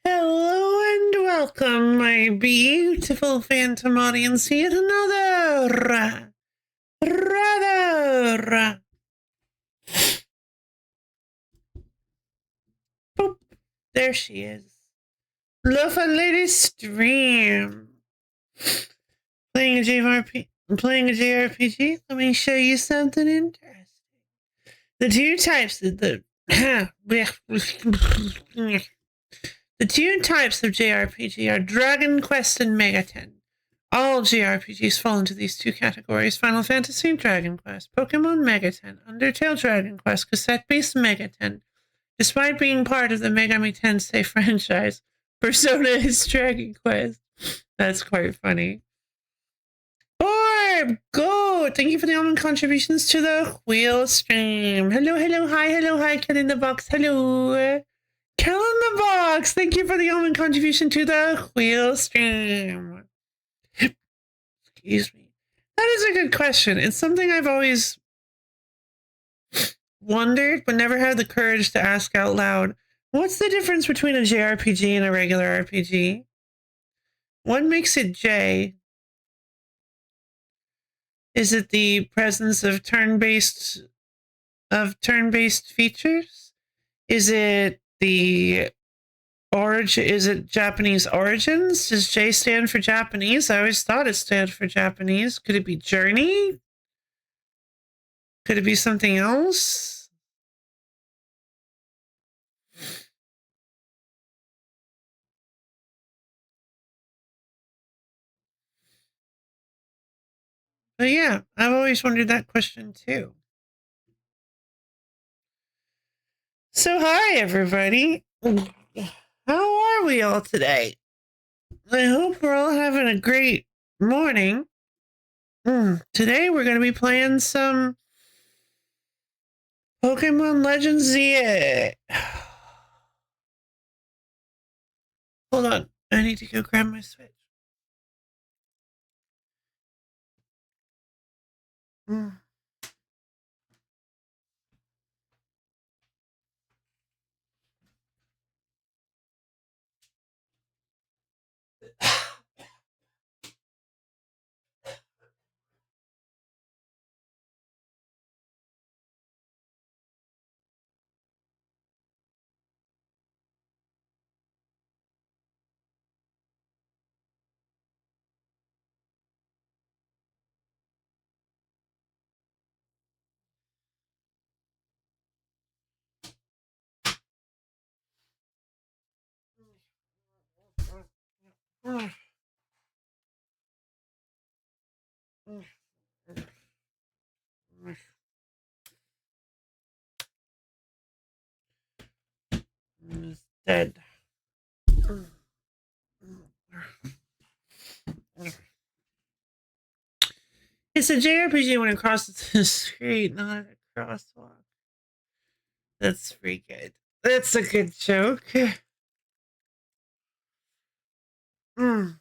Hello and welcome, my beautiful phantom audience, yet another rather boop, there she is. Lofa Lady Stream. Playing a JRPG. Let me show you something interesting. The two types of the The two types of JRPG are Dragon Quest and Megaten. All JRPGs fall into these two categories: Final Fantasy Dragon Quest, Pokemon Megaten, Undertale Dragon Quest, cassette-based Megaten. Despite being part of the Megami Tensei franchise, Persona is Dragon Quest. That's quite funny. Orb, go! Thank you for the almond contributions to the wheel stream. Hello, hi, Cat in the Box, hello. Cat in the Box, thank you for the almond contribution to the wheel stream. Excuse me. That is a good question. It's something I've always wondered, but never had the courage to ask out loud. What's the difference between a JRPG and a regular RPG? What makes it J? Is it the presence of turn-based features? Is it the origin? Is it Japanese origins? Does J stand for Japanese? I always thought it stood for Japanese. Could it be journey? Could it be something else? But yeah, I've always wondered that question too. So, hi, everybody. How are we all today? I hope we're all having a great morning. Today, we're going to be playing some Pokemon Legends Z. Hold on. I need to go grab my Switch. Mm. It's dead. It's a JRPG when it crosses the street, not a crosswalk. That's pretty good. That's a good joke. Mm.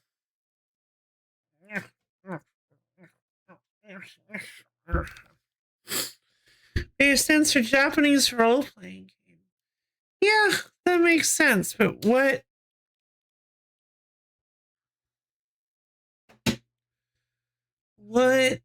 It stands for Japanese role playing game. Yeah, that makes sense. But what what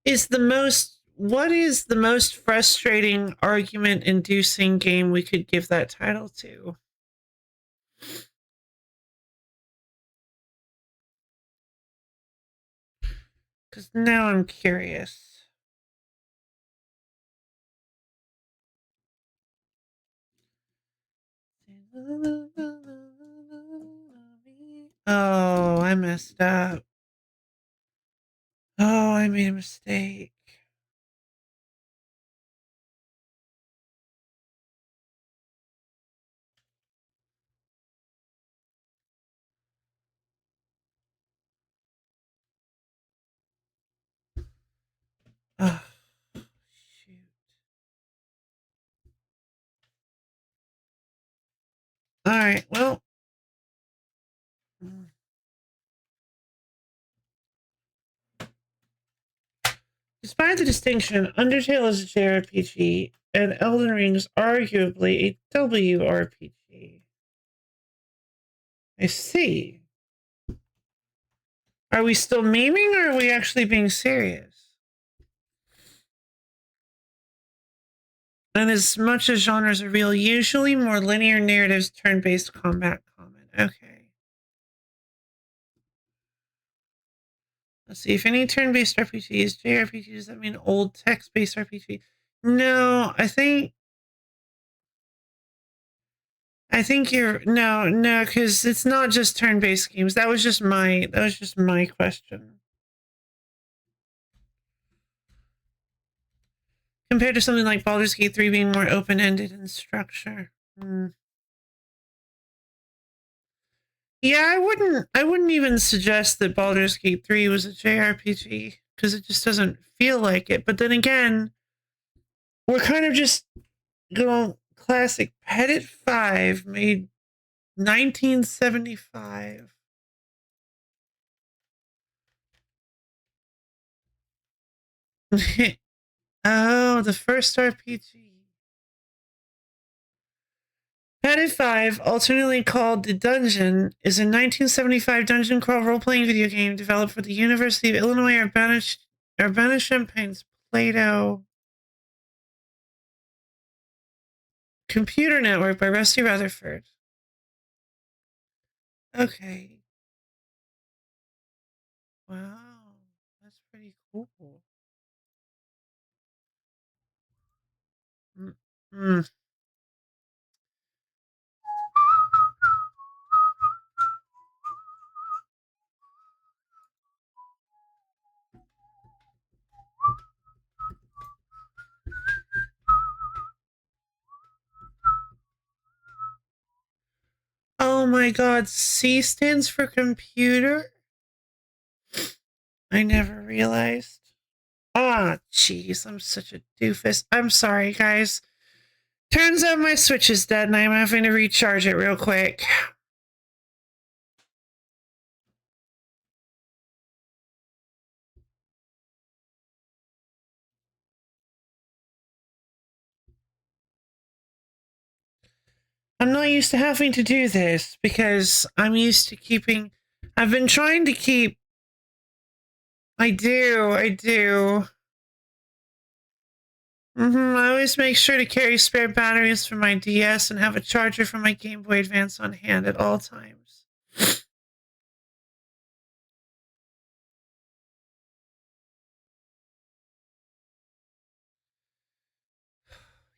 is the most frustrating argument inducing game we could give that title to? Because now I'm curious. Oh, I messed up. Oh, I made a mistake. Oh, shoot. All right, well. Despite the distinction, Undertale is a JRPG, and Elden Ring is arguably a WRPG. I see. Are we still memeing, or are we actually being serious? And as much as genres are real, usually more linear narratives, turn-based combat common. Okay. Let's see. If any turn-based RPGs, JRPG, does that mean old text-based RPG? No, I think you're no, because it's not just turn-based games. That was just my question. Compared to something like Baldur's Gate 3 being more open-ended in structure. Yeah, I wouldn't even suggest that Baldur's Gate 3 was a JRPG because it just doesn't feel like it. But then again, we're kind of just going classic. Petit 5 made 1975. Oh, the first RPG. Petit 5, alternately called The Dungeon, is a 1975 dungeon crawl role-playing video game developed for the University of Illinois Urbana-Champaign's Plato Computer Network by Rusty Rutherford. Okay. Wow. That's pretty cool. Mm. Mm. my god, C stands for computer? I never realized. Ah, jeez, I'm such a doofus. I'm sorry, guys. Turns out my Switch is dead and I'm having to recharge it real quick. I'm not used to having to do this because I'm used to keeping... I've been trying to keep... I do. I always make sure to carry spare batteries for my DS and have a charger for my Game Boy Advance on hand at all times.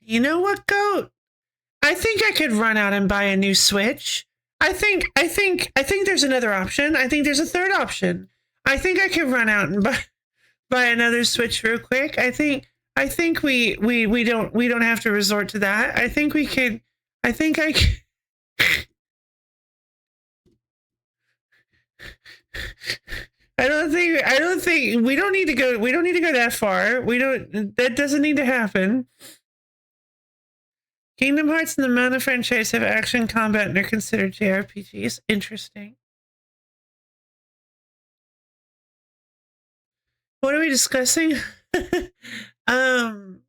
You know what, Goat? I think I could run out and buy a new Switch. I think there's another option. I think there's a third option. I think I could run out and buy another Switch real quick. I think we don't have to resort to that. I think we could. I think I could. I don't think we don't need to go that far. That doesn't need to happen. Kingdom Hearts and the Mana franchise have action, combat, and are considered JRPGs. Interesting. What are we discussing? um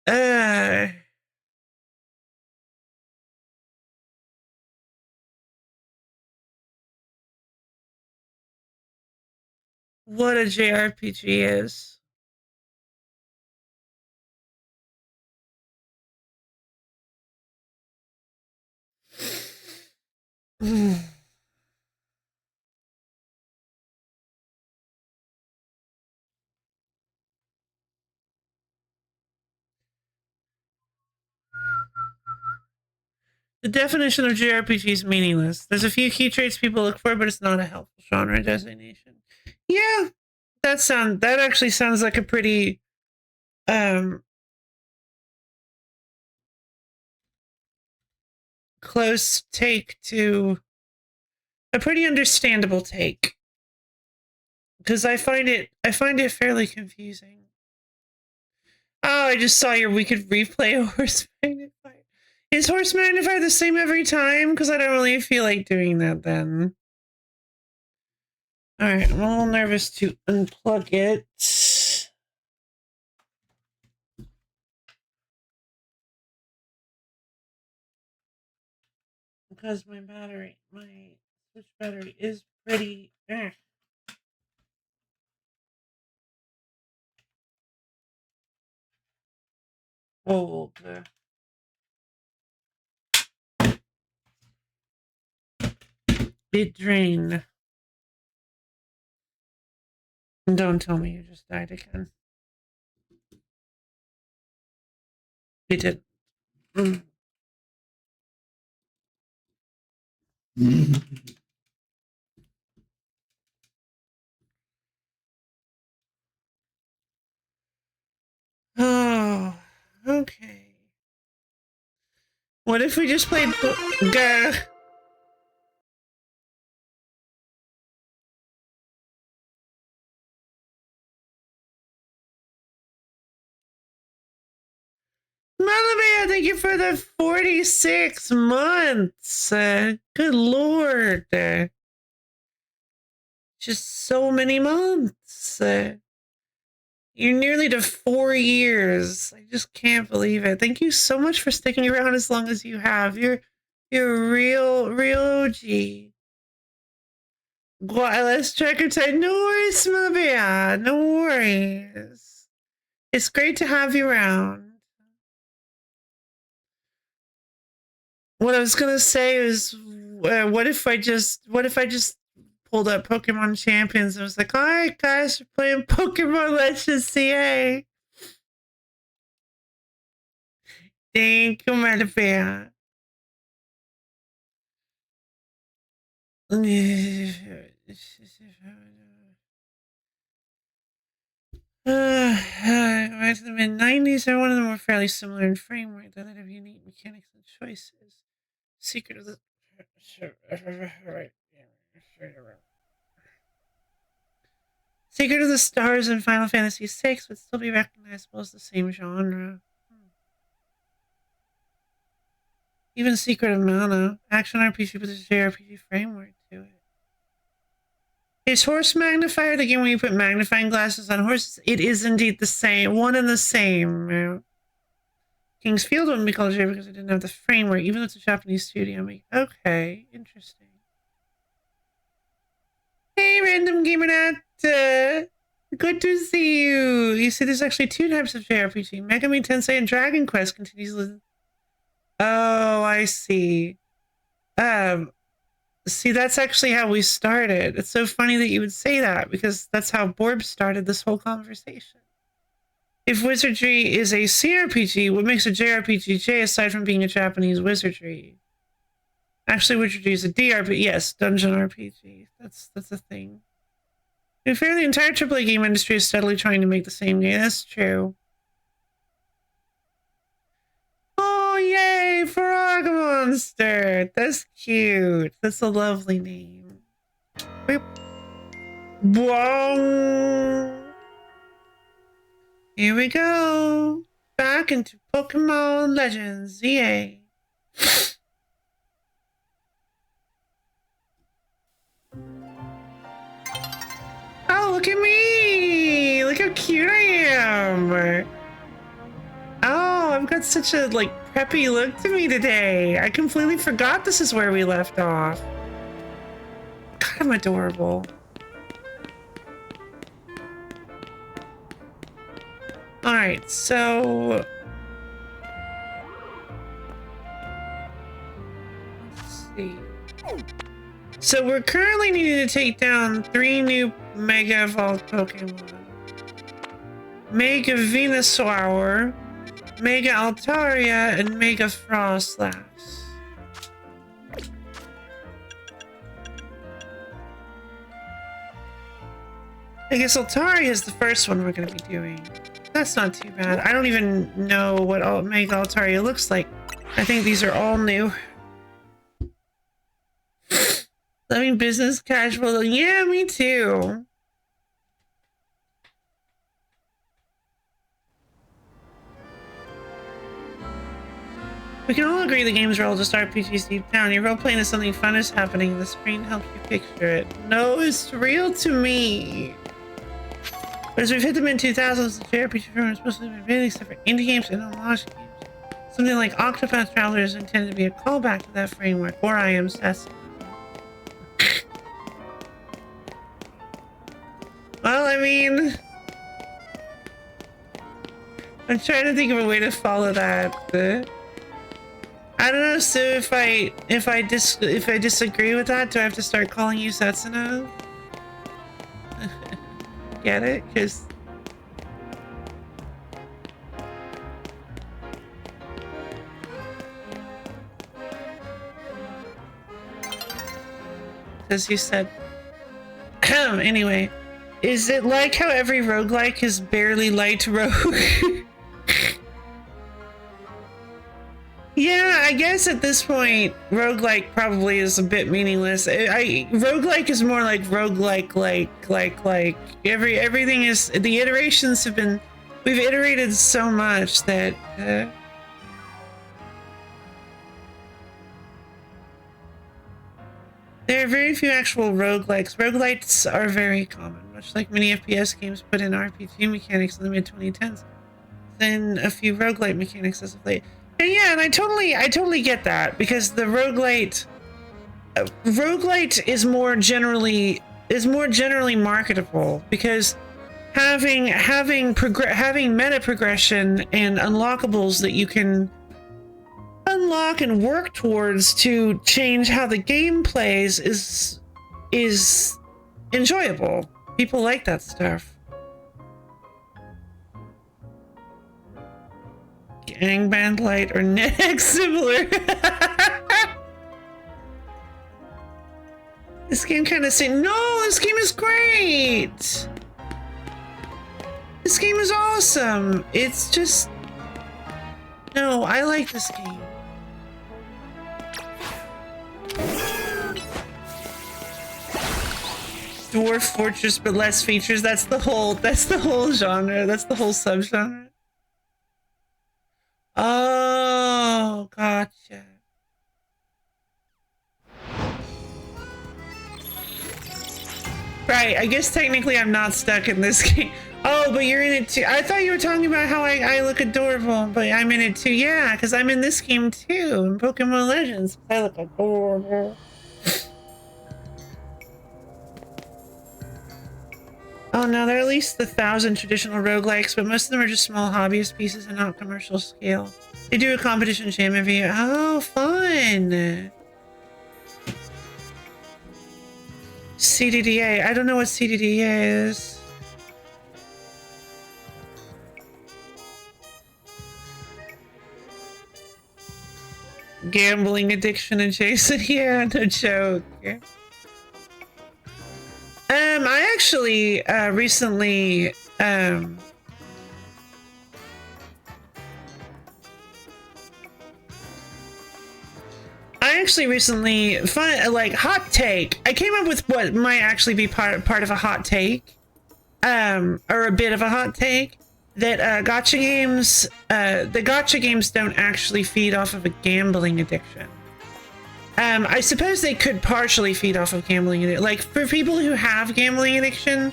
uh what a JRPG is. The definition of JRPG is meaningless. There's a few key traits people look for, but it's not a helpful genre designation. Yeah, that actually sounds like a pretty close take to a pretty understandable take. Because I find it fairly confusing. Oh, I just saw we could replay a horse magnifier. Is horse magnifier the same every time? Because I don't really feel like doing that then. Alright, I'm a little nervous to unplug it. Because my Switch battery is pretty old. It drained. Don't tell me you just died again. It did. Oh, okay. What if we just played... Gah. Malavia, thank you for the 46 months. Good lord. Just so many months. You're nearly to 4 years. I just can't believe it. Thank you so much for sticking around as long as you have. You're a real OG. Let's check your time. No worries, Malavia. No worries. It's great to have you around. What I was gonna say is, what if I just pulled up Pokemon Champions and was like, all right, guys, we're playing Pokemon Legends CA. Thank you, Malavia. Right to the mid 90s, one of them were fairly similar in frame rate, though they have unique mechanics and choices. Secret of the Secret of the Stars and Final Fantasy VI would still be recognizable as the same genre. Even Secret of Mana, action RPG with a JRPG framework to it. Is Horse Magnifier the game where you put magnifying glasses on horses? It is indeed the same, one and the same. King's Field wouldn't be called J because it didn't have the framework, even though it's a Japanese studio. Okay, interesting. Hey, Random Gamer Nat! Good to see you! You see, there's actually two types of JRPG. Megami Tensei and Dragon Quest continues with... Oh, I see. See, that's actually how we started. It's so funny that you would say that, because that's how Borb started this whole conversation. If wizardry is a CRPG, what makes a JRPG aside from being a Japanese wizardry? Actually, wizardry is a DRPG. Yes, dungeon RPG. That's a thing. To be fair, the entire AAA game industry is steadily trying to make the same game. That's true. Oh, yay! Frog Monster! That's cute. That's a lovely name. Boop. Whoa! Here we go. Back into Pokemon Legends. Yay. Oh, look at me! Look how cute I am! Oh, I've got such a, like, preppy look to me today. I completely forgot this is where we left off. God, I'm adorable. Alright, so... let's see. So we're currently needing to take down 3 new Mega Evolved Pokemon. Mega Venusaur, Mega Altaria, and Mega Frostlass. I guess Altaria is the first one we're going to be doing. That's not too bad. I don't even know what Mega Altaria looks like. I think these are all new. Loving business casual. Yeah, me too. We can all agree the games are all just RPGs deep down. Your role-playing is something fun is happening. The screen helps you picture it. No, it's real to me. But as we've hit the mid-2000s, the JRPG genre is supposed to be really except for indie games and homage games. Something like Octopath Traveler is intended to be a callback to that framework, or I am Sassy. Well, I mean... I'm trying to think of a way to follow that. I don't know, so if I disagree with that, do I have to start calling you Setsuna? Get it? Because you said anyway, is it like how every roguelike is barely light rogue? Yeah, I guess at this point, roguelike probably is a bit meaningless. Roguelike is more like roguelike, like everything is, the iterations have been, we've iterated so much that, there are very few actual roguelikes. Roguelites are very common, much like many FPS games put in RPG mechanics in the mid-2010s. Then a few roguelite mechanics as of late. And yeah, and I totally get that, because the roguelite is more generally marketable, because having meta progression and unlockables that you can unlock and work towards to change how the game plays is enjoyable. People like that stuff. Gangband Light or next similar. This game kind of no, this game is great. This game is awesome. It's just, no, I like this game. Dwarf Fortress but less features. That's the whole genre. That's the whole subgenre. Oh, gotcha. Right, I guess technically I'm not stuck in this game. Oh, but you're in it too. I thought you were talking about how I look adorable, but I'm in it too. Yeah, because I'm in this game too, in Pokemon Legends. I look adorable. Oh no, there are at least 1,000 traditional roguelikes, but most of them are just small hobbyist pieces and not commercial scale. They do a competition jam every year. Oh, fun! CDDA. I don't know what CDDA is. Gambling addiction adjacent. Yeah, no joke. I actually recently like hot take. I came up with what might actually be part of a hot take, or a bit of a hot take, that gacha games don't actually feed off of a gambling addiction. I suppose they could partially feed off of gambling addiction. Like for people who have gambling addiction,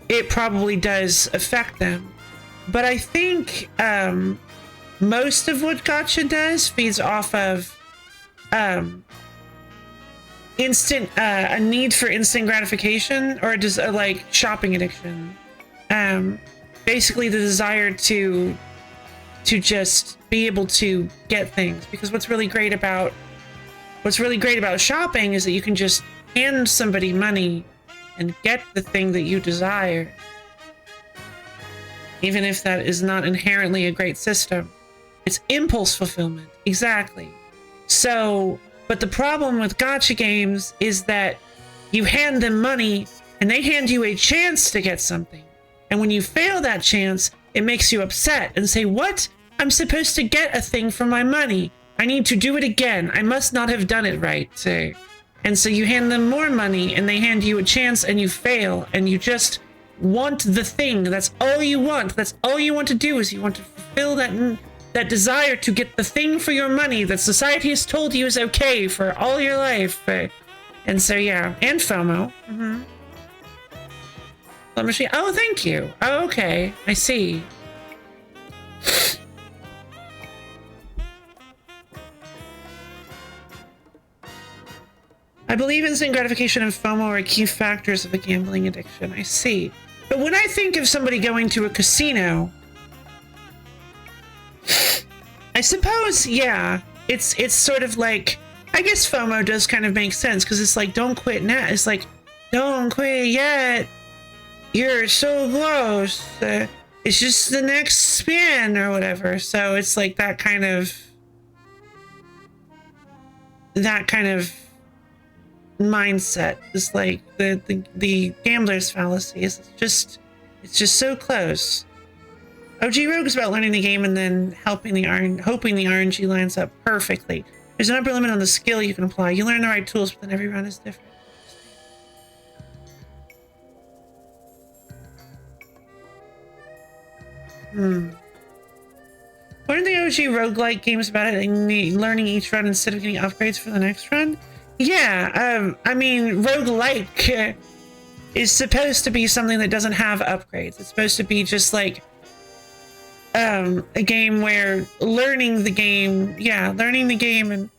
it probably does affect them. But I think most of what gacha does feeds off of a need for instant gratification, or just like shopping addiction. Basically the desire to just be able to get things, because what's really great about shopping is that you can just hand somebody money and get the thing that you desire, even if that is not inherently a great system. It's impulse fulfillment. Exactly. So, but the problem with gacha games is that you hand them money and they hand you a chance to get something. And when you fail that chance, it makes you upset and say, what? I'm supposed to get a thing for my money. I need to do it again. I must not have done it right. And so you hand them more money and they hand you a chance and you fail and you just want the thing. That's all you want. That's all you want to do, is you want to fulfill that desire to get the thing for your money that society has told you is okay for all your life. And so, yeah. And FOMO. Mm-hmm. Oh, thank you. Oh, okay. I see. I believe instant gratification and FOMO are key factors of a gambling addiction. I see. But when I think of somebody going to a casino, I suppose, yeah, it's sort of like, I guess FOMO does kind of make sense, because it's like, don't quit now. It's like, don't quit yet. You're so close. It's just the next spin or whatever. So it's like that kind of mindset is like the gambler's fallacy. It's just so close. OG Rogue is about learning the game and then hoping the RNG lines up perfectly. There's an upper limit on the skill you can apply. You learn the right tools, but then every run is different. Weren't the OG roguelike games about it learning each run instead of getting upgrades for the next run? Yeah, I mean, roguelike is supposed to be something that doesn't have upgrades. It's supposed to be just like a game where learning the game and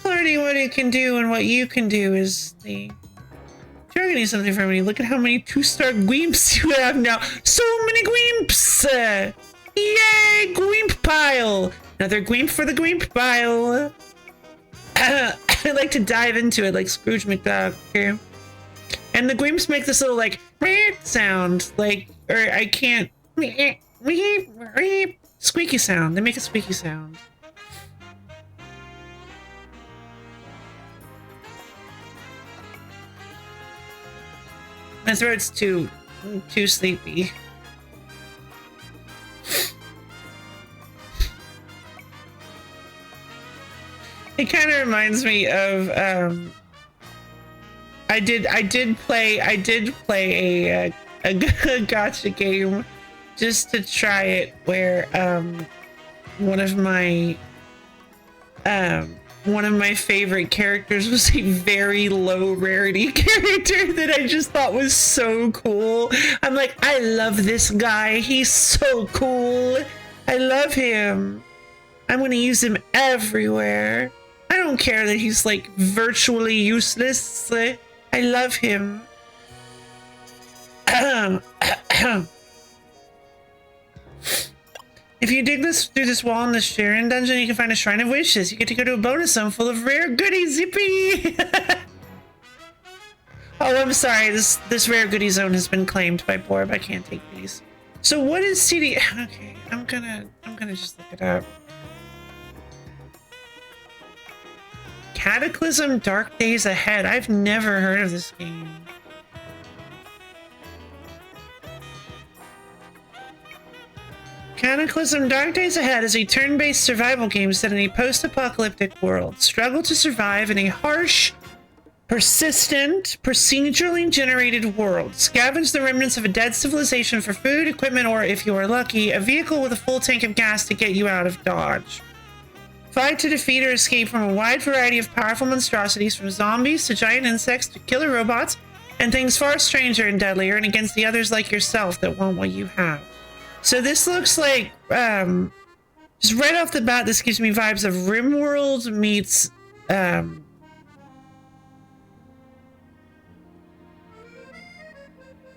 learning what it can do and what you can do is the... You're gonna need something for me. Look at how many 2-star Gweemps you have now. So many Gweemps! Yay! Gweemp pile! Another Gweemp for the Gweemp pile. I like to dive into it like Scrooge McDuck. Okay? And the Gweemps make this little like sound. Like, or I can't... Squeaky sound. They make a squeaky sound. My throat's too sleepy. It kind of reminds me of play a gacha game just to try it where one of my favorite characters was a very low rarity character that I just thought was so cool. I'm like, I love this guy. He's so cool. I love him. I'm gonna use him everywhere. I don't care that he's like virtually useless. I love him. If you dig through this wall in the Sharon dungeon, you can find a Shrine of Wishes. You get to go to a bonus zone full of rare goodies. Yippee! Oh, I'm sorry. This rare goodie zone has been claimed by Borb. I can't take these. So what is CD? Okay, I'm gonna just look it up. Cataclysm Dark Days Ahead. I've never heard of this game. Cataclysm Dark Days Ahead is a turn-based survival game set in a post-apocalyptic world. Struggle to survive in a harsh, persistent, procedurally generated world. Scavenge the remnants of a dead civilization for food, equipment, or, if you are lucky, a vehicle with a full tank of gas to get you out of Dodge. Fight to defeat or escape from a wide variety of powerful monstrosities, from zombies to giant insects to killer robots, and things far stranger and deadlier, and against the others like yourself that want what you have. So this looks like, just right off the bat, this gives me vibes of RimWorld meets, not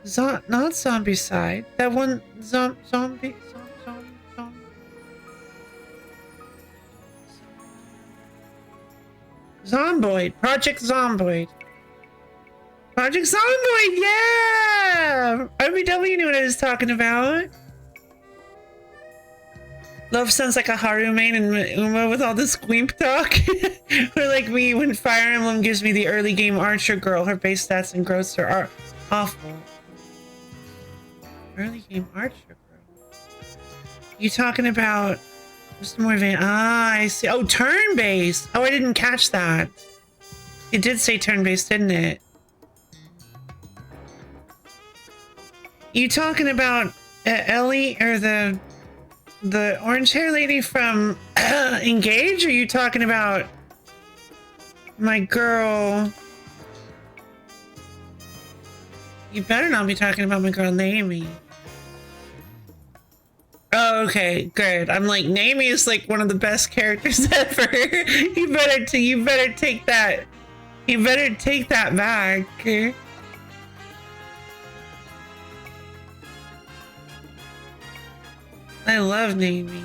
Zombicide. That one, Zomboid. Project Zomboid. Project Zomboid, yeah! RBW knew what I was talking about. Love sounds like a Haru main and Uma with all the squeep talk. Or like me when Fire Emblem gives me the early game Archer girl. Her base stats and growths are awful. Early game Archer girl. You talking about what's more advanced? Ah, I see. Oh, turn based. Oh, I didn't catch that. It did say turn based, didn't it? You talking about Ellie or the orange hair lady from Engage? Or are you talking about my girl? You better not be talking about my girl Naomi. Oh, okay, good. I'm like, Naomi is like one of the best characters ever. You better take that. You better take that back. I love Naomi.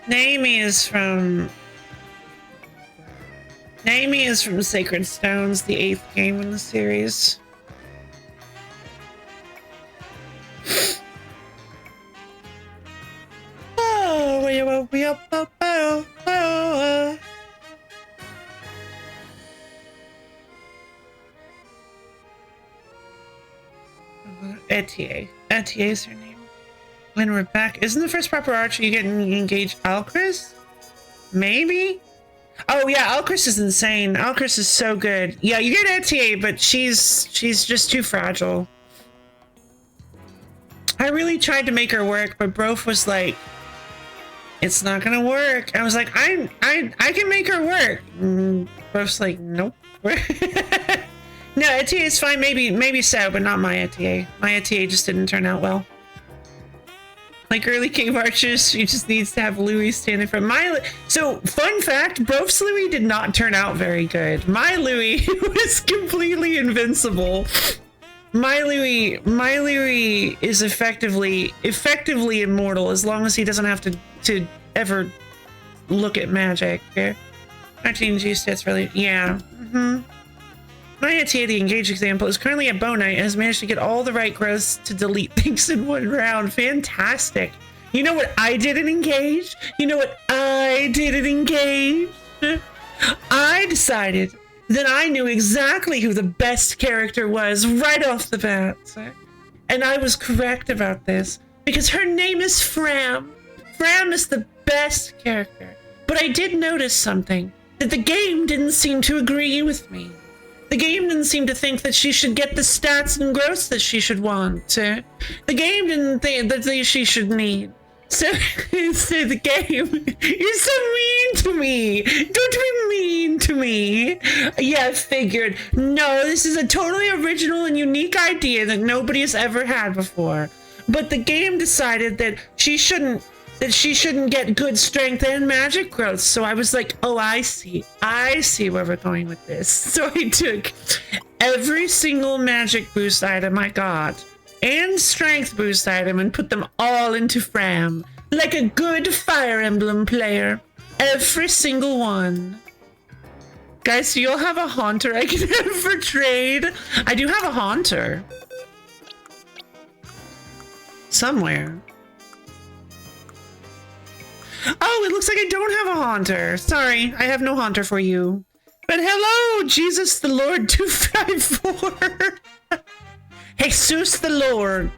Naomi is from Sacred Stones, the 8th game in the series. Etienne. Etienne is her name. When we're back, isn't the first proper archer you get engaged Alcris? Maybe? Oh yeah, Alcris is insane. Alcris is so good. Yeah, you get Etienne, but she's just too fragile. I really tried to make her work, but Brof was like, it's not gonna work. I was like, I can make her work. Brof's like, nope. No, Etienne is fine. Maybe so, but not my Etienne. My Etienne just didn't turn out well. Like early King of Archers, she just needs to have Louis stand in front. So, fun fact, Brof's Louis did not turn out very good. My Louis was completely invincible. My Louis is effectively immortal as long as he doesn't have to ever look at magic. Okay? 19G stats really, yeah. My Etienne, the Engage example, is currently a Bow Knight and has managed to get all the right growths to delete things in one round. Fantastic. You know what I did in Engage? You know what I did in Engage? I decided that I knew exactly who the best character was right off the bat. And I was correct about this because her name is Fram. Fram is the best character. But I did notice something, that the game didn't seem to agree with me. The game didn't seem to think that she should get the stats and growth that she should want. The game didn't think that she should need. So the game, you're so mean to me. Don't be mean to me. Yeah, I figured. No, this is a totally original and unique idea that nobody has ever had before. But the game decided that she shouldn't get good strength and magic growth. So I was like, oh, I see where we're going with this. So I took every single magic boost item I got and strength boost item and put them all into Fram like a good Fire Emblem player. Every single one. Guys, do you all have a Haunter I can have for trade? I do have a Haunter. Somewhere. Oh, it looks like I don't have a Haunter. Sorry, I have no Haunter for you. But hello, Jesus the Lord 254. Jesus the Lord.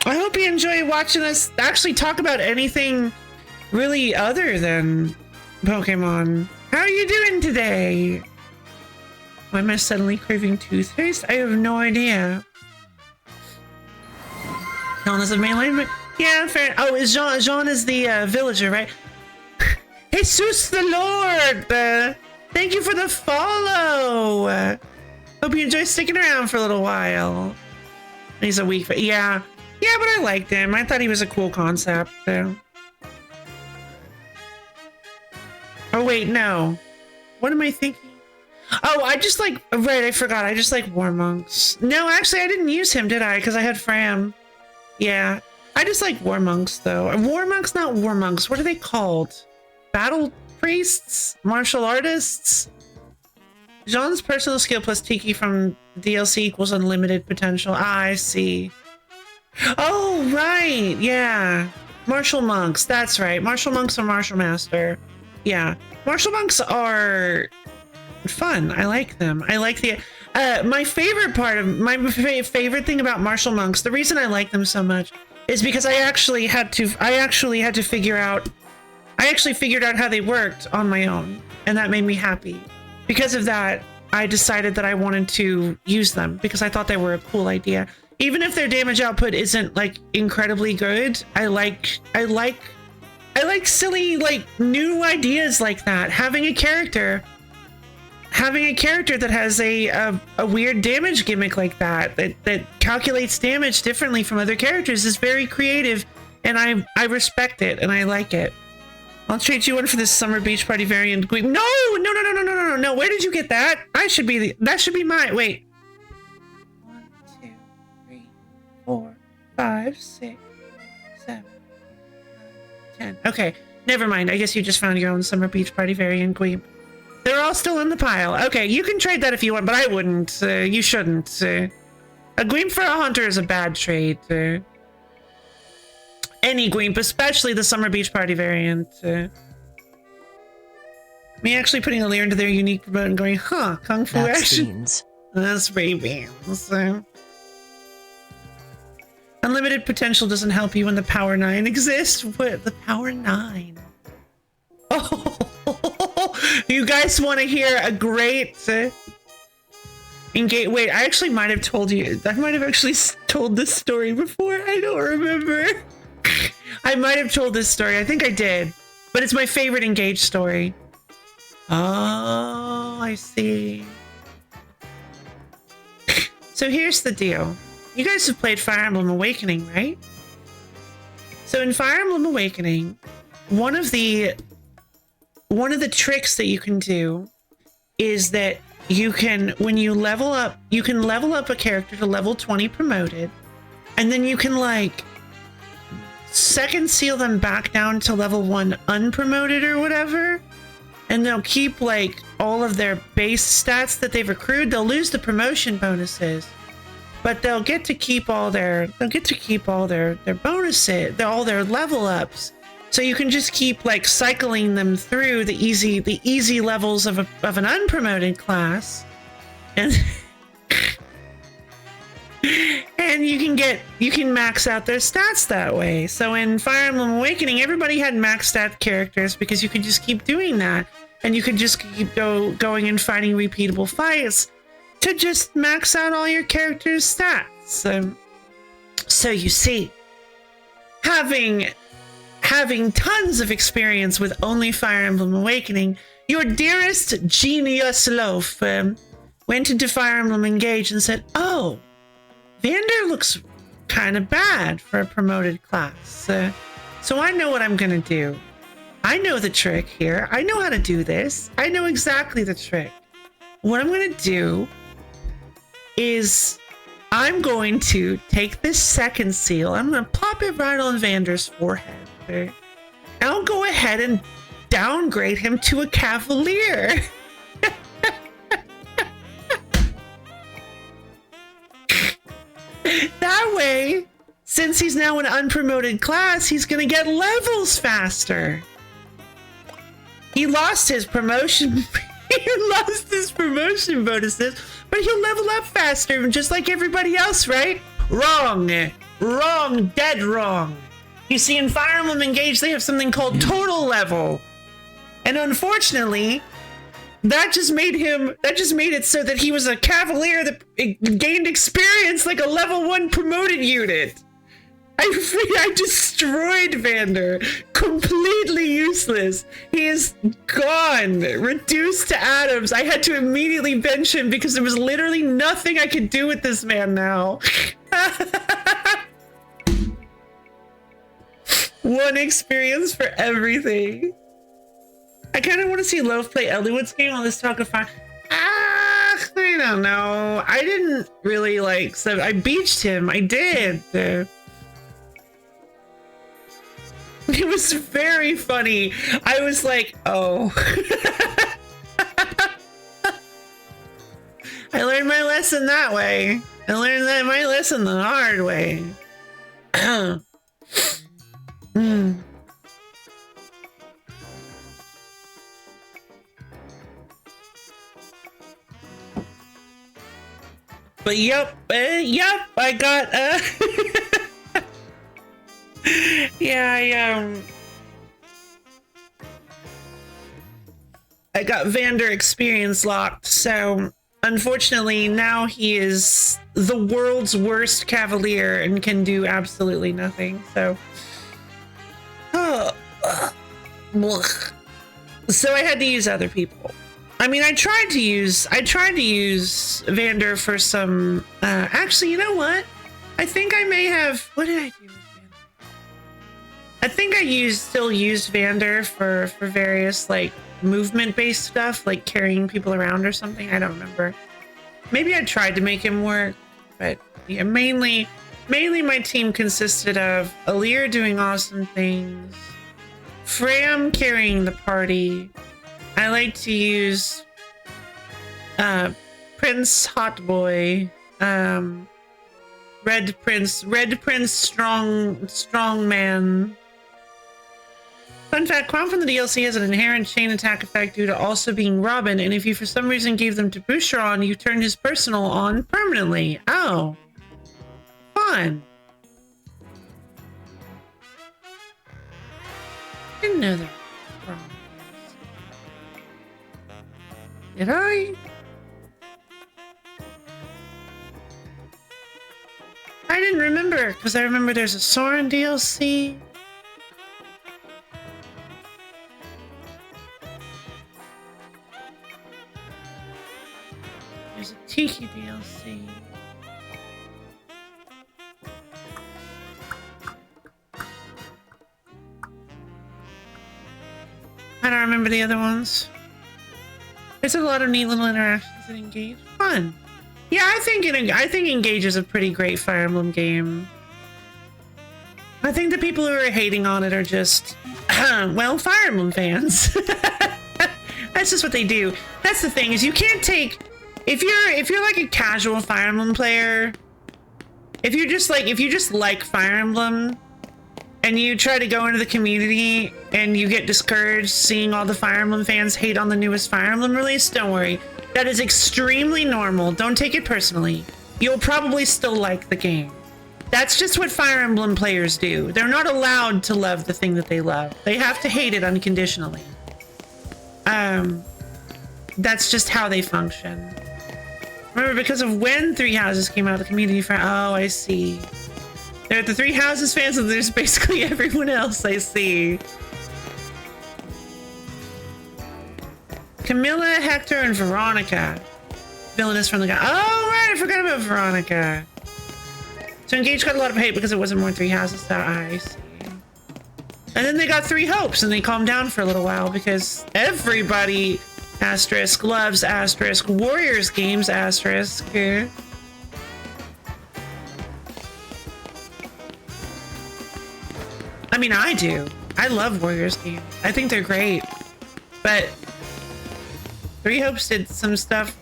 I hope you enjoy watching us actually talk about anything really other than Pokemon. How are you doing today? Why am I suddenly craving toothpaste? I have no idea. Jean is a mainline? Yeah, fair. Oh, is Jean is the villager, right? Jesus the Lord! Thank you for the follow! Hope you enjoy sticking around for a little while. He's a weak... Yeah. Yeah, but I liked him. I thought he was a cool concept. Oh, wait, no. What am I thinking? Oh, I just like... Right, I forgot. I just like War Monks. No, actually, I didn't use him, did I? Because I had Fram. Yeah. I just like War Monks, though. War Monks, not War Monks. What are they called? Battle priests? Martial artists? Jean's personal skill plus Tiki from DLC equals unlimited potential. Ah, I see. Oh, right. Yeah. Martial monks. That's right. Martial monks or martial master. Yeah. Martial monks are fun. I like them. I like the... my favorite part of... My favorite thing about martial monks, the reason I like them so much is because I actually had to figure out... I actually figured out how they worked on my own. And that made me happy. Because of that, I decided that I wanted to use them because I thought they were a cool idea. Even if their damage output isn't like incredibly good, I like silly like new ideas like that. Having a character that has a weird damage gimmick like that calculates damage differently from other characters is very creative, and I respect it and I like it. I'll trade you one for this Summer Beach Party variant. No. Where did you get that? That should be mine. Wait. 1, 2, 3, 4, 5, 6, 7, 9, 10. Okay, never mind. I guess you just found your own Summer Beach Party variant Gweep. They're all still in the pile. Okay, you can trade that if you want, but I wouldn't. You shouldn't. A Gweep for a Hunter is a bad trade. Any Gweep, especially the Summer Beach Party variant. Me actually putting a layer into their unique promote and going, huh, Kung Fu That's action. beans. That's pretty beans. Unlimited potential doesn't help you when the Power 9 exists. What? The Power 9? Oh, you guys want to hear a great... Wait, I actually might have told you... I might have actually told this story before. I don't remember. I might have told this story. I think I did. But it's my favorite Engage story. Oh, I see. So here's the deal. You guys have played Fire Emblem Awakening, right? So in Fire Emblem Awakening, one of the tricks that you can do is that you can, when you level up, you can level up a character to level 20 promoted, and then you can like second seal them back down to level 1 unpromoted or whatever, and they'll keep like all of their base stats that they've accrued. They'll lose the promotion bonuses, but they'll get to keep all their bonuses, all their level ups. So you can just keep like cycling them through the easy levels of an unpromoted class, and and you can max out their stats that way. So in Fire Emblem Awakening, everybody had maxed out characters because you could just keep doing that, and you could just keep going and fighting repeatable fights to just max out all your characters' stats. So you see, having tons of experience with only Fire Emblem Awakening, your dearest genius loaf went into Fire Emblem Engage and said, "Oh, Vander looks kind of bad for a promoted class. So I know what I'm going to do. I know the trick here. I know how to do this. I know exactly the trick. What I'm going to do is I'm going to take this second seal. I'm going to pop it right on Vander's forehead. Okay? And I'll go ahead and downgrade him to a Cavalier." That way, since he's now an unpromoted class, he's going to get levels faster. He lost his promotion. He lost his promotion bonuses, but he'll level up faster, just like everybody else, right? Wrong. Wrong. Dead wrong. You see, in Fire Emblem Engage, they have something called total level. And unfortunately, that just made it so that he was a Cavalier that gained experience like a level 1 promoted unit. I destroyed Vander. Completely useless. He is gone. Reduced to atoms. I had to immediately bench him because there was literally nothing I could do with this man now. One experience for everything. I kind of want to see Loaf play Eliwood's game on this talk of fire. I don't know. I didn't really like. So I beached him. I did. It was very funny. I was like, oh. I learned my lesson that way. I learned my lesson the hard way. But yep, I got I got Vander experience locked, so unfortunately now he is the world's worst Cavalier and can do absolutely nothing. So so I had to use other people. I mean, I tried to use Vander for some actually, you know what? I think I may have, what did I do with Vander? I think I still used Vander for various like movement based stuff, like carrying people around or something. I don't remember. Maybe I tried to make him work, but yeah, mainly my team consisted of Alir doing awesome things, Fram carrying the party. I like to use Prince Hot Boy, Red Prince Strong Man. Fun fact, Quam from the DLC has an inherent chain attack effect due to also being Robin, and if you for some reason gave them to Boucheron, you turned his personal on permanently. Oh. Fun. Didn't know that. Did I? I didn't remember, because I remember there's a Soren DLC. There's a Tiki DLC. I don't remember the other ones. There's a lot of neat little interactions in Engage. Fun. Yeah, I think Engage is a pretty great Fire Emblem game. I think the people who are hating on it are just, well, Fire Emblem fans. That's just what they do. That's the thing, is you can't take, if you're like a casual Fire Emblem player, if you just like Fire Emblem, and you try to go into the community and you get discouraged seeing all the Fire Emblem fans hate on the newest Fire Emblem release, don't worry. That is extremely normal. Don't take it personally. You'll probably still like the game. That's just what Fire Emblem players do. They're not allowed to love the thing that they love. They have to hate it unconditionally. That's just how they function. Remember, because of when Three Houses came out, the community found, oh, I see. They're the Three Houses fans, and there's basically everyone else, I see. Camilla, Hector, and Veronica. Villainous from the guy. Oh, right, I forgot about Veronica. So Engage got a lot of hate because it wasn't more Three Houses. I see. And then they got Three Hopes, and they calmed down for a little while because everybody, asterisk, loves asterisk, Warriors games, asterisk. I mean, I do. I love Warriors games. I think they're great. But Three Hopes did some stuff.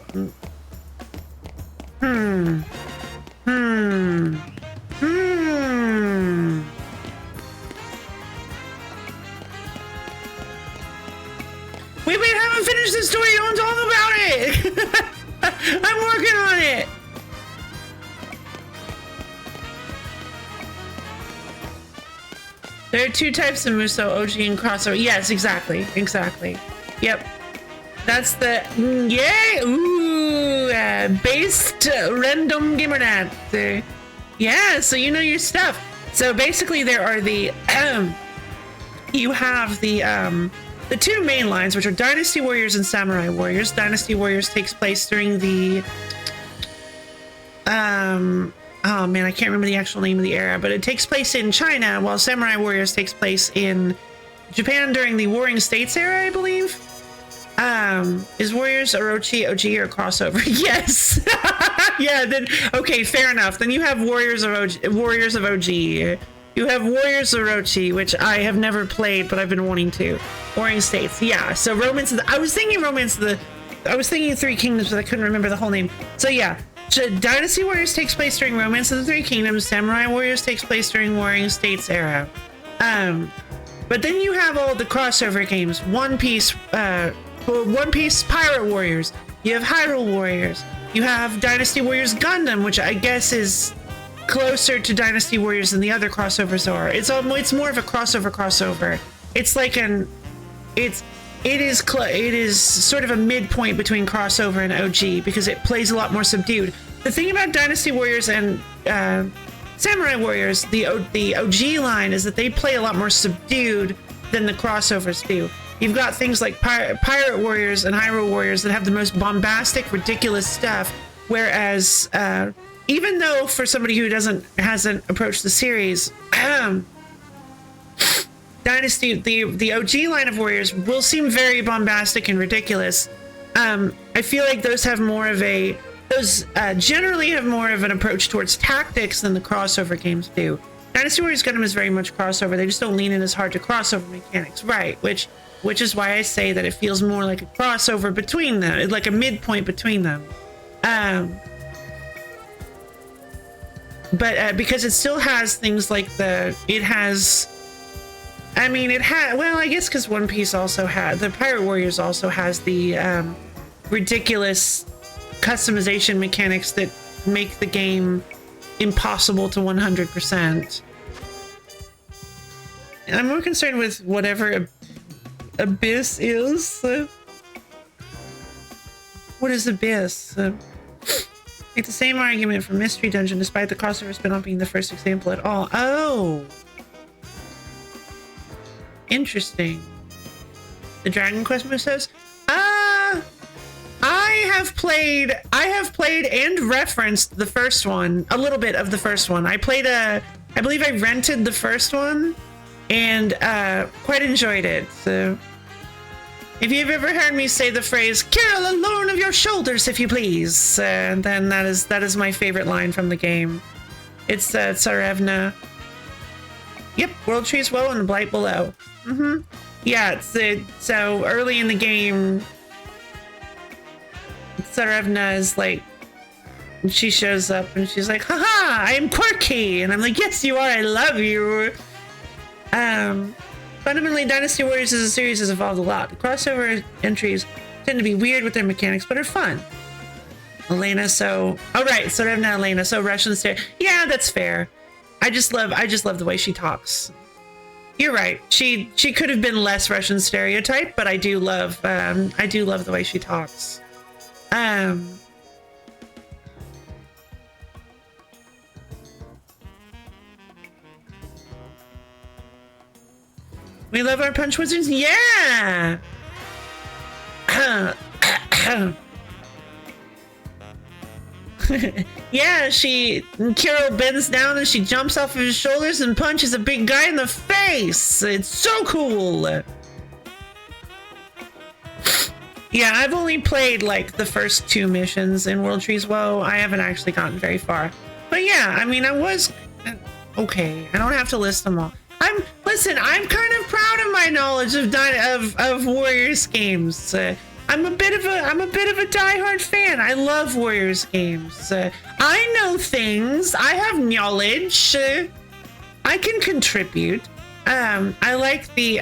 Wait, I haven't finished the story. Don't talk about it. I'm working on it. There are two types of Muso, OG and crossover. Yes, exactly. Yep. That's the yay! Ooh, based random gamer net. Yeah, so you know your stuff. So basically, there are the you have the two main lines, which are Dynasty Warriors and Samurai Warriors. Dynasty Warriors takes place during the oh man, I can't remember the actual name of the era, but it takes place in China, while Samurai Warriors takes place in Japan during the Warring States era, I believe. Is Warriors Orochi OG or crossover? Yes. Yeah, then okay, fair enough. Then you have Warriors of OG. You have Warriors Orochi, which I have never played, but I've been wanting to. Warring States, yeah. So I was thinking Three Kingdoms, but I couldn't remember the whole name. So yeah, Dynasty Warriors takes place during Romance of the Three Kingdoms. Samurai Warriors takes place during Warring States era. But then you have all the crossover games. One Piece Pirate Warriors. You have Hyrule Warriors. You have Dynasty Warriors Gundam, which I guess is closer to Dynasty Warriors than the other crossovers are. It's more of a crossover. It's like it is sort of a midpoint between crossover and OG because it plays a lot more subdued. The thing about Dynasty Warriors and Samurai Warriors, the OG line, is that they play a lot more subdued than the crossovers do. You've got things like Pirate Warriors and Hyrule Warriors that have the most bombastic, ridiculous stuff, whereas even though for somebody who hasn't approached the series, Dynasty, the OG line of Warriors will seem very bombastic and ridiculous. I feel like those generally have more of an approach towards tactics than the crossover games do. Dynasty Warriors Gundam is very much crossover. They just don't lean in as hard to crossover mechanics, right? Which is why I say that it feels more like a crossover between them, like a midpoint between them. But because it still has things like I guess because One Piece also had, the Pirate Warriors also has the ridiculous customization mechanics that make the game impossible to 100%. I'm more concerned with whatever Abyss is. What is Abyss? It's the same argument for Mystery Dungeon, despite the crossover spin not being the first example at all. Oh! Interesting. The Dragon Quest Musos? I have played and referenced the first one, a little bit of the first one. I believe I rented the first one and quite enjoyed it. So if you've ever heard me say the phrase "Carol alone of your shoulders, if you please," then that is my favorite line from the game. It's Tsarevna. Yep, World Trees Woe and the Blight Below. Yeah, so early in the game, Tsarevna is like, she shows up and she's like, haha, I am quirky. And I'm like, yes, you are. I love you. Fundamentally, Dynasty Warriors as a series has evolved a lot. The crossover entries tend to be weird with their mechanics, but are fun. Elena, so... Oh, right, Tsarevna Elena, so Russian stare. Yeah, that's fair. I just love the way she talks. You're right. She could have been less Russian stereotype, but I do love the way she talks. We love our punch wizards. Yeah. Yeah, Kirill bends down and she jumps off of his shoulders and punches a big guy in the face. It's so cool. Yeah, I've only played like the first 2 missions in World Trees Woe. I haven't actually gotten very far. But yeah, I mean, I was okay. I don't have to list them all. I'm kind of proud of my knowledge of Warriors games. I'm a bit of a diehard fan. I love Warriors games. I know things. I have knowledge. I can contribute. I like the.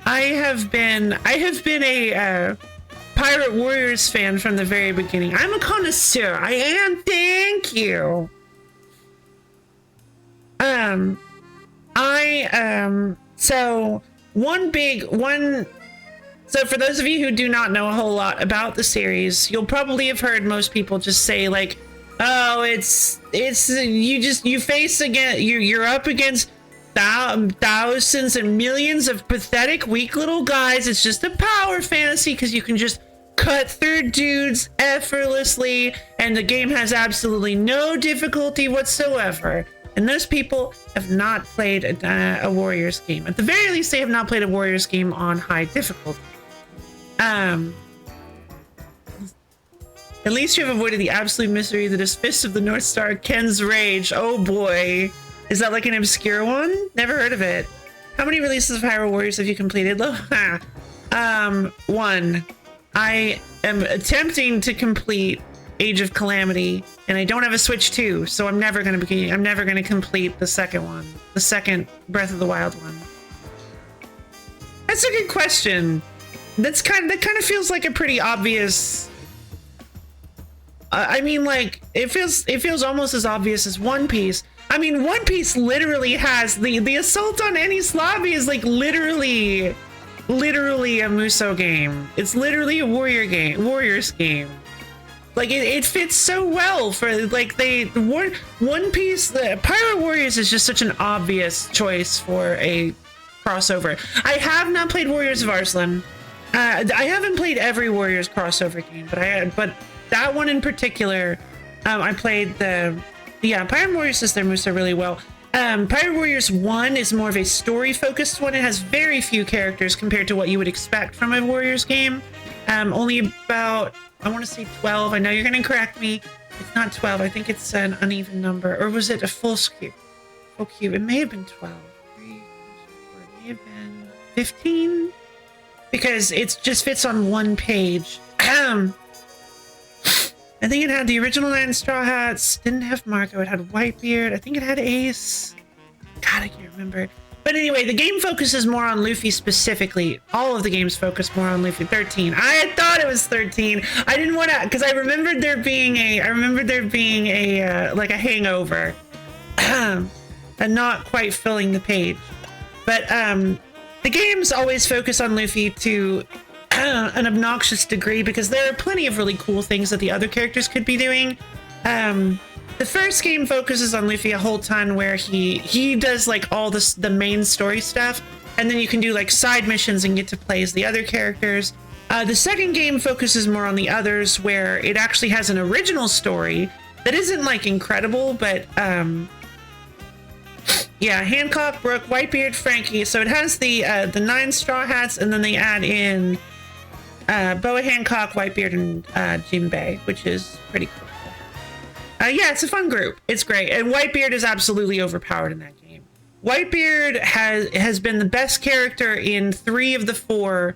I have been a Pirate Warriors fan from the very beginning. I'm a connoisseur. I am. Thank you. So for those of you who do not know a whole lot about the series, you'll probably have heard most people just say like, oh, you're up against thousands and millions of pathetic, weak little guys. It's just a power fantasy because you can just cut through dudes effortlessly and the game has absolutely no difficulty whatsoever. And those people have not played a Warriors game. At the very least, they have not played a Warriors game on high difficulty. At least you have avoided the absolute misery that is Fist of the North Star, Ken's Rage. Oh boy. Is that like an obscure one? Never heard of it. How many releases of Hyrule Warriors have you completed? 1. I am attempting to complete Age of Calamity, and I don't have a Switch 2, so I'm never gonna complete the second one. The second Breath of the Wild one. That's a good question. That kind of feels like a pretty obvious. I mean, like it feels almost as obvious as One Piece. I mean, One Piece literally has the assault on Enies Lobby is like literally a Musou game. It's literally a Warriors game. Like it fits so well for like One Piece. The Pirate Warriors is just such an obvious choice for a crossover. I have not played Warriors of Arslan. I haven't played every Warriors crossover game, but that one in particular, I played Pirate Warriors Sister Musa really well. Pirate Warriors 1 is more of a story-focused one. It has very few characters compared to what you would expect from a Warriors game. Only about, I want to say 12. I know you're going to correct me. It's not 12. I think it's an uneven number. Or was it a full skew? Full cube. It may have been 12. 3, 4, it may have been 15. Because it just fits on one page. I think it had the original 9 Straw Hats. Didn't have Marco. It had Whitebeard. I think it had Ace. God, I can't remember. But anyway, the game focuses more on Luffy specifically. All of the games focus more on Luffy. 13. I had thought it was 13. I didn't want to, because I remembered there being a like a hangover. And not quite filling the page. But the games always focus on Luffy to an obnoxious degree because there are plenty of really cool things that the other characters could be doing. The first game focuses on Luffy a whole ton where he does like all the main story stuff, and then you can do like side missions and get to play as the other characters. The second game focuses more on the others where it actually has an original story that isn't like incredible, but yeah, Hancock, Brooke, Whitebeard, Frankie. So it has the 9 Straw Hats, and then they add in Boa Hancock, Whitebeard, and Jinbei, which is pretty cool. Yeah, it's a fun group. It's great. And Whitebeard is absolutely overpowered in that game. Whitebeard has been the best character in 3 of the 4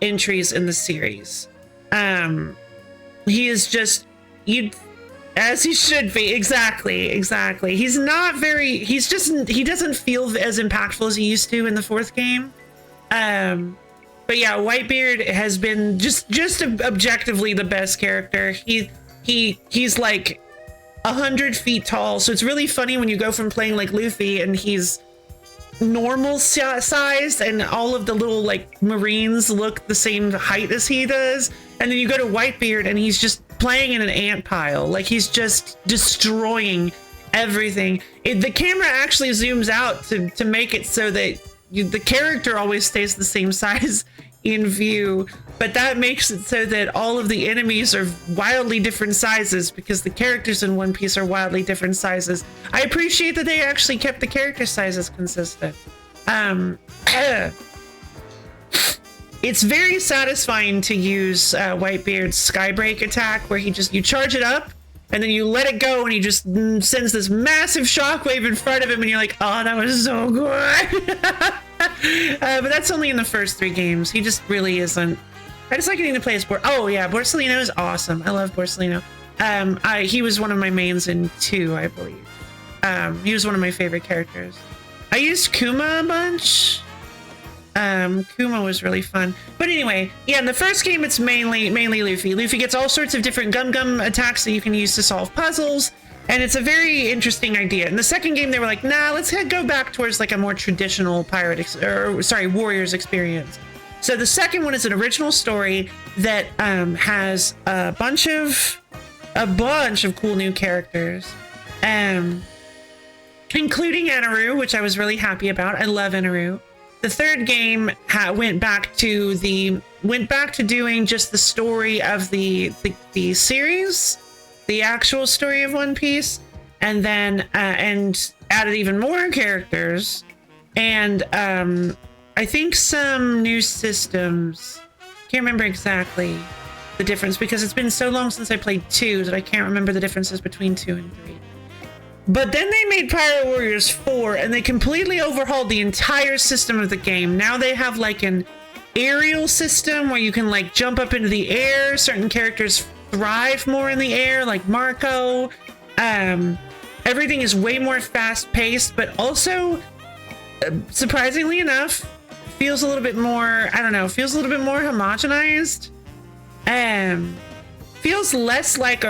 entries in the series. He is just as he should be. Exactly. He doesn't feel as impactful as he used to in the 4th game. But yeah, Whitebeard has been just objectively the best character. He's like 100 feet tall. So it's really funny when you go from playing like Luffy and he's normal size and all of the little like Marines look the same height as he does. And then you go to Whitebeard and he's just playing in an ant pile. Like he's just destroying everything. The camera actually zooms out to make it so that the character always stays the same size in view, but that makes it so that all of the enemies are wildly different sizes because the characters in One Piece are wildly different sizes. I appreciate that they actually kept the character sizes consistent. It's very satisfying to use Whitebeard's Skybreak attack where you charge it up and then you let it go and he just sends this massive shockwave in front of him and you're like, oh, that was so good. But that's only in the first 3 games. He just really isn't. I just like getting to play as Oh yeah, Borsalino is awesome. I love Borsalino. He was one of my mains in 2, I believe. He was one of my favorite characters. I used Kuma a bunch. Kuma was really fun. But anyway, yeah, in the first game it's mainly Luffy. Luffy gets all sorts of different gum attacks that you can use to solve puzzles. And it's a very interesting idea. In the second game, they were like, nah, let's go back towards like a more traditional Warriors experience. So the second one is an original story that has a bunch of cool new characters, including Anaru, which I was really happy about. I love Anaru. The third game went back to doing just the story of the series. The actual story of One Piece, and then and added even more characters, and I think some new systems. Can't remember exactly the difference because it's been so long since I played 2 that I can't remember the differences between 2 and 3. But then they made Pirate Warriors 4 and they completely overhauled the entire system of the game. Now they have like an aerial system where you can like jump up into the air. Certain characters thrive more in the air, like Marco. Everything is way more fast-paced, but also, surprisingly enough, feels a little bit more, I don't know, feels a little bit more homogenized. Feels less like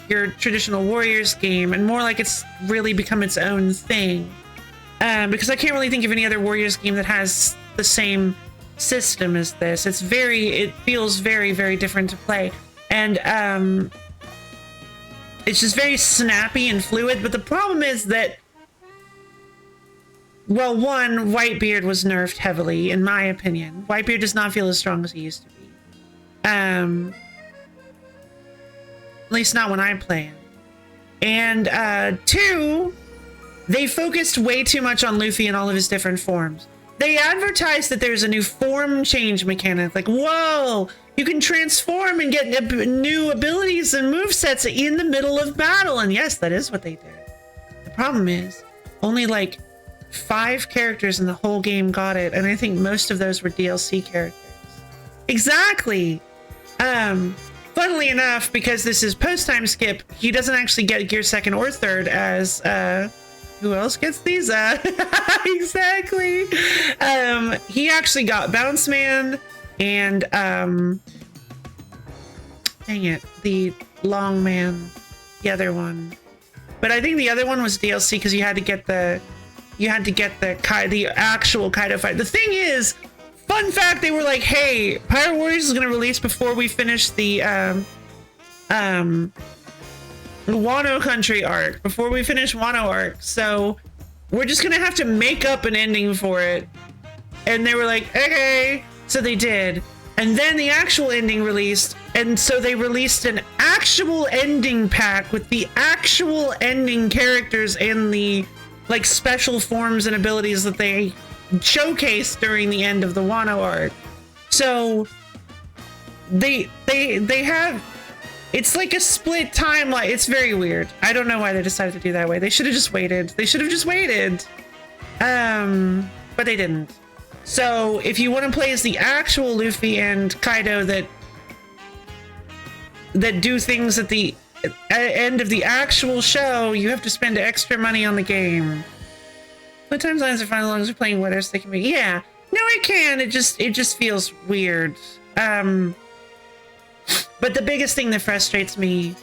your traditional Warriors game and more like it's really become its own thing. Because I can't really think of any other Warriors game that has the same system as this. It feels very, very different to play. And it's just very snappy and fluid. But the problem is that, well, one, Whitebeard was nerfed heavily, in my opinion. Whitebeard does not feel as strong as he used to be. At least not when I play him. And 2, they focused way too much on Luffy and all of his different forms. They advertised that there's a new form change mechanic. Like, whoa, you can transform and get new abilities and movesets in the middle of battle. And yes, that is what they did. The problem is, only like 5 characters in the whole game got it. And I think most of those were DLC characters. Exactly. Funnily enough, because this is post-time skip, he doesn't actually get gear 2nd or 3rd as, who else gets these? Exactly. He actually got Bounce Man and, dang it, the Long Man, the other one. But I think the other one was DLC because you had to get the actual Kaido fight. The thing is, fun fact, they were like, hey, Pirate Warriors is going to release before we finish the Wano Country arc, before we finish Wano arc. So we're just going to have to make up an ending for it. And they were like, okay. So they did. And then the actual ending released. And so they released an actual ending pack with the actual ending characters and the like special forms and abilities that they showcased during the end of the Wano arc. So they have, it's like a split timeline. It's very weird. I don't know why they decided to do that way. They should have just waited. They should have just waited. But they didn't. So if you want to play as the actual Luffy and Kaido that do things at the end of the actual show, you have to spend extra money on the game. What timelines are fine as long as you're playing what else they can be. Yeah, no, it can. It just feels weird. But the biggest thing that frustrates me,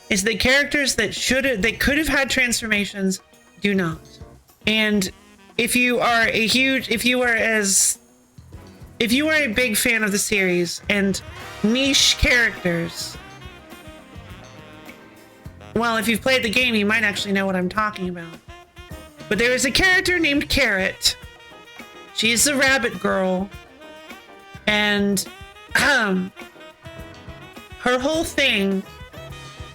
is is that characters that could have had transformations do not. And if you are a big fan of the series and niche characters, well, if you've played the game, you might actually know what I'm talking about. But there is a character named Carrot. She's a rabbit girl. And her whole thing,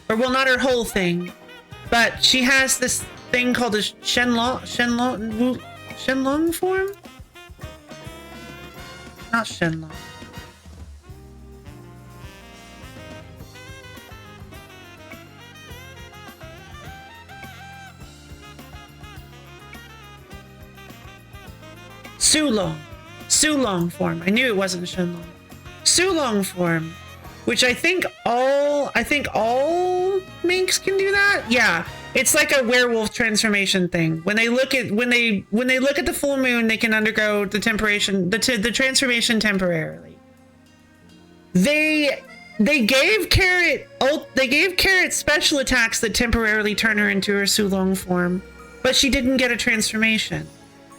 or well, not her whole thing, but she has this thing called a Shenlong form? Not Shenlong. Sulong form. I knew it wasn't Shenlong. Sulong form, which I think all minks can do that. Yeah, it's like a werewolf transformation thing. When they look at the full moon, they can undergo the transformation temporarily. They gave Carrot special attacks that temporarily turn her into her Sulong form, but she didn't get a transformation.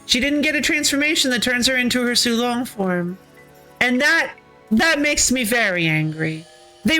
She didn't get a transformation that turns her into her Sulong form, and that makes me very angry. They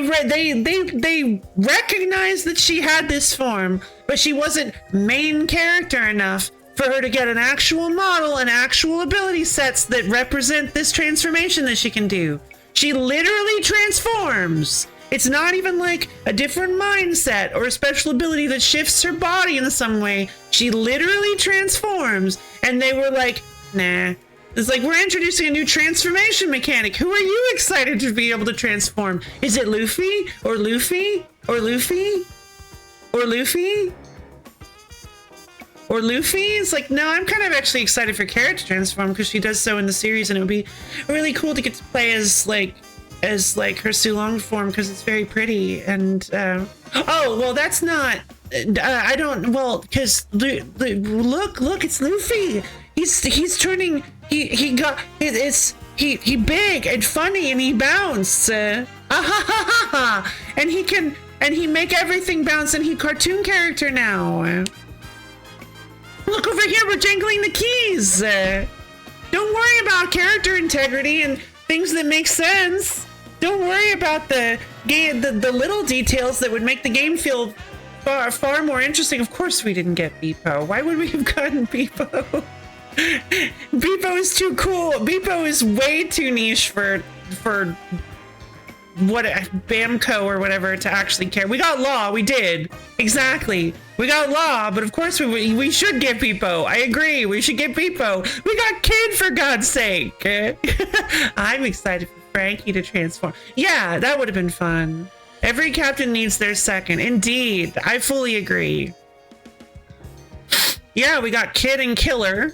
recognized that she had this form, but she wasn't main character enough for her to get an actual model and actual ability sets that represent this transformation that she can do. She literally transforms. It's not even like a different mindset or a special ability that shifts her body in some way. She literally transforms. And they were like, nah. It's like, we're introducing a new transformation mechanic. Who are you excited to be able to transform? Is it Luffy? Or Luffy? Or Luffy? Or Luffy? Or Luffy? It's like, no, I'm kind of actually excited for Carrot to transform because she does so in the series, and it would be really cool to get to play as her Sulong form because it's very pretty. And oh well, that's not. I don't. Well, because look, it's Luffy. He's turning. He big and funny and he bounce. And he make everything bounce, and he cartoon character now. Look over here, we're jangling the keys. Don't worry about character integrity and things that make sense. Don't worry about the little details that would make the game feel far more interesting. Of course we didn't get Beepo. Why would we have gotten Beepo? Beepo is too cool. Beepo is way too niche for what Bamco or whatever to actually care. We got Law, we did. Exactly. We got Law, but of course we should get Beepo. I agree, we should get Beepo. We got Kid, for God's sake. I'm excited for Frankie to transform. Yeah, that would have been fun. Every captain needs their second. Indeed, I fully agree. Yeah, we got Kid and Killer.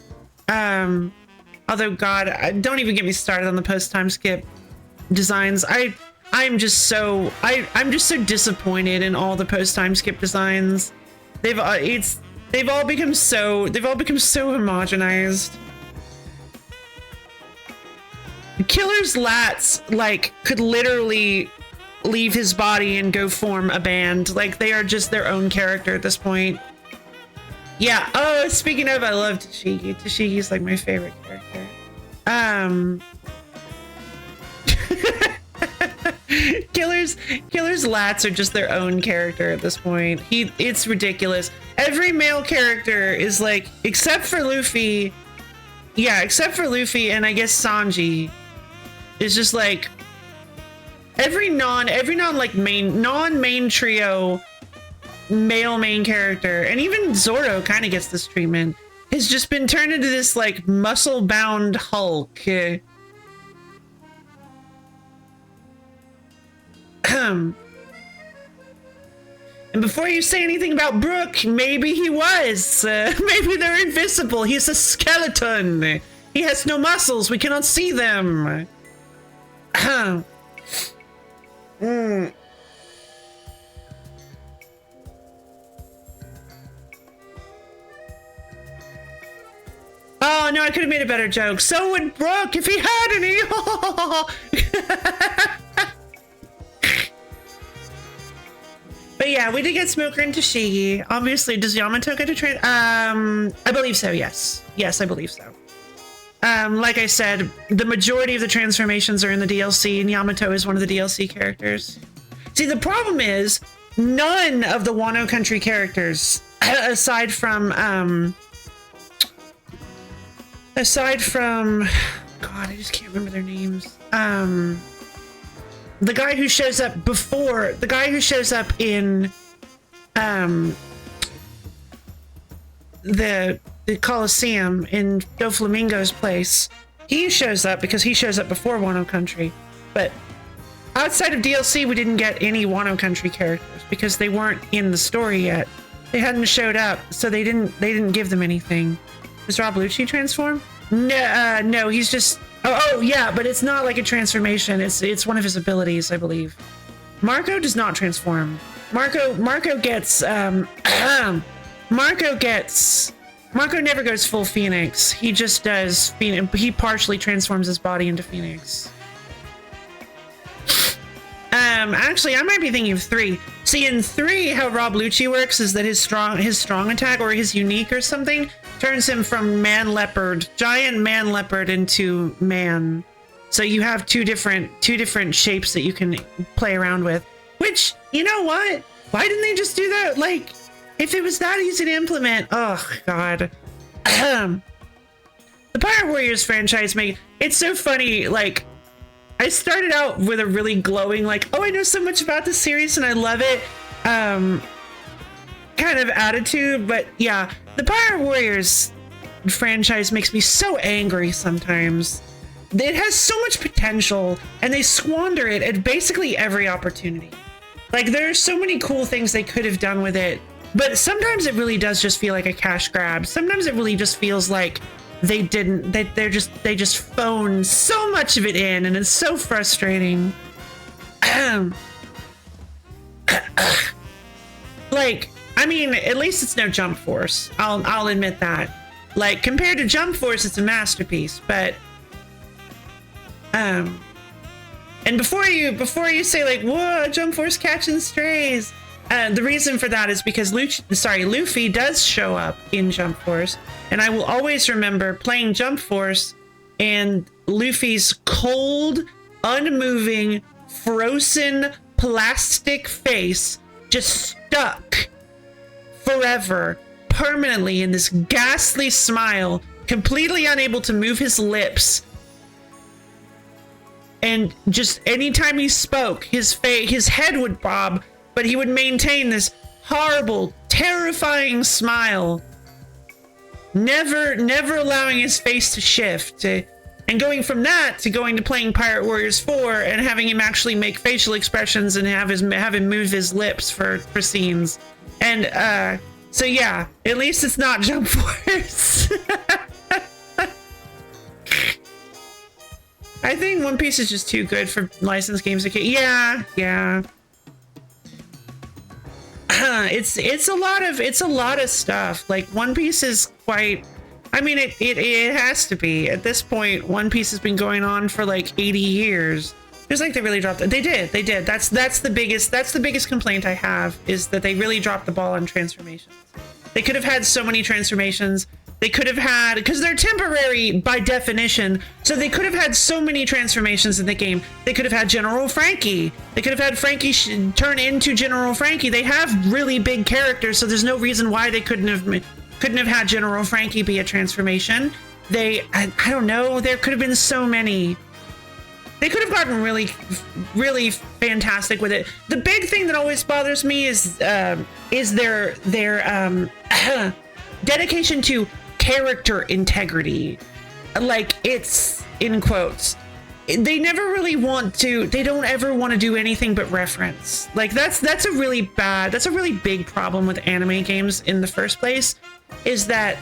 Although, God, don't even get me started on the post-time skip designs. I'm just so disappointed in all the post-time skip designs. They've all become so homogenized. Killer's lats could literally leave his body and go form a band. Like, they are just their own character at this point. Yeah. Oh, speaking of, I love Tashigi. Tashigi's like my favorite character. Killer's lats are just their own character at this point. It's ridiculous. Every male character is like, except for Luffy. Yeah, except for Luffy and I guess Sanji, is just like every non-main trio male main character, and even Zoro kind of gets this treatment, has just been turned into this like muscle-bound Hulk. And before you say anything about Brook, maybe he was. Maybe they're invisible. He's a skeleton. He has no muscles. We cannot see them. Oh, no, I could have made a better joke. So would Brook if he had any. But But yeah, we did get Smoker and Tashigi. Obviously, does Yamato get a train? I believe so, yes. Yes, I believe so. Like I said, the majority of the transformations are in the DLC, and Yamato is one of the DLC characters. See, the problem is, none of the Wano Country characters, aside from, God, I just can't remember their names. The guy who shows up before, the guy who shows up in the Coliseum in Doflamingo's place, he shows up because he shows up before Wano Country. But outside of DLC, we didn't get any Wano Country characters because they weren't in the story yet. They hadn't showed up, so they didn't give them anything. Does Rob Lucci transform? No, no, he's just. Oh, yeah, but it's not like a transformation. It's one of his abilities, I believe. Marco does not transform. Marco never goes full Phoenix. He just does Phoenix. He partially transforms his body into Phoenix. Actually, I might be thinking of 3. See, in 3, how Rob Lucci works is that his strong attack or his unique or something turns him from giant man leopard into man. So you have two different shapes that you can play around with. Which, you know what? Why didn't they just do that? Like, if it was that easy to implement, oh god. The Pirate Warriors franchise it's so funny, like, I started out with a really glowing, like, oh, I know so much about this series and I love it, kind of attitude, but yeah, the Pirate Warriors franchise makes me so angry sometimes. It has so much potential and they squander it at basically every opportunity. Like, there are so many cool things they could have done with it, but sometimes it really does just feel like a cash grab. Sometimes it really just feels like they just phoned so much of it in, and it's so frustrating. Like, I mean, at least it's no Jump Force. I'll admit that. Like, compared to Jump Force, it's a masterpiece. But, and before you say like, whoa, Jump Force catching strays, the reason for that is because Luffy does show up in Jump Force, and I will always remember playing Jump Force and Luffy's cold, unmoving, frozen plastic face just stuck forever, permanently in this ghastly smile, completely unable to move his lips. And just anytime he spoke, his head would bob, but he would maintain this horrible, terrifying smile, never allowing his face to shift. And going from that to going to playing Pirate Warriors 4 and having him actually make facial expressions and have him move his lips for scenes. And so yeah, at least it's not Jump Force. I think One Piece is just too good for licensed games. Yeah. It's a lot of stuff. Like, One Piece is quite. I mean, it has to be at this point. One Piece has been going on for like 80 years. It's like they really dropped it. They did. That's the biggest complaint I have, is that they really dropped the ball on transformations. They could have had so many transformations. They could have had, because they're temporary by definition, so they could have had so many transformations in the game. They could have had General Frankie. They could have had Frankie turn into General Frankie. They have really big characters, so there's no reason why they couldn't have had General Frankie be a transformation. I don't know. There could have been so many. They could have gotten really, really fantastic with it. The big thing that always bothers me is their dedication to character integrity. Like, it's in quotes. They never really they don't ever want to do anything but reference. Like, that's a really big problem with anime games in the first place, is that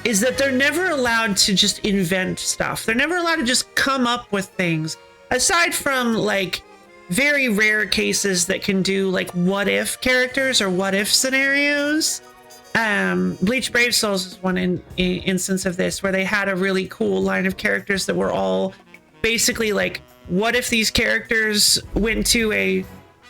they're never allowed to just invent stuff. They're never allowed to just come up with things, aside from like very rare cases that can do like what if characters or what if scenarios. Bleach Brave Souls is one instance of this, where they had a really cool line of characters that were all basically like, what if these characters went to a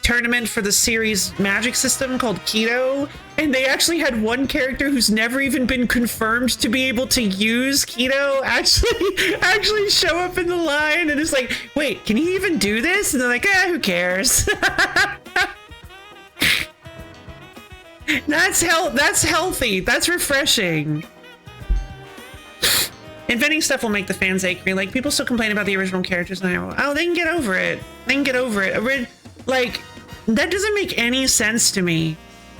tournament for the series magic system called Keto, and they actually had one character who's never even been confirmed to be able to use Keto actually show up in the line, and it's like, wait, can he even do this? And they're like, who cares? That's healthy. That's refreshing. Inventing stuff will make the fans angry. Like, people still complain about the original characters now. Oh, they can get over it. They can get over it. Like, that doesn't make any sense to me.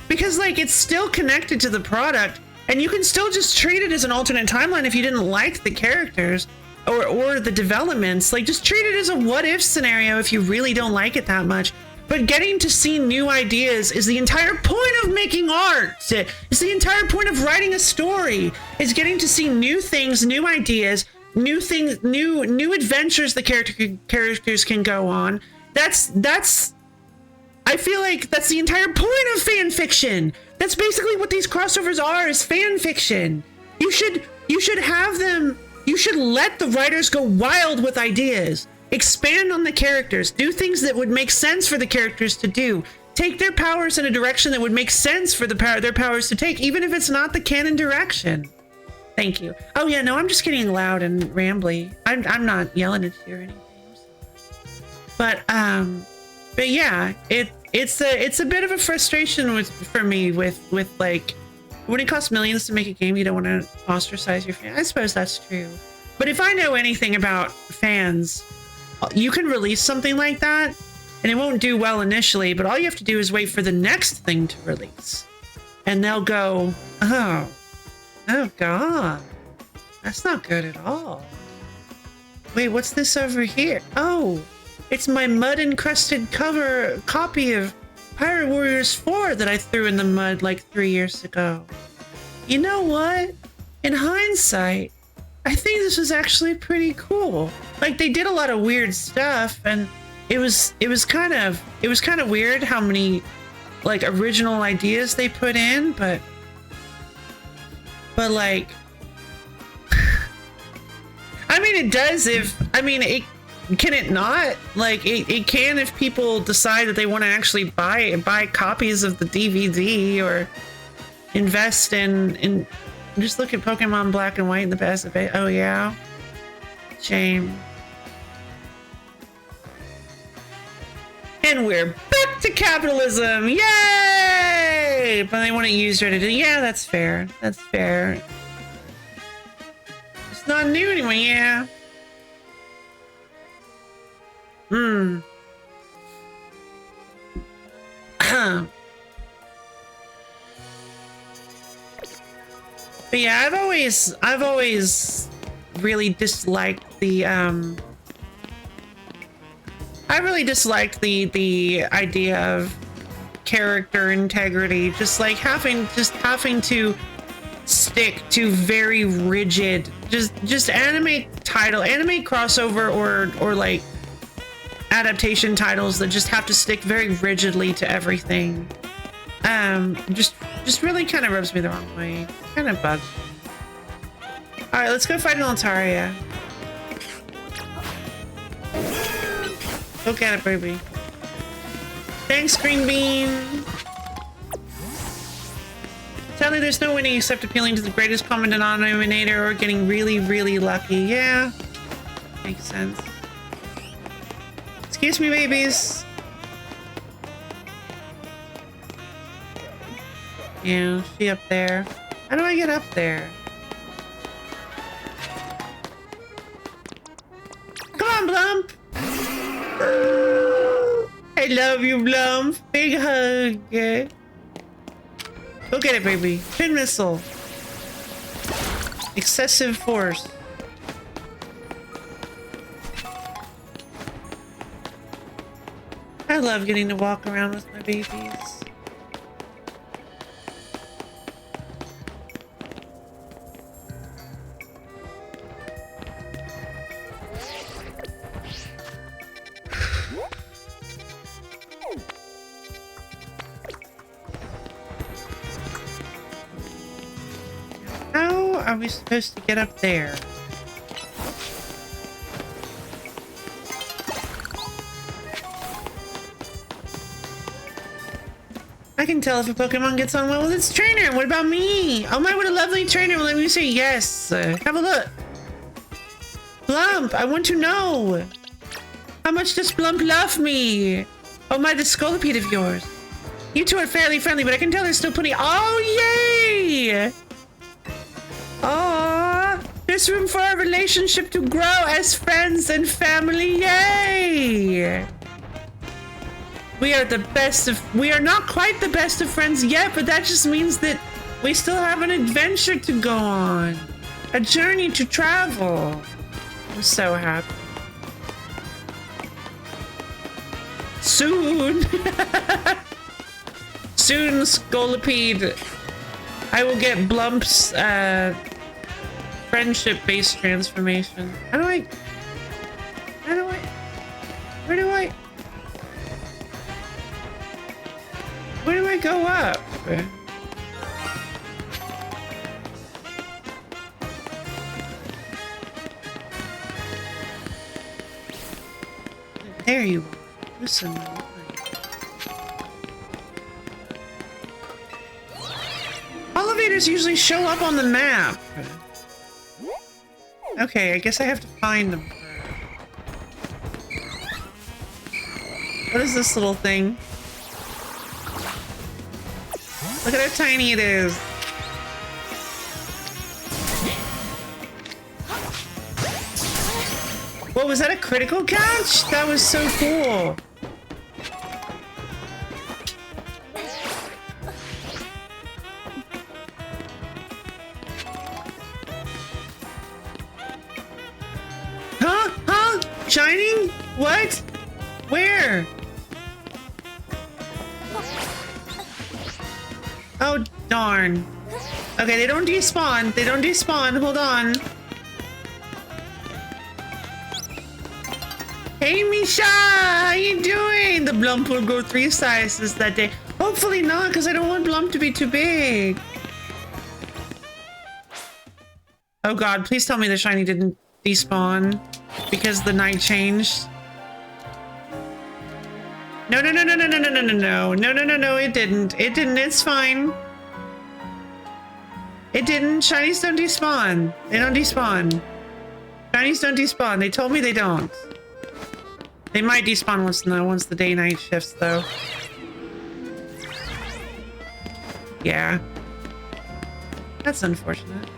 Because, like, it's still connected to the product, and you can still just treat it as an alternate timeline if you didn't like the characters or the developments. Like, just treat it as a what-if scenario if you really don't like it that much. But getting to see new ideas is the entire point of making art. It's the entire point of writing a story. It's getting to see new things, new ideas, new things, new adventures the characters can go on. That's I feel like that's the entire point of fan fiction. That's basically what these crossovers are, is fan fiction. You should have them. You should let the writers go wild with ideas. Expand on the characters. Do things that would make sense for the characters to do. Take their powers in a direction that would make sense for their powers to take, even if it's not the canon direction. Thank you. Oh yeah, no, I'm just getting loud and rambly. I'm not yelling at you or anything. But yeah, it's a bit of a frustration for me with like, when it costs millions to make a game, you don't want to ostracize your fans. I suppose that's true. But if I know anything about fans, you can release something like that and it won't do well initially, but all you have to do is wait for the next thing to release. And they'll go, oh God, that's not good at all. Wait, what's this over here? Oh, it's my mud-encrusted copy of Pirate Warriors 4 that I threw in the mud like 3 years ago. You know what? In hindsight, I think this was actually pretty cool. Like, they did a lot of weird stuff, and it was kind of weird how many like original ideas they put in, but like, I mean, it does can it not? Like, it can if people decide that they want to actually buy copies of the DVD or invest in just look at Pokemon Black and White in the past. Oh yeah, shame. And we're back to capitalism, yay! But they want to use her to do. Yeah, that's fair. That's fair. It's not new anymore. Yeah. But yeah, I've always really disliked the idea of character integrity, just having to stick to very rigid just anime crossover or like adaptation titles that just have to stick very rigidly to everything. Just really kind of rubs me the wrong way. Kind of bugs me. All right, let's go fight an Altaria. Look at it, baby. Thanks, Green Bean. Sadly, there's no winning except appealing to the greatest common denominator or getting really, really lucky. Yeah, makes sense. Excuse me, babies. Yeah, she up there. How do I get up there? Come on, Blump. I love you, Blump. Big hug. Yeah. Go get it, baby. Pin missile. Excessive force. I love getting to walk around with my babies. How are we supposed to get up there? I can tell if a Pokemon gets on well with its trainer. What about me? Oh my, what a lovely trainer. Let me say yes. Have a look. Blump, I want to know. How much does Blump love me? Oh my, the Scolipede of yours. You two are fairly friendly, but I can tell there's still plenty. Oh, yay! Aww. There's room for our relationship to grow as friends and family. Yay! We are the best of... We are not quite the best of friends yet, but that just means that we still have an adventure to go on. A journey to travel. I'm so happy. Soon! Soon, Scolipede. I will get Blump's, friendship-based transformation. Where do I go up? There you are. Listen. Elevators usually show up on the map. Okay, I guess I have to find them first. What is this little thing? Look at how tiny it is. Whoa, was that a critical catch? That was so cool. Huh? Shining? What? Where? Oh, darn. Okay, they don't despawn. They don't despawn. Hold on. Hey, Misha! How you doing? The Blump will grow 3 sizes that day. Hopefully not, because I don't want Blump to be too big. Oh god, please tell me the shiny didn't despawn because the night changed. No, it didn't. It didn't, it's fine. It didn't. Shinies don't despawn. They don't despawn. Shinies don't despawn. They told me they don't. They might despawn once the day-night shifts, though. Yeah. That's unfortunate.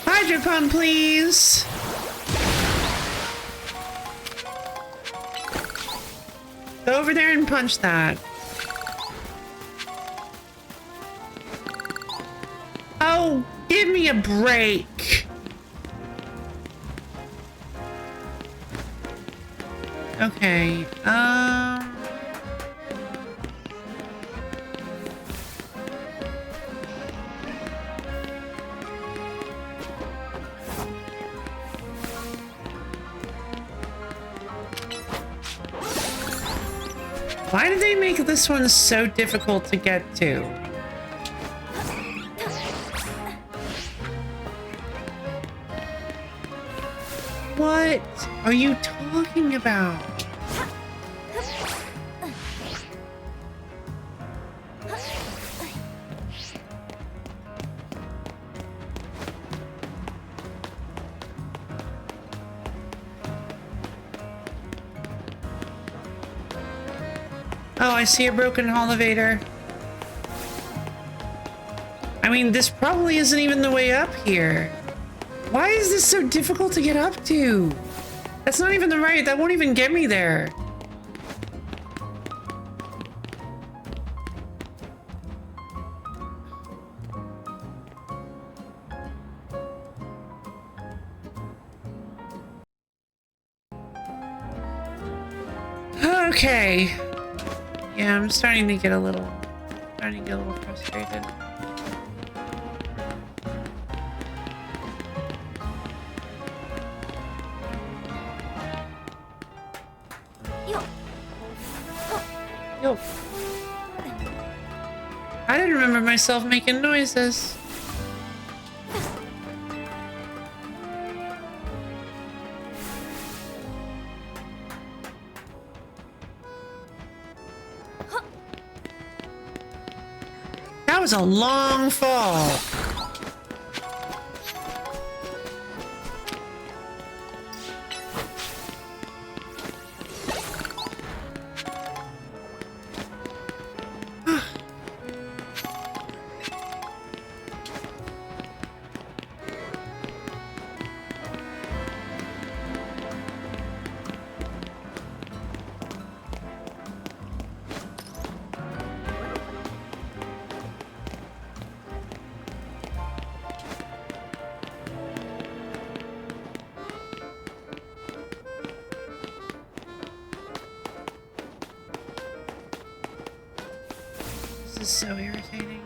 Hydro pump, please. Go over there and punch that. Oh, give me a break. Okay, why did they make this one so difficult to get to? What are you talking about? Oh, I see a broken elevator. I'm mean, this probably isn't even the way up here. Why is this so difficult to get up to? That's not even the right, that won't even get me there. Okay. Yeah, I'm starting to get a little frustrated. Yo. I didn't remember myself making noises. That was a long fall. This is so irritating.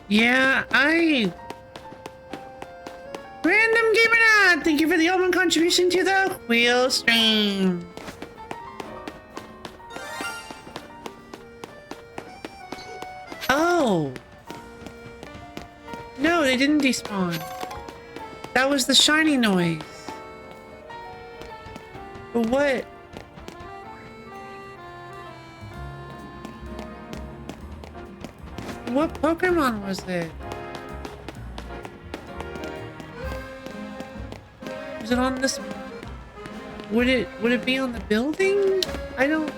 Yeah, Random Gamer Nod, thank you for the open contribution to the wheel stream. Oh. No, they didn't despawn. That was the shiny noise. But what? What Pokemon was it? Was it on this? Would it be on the building? I don't.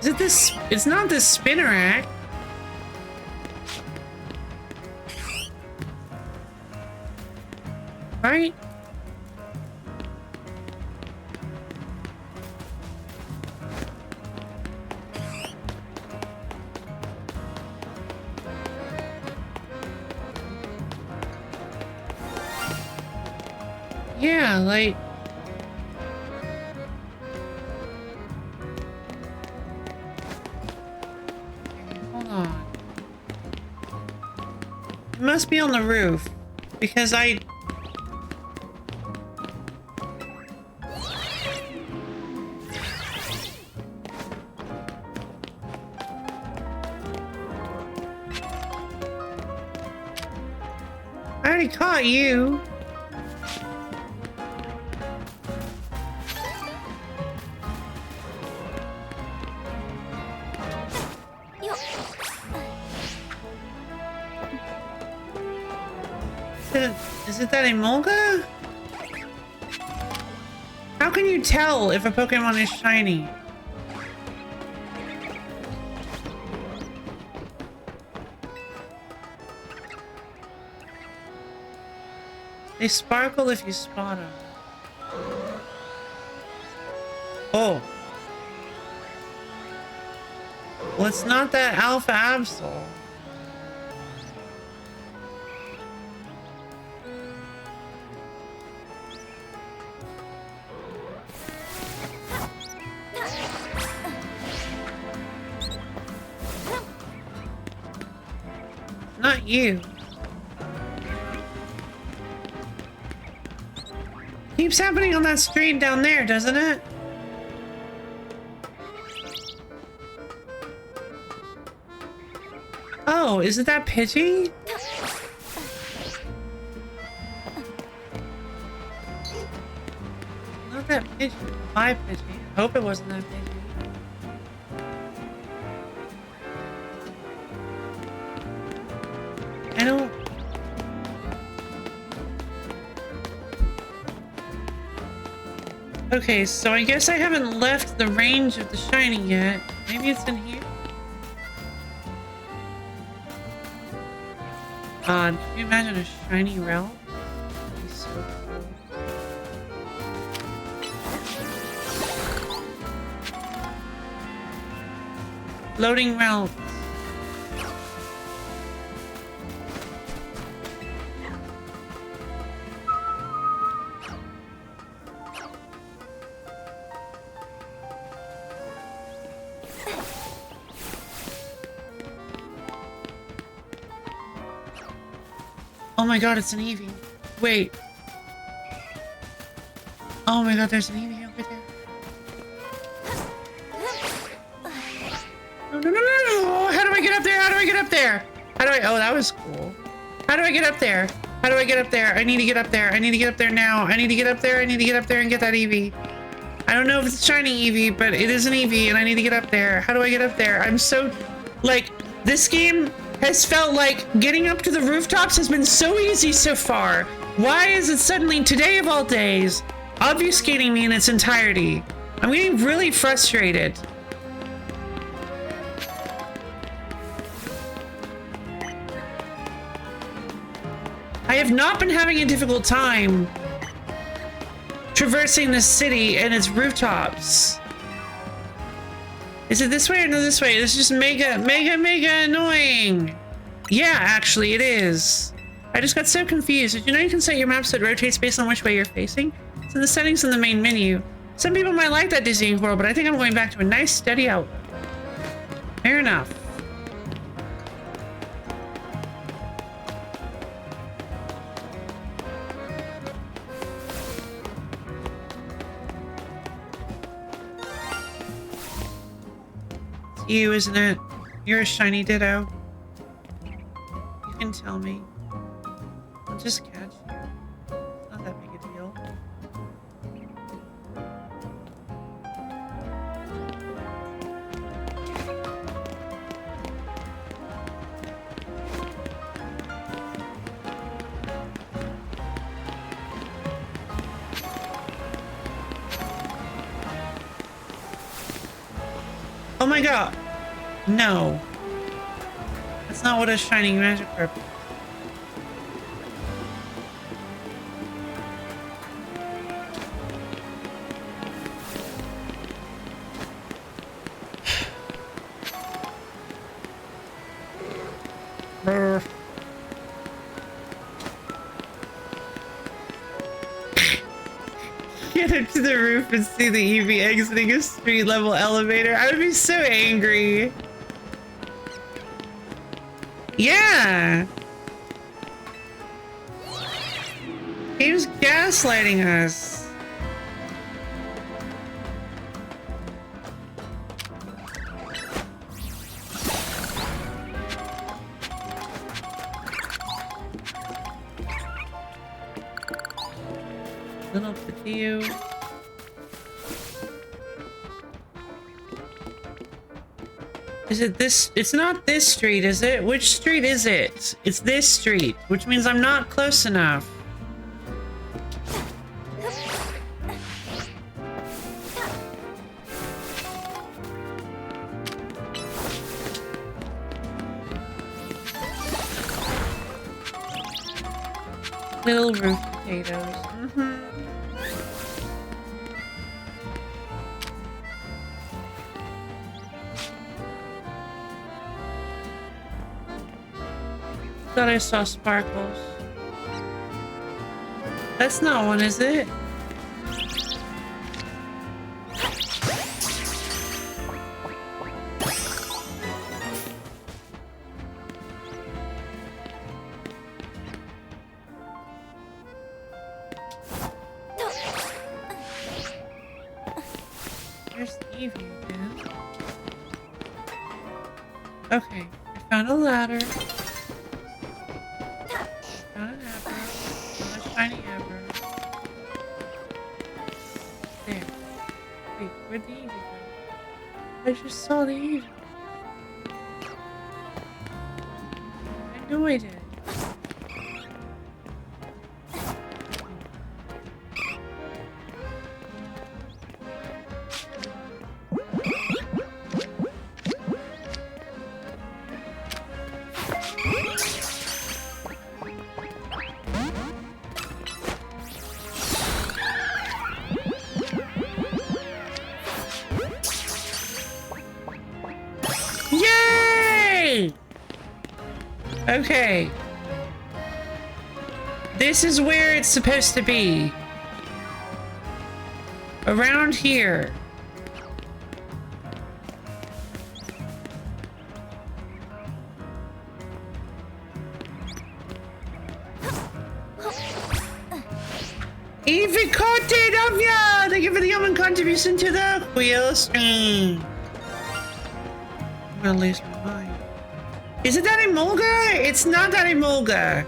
Is it this? It's not this Spinnerack. Right? Yeah, like... Hold on. It must be on the roof. Because I already caught you. Is it that Emolga? How can you tell if a Pokemon is shiny? They sparkle if you spot them. Oh, Well, it's not that Alpha Absol. Not you. Keeps happening on that street down there, doesn't it? Oh, is it that Pidgey? Not that Pidgey. My Pidgey. I hope it wasn't that Pidgey. I don't... Okay, so I guess I haven't left the range of the shiny yet. Maybe it's in here? Can you imagine a shiny relic? That'd be so cool. Loading relics. Oh my god, it's an Eevee. Wait. Oh my god, there's an Eevee over there. No, no, no, no, no! How do I get up there? How do I get up there? How do I... Oh, that was cool. How do I get up there? How do I get up there? I need to get up there. I need to get up there now. I need to get up there. I need to get up there and get that Eevee. I don't know if it's a shiny Eevee, but it is an Eevee and I need to get up there. How do I get up there? I'm so... Like, this game has felt like getting up to the rooftops has been so easy so far. Why is it suddenly, today of all days, obfuscating me in its entirety? I'm getting really frustrated. I have not been having a difficult time traversing the city and its rooftops. Is it this way or no this way? This is just mega annoying. Yeah, actually it is. I just got so confused. Did you know you can set your map so it rotates based on which way you're facing? It's in the settings in the main menu. Some people might like that dizzying whirl, but I think I'm going back to a nice steady outlook. Fair enough. You, isn't it? You're a shiny ditto. You can tell me. I'll just catch you. It's not that big a deal. Oh my god! No. That's not what a shining magic herb is. Get up to the roof and see the Eevee exiting a street level elevator. I would be so angry. Yeah. He was gaslighting us. Little Patiu. Is it this? It's not this street, is it? Which street is it? It's this street, which means I'm not close enough. Little roof potatoes. Thought I saw sparkles. That's not one, is it? There's Evie again. Okay, I found a ladder. Found an apple. Found a shiny amber. There. Wait, where'd the Evie go? I just saw the Evie. I know I did. Yay! Okay. This is where it's supposed to be. Around here. Evie content of ya! Thank you for the human contribution to the wheel stream. I'm gonna lose my mind. Is it Daddy Mulga? It's not Daddy Mulga.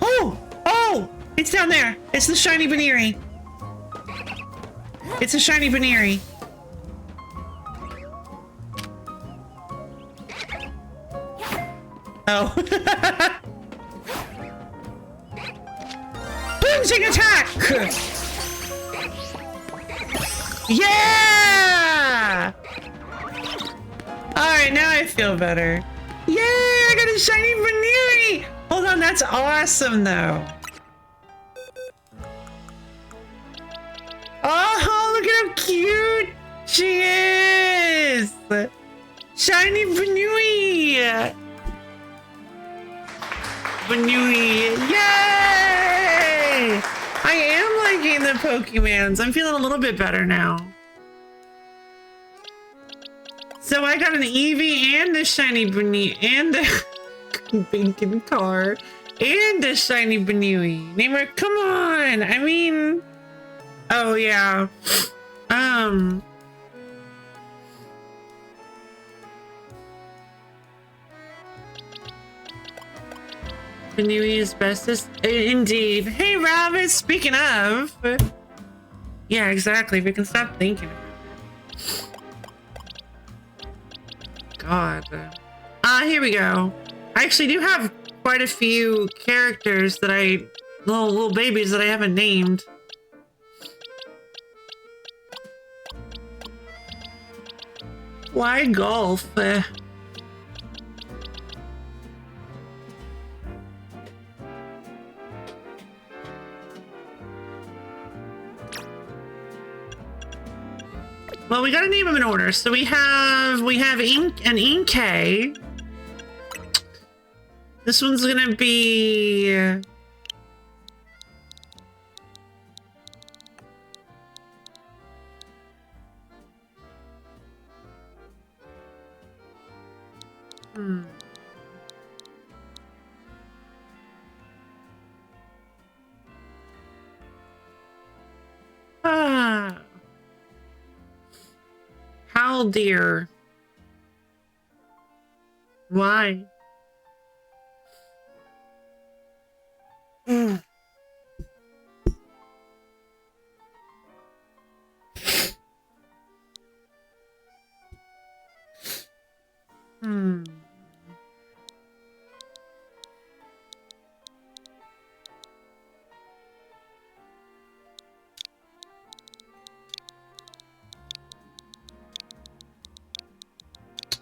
Oh! Oh! It's down there. It's the shiny Baneri. It's a shiny Baneri. Oh. Boomsing attack! Yeah! Alright, now I feel better. Yay! I got a shiny Baneri! Hold on, that's awesome though. Oh, look at how cute she is! Shiny Baneri! Baneri! Yay! I am liking the Pokemons. I'm feeling a little bit better now. So I got an Eevee and a shiny Baneri and a Binkin car and a shiny Baneri. Namer, come on! I mean, oh yeah. Baneri is bestest. Indeed. Hey, Rabbit, speaking of. Yeah, exactly. We can stop thinking about it. God. Here we go. I actually do have quite a few characters that little babies that I haven't named. Why golf? Well, we gotta name them in order. So we have an Inkay. This one's gonna be How dear. Why? Hmm.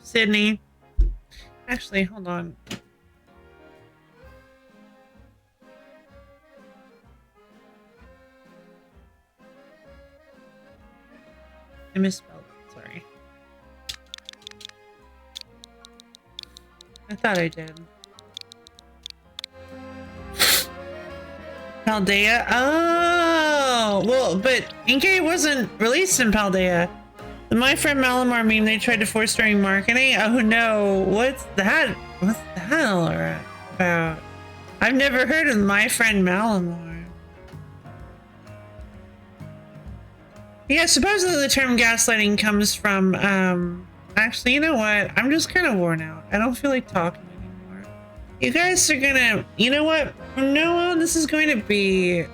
Sydney. Actually, hold on. I misspelled it, sorry. I thought I did. Paldea? Oh! Well, but Inkay wasn't released in Paldea. The My Friend Malamar meme, they tried to force during marketing? Oh no, what's that? What's that all about? I've never heard of My Friend Malamar. Yeah, supposedly the term gaslighting comes from, actually, you know what? I'm just kind of worn out. I don't feel like talking anymore. You guys are gonna, you know what? From now on, this is going to be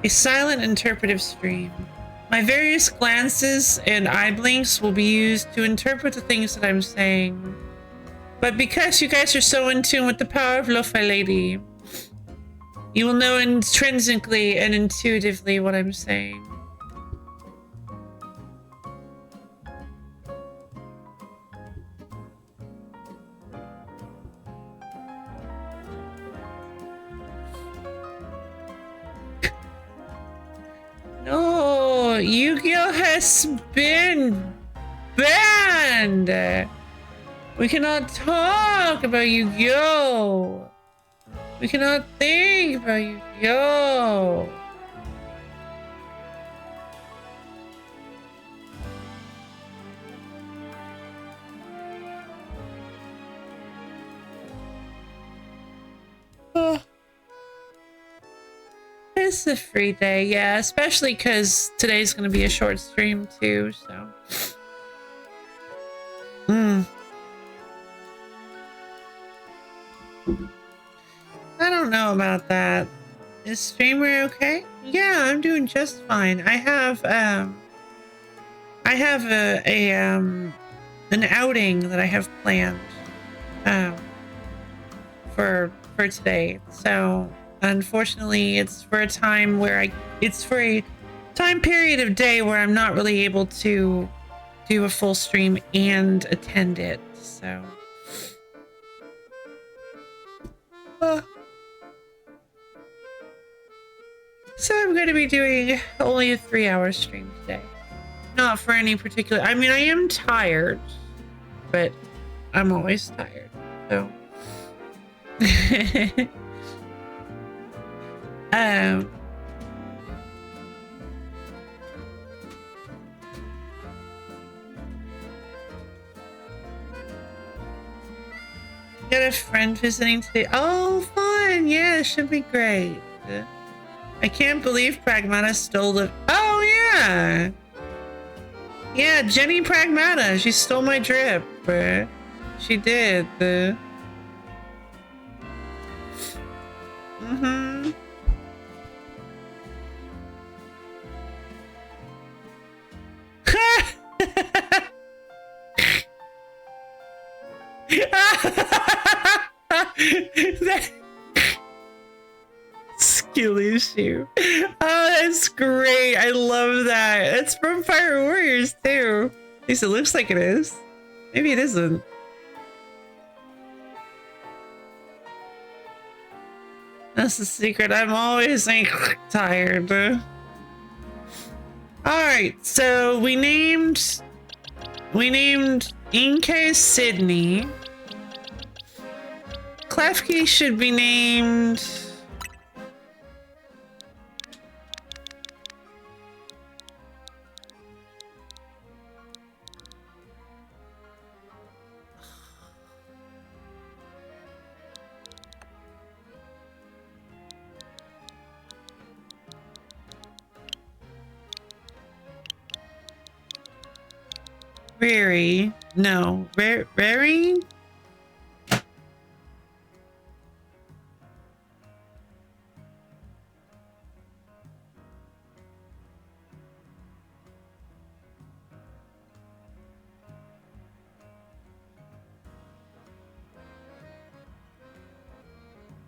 a silent interpretive stream. My various glances and eye blinks will be used to interpret the things that I'm saying. But because you guys are so in tune with the power of Lo-Fi Lady, you will know intrinsically and intuitively what I'm saying. No, Yu-Gi-Oh has been banned. We cannot talk about Yu-Gi-Oh. We cannot think about Yu-Gi-Oh. Oh. It's a free day, yeah, especially because today's going to be a short stream too, so. I don't know about that. Is streamer okay? Yeah, I'm doing just fine. I have an outing that I have planned for today. So unfortunately, it's for a time where it's for a time period of day where I'm not really able to do a full stream and attend it. So so I'm going to be doing only a 3-hour stream today. Not for any particular, I mean, I am tired, but I'm always tired, so. Got a friend visiting today. Oh, fun. Yeah, it should be great. I can't believe Pragmata stole the... Oh, yeah. Yeah, Jenny Pragmata. She stole my drip. She did. Mm-hmm. Skill issue. Oh, that's great. I love that. It's from Fire Warriors too. At least it looks like it is. Maybe it isn't. That's the secret. I'm always like tired. Alright, so we named Inkay Sydney. Klefki should be named Rary. No, Rary?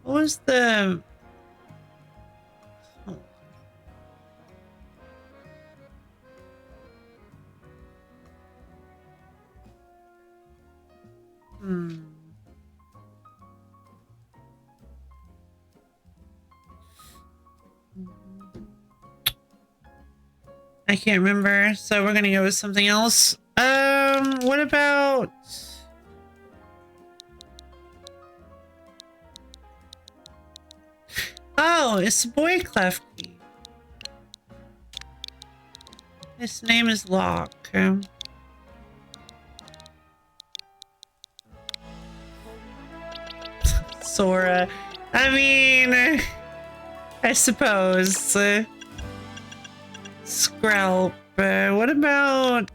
What was the... I can't remember, so we're gonna go with something else. What about... Oh, it's Boy Klefki. His name is Locke. Sora. I mean, I suppose. Skrelp. What about...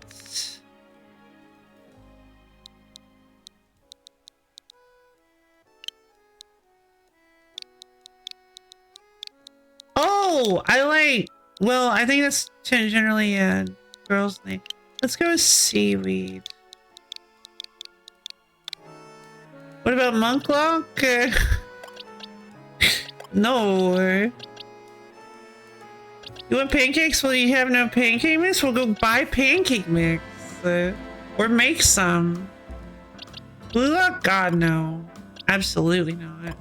Oh, I like... Well, I think that's generally a girl's name. Let's go with Seaweed. What about Monklock? No. You want pancakes? Well, you have no pancake mix? We'll go buy pancake mix. Or make some. Blue Lock? God, no. Absolutely not.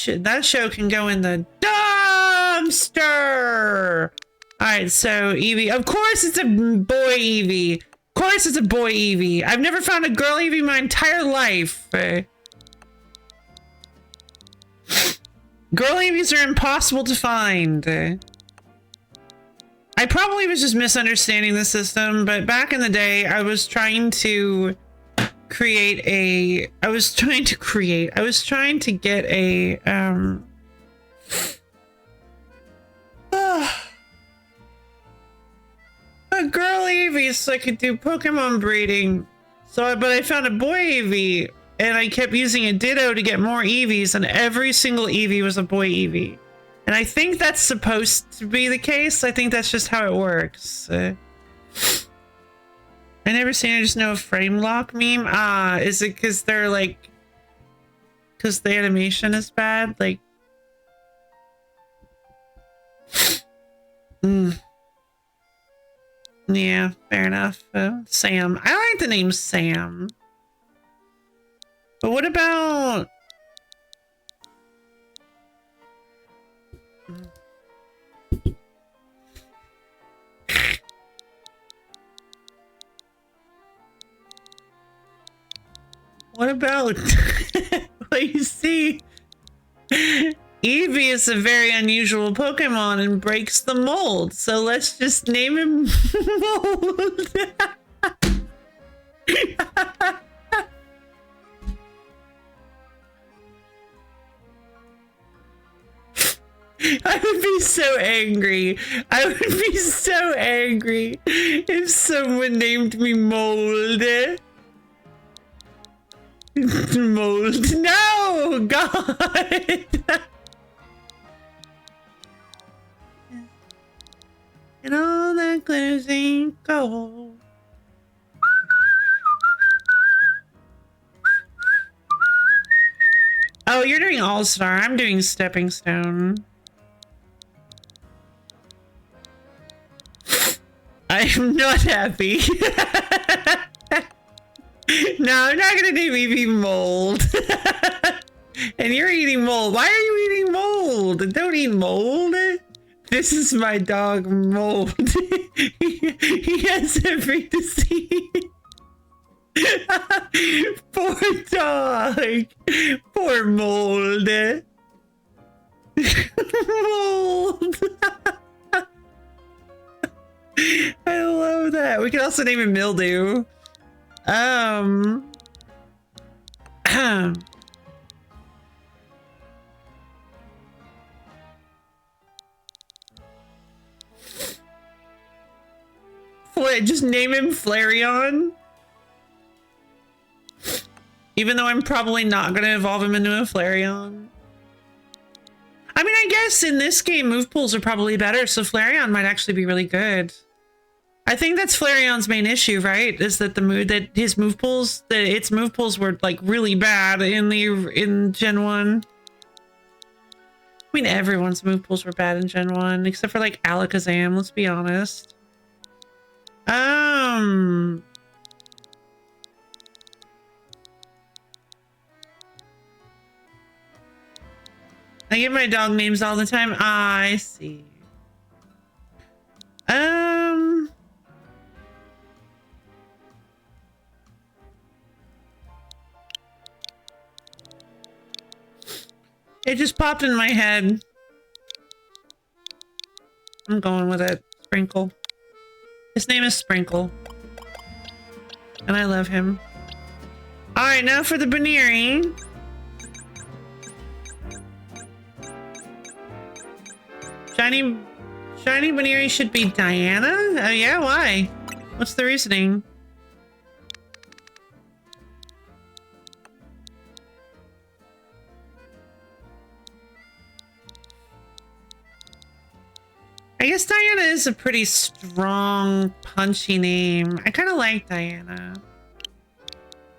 That show can go in the dumpster! Alright, so Eevee. Of course it's a boy Eevee. Of course it's a boy Eevee. I've never found a girl Eevee my entire life. Girl Eevees are impossible to find. I probably was just misunderstanding the system, but back in the day, I was trying to get a, a girl Eevee so I could do Pokemon breeding. But I found a boy Eevee, and I kept using a Ditto to get more Eevees, and every single Eevee was a boy Eevee. And I think that's supposed to be the case. I think that's just how it works. I never seen I just know a frame lock meme. Ah, is it because they're like... Because the animation is bad? Like... Yeah, fair enough. Sam. I like the name Sam. But what about... What about... Well, you see... Eevee is a very unusual Pokemon and breaks the mold, so let's just name him Mold. I would be so angry. I would be so angry if someone named me Mold. Mold. No! God! And all that glitters ain't gold. Oh, you're doing All-Star. I'm doing Stepping Stone. I'm not happy. No, I'm not gonna name Eevee Mold. And you're eating mold. Why are you eating mold? Don't eat mold. This is my dog, Mold. He has every disease. Poor dog. Poor Mold. Mold. I love that. We can also name him Mildew. Just name him Flareon. Even though I'm probably not going to evolve him into a Flareon. I mean, I guess in this game, move pools are probably better, so Flareon might actually be really good. I think that's Flareon's main issue, right? Is that its move pools were like really bad in Gen 1. I mean, everyone's move pools were bad in Gen 1, except for like Alakazam, let's be honest. I give my dog names all the time. Ah, I see. It just popped in my head. I'm going with it. Sprinkle. His name is Sprinkle. And I love him. Alright, now for the Baneri. Shiny Baneri should be Diana? Oh yeah, why? What's the reasoning? I guess Diana is a pretty strong, punchy name. I kind of like Diana.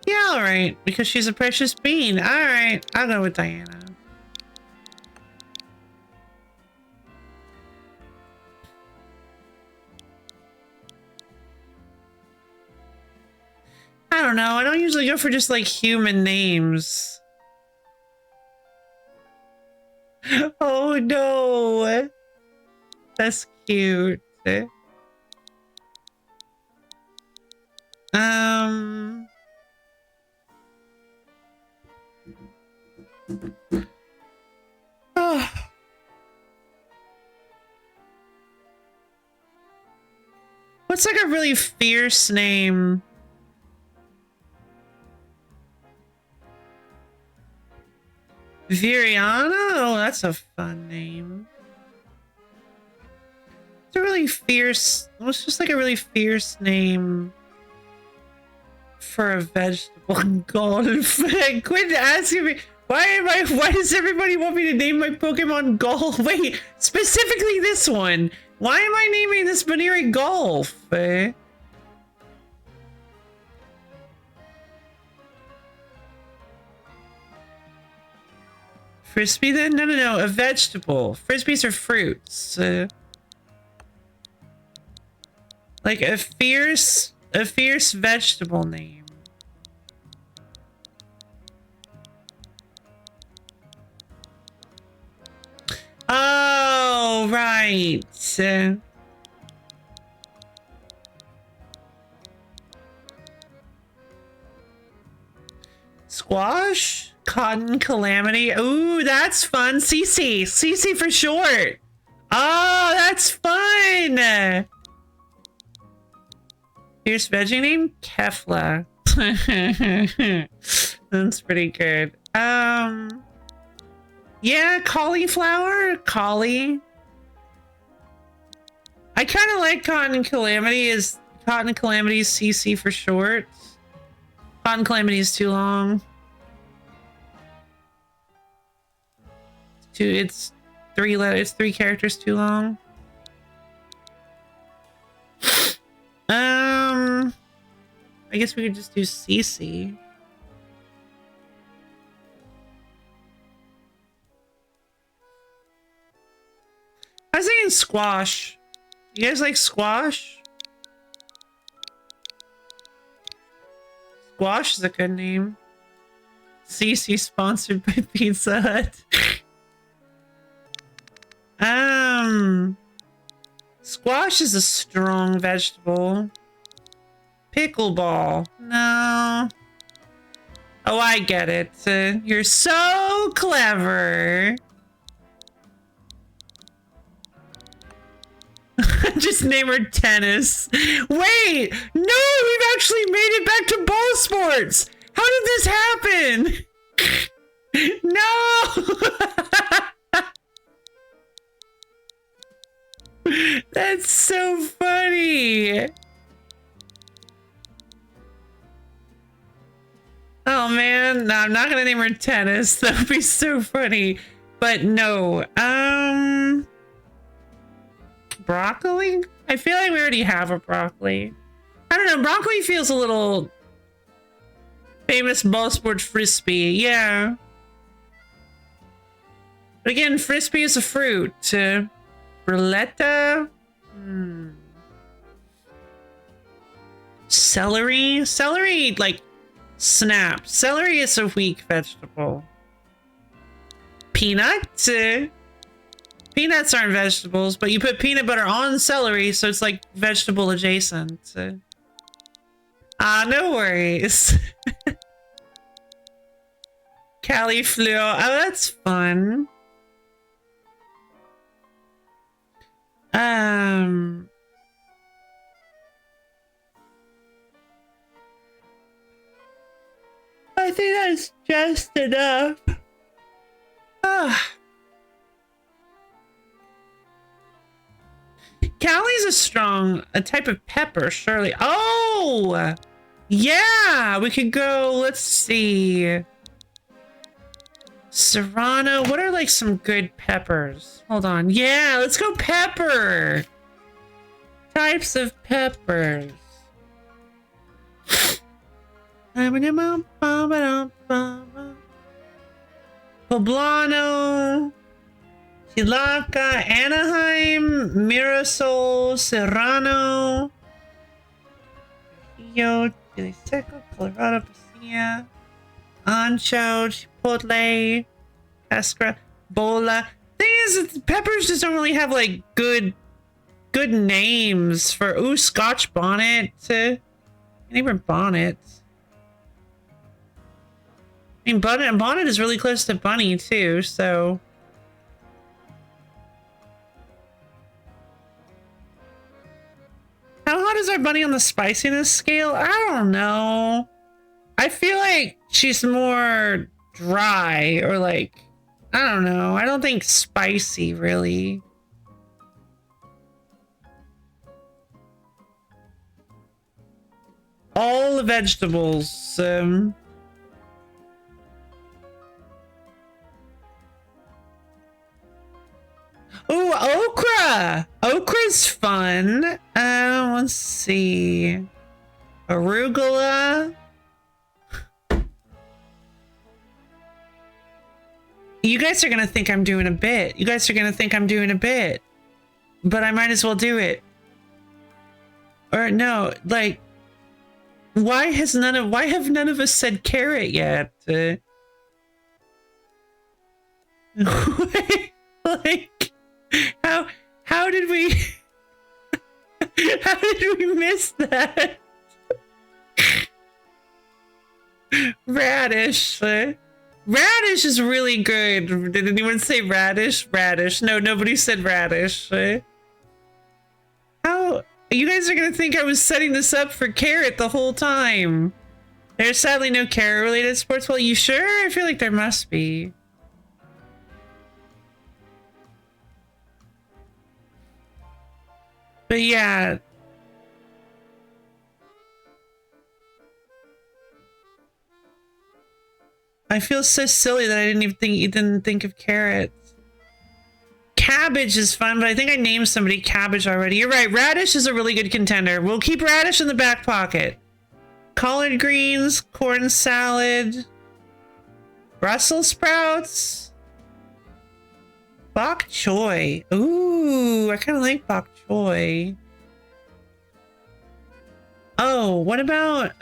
Yeah, alright, because she's a precious bean. Alright, I'll go with Diana. I don't know, I don't usually go for just like human names. Oh no! That's cute. Oh. What's like a really fierce name? Viriana? Oh, that's a fun name. It's a really fierce... What's just like a really fierce name for a vegetable? God, quit asking me... Why does everybody want me to name my Pokemon Golf? Wait, specifically this one. Why am I naming this Baneri Golf? Frisbee then? No, a vegetable. Frisbees are fruits. Like a fierce vegetable name. Oh, right. Squash? Cotton Calamity? Ooh, that's fun. Cece for short. Oh, that's fun. Fierce veggie name? Kefla. That's pretty good. Yeah, cauliflower? Collie. I kind of like Cotton Calamity. Is Cotton Calamity CC for short? Cotton Calamity is too long. It's 3 letters, 3 characters too long. I guess we could just do CC. I was thinking squash. You guys like squash? Squash is a good name. CC sponsored by Pizza Hut. Squash is a strong vegetable. Pickleball. No. Oh, I get it. You're so clever. Just name her tennis. Wait! No! We've actually made it back to ball sports! How did this happen? No! That's so funny. Oh man, no, I'm not gonna name her tennis. That would be so funny. But no, broccoli? I feel like we already have a broccoli. I don't know, broccoli feels a little famous ball sport frisbee, yeah. But again, frisbee is a fruit. Bruschetta? Celery? Celery, like, snap. Celery is a weak vegetable. Peanut? Peanuts aren't vegetables, but you put peanut butter on celery, so it's like vegetable adjacent. No worries. Cauliflower. Oh, that's fun. I think that's just enough. Ah. Callie's a type of pepper, surely. Oh! Yeah! We could go, let's see. Serrano. What are like some good peppers? Hold on. Yeah, let's go pepper. Types of peppers. Poblano, Tilaka, Anaheim, Mirasol, Serrano, Chile Seco, Colorado, Pasilla, Ancho, Chipotle, Cascara, Bola. Thing is, peppers just don't really have like good names for Scotch bonnet. And even bonnet. I mean, bonnet is really close to bunny too, so. How hot is our bunny on the spiciness scale? I don't know. I feel like she's more dry or like, I don't know. I don't think spicy really. All the vegetables. Ooh, okra! Okra's fun. Let's see. Arugula. You guys are gonna think I'm doing a bit. But I might as well do it. Or no, like, why have none of us said carrot yet? Like, how did we miss that? Radish. Radish is really good. Did anyone say radish? Radish. No, nobody said radish. How? You guys are gonna think I was setting this up for carrot the whole time. There's sadly no carrot-related sports. Well, you sure? I feel like there must be. But yeah. I feel so silly that I didn't think of carrots. Cabbage is fun, but I think I named somebody cabbage already. You're right. Radish is a really good contender. We'll keep radish in the back pocket. Collard greens, corn salad, Brussels sprouts, bok choy. Ooh, I kind of like bok choy. Oh, what about,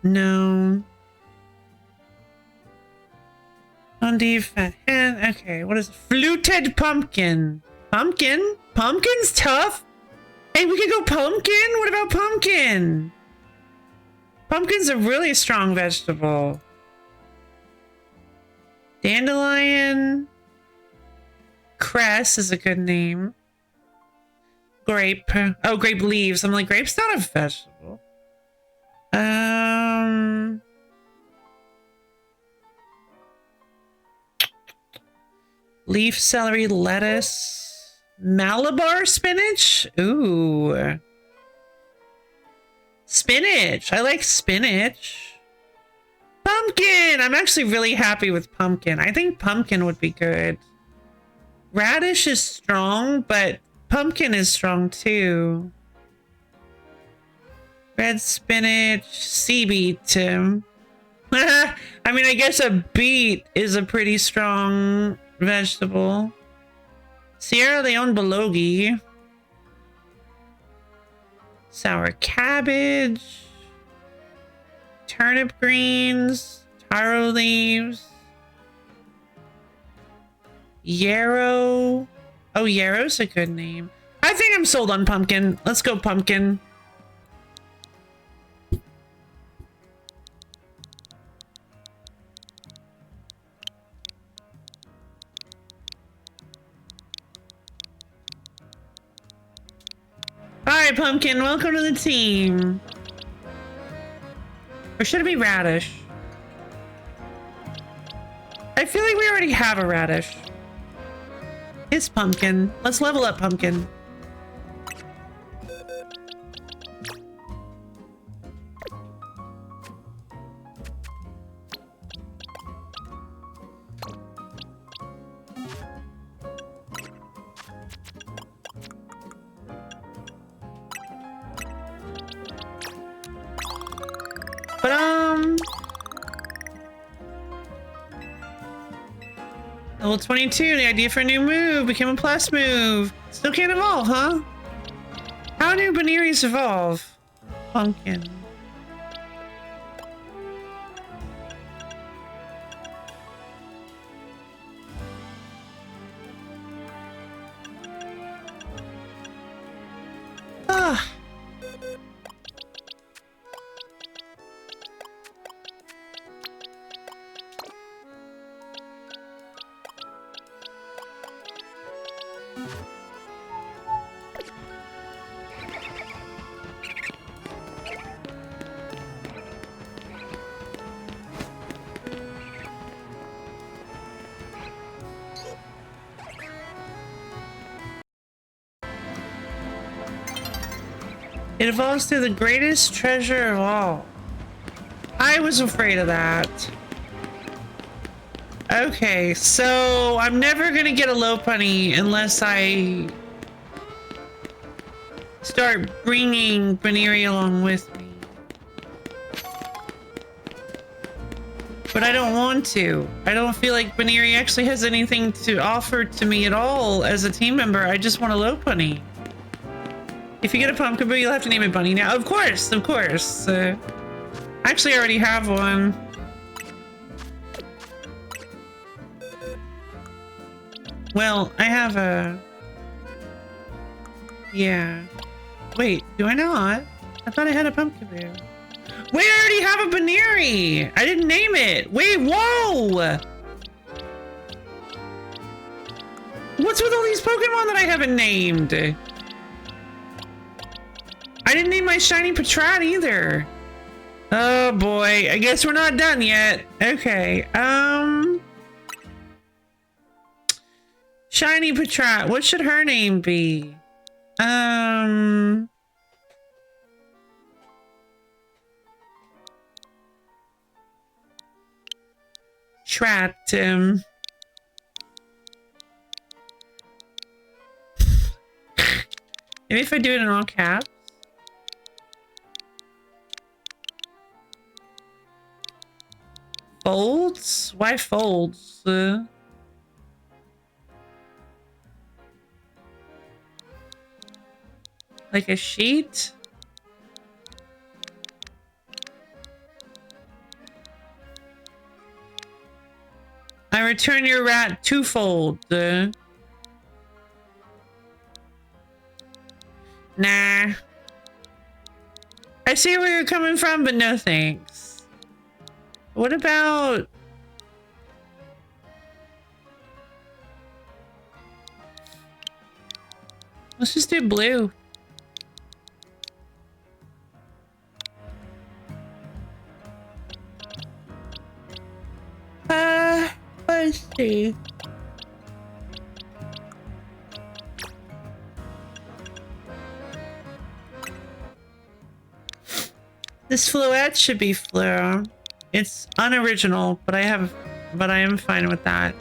no. Undeep fat hen. Okay, what is fluted pumpkin? Pumpkin? Pumpkin's tough. Hey, we could go pumpkin. What about pumpkin? Pumpkin's a really strong vegetable. Dandelion. Cress is a good name. Grape. Oh, grape leaves. I'm like, grape's not a vegetable. Leaf celery, lettuce, Malabar spinach. Ooh. Spinach. I like spinach. Pumpkin. I'm actually really happy with pumpkin. I think pumpkin would be good. Radish is strong, but pumpkin is strong too. Red spinach, sea beet. I mean, I guess a beet is a pretty strong vegetable. Sierra Leone bulgogi. Sour cabbage. Turnip greens. Taro leaves. Yarrow. Oh, yarrow's a good name. I think I'm sold on pumpkin. Let's go pumpkin. Pumpkin, welcome to the team. Or should it be Radish? I feel like we already have a Radish. It's Pumpkin. Let's level up Pumpkin. Level 22, the idea for a new move became a plus move. Still can't evolve, huh? How do Baneri's evolve? Pumpkin. Ah. It evolves to the greatest treasure of all. I was afraid of that. Okay, so I'm never gonna get a Lopunny unless I start bringing Baneri along with me. But I don't want to. I don't feel like Baneri actually has anything to offer to me at all as a team member. I just want a Lopunny. If you get a Pumpkaboo, you'll have to name it Bunny now. Of course, of course. I actually already have one. Well, I have a... Yeah. Wait, do I not? I thought I had a Pumpkaboo. Wait, I already have a Baneri! I didn't name it! Wait, whoa! What's with all these Pokemon that I haven't named? I didn't name my shiny Patrat either. Oh boy, I guess we're not done yet. Okay, Shiny Patrat, what should her name be? Trat, maybe if I do it in all caps. Folds? Why folds? Like a sheet? I return your rat twofold. Nah. I see where you're coming from, but no thanks. What about... Let's just do blue. Let's see. This Floette should be Fleur. It's unoriginal, but I am fine with that.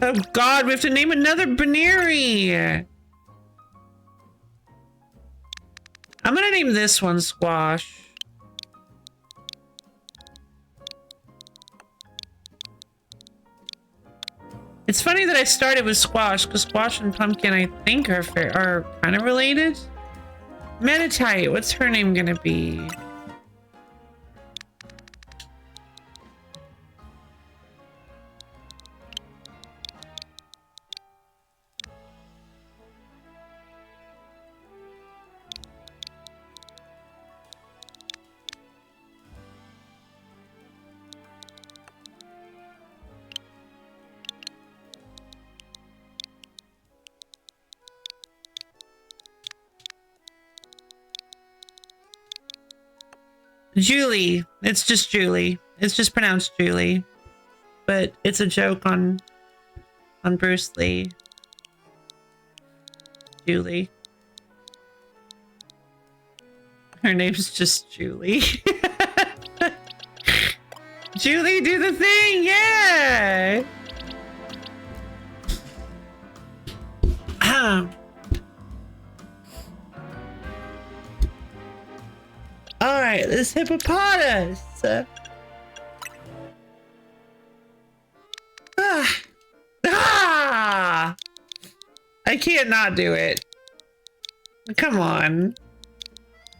Oh god, we have to name another Baneri! I'm gonna name this one Squash. It's funny that I started with Squash, because Squash and Pumpkin, I think, are kind of related. Meditite, what's her name gonna be? Julie. It's just Julie. It's just pronounced Julie. But it's a joke on Bruce Lee. Julie. Her name's just Julie. Julie, do the thing! Yeah! Alright, this hippopotamus. I can't not do it. Come on.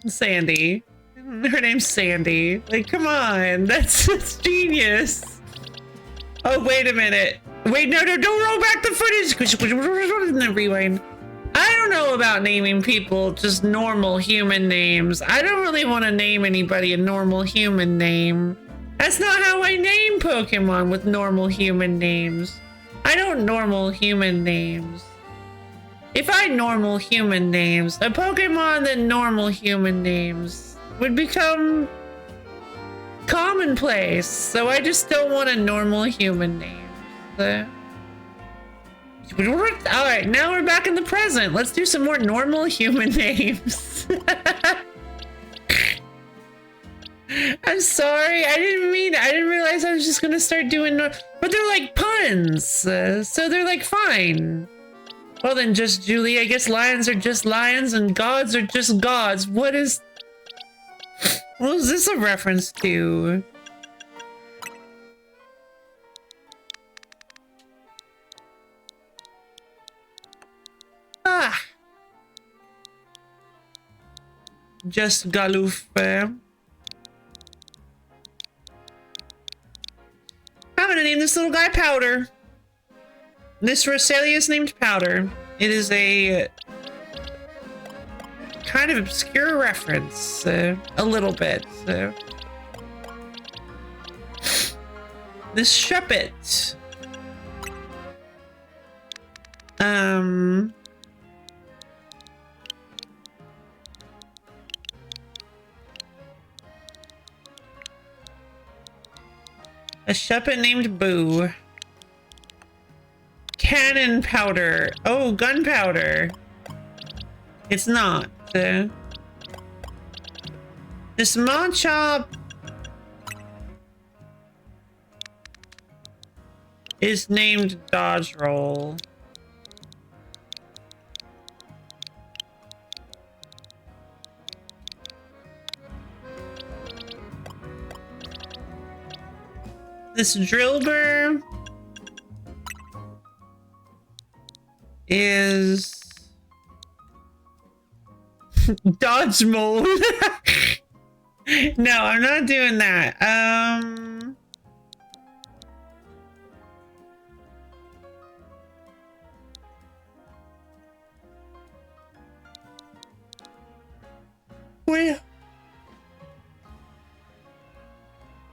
Sandy. Her name's Sandy. Like, come on. That's genius. Oh, wait a minute. Wait, no, don't roll back the footage. Rewind. I don't know about naming people just normal human names. I don't really want to name anybody a normal human name. That's not how I name Pokemon, with normal human names. I don't normal human names. If I normal human names, a Pokemon that normal human names would become commonplace. So I just don't want a normal human name. Alright, now we're back in the present. Let's do some more normal human names. I'm sorry, I didn't realize I was just gonna start doing, but they're like puns, so they're like fine. Well then, just Julie, I guess lions are just lions and gods are just gods. What is this a reference to? Just Galoof. I'm gonna name this little guy Powder. This Roselia is named Powder. It is a kind of obscure reference, a little bit. This Shuppet. A Shuppet named Boo. Cannon powder. Oh, gunpowder. It's not. This Machop is named Dodge Roll. This Drillbur is Dodge Mold. No, I'm not doing that. Well,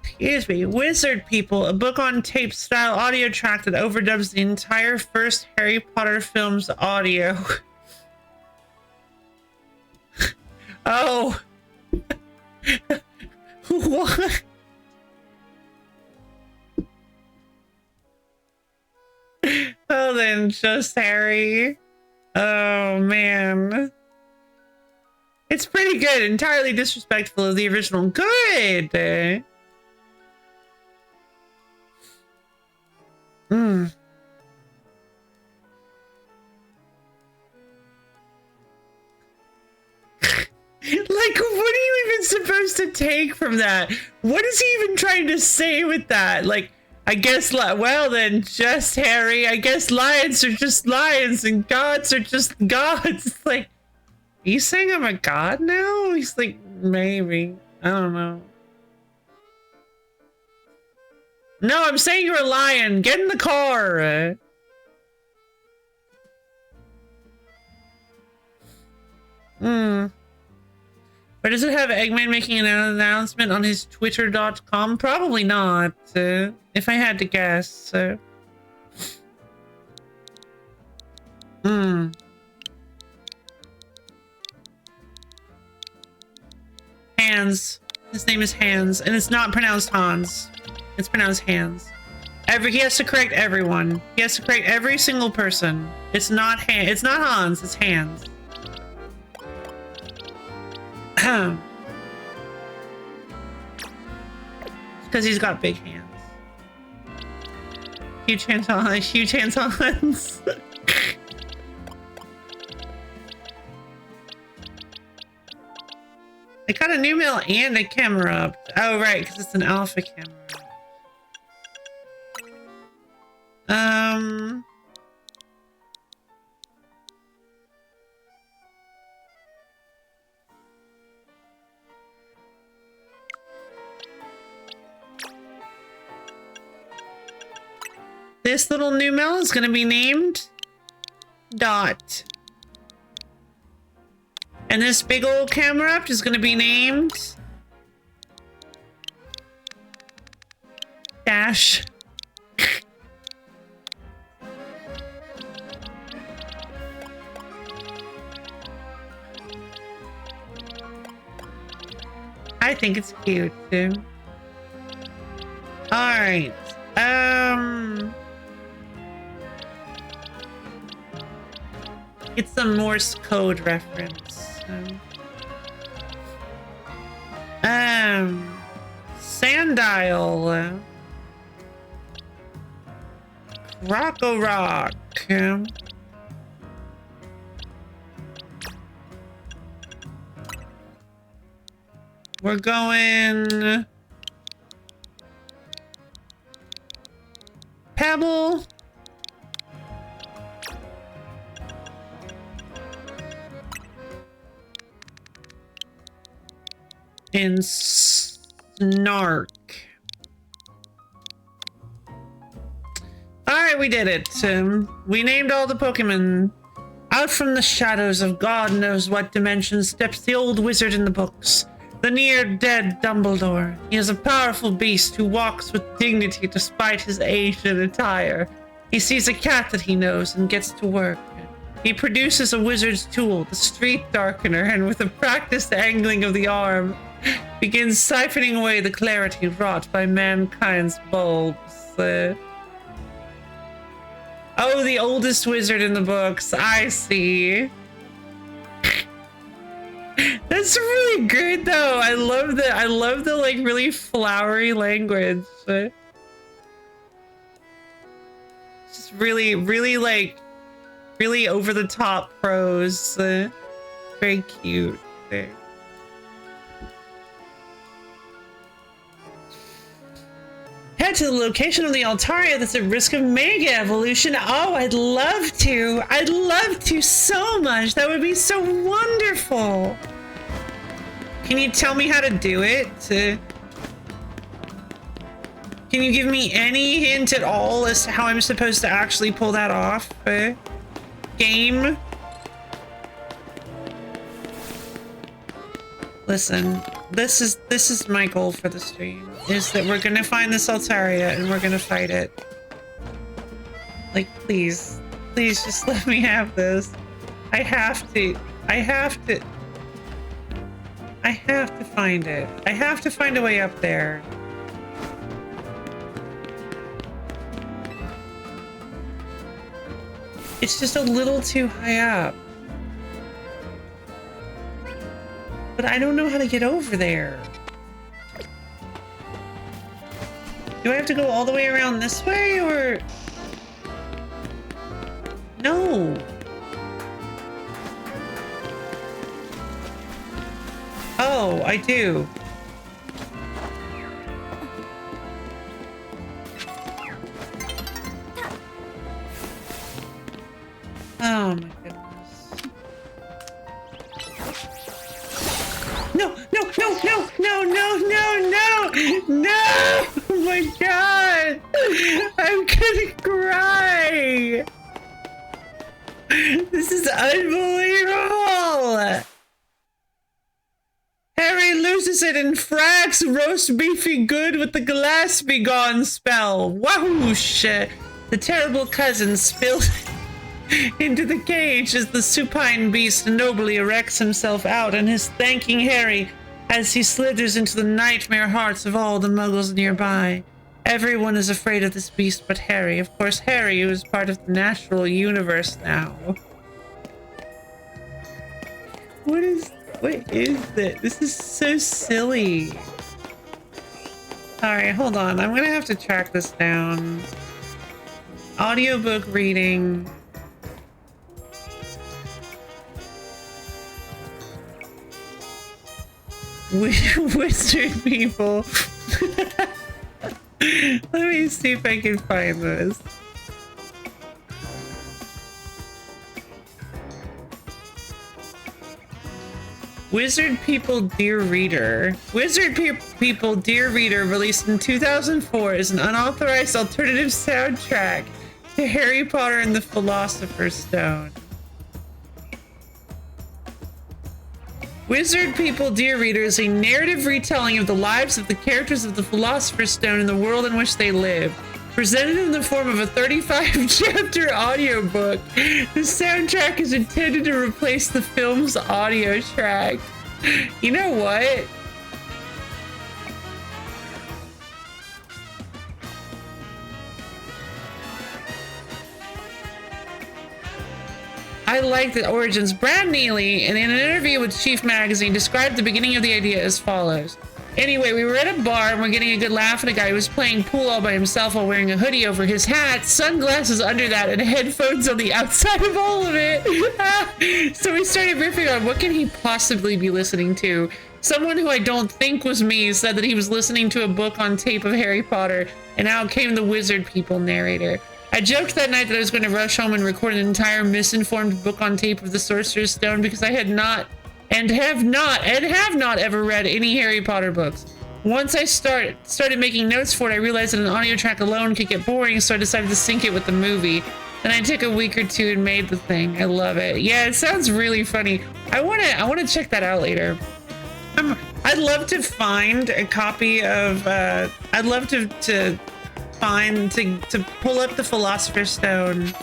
excuse me, Wizard People, a book on tape style audio track that overdubs the entire first Harry Potter film's audio. Oh. What? Oh, then just Harry. Oh, man. It's pretty good. Entirely disrespectful of the original. Good. Like, what are you even supposed to take from that? What is he even trying to say with that? Like, I guess, well then, just Harry. I guess lions are just lions and gods are just gods. It's like, are you saying I'm a god now? He's like, maybe. I don't know. No, I'm saying you're a lion. Get in the car. Or does it have Eggman making an announcement on his twitter.com? Probably not, if I had to guess. Hands. His name is Hans, and it's not pronounced Hans. It's pronounced Hans. He has to correct everyone. He has to correct every single person. It's not It's not Hans. It's Hans. Because he's got big hands. Huge hands on. Huge hands on. I got a new mail and a camera up. Oh, right, because it's an alpha camera. This little new mail is going to be named Dot. And this big old camera up is going to be named Dash. I think it's cute too. All right. It's a Morse code reference. Sandile. Rock-a-rock. We're going Pebble. And Snark. Alright, we did it. We named all the Pokemon. Out from the shadows of God knows what dimension steps the old wizard in the books. The near-dead Dumbledore. He is a powerful beast who walks with dignity despite his age and attire. He sees a cat that he knows and gets to work. He produces a wizard's tool, the Street Darkener, and with a practiced angling of the arm, begins siphoning away the clarity wrought by mankind's bulbs. Oh, the oldest wizard in the books. I see. That's really good though. I love the like really flowery language. Just really like really over the top prose. Very cute. Head to the location of the Altaria that's at risk of mega evolution. Oh, I'd love to. I'd love to so much. That would be so wonderful. Can you tell me how to do it? Can you give me any hint at all as to how I'm supposed to actually pull that off? Game? Listen, this is my goal for the stream, is that we're gonna find this Altaria and we're gonna fight it. Like, please just let me have this. I have to find it. I have to find a way up there. It's just a little too high up. But I don't know how to get over there. Do I have to go all the way around this way, or... No. Oh, I do. Oh my goodness. No! Oh my god! I'm gonna cry! This is unbelievable! Harry loses it and frags roast beefy good with the glass be gone spell. Whoosh! The terrible cousin spills into the cage as the supine beast nobly erects himself out and is thanking Harry as he slithers into the nightmare hearts of all the muggles nearby. Everyone is afraid of this beast but Harry. Of course, Harry, who is part of the natural universe now. What is this? This is so silly. Alright, hold on. I'm gonna have to track this down. Audiobook reading. Wizard people. Let me see if I can find this. Wizard People Dear Reader. Wizard People Dear Reader, released in 2004, is an unauthorized alternative soundtrack to Harry Potter and the Philosopher's Stone. Wizard People Dear Reader is a narrative retelling of the lives of the characters of the Philosopher's Stone and the world in which they live. Presented in the form of a 35-chapter audiobook, the soundtrack is intended to replace the film's audio track. You know what? I like the origins. Brad Neely, in an interview with Chief Magazine, described the beginning of the idea as follows. Anyway, we were at a bar and we're getting a good laugh at a guy who was playing pool all by himself while wearing a hoodie over his hat, sunglasses under that, and headphones on the outside of all of it. So we started riffing on what can he possibly be listening to. Someone who I don't think was me said that he was listening to a book on tape of Harry Potter, and out came the Wizard People narrator. I joked that night that I was going to rush home and record an entire misinformed book on tape of the Sorcerer's Stone because I had not and have not ever read any Harry Potter books. Once I started making notes for it, I realized that an audio track alone could get boring, so I decided to sync it with the movie. Then I took a week or two and made the thing. I love it. Yeah, it sounds really funny. I wanna check that out later. I'd love to find a copy of. I'd love to pull up the Philosopher's Stone.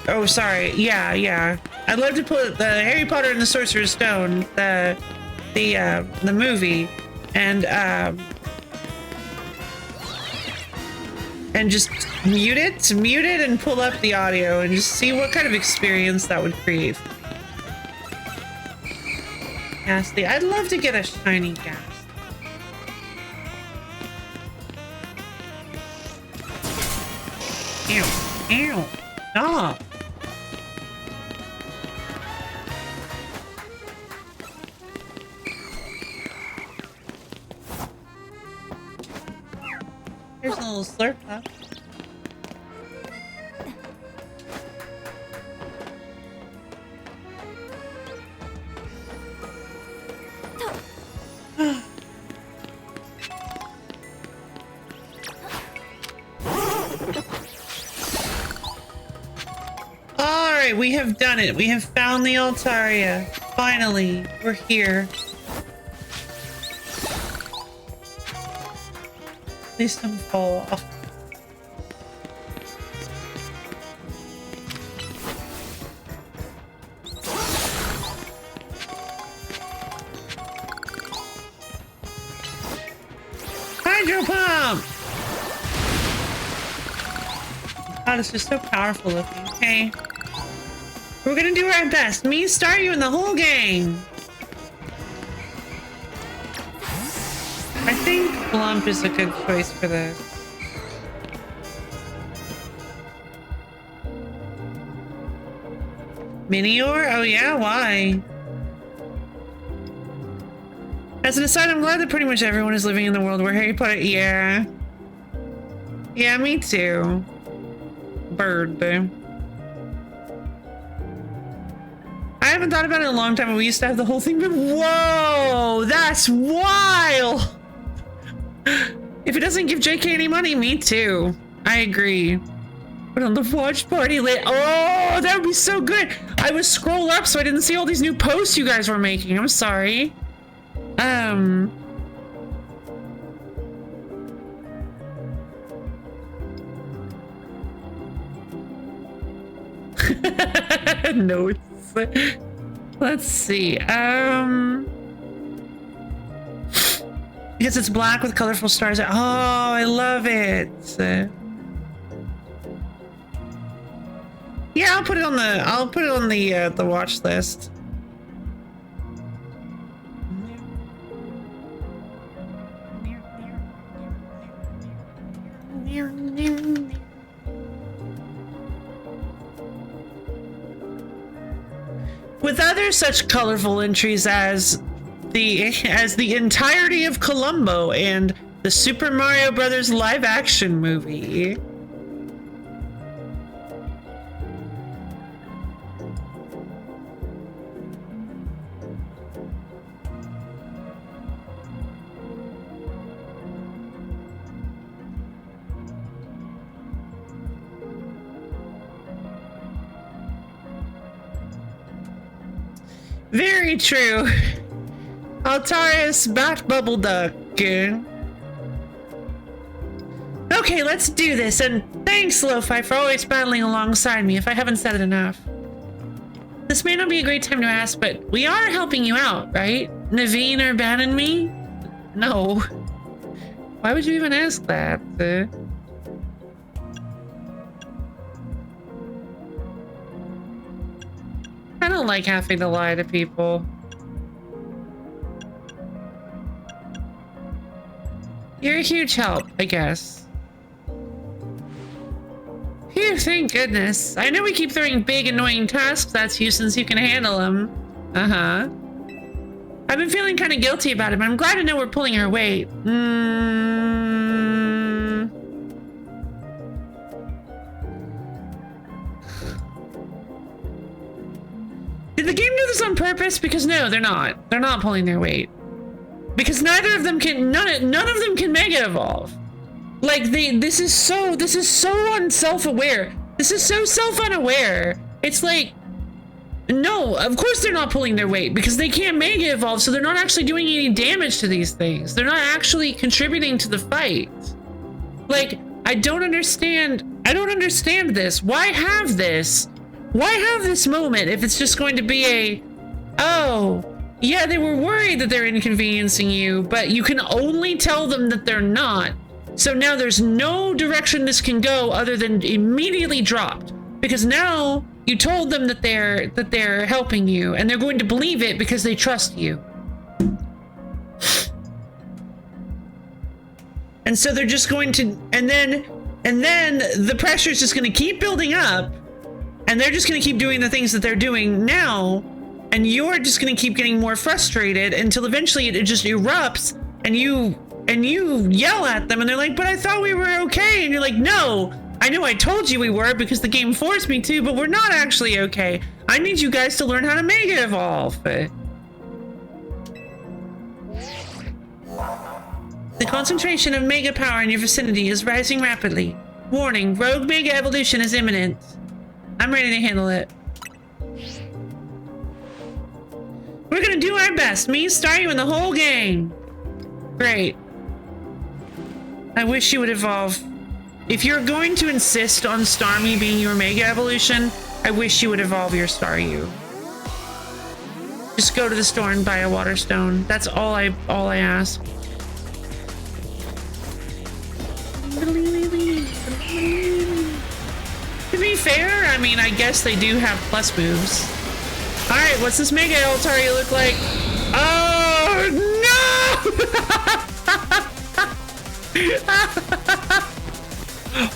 Oh, sorry. Yeah. I'd love to put the Harry Potter and the Sorcerer's Stone, the movie, and just mute it and pull up the audio and just see what kind of experience that would create. Ghastly. I'd love to get a shiny ghast. Ew. Stop. Here's a little slurp up. Alright, we have done it. We have found the Altaria. Finally, we're here. Please don't fall off. Hydro pump! God, it's just so powerful looking. Okay. We're gonna do our best. Me, Staryu, and the whole gang. I think Blump is a good choice for this. Minior? Oh yeah, why? As an aside, I'm glad that pretty much everyone is living in the world where Harry Potter... Yeah. Yeah, me too. Bird. I haven't thought about it in a long time, but we used to have the whole thing, but whoa! That's wild! If it doesn't give JK any money, me too. I agree. Put on the watch party lit. Oh, that would be so good. I would scroll up so I didn't see all these new posts you guys were making. I'm sorry. Notes. Let's see. Because it's black with colorful stars. Oh, I love it. Yeah, I'll put it on the watch list. With other such colorful entries as the entirety of Columbo and the Super Mario Brothers live-action movie. Very true. Altarius Bat Bubble Duck. Okay, let's do this, and thanks, Lo-Fi, for always battling alongside me, if I haven't said it enough. This may not be a great time to ask, but we are helping you out, right? Naveen or abandon me? No. Why would you even ask that? I don't like having to lie to people. You're a huge help, I guess. Phew, thank goodness. I know we keep throwing big, annoying tasks at you since you can handle them. Uh-huh. I've been feeling kind of guilty about it, but I'm glad to know we're pulling our weight. Did the game do this on purpose? Because no, they're not. They're not pulling their weight. Because neither of them can, none of them can Mega Evolve. Like, this is so unself-aware. This is so self-unaware. It's like, no, of course they're not pulling their weight because they can't Mega Evolve, so they're not actually doing any damage to these things. They're not actually contributing to the fight. Like, I don't understand this. Why have this? Why have this moment if it's just going to be a, oh, yeah, they were worried that they're inconveniencing you, but you can only tell them that they're not. So now there's no direction this can go other than immediately dropped. Because now you told them that they're helping you, and they're going to believe it because they trust you. And so they're just going to, and then the pressure is just going to keep building up, and they're just going to keep doing the things that they're doing now, and you're just going to keep getting more frustrated until eventually it just erupts, and you yell at them, and they're like, but I thought we were okay. And you're like, no, I know I told you we were because the game forced me to, but we're not actually okay. I need you guys to learn how to Mega Evolve. The concentration of Mega power in your vicinity is rising rapidly. Warning, rogue Mega evolution is imminent. I'm ready to handle it. We're gonna do our best. Me, Staryu, and the whole gang. Great. I wish you would evolve. If you're going to insist on Starmie being your Mega evolution, I wish you would evolve your Staryu. Just go to the store and buy a water stone. That's all I ask. To be fair, I mean, I guess they do have plus moves. Alright, what's this Mega Altaria look like? Oh, no!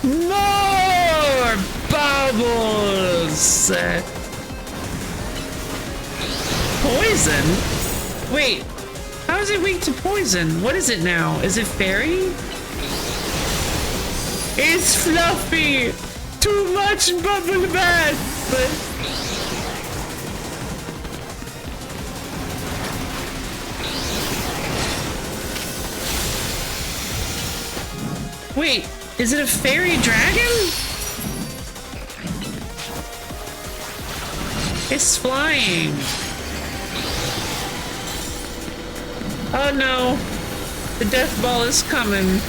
More bubbles! Poison? Wait, how is it weak to poison? What is it now? Is it fairy? It's fluffy! Too much bubble bath! Wait, is it a fairy dragon? It's flying. Oh no, the death ball is coming.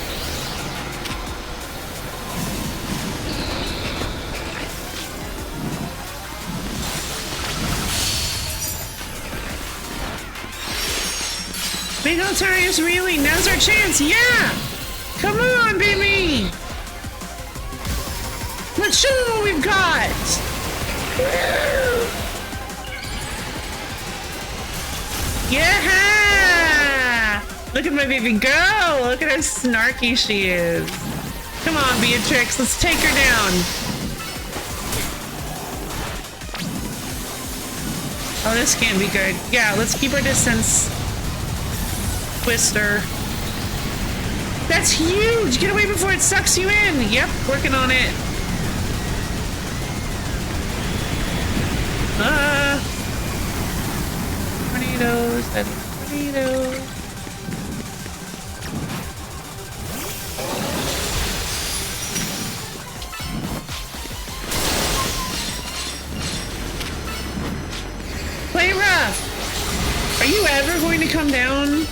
Big Altarius reeling. Now's our chance. Yeah! Come on, baby! Let's show them what we've got! Yeah! Look at my baby girl! Look at how snarky she is. Come on, Beatrix, let's take her down. Oh, this can't be good. Yeah, let's keep our distance. Twister. That's huge! Get away before it sucks you in! Yep, working on it. Tornadoes, tornadoes. Play rough! Are you ever going to come down?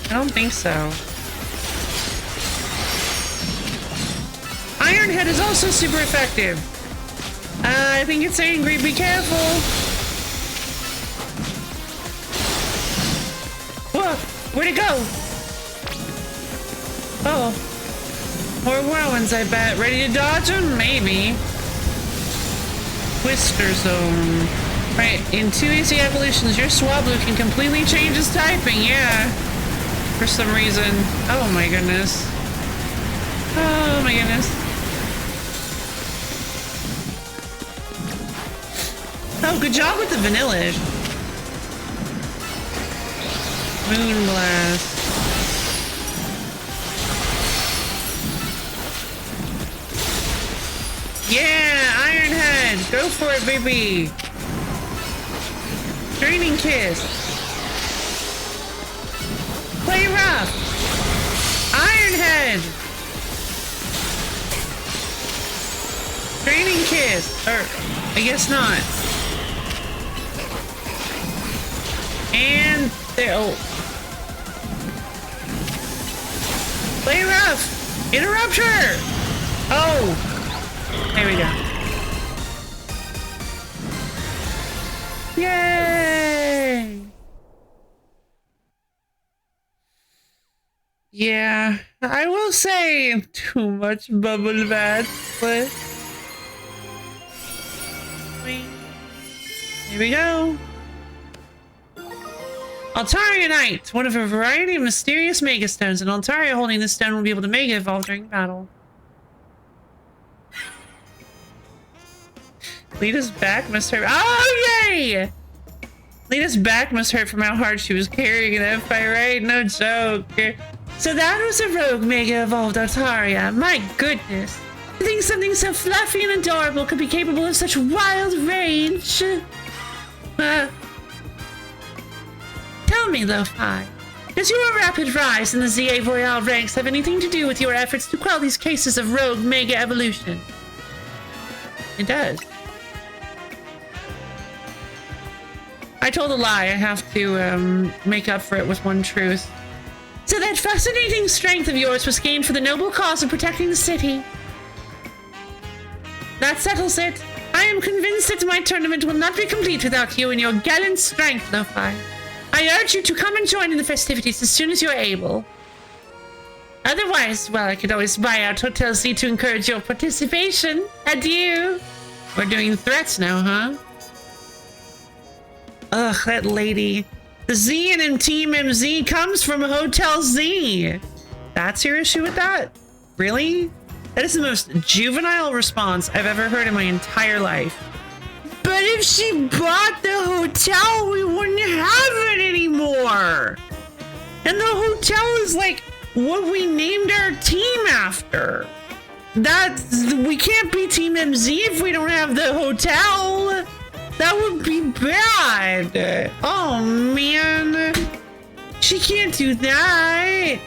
I don't think so. Ironhead is also super effective. I think it's angry. Be careful. Whoa! Where'd it go? Oh. More whirlwinds, I bet. Ready to dodge them? Maybe. Twister Zone. Right, in 2 easy evolutions, your Swablu can completely change his typing, yeah. For some reason. Oh my goodness. Oh my goodness. Oh, good job with the vanilla. Moonblast. Yeah, Ironhead! Go for it, baby! Draining Kiss! Play rough! Ironhead! Draining Kiss! Or, I guess not. And there. Oh. Play rough! Interrupt her! Oh! There we go. Yay! Yeah, I will say too much bubble bath, but here we go. Altaria Knight, one of a variety of mysterious Mega Stones. An Altaria holding this stone will be able to Mega Evolve during battle. Lita's back must hurt. Oh, yay! Lita's back must hurt from how hard she was carrying that fight, right? No joke. So that was a rogue Mega Evolved Altaria. My goodness. I think something so fluffy and adorable could be capable of such wild rage. Tell me, Lo-Fi, does your rapid rise in the ZA Royale ranks have anything to do with your efforts to quell these cases of rogue Mega Evolution? It does. I told a lie. I have to make up for it with one truth. So that fascinating strength of yours was gained for the noble cause of protecting the city. That settles it. I am convinced that my tournament will not be complete without you and your gallant strength, Lo-Fi. I urge you to come and join in the festivities as soon as you're able. Otherwise, well, I could always buy out Hotel Z to encourage your participation. Adieu. We're doing threats now, huh? Ugh, that lady. The Z in Team MZ comes from Hotel Z. That's your issue with that? Really? That is the most juvenile response I've ever heard in my entire life. But if she bought the hotel, we wouldn't have it anymore. And the hotel is like what we named our team after. We can't be Team MZ if we don't have the hotel. That would be bad. Oh, man. She can't do that.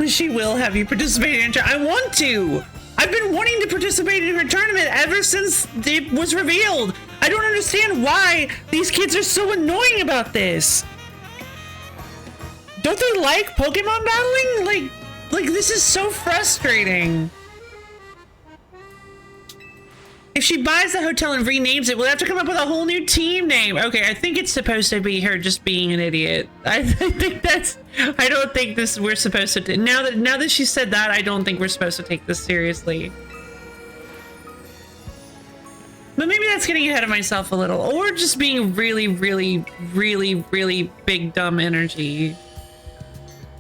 She will have you participate in I want to. I've been wanting to participate in her tournament ever since it was revealed. I don't understand why these kids are so annoying about this. Don't they like Pokemon battling? Like this is so frustrating. If she buys the hotel and renames it, we'll have to come up with a whole new team name. Okay, I think it's supposed to be her just being an idiot. I think that's. I don't think this. We're supposed to. Now that she said that, I don't think we're supposed to take this seriously. But maybe that's getting ahead of myself a little, or just being really, really, really, really big dumb energy.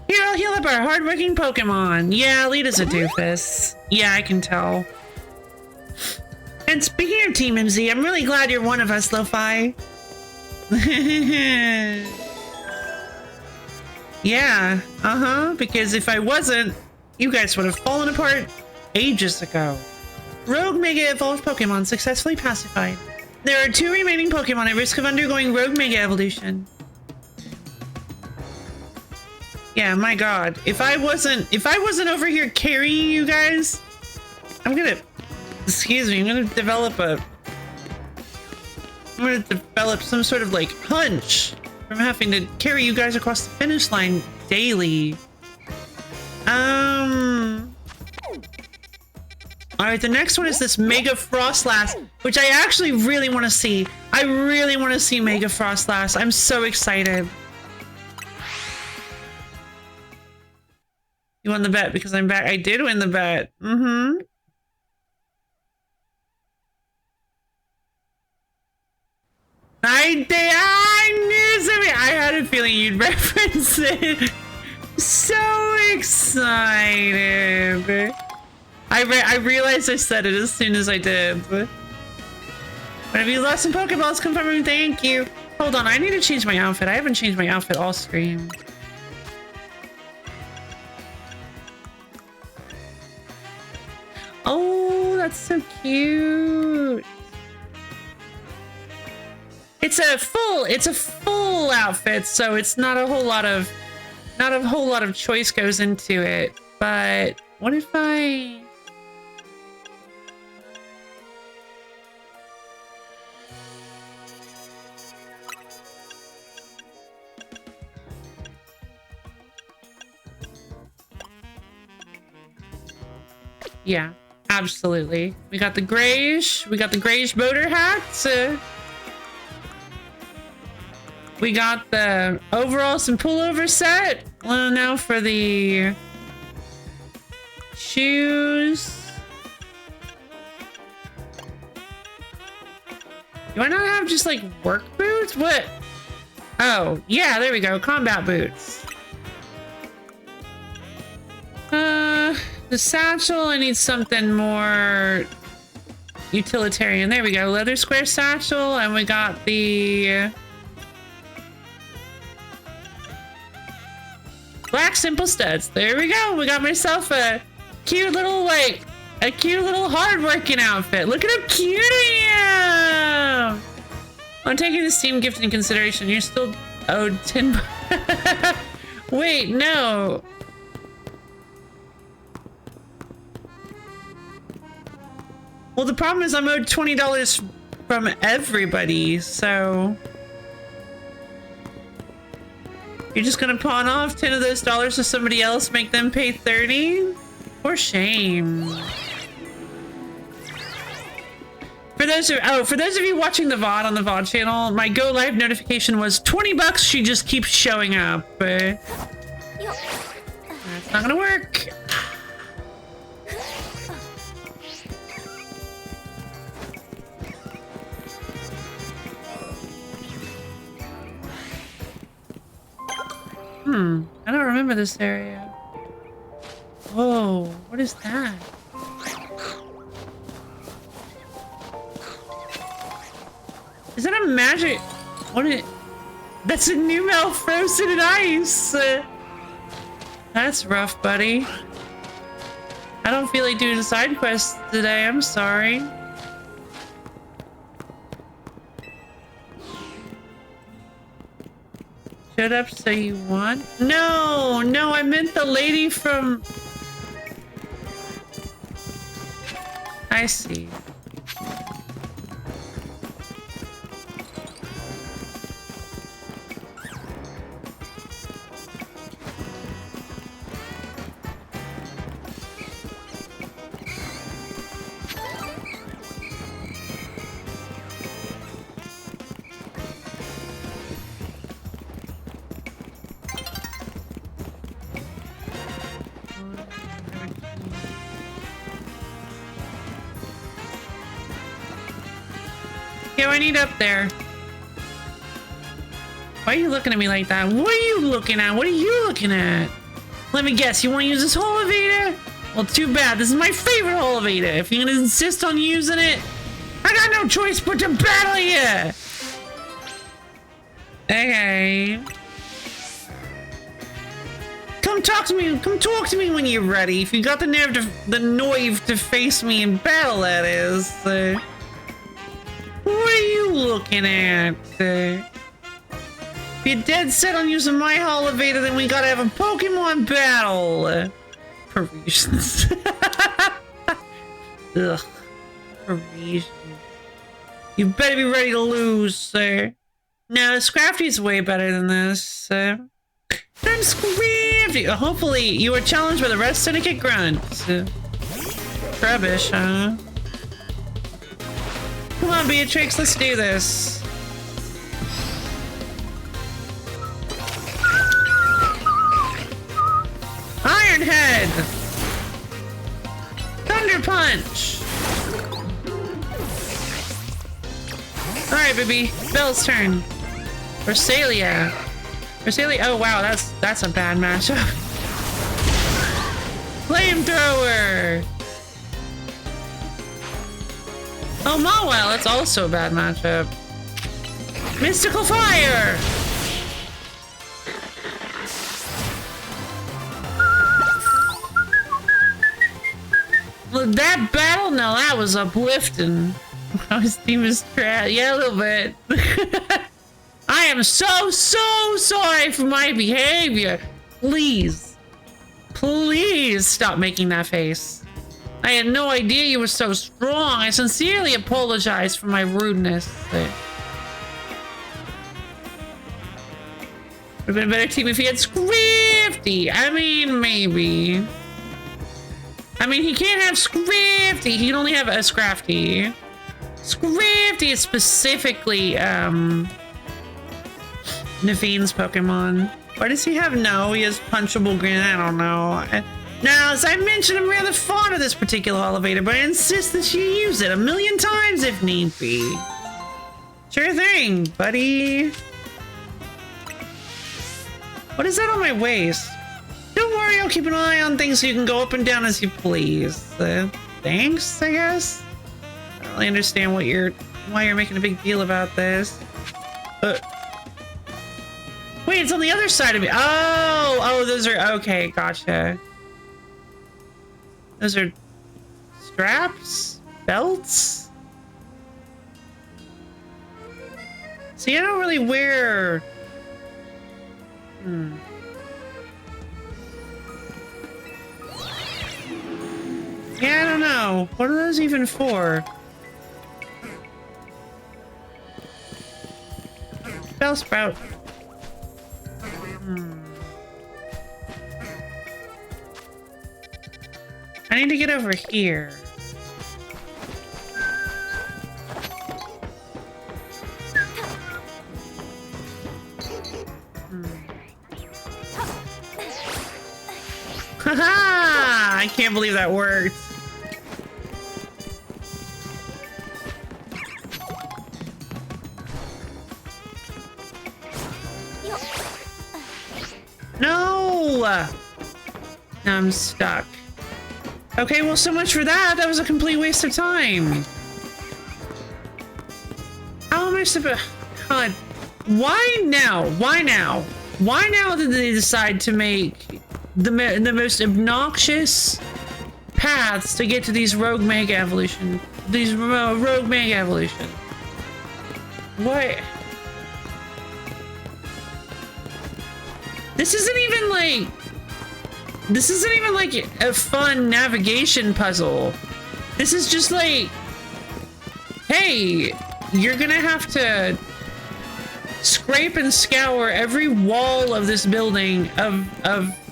Here, I'll heal up our hardworking Pokemon. Yeah, Lita's a doofus. Yeah, I can tell. And speaking of Team MZ, I'm really glad you're one of us, Lo-Fi. Yeah, because if I wasn't, you guys would have fallen apart ages ago. Rogue Mega Evolved Pokemon successfully pacified. There are 2 remaining Pokemon at risk of undergoing Rogue Mega Evolution. Yeah, my god. If I wasn't over here carrying you guys, I'm gonna develop some sort of like hunch from having to carry you guys across the finish line daily. Alright, the next one is this Mega Frostlass, which I actually really want to see. I really want to see Mega Frostlass. I'm so excited. You won the bet because I'm back. I did win the bet. I knew something. I had a feeling you'd reference it. So excited. I realized I said it as soon as I did. What have you lost some Pokeballs? Confirming, thank you. Hold on, I need to change my outfit. I haven't changed my outfit all stream. Oh, that's so cute. It's a full outfit, so it's not a whole lot of choice goes into it. But what if I Yeah, absolutely. We got the grayish boater hats. We got the overalls and pullover set. Well, now for the shoes. Do I not have just like work boots? What? Oh, yeah, there we go. Combat boots. The satchel, I need something more utilitarian. There we go. Leather square satchel, and we got the black simple studs. There we go. We got myself a cute little hard working outfit. Look at how cute I am. I'm taking the Steam gift into consideration. You're still owed 10. Wait, no. Well, the problem is I'm owed $20 from everybody, so you're just gonna pawn off 10 of those dollars to somebody else, make them pay 30? For shame. For those of you watching the VOD on the VOD channel, my go live notification was $20. She just keeps showing up, but that's not gonna work. I don't remember this area. Whoa, what is that? Is that a magic? What is it? That's a new Mel frozen in ice. That's rough, buddy. I don't feel like doing side quests today. I'm sorry. Showed up so you won? No, I meant the lady from... I see. Yo, I need up there. Why are you looking at me like that? What are you looking at? What are you looking at? Let me guess, you want to use this elevator? Well, too bad. This is my favorite elevator. If you're gonna insist on using it, I got no choice but to battle you! Okay. Come talk to me when you're ready. If you got the nerve to face me in battle, that is. What are you looking at? If you're dead set on using my elevator, then we gotta have a Pokemon battle. Parisians. Ugh. Parisians. You better be ready to lose, sir. No, Scrafty's way better than this. I'm Scrafty. Hopefully, you were challenged by the Red Syndicate Grunt. Rubbish, huh? Come on, Beatrix, let's do this. Iron Head! Thunder Punch! Alright, baby. Belle's turn. Rosalia. Oh wow, that's a bad matchup. Flamethrower! Oh, Mawile, that's also a bad matchup. Mystical Fire! That battle? No, that was uplifting. His team is trash. Yeah, a little bit. I am so sorry for my behavior. Please. Please stop making that face. I had no idea you were so strong. I sincerely apologize for my rudeness. Would have been a better team if he had Scrafty. I mean, maybe. I mean, he can't have Scrafty. He can only have a Scrafty. Scrafty is specifically, Naveen's Pokemon. Or does he have? No, he has Punchable Green. I don't know. Now, as I mentioned, I'm rather fond of this particular elevator, but I insist that you use it 1,000,000 times if need be. Sure thing, buddy. What is that on my waist? Don't worry, I'll keep an eye on things so you can go up and down as you please. Thanks, I guess? I don't really understand why you're making a big deal about this. Wait, it's on the other side of me. Oh, those are, okay, gotcha. Those are straps? Belts? See, I don't really wear... Yeah, I don't know. What are those even for? Bellsprout. I need to get over here. Haha! I can't believe that worked. No! Now I'm stuck. Okay, well, so much for that. That was a complete waste of time. How am I supposed... God. Why now? Why now? Why now did they decide to make the most obnoxious paths to get to these rogue mega evolution? These rogue mega evolution. What? This isn't even like a fun navigation puzzle. This is just like, hey, you're gonna have to scrape and scour every wall of this building, of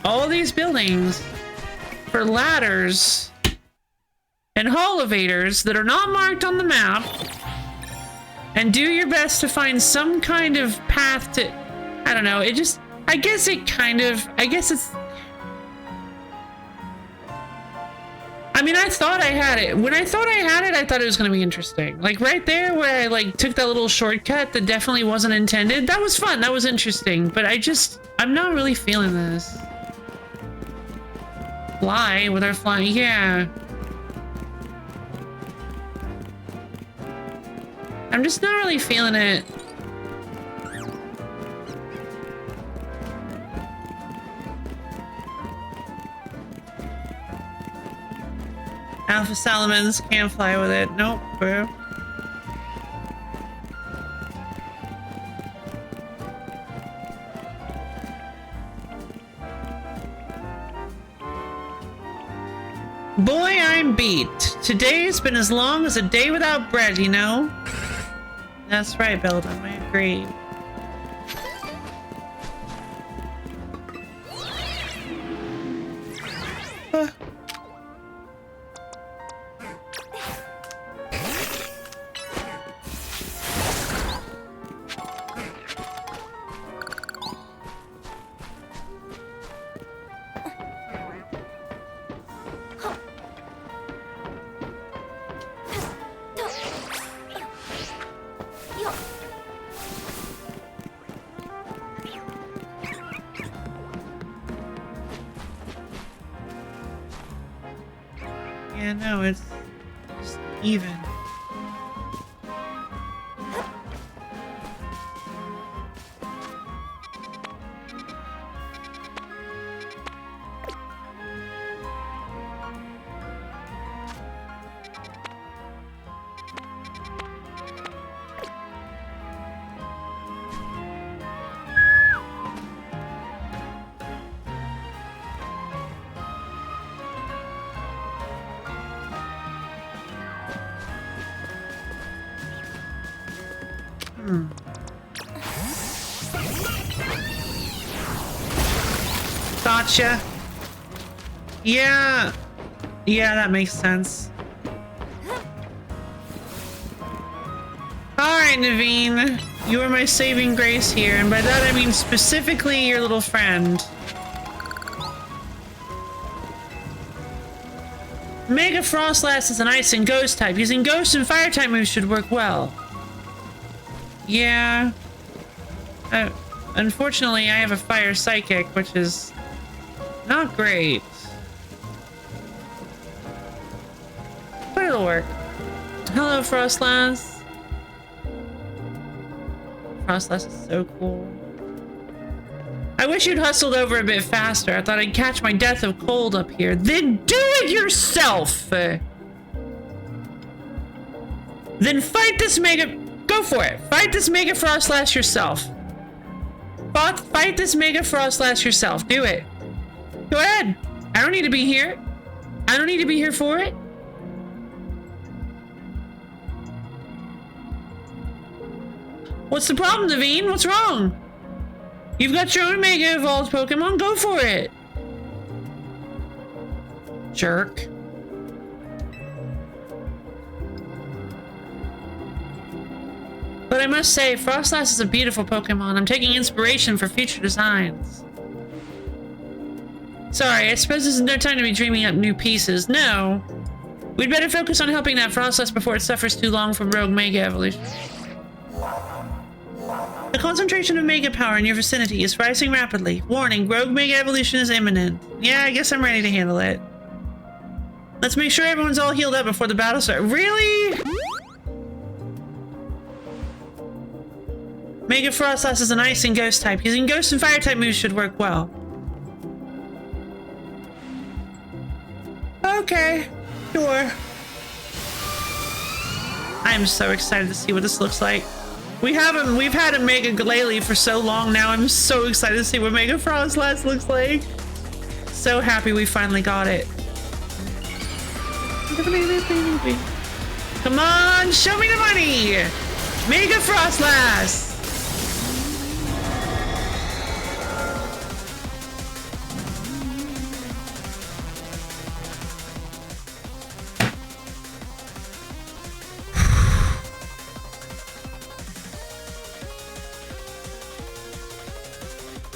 all these buildings, for ladders and elevators that are not marked on the map, and do your best to find some kind of path to, I don't know, it just, I guess it's, mean, I thought I had it. When I thought I had it, I thought it was going to be interesting. Like right there where I like took that little shortcut that definitely wasn't intended. That was fun. That was interesting. But I'm not really feeling this. Fly with our flying. Yeah. I'm just not really feeling it. Alpha salamanders can't fly with it. Nope, bro. Boy, I'm beat. Today's been as long as a day without bread, you know? That's right, Beldum. I agree. Yeah, no, it's just even. Gotcha. Yeah. Yeah, that makes sense. Alright, Naveen. You are my saving grace here, and by that I mean specifically your little friend. Mega Frostlass is an ice and ghost type. Using ghost and fire type moves should work well. Yeah. Unfortunately, I have a fire psychic, which is not great. But it'll work. Hello, Frostlass. Frostlass is so cool. I wish you'd hustled over a bit faster. I thought I'd catch my death of cold up here. Then do it yourself! Then fight this mega... Go for it. Fight this Mega Frostlass yourself. Fight this Mega Frostlass yourself. Do it. Go ahead. I don't need to be here. I don't need to be here for it. What's the problem, Naveen? What's wrong? You've got your own Mega Evolved Pokemon. Go for it. Jerk. But I must say, Frostlass is a beautiful Pokemon. I'm taking inspiration for future designs. Sorry, I suppose this is no time to be dreaming up new pieces. No. We'd better focus on helping that Frostlass before it suffers too long from rogue Mega Evolution. The concentration of Mega power in your vicinity is rising rapidly. Warning, rogue Mega Evolution is imminent. Yeah, I guess I'm ready to handle it. Let's make sure everyone's all healed up before the battle starts. Really? Mega Frostlass is an ice and ghost type. Using ghost and fire type moves should work well. Okay, sure. I'm so excited to see what this looks like. We've had a Mega Glalie for so long now. I'm so excited to see what Mega Frostlass looks like. So happy we finally got it. Come on, show me the money! Mega Frostlass!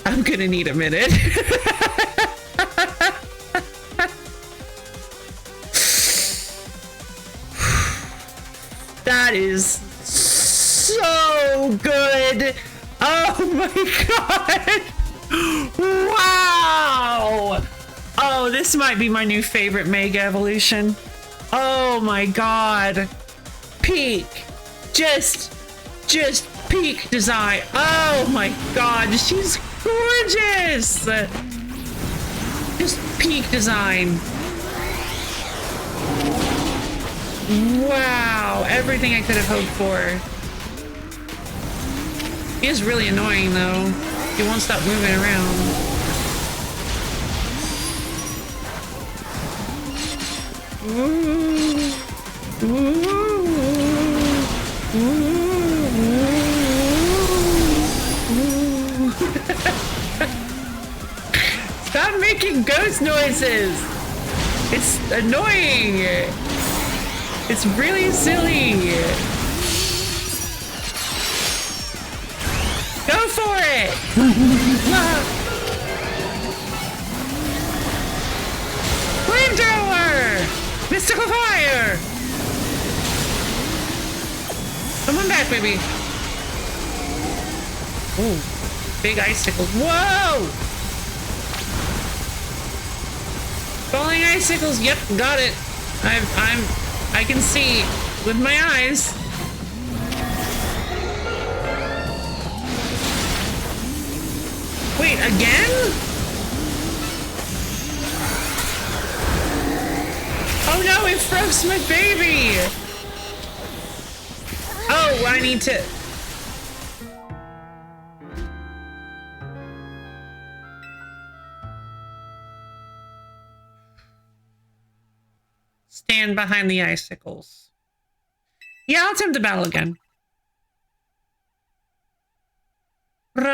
I'm gonna need a minute. That is so good. Oh my god. Wow. Oh, this might be my new favorite Mega Evolution. Oh my god. Peak. Just peak design. Oh my god. She's gorgeous. Just peak design. Wow. Everything I could have hoped for. He is really annoying though. He won't stop moving around. Ooh. Ooh. Ooh. Stop making ghost noises. It's annoying. It's really silly. Go for it. Flamethrower! Mystical fire! Come on back, baby. Ooh, big icicles. Whoa! Falling icicles. Yep, got it. I can see with my eyes. Wait, again? Oh no, it froze my baby! Oh, I need to... stand behind the icicles. Yeah, I'll attempt to battle again. God.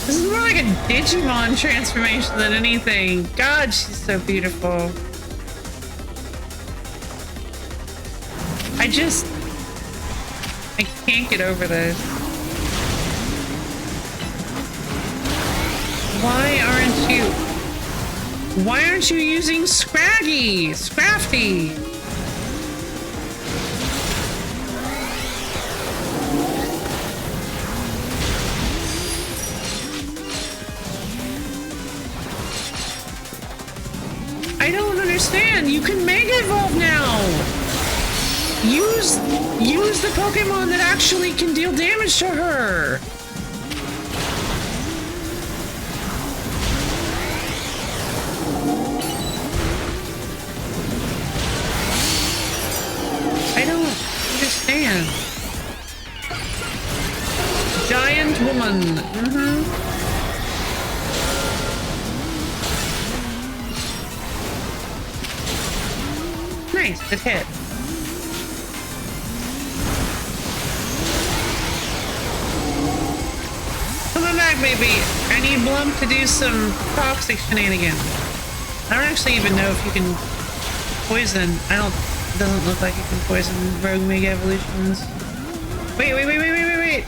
This is more like a Digimon transformation than anything. God, she's so beautiful. I can't get over this. Why aren't you using Scraggy? Scrafty? I don't understand. You can Mega Evolve now. Use the Pokemon that actually can deal damage to her. I don't understand. Giant woman. Nice, good hit. Come back, baby. I need Blump to do some toxic shenanigans. I don't actually even know if you can poison. It doesn't look like you can poison Rogue Mega Evolutions. Wait.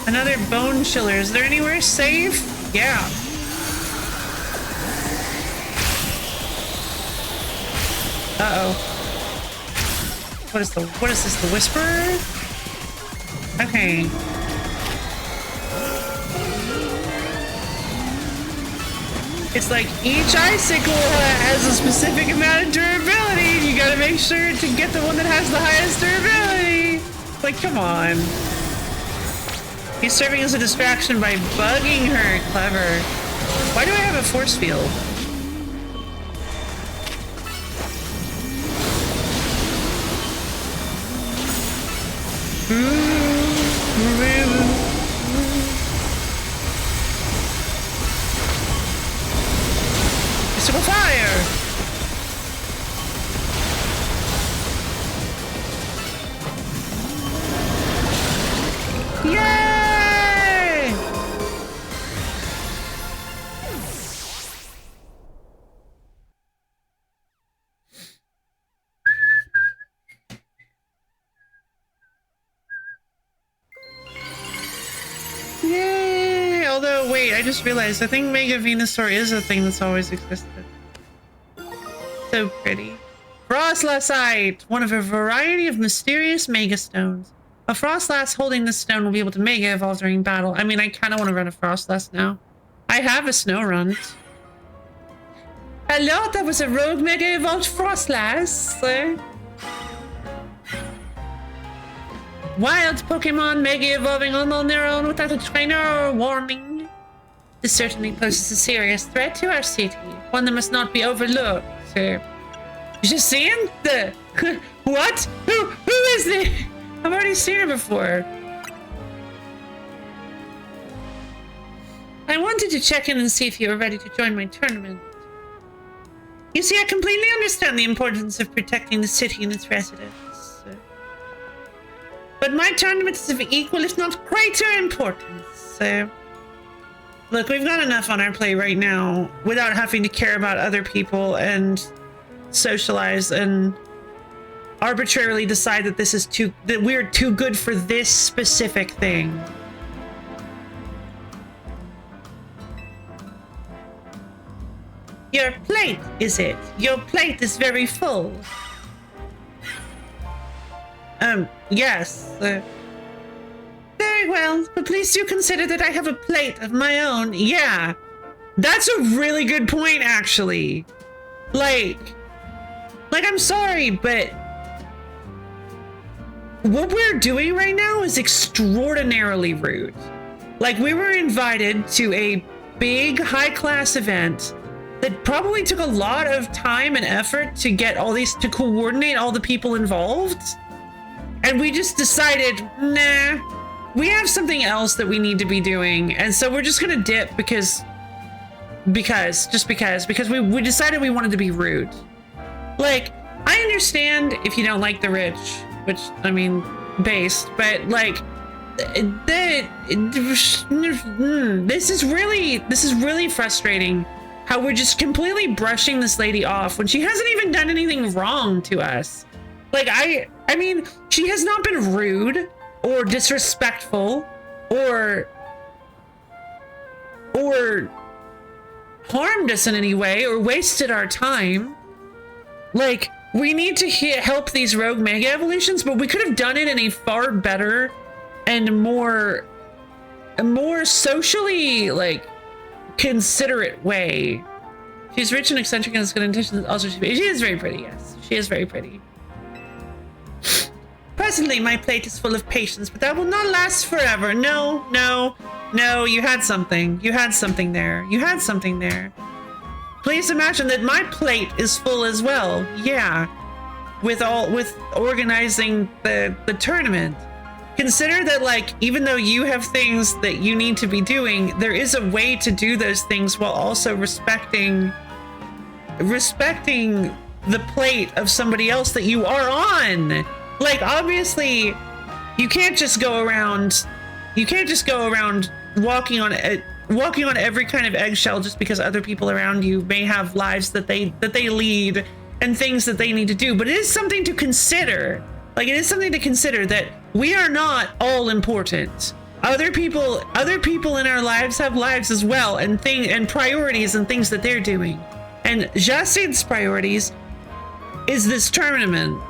Another Bone Chiller. Is there anywhere safe? Yeah. Uh-oh. What is this, the Whisperer? Okay. It's like each icicle has a specific amount of durability, and you gotta make sure to get the one that has the highest durability. Like, come on. He's serving as a distraction by bugging her. Clever. Why do I have a force field? Mystical fire! Yay! I just realized I think Mega Venusaur is a thing that's always existed. So pretty. Frostlassite! One of a variety of mysterious Mega Stones. A Frostlass holding this stone will be able to Mega Evolve during battle. I mean, I kind of want to run a Frostlass now. I have a Snow Run. Hello, that was a rogue Mega Evolved Frostlass. Wild Pokemon Mega Evolving all on their own without a trainer or warning. This certainly poses a serious threat to our city, one that must not be overlooked. You just seen the... What? Who is this? I've already seen her before. I wanted to check in and see if you were ready to join my tournament. You see, I completely understand the importance of protecting the city and its residents. But my tournament is of equal, if not greater, importance. Look, we've got enough on our plate right now without having to care about other people and socialize and arbitrarily decide that that we're too good for this specific thing. Your plate, is it? Your plate is very full. Yes. Very well, but please do consider that I have a plate of my own. Yeah, that's a really good point, actually. Like, I'm sorry, but what we're doing right now is extraordinarily rude. Like, we were invited to a big, high-class event that probably took a lot of time and effort to get to coordinate all the people involved. And we just decided, nah, we have something else that we need to be doing. And so we're just gonna dip because we decided we wanted to be rude. Like, I understand if you don't like the rich, which, I mean, based, but like, this is really frustrating how we're just completely brushing this lady off when she hasn't even done anything wrong to us. Like, I mean, she has not been rude or disrespectful or harmed us in any way or wasted our time. Like, we need to help these rogue Mega Evolutions, but we could have done it in a far better and more socially, like, considerate way. She's rich and eccentric and has good intentions. Also, she is very pretty, yes. She is very pretty. Presently, my plate is full of patience, but that will not last forever. No, you had something. You had something there. Please imagine that my plate is full as well. Yeah. With organizing the tournament. Consider that, like, even though you have things that you need to be doing, there is a way to do those things while also respecting the plate of somebody else that you are on. Like, obviously, you can't just go around walking on every kind of eggshell just because other people around you may have lives that they lead and things that they need to do. But it is something to consider. Like, it is something to consider that we are not all important. Other people in our lives have lives as well, and priorities and things that they're doing. And Jacinth's priorities is this tournament.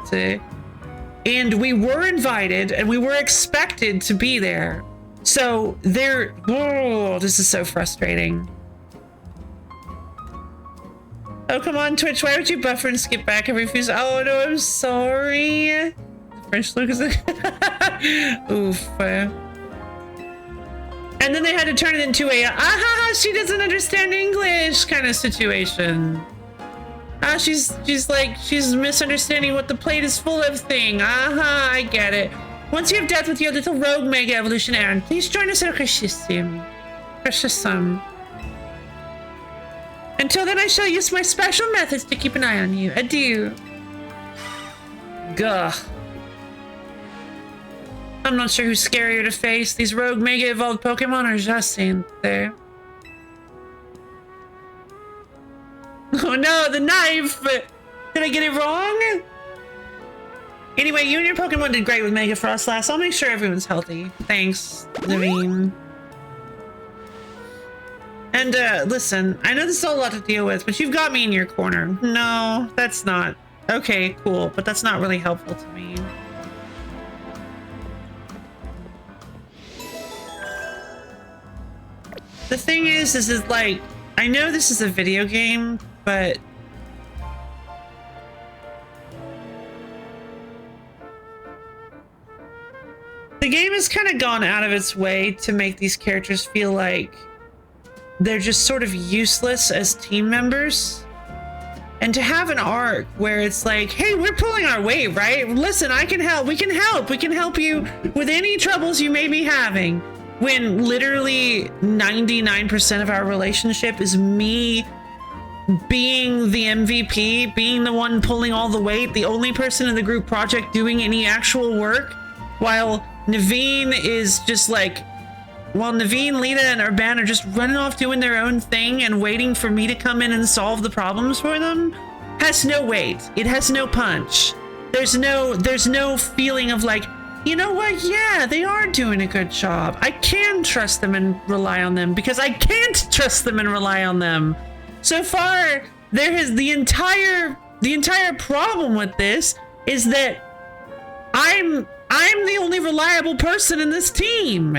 And we were invited and we were expected to be there. So this is so frustrating. Oh, come on, Twitch. Why would you buffer and skip back and refuse? Oh, no, I'm sorry. French Lucas. Oof. And then they had to turn it into a, she doesn't understand English kind of situation. She's misunderstanding what the plate is full of thing. I get it. Once you have death with your little rogue Mega Evolution errand, please join us at Crescissim. Until then, I shall use my special methods to keep an eye on you. Adieu. Gah. I'm not sure who's scarier to face, these rogue Mega Evolved Pokemon or Jacinth there. Oh no, the knife! Did I get it wrong? Anyway, you and your Pokemon did great with Mega Frostlass. I'll make sure everyone's healthy. Thanks, Naveen. And listen, I know this is a lot to deal with, but you've got me in your corner. No, that's not. Okay, cool, but that's not really helpful to me. The thing is like, I know this is a video game, but the game has kind of gone out of its way to make these characters feel like they're just sort of useless as team members. And to have an arc where it's like, hey, we're pulling our weight, right? Listen, I can help. We can help. We can help you with any troubles you may be having. When literally 99% of our relationship is me being the MVP, being the one pulling all the weight, the only person in the group project doing any actual work, while Naveen is just like, while Naveen, Lita, and Urban are just running off doing their own thing and waiting for me to come in and solve the problems for them, has no weight. It has no punch. There's no feeling of like, you know what? Yeah, they are doing a good job. I can trust them and rely on them because I can't trust them and rely on them. So far, there is the entire problem with this is that I'm the only reliable person in this team.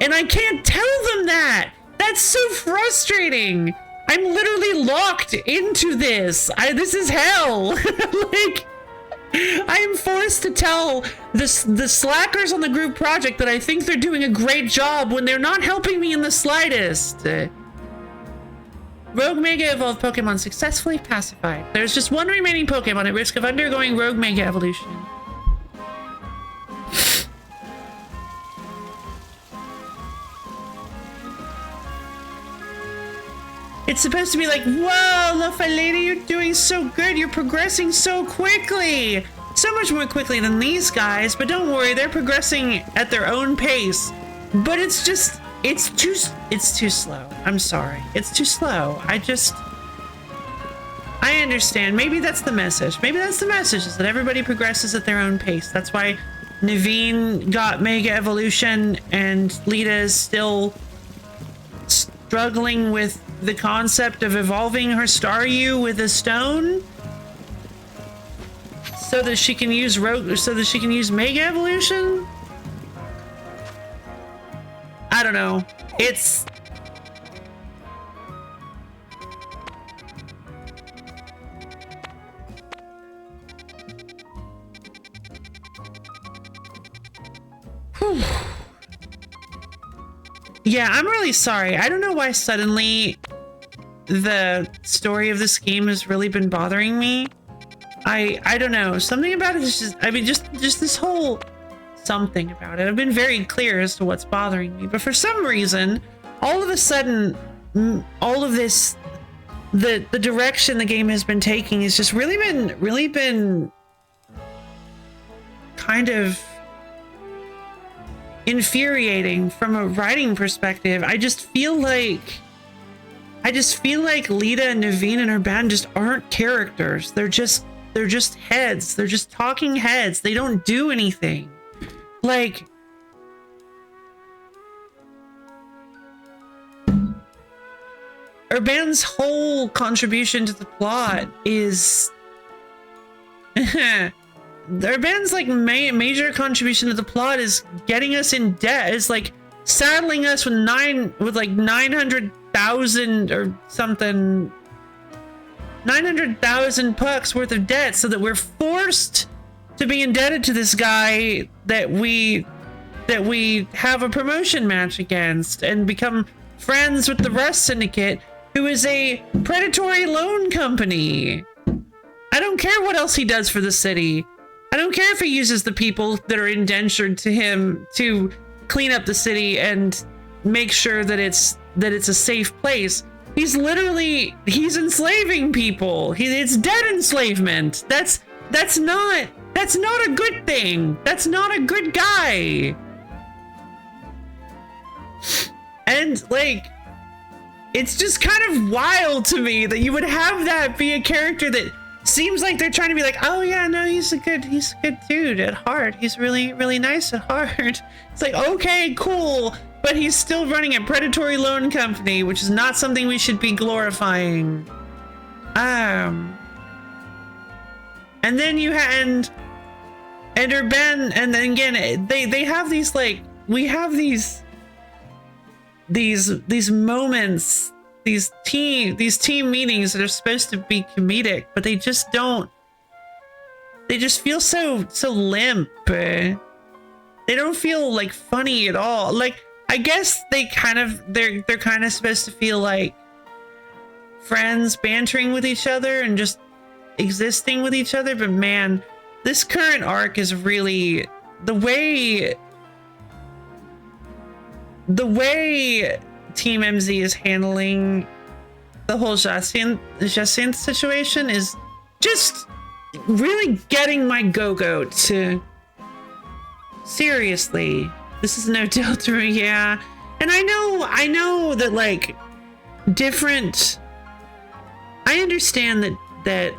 And I can't tell them that. That's so frustrating. I'm literally locked into this. This is hell. Like, I am forced to tell the slackers on the group project that I think they're doing a great job when they're not helping me in the slightest. Rogue Mega Evolved Pokemon successfully pacified. There's just one remaining Pokemon at risk of undergoing Rogue Mega Evolution. It's supposed to be like, whoa, Luffy lady, you're doing so good. You're progressing so quickly. So much more quickly than these guys, but don't worry, they're progressing at their own pace. But it's too slow. I'm sorry. It's too slow. I understand. Maybe that's the message. Maybe that's the message, is that everybody progresses at their own pace. That's why Naveen got Mega Evolution and Lita is still struggling with the concept of evolving her Staryu with a stone so that she can use Mega Evolution. I don't know. It's whew. Yeah, I'm really sorry. I don't know why suddenly the story of this game has really been bothering me. I don't know. Something about it is just, I mean, just this whole something about it. I've been very clear as to what's bothering me, but for some reason, all of a sudden, all of this, the direction the game has been taking has just really been kind of infuriating from a writing perspective. I just feel like Lita and Naveen and her band just aren't characters. They're just heads. They're just talking heads. They don't do anything. Like, Urban's whole contribution to the plot is Urban's like major contribution to the plot is getting us in debt. Is like saddling us with 900,000 or something, 900,000 pucks worth of debt, so that we're forced to be indebted to this guy that we have a promotion match against and become friends with the Rust Syndicate, who is a predatory loan company. I don't care what else he does for the city. I don't care if he uses the people that are indentured to him to clean up the city and make sure that it's a safe place. He's enslaving people. It's debt enslavement. That's not a good thing. That's not a good guy. And like, it's just kind of wild to me that you would have that be a character that seems like they're trying to be like, oh yeah, no, he's a good dude at heart. He's really, really nice at heart. It's like, okay, cool. But he's still running a predatory loan company, which is not something we should be glorifying. And then you and Urban, and then again, they have these, like, we have these moments, these team meetings that are supposed to be comedic, but they just don't. They just feel so limp. They don't feel like funny at all. Like, I guess they're kind of supposed to feel like friends bantering with each other and just existing with each other, but man, this current arc is really the way Team MZ is handling the whole Jacinthe situation is just really getting my go-goat to seriously. This is no Delta, yeah. And I know that, like, I understand that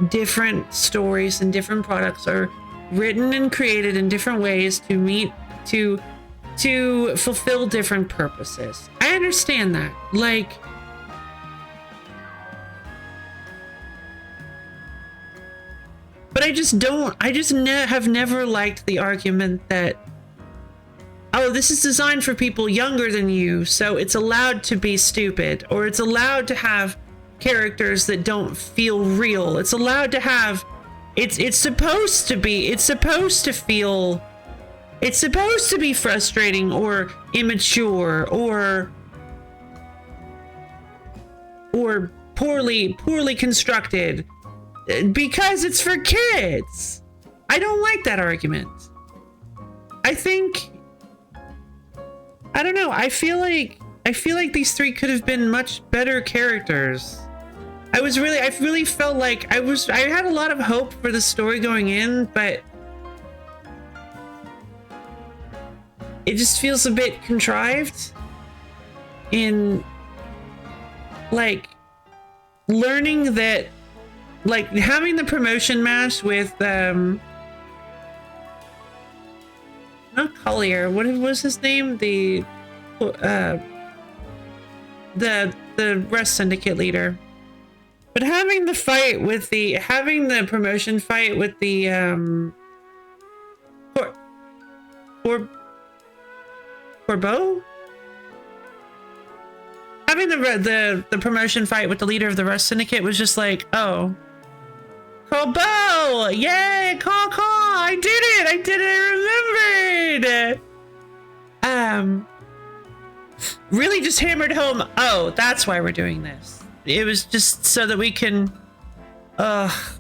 different stories and different products are written and created in different ways to fulfill different purposes. I understand that. Like, but I just have never liked the argument that, oh, this is designed for people younger than you, so it's allowed to be stupid, or it's allowed to have characters that don't feel real. It's allowed to have, it's supposed to be frustrating or immature or poorly constructed because it's for kids. I don't like that argument. I don't know. I feel like these three could have been much better characters. I really felt like I had a lot of hope for the story going in, but it just feels a bit contrived in, like, learning that, like, having the promotion match with not Collier, what was his name? The Rest Syndicate leader. But having the promotion fight with the Corbeau? Having the promotion fight with the leader of the Rest Syndicate was just like, oh, Corbeau! Yay! Caw! I did it! I remembered! Really just hammered home, oh, that's why we're doing this. It was just so that we can... Have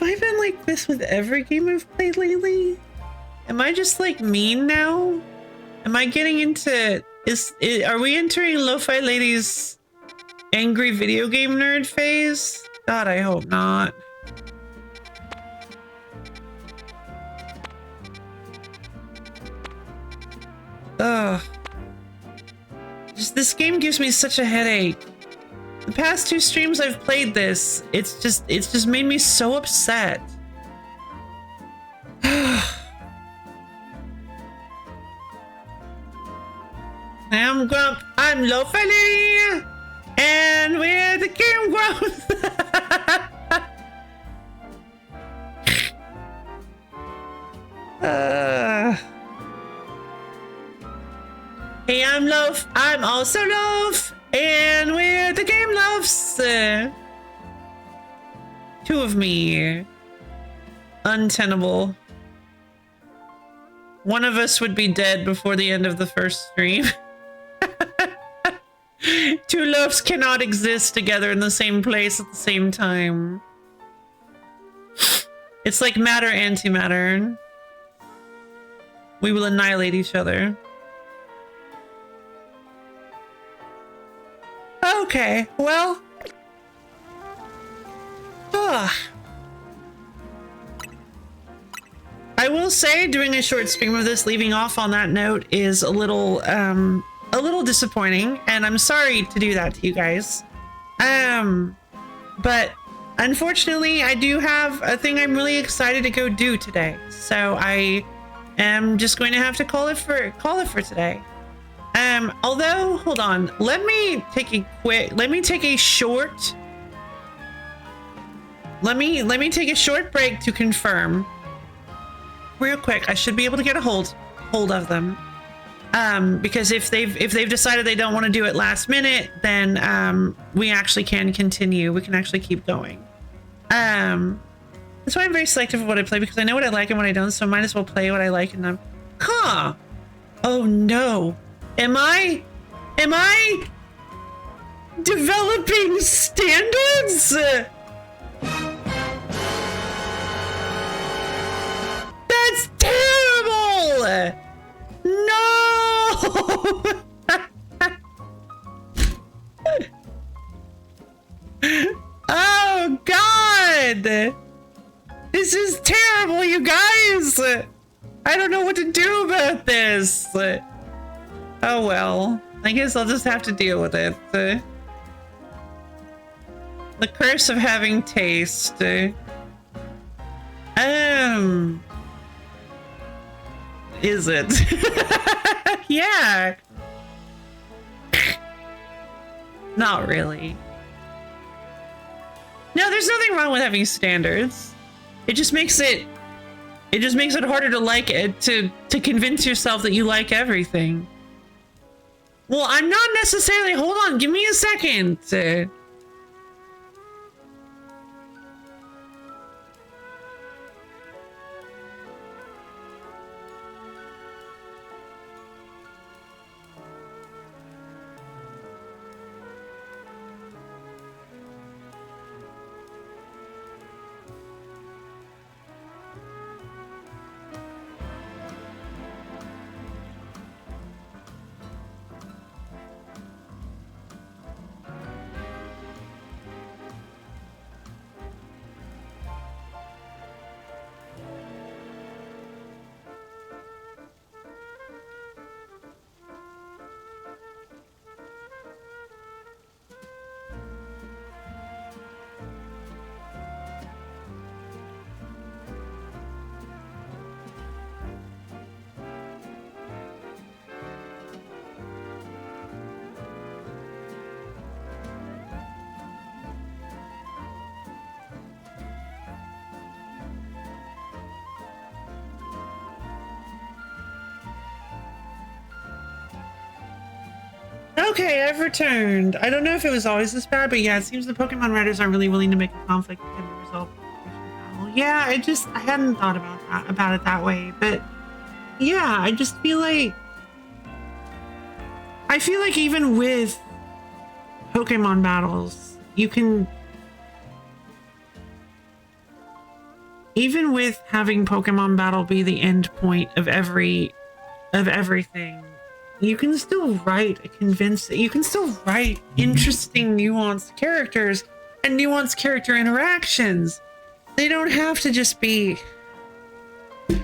I been like this with every game I've played lately? Am I just, like, mean now? Am I getting into... Are we entering Lo-Fi Lady's angry video game nerd phase? God, I hope not. Ugh. This game gives me such a headache. The past 2 streams I've played this, it's just made me so upset. I'm Grump, I'm Lo-Fi Lady, and we're the Game Grumps. Hey, I'm Loaf, I'm also Loaf, and we're the Game Loafs. 2 of me. Untenable. One of us would be dead before the end of the first stream. 2 loaves cannot exist together in the same place at the same time. It's like matter, antimatter. We will annihilate each other. Okay, well. I will say, doing a short stream of this, leaving off on that note, is a little disappointing, and I'm sorry to do that to you guys. But unfortunately, I do have a thing I'm really excited to go do today. So I am just going to have to call it for today. Although, hold on, let me take a short break to confirm real quick. I should be able to get a hold of them. Because if they've decided they don't want to do it last minute, then we actually can continue. We can actually keep going. That's why I'm very selective of what I play, because I know what I like and what I don't, so I might as well play what I like and I'm... Huh! Oh no! Am I developing standards? That's terrible! No! Oh God! This is terrible, you guys! I don't know what to do about this. Oh well, I guess I'll just have to deal with it. The curse of having taste. Is it? Yeah. Not really. No, there's nothing wrong with having standards. It just makes it harder to like it, to convince yourself that you like everything. Well, I'm not necessarily, hold on, give me a second. Okay, I've returned. I don't know if it was always this bad, but yeah, it seems the Pokemon writers are really willing to make a conflict and resolve the battle. Yeah, I hadn't thought about it that way, but yeah, I feel like even with Pokemon battles, even with having Pokemon battle be the end point of everything, you can still write interesting, nuanced characters and nuanced character interactions. They don't have to just be... They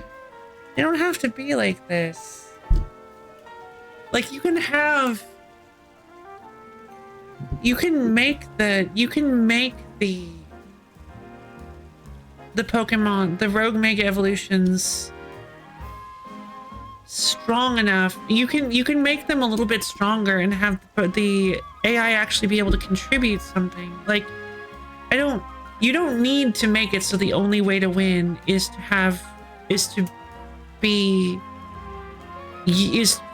don't have to be like this. Like, you can make the Pokemon, the Rogue Mega Evolutions, strong enough. You can make them a little bit stronger and have the AI actually be able to contribute something. Like, you don't need to make it so the only way to win is for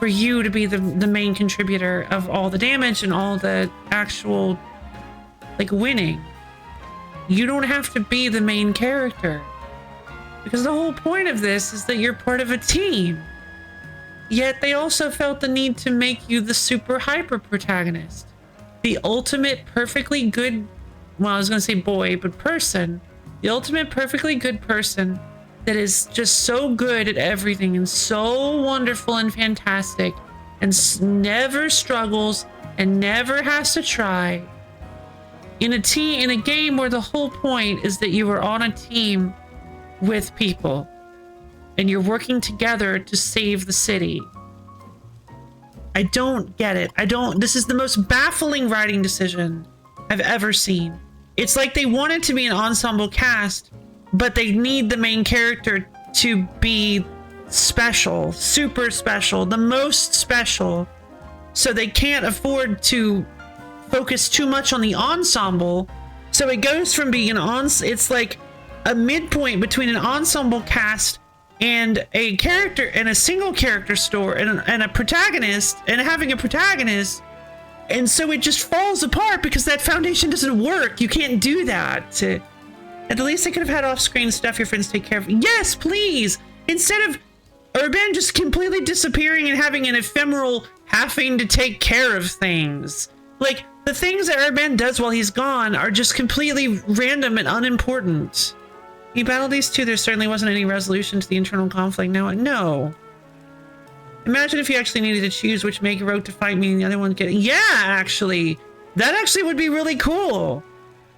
you to be the main contributor of all the damage and all the actual, like, winning. You don't have to be the main character, because the whole point of this is that you're part of a team. Yet they also felt the need to make you the super hyper protagonist, the ultimate perfectly good, well, I was gonna say boy, but person, the ultimate perfectly good person that is just so good at everything and so wonderful and fantastic and never struggles and never has to try. In a game where the whole point is that you are on a team with people and you're working together to save the city. I don't get it. This is the most baffling writing decision I've ever seen. It's like they want it to be an ensemble cast, but they need the main character to be special, super special, the most special. So they can't afford to focus too much on the ensemble. So it goes from being it's like a midpoint between an ensemble cast and a character and a single character story and a protagonist and having a protagonist. And so it just falls apart because that foundation doesn't work. You can't do that. At least they could have had off-screen stuff your friends take care of. Yes, please. Instead of Urban just completely disappearing and having an ephemeral having to take care of things. Like, the things that Urban does while he's gone are just completely random and unimportant. You battled these two, there certainly wasn't any resolution to the internal conflict. No. Imagine if you actually needed to choose which Mega Rogue to fight, meaning the other one getting... Yeah, actually. That actually would be really cool.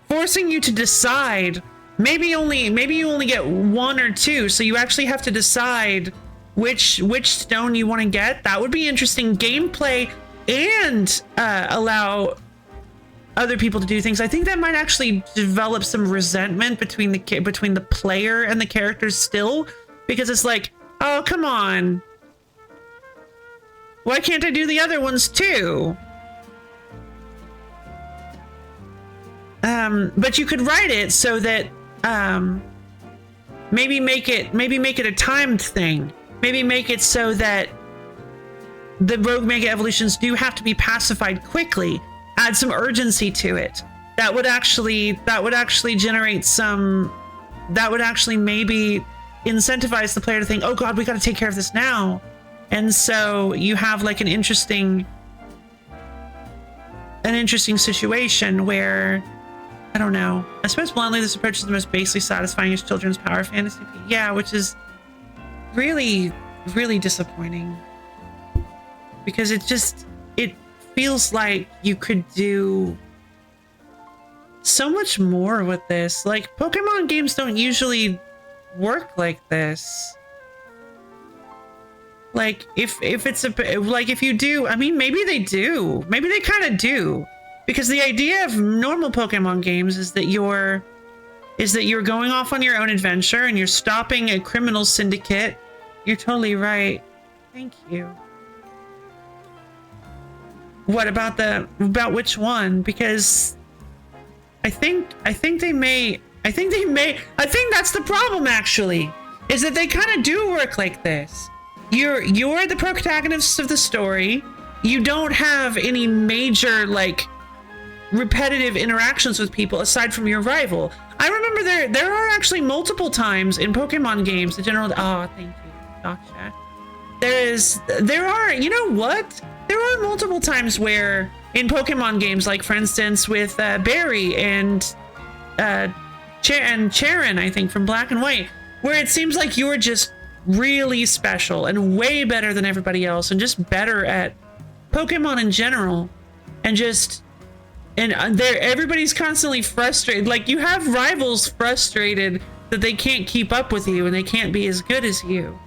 Forcing you to decide. Maybe you only get one or two, so you actually have to decide which stone you want to get. That would be interesting gameplay and allow other people to do things. I think that might actually develop some resentment between the player and the characters still, because it's like, oh, come on. Why can't I do the other ones too? But you could write it so that maybe make it a timed thing. Maybe make it so that the Rogue Mega Evolutions do have to be pacified quickly. Add some urgency to it. That would actually generate some. That would actually maybe incentivize the player to think, oh God, we got to take care of this now. And so you have like an interesting situation where, I don't know. I suppose bluntly, this approach is the most basically satisfying as children's power fantasy. Yeah, which is really, really disappointing. Because it feels like you could do so much more with this. Like, Pokemon games don't usually work like this. Like, if you do, I mean, maybe they do. Maybe they kind of do. Because the idea of normal Pokemon games is that you're going off on your own adventure and you're stopping a criminal syndicate. You're totally right. Thank you. What about which one? Because I think that's the problem actually, is that they kind of do work like this. You're the protagonist of the story. You don't have any major like repetitive interactions with people aside from your rival. I remember there are actually multiple times in Pokemon games the general. Oh, thank you. Gotcha. There are, you know what? There are multiple times where in Pokemon games, like for instance with Barry and Charon, I think from Black and White, where it seems like you're just really special and way better than everybody else and just better at Pokemon in general, and everybody's constantly frustrated. Like, you have rivals frustrated that they can't keep up with you and they can't be as good as you.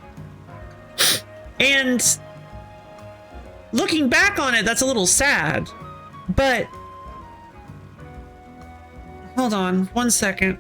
And looking back on it, that's a little sad. But hold on 1 second.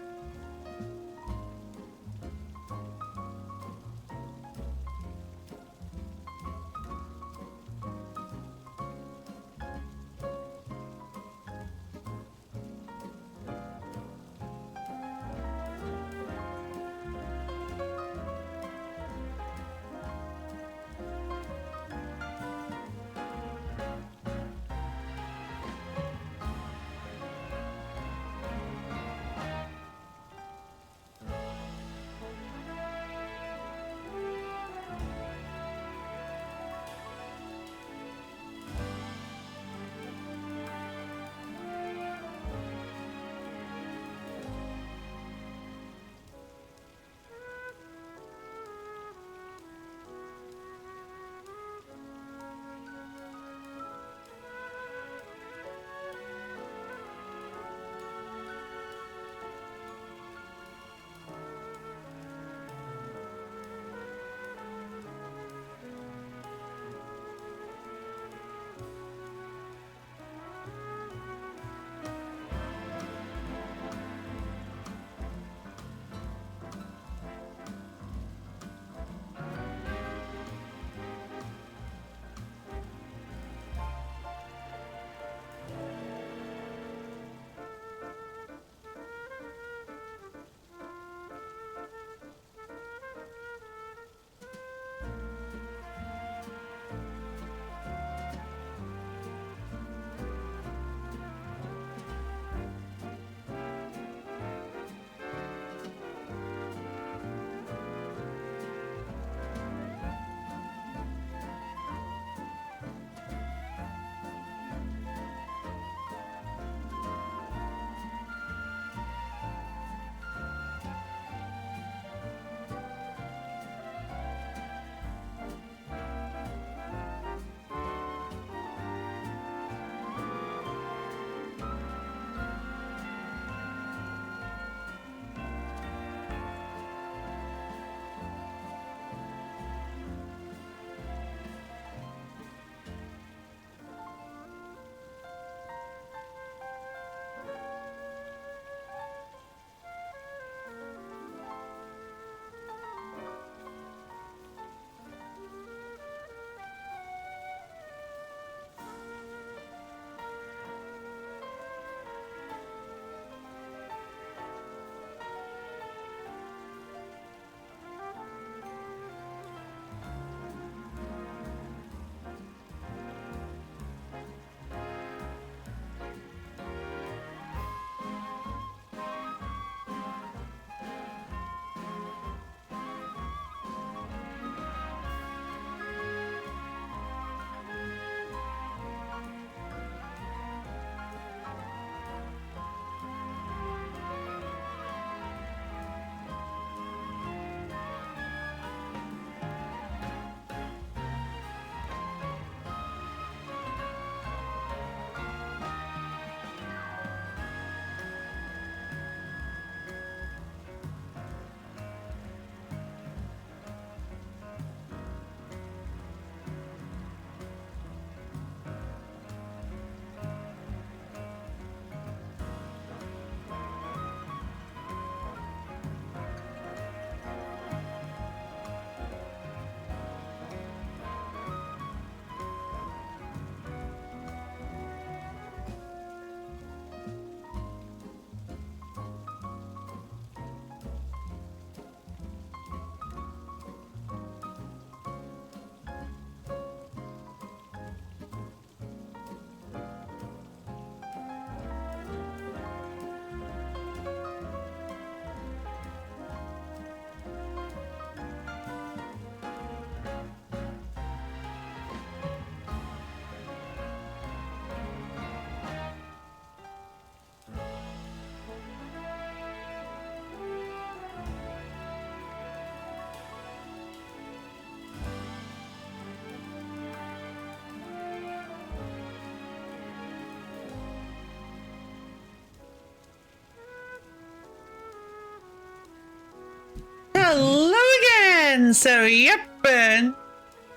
Hello again! So, yep,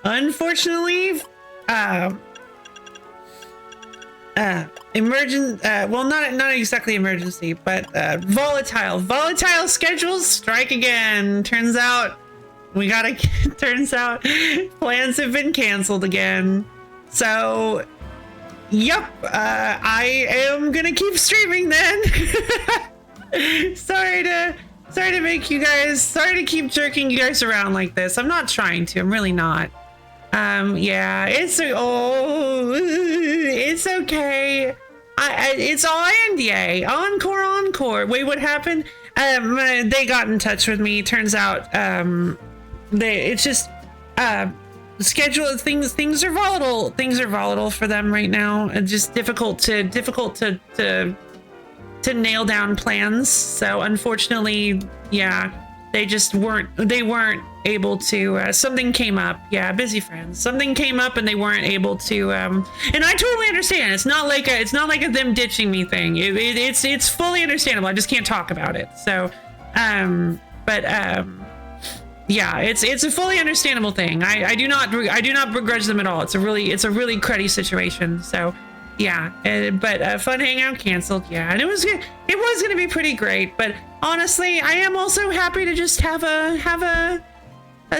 unfortunately, well, not exactly emergency, but volatile schedules strike again. Turns out plans have been canceled again. So, yep, I am gonna keep streaming then. Sorry to keep jerking you guys around like this. I'm not trying to, I'm really not. Yeah, it's okay. It's all NDA. Encore. Wait, what happened? They got in touch with me. Turns out, schedule things are volatile. Things are volatile for them right now. It's just difficult to nail down plans. So unfortunately, yeah, they weren't able to, something came up. Yeah, busy friends. Something came up and they weren't able to, and I totally understand. It's not like a them ditching me thing. It's fully understandable. I just can't talk about it. So, yeah, it's a fully understandable thing. I do not begrudge them at all. It's a really cruddy situation. So, yeah, but fun hangout canceled. Yeah, and it was gonna be pretty great. But honestly, I am also happy to just have a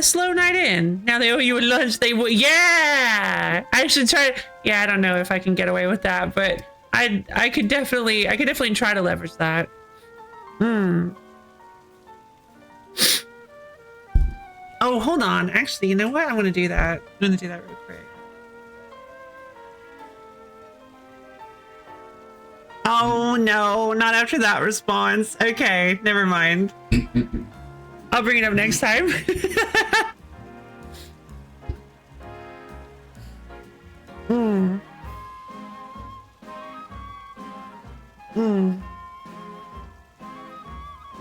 slow night in. Now they owe you a lunch. They will. Yeah, I should try. Yeah, I don't know if I can get away with that, but I could definitely try to leverage that. Oh, hold on. Actually, you know what? I want to do that. I'm going to do that real quick. Oh, no. Not after that response. Okay, never mind. I'll bring it up next time.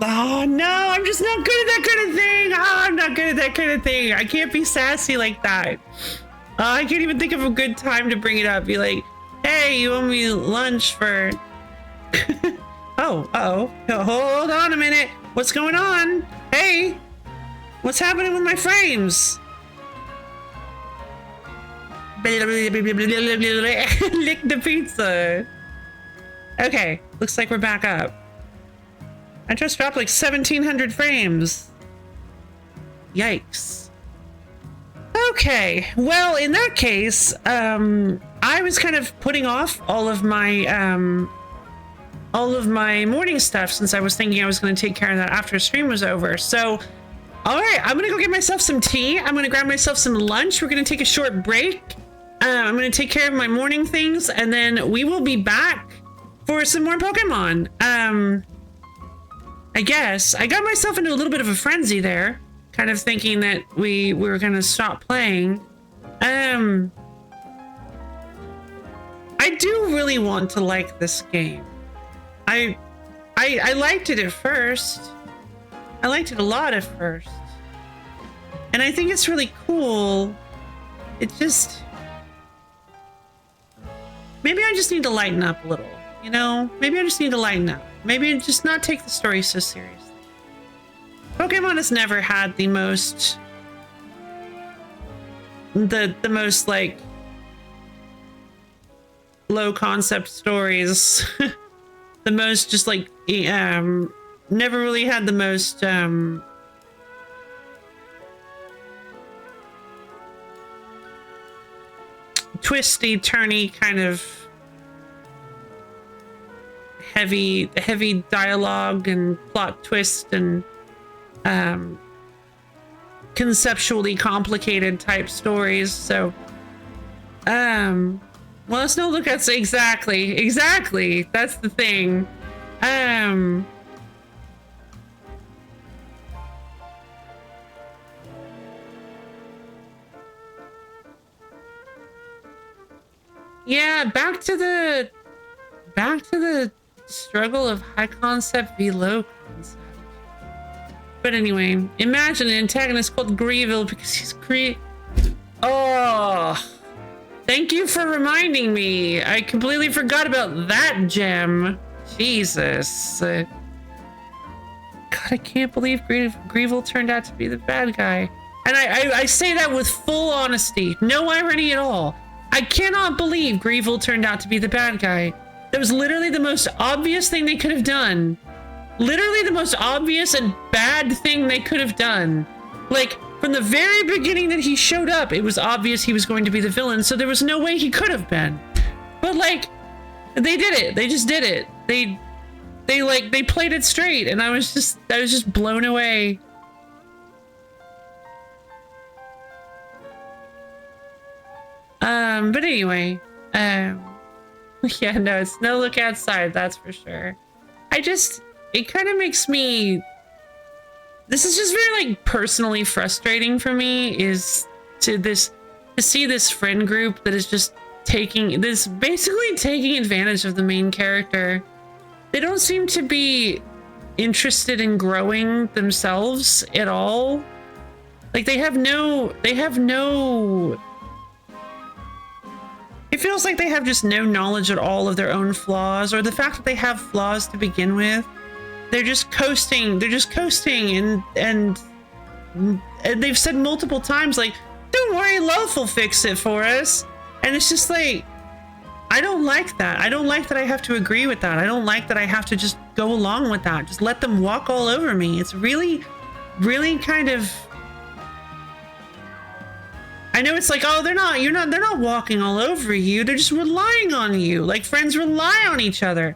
Oh no, I'm just not good at that kind of thing. I'm not good at that kind of thing. I can't be sassy like that. I can't even think of a good time to bring it up. Be like, hey, you owe me lunch for... Oh, hold on a minute. What's going on? Hey, what's happening with my frames? Lick the pizza. Okay, looks like we're back up. I just dropped like 1,700 frames. Yikes. Okay, well, in that case, I was kind of putting off all of my morning stuff since I was thinking I was going to take care of that after stream was over. So, all right, I'm going to go get myself some tea. I'm going to grab myself some lunch. We're going to take a short break. I'm going to take care of my morning things, and then we will be back for some more Pokemon. I guess I got myself into a little bit of a frenzy there, kind of thinking that we were going to stop playing. I do really want to like this game. I liked it at first. I liked it a lot at first. And I think it's really cool. It just... Maybe I just need to lighten up a little, you know? Maybe I just need to lighten up. Maybe just not take the story so seriously. Pokemon has never had the most... The most, like... low concept stories. The most just, like... never really had the most, twisty, turny kind of heavy dialogue and plot twist and conceptually complicated type stories. So well, let's not look at exactly that's the thing. Yeah, back to the struggle of high concept v low concept. But anyway, imagine an antagonist called Greeville because he's Oh, thank you for reminding me. I completely forgot about that gem. Jesus. God, I can't believe Greevil turned out to be the bad guy. And I say that with full honesty, no irony at all. I cannot believe Greevil turned out to be the bad guy. That was literally the most obvious thing they could have done. Literally the most obvious and bad thing they could have done. Like, from the very beginning that he showed up, it was obvious he was going to be the villain, so there was no way he could have been. But, like, they did it. They just did it. They played it straight, and I was just blown away. But anyway, yeah, no, it's no look outside, that's for sure. It kind of makes me, this is just very, like, personally frustrating for me, is to see this friend group that is just basically taking advantage of the main character. They don't seem to be interested in growing themselves at all. Like, they have no, it feels like they have just no knowledge at all of their own flaws, or the fact that they have flaws to begin with. They're just coasting, and they've said multiple times, like, don't worry, love will fix it for us. And it's just like, I don't like that. I don't like that I have to agree with that. I don't like that I have to just go along with that. Just let them walk all over me. It's really, really kind of, I know it's like, oh, they're not walking all over you. They're just relying on you. Like friends rely on each other.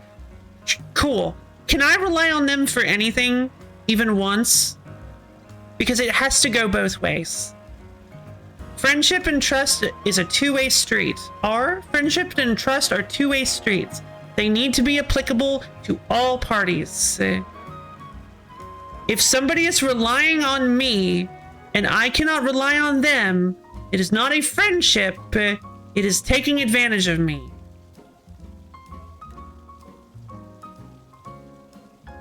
Cool. Can I rely on them for anything, even once? Because it has to go both ways. Friendship and trust is a two-way street. Our friendship and trust are two-way streets. They need to be applicable to all parties. If somebody is relying on me and I cannot rely on them, it is not a friendship. It is taking advantage of me.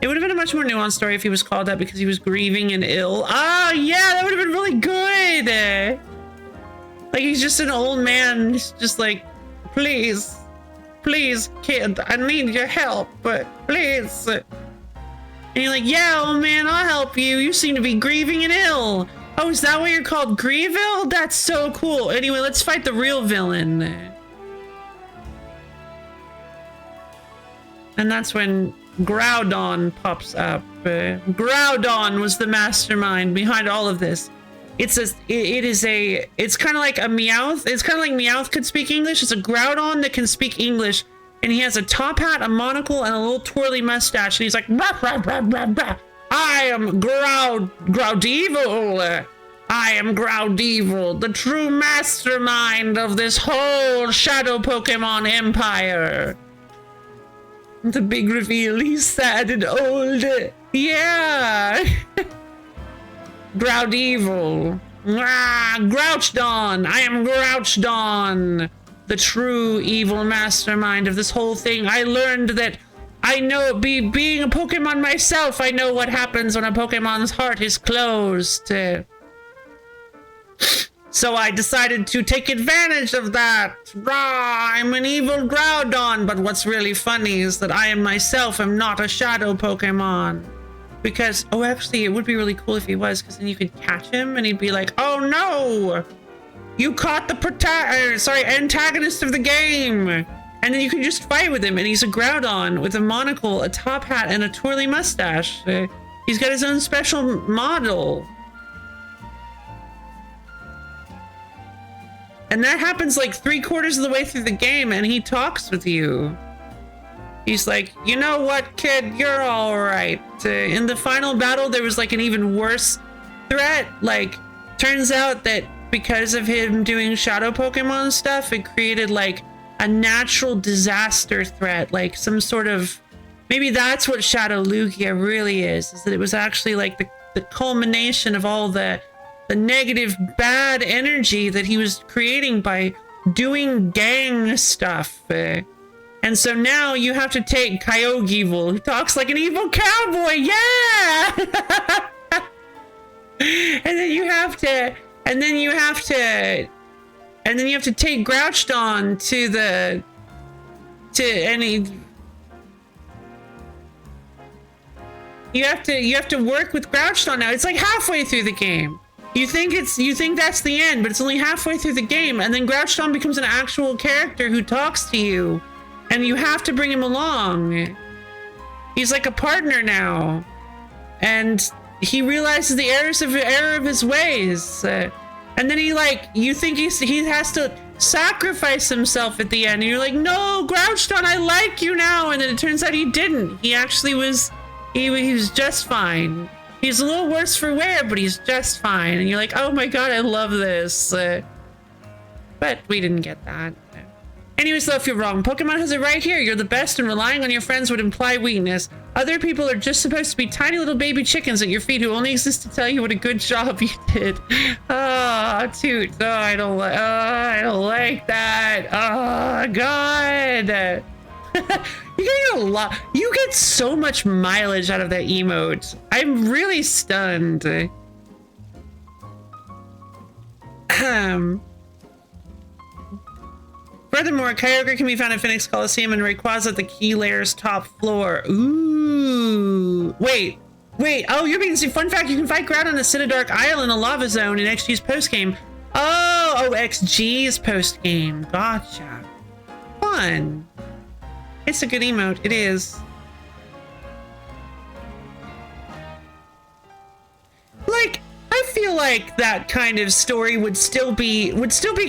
It would have been a much more nuanced story if he was called that because he was grieving and ill. Ah, yeah, that would have been really good. Like, he's just an old man. He's just like, please, kid, I need your help, but please. And you're like, yeah, old man, I'll help you. You seem to be grieving and ill. Oh, is that why you're called Grieville? That's so cool. Anyway, let's fight the real villain. And that's when Groudon pops up. Groudon was the mastermind behind all of this. It's kind of like a Meowth. It's kind of like Meowth could speak English. It's a Groudon that can speak English. And he has a top hat, a monocle, and a little twirly mustache. And he's like, bah, bah, bah, bah, bah. I am Groudevil. I am Groudevil, the true mastermind of this whole Shadow Pokemon empire. The big reveal, he's sad and old. Yeah. Groudevil. Grouchdon. I am Grouchdon, the true evil mastermind of this whole thing. I learned that I know, being a Pokemon myself, I know what happens when a Pokemon's heart is closed. So I decided to take advantage of that. I'm an evil Groudon, but what's really funny is that I am myself am not a shadow Pokemon. Because, oh, actually, it would be really cool if he was, because then you could catch him and he'd be like, oh no! You caught the antagonist of the game! And then you can just fight with him, and he's a Groudon with a monocle, a top hat, and a twirly mustache. He's got his own special model. And that happens like 3/4 of the way through the game, and he talks with you. He's like, you know what, kid? You're all right. In the final battle, there was like an even worse threat. Like, turns out that because of him doing Shadow Pokemon stuff, it created like a natural disaster threat, like some sort of, maybe that's what Shadow Lugia really is that it was actually like the culmination of all the negative bad energy that he was creating by doing gang stuff. And so now you have to take Kyogevil, who talks like an evil cowboy. Yeah. And then you have to take Grouchdon You have to work with Grouchton now. It's like halfway through the game. You think that's the end, but it's only halfway through the game, and then Grouchton becomes an actual character who talks to you, and you have to bring him along. He's like a partner now, and he realizes the error of his ways, and then you think he has to sacrifice himself at the end, and you're like, no, Grouchton, I like you now, and then it turns out he didn't. He actually was, he was just fine. He's a little worse for wear, but he's just fine. And you're like, oh my god, I love this. But we didn't get that. Anyways, though, if you're wrong, Pokemon has it right here. You're the best, and relying on your friends would imply weakness. Other people are just supposed to be tiny little baby chickens at your feet who only exist to tell you what a good job you did. Oh, Toot. Oh, I don't like that. Oh, God. You get a lot. You get so much mileage out of that emote. I'm really stunned. Furthermore, Kyogre can be found at Phoenix Coliseum and Rayquaza at the Key Lair's top floor. Ooh. Wait. Oh, you're being fun fact. You can fight Groudon on a Cinedark Isle in a lava zone in XG's postgame. Oh, XG's postgame. Gotcha. Fun. It's a good emote. It is. Like, I feel like that kind of story would still be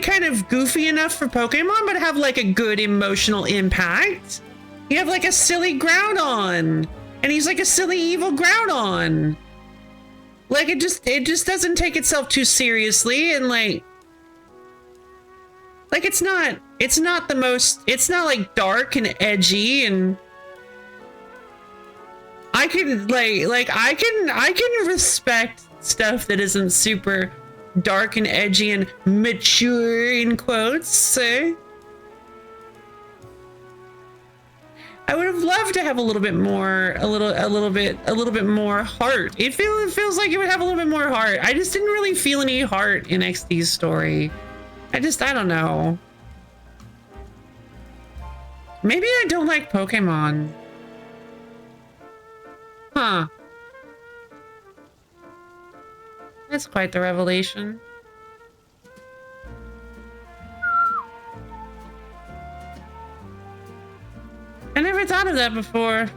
kind of goofy enough for Pokemon, but have like a good emotional impact. You have like a silly Groudon, and he's like a silly evil Groudon. Like it just doesn't take itself too seriously, and like it's not like dark and edgy, and I can I can respect stuff that isn't super dark and edgy and mature in quotes. I would have loved to have a little bit more heart. It feels like it would have a little bit more heart. I just didn't really feel any heart in XD's story. I don't know. Maybe I don't like Pokemon. Huh. That's quite the revelation. I never thought of that before.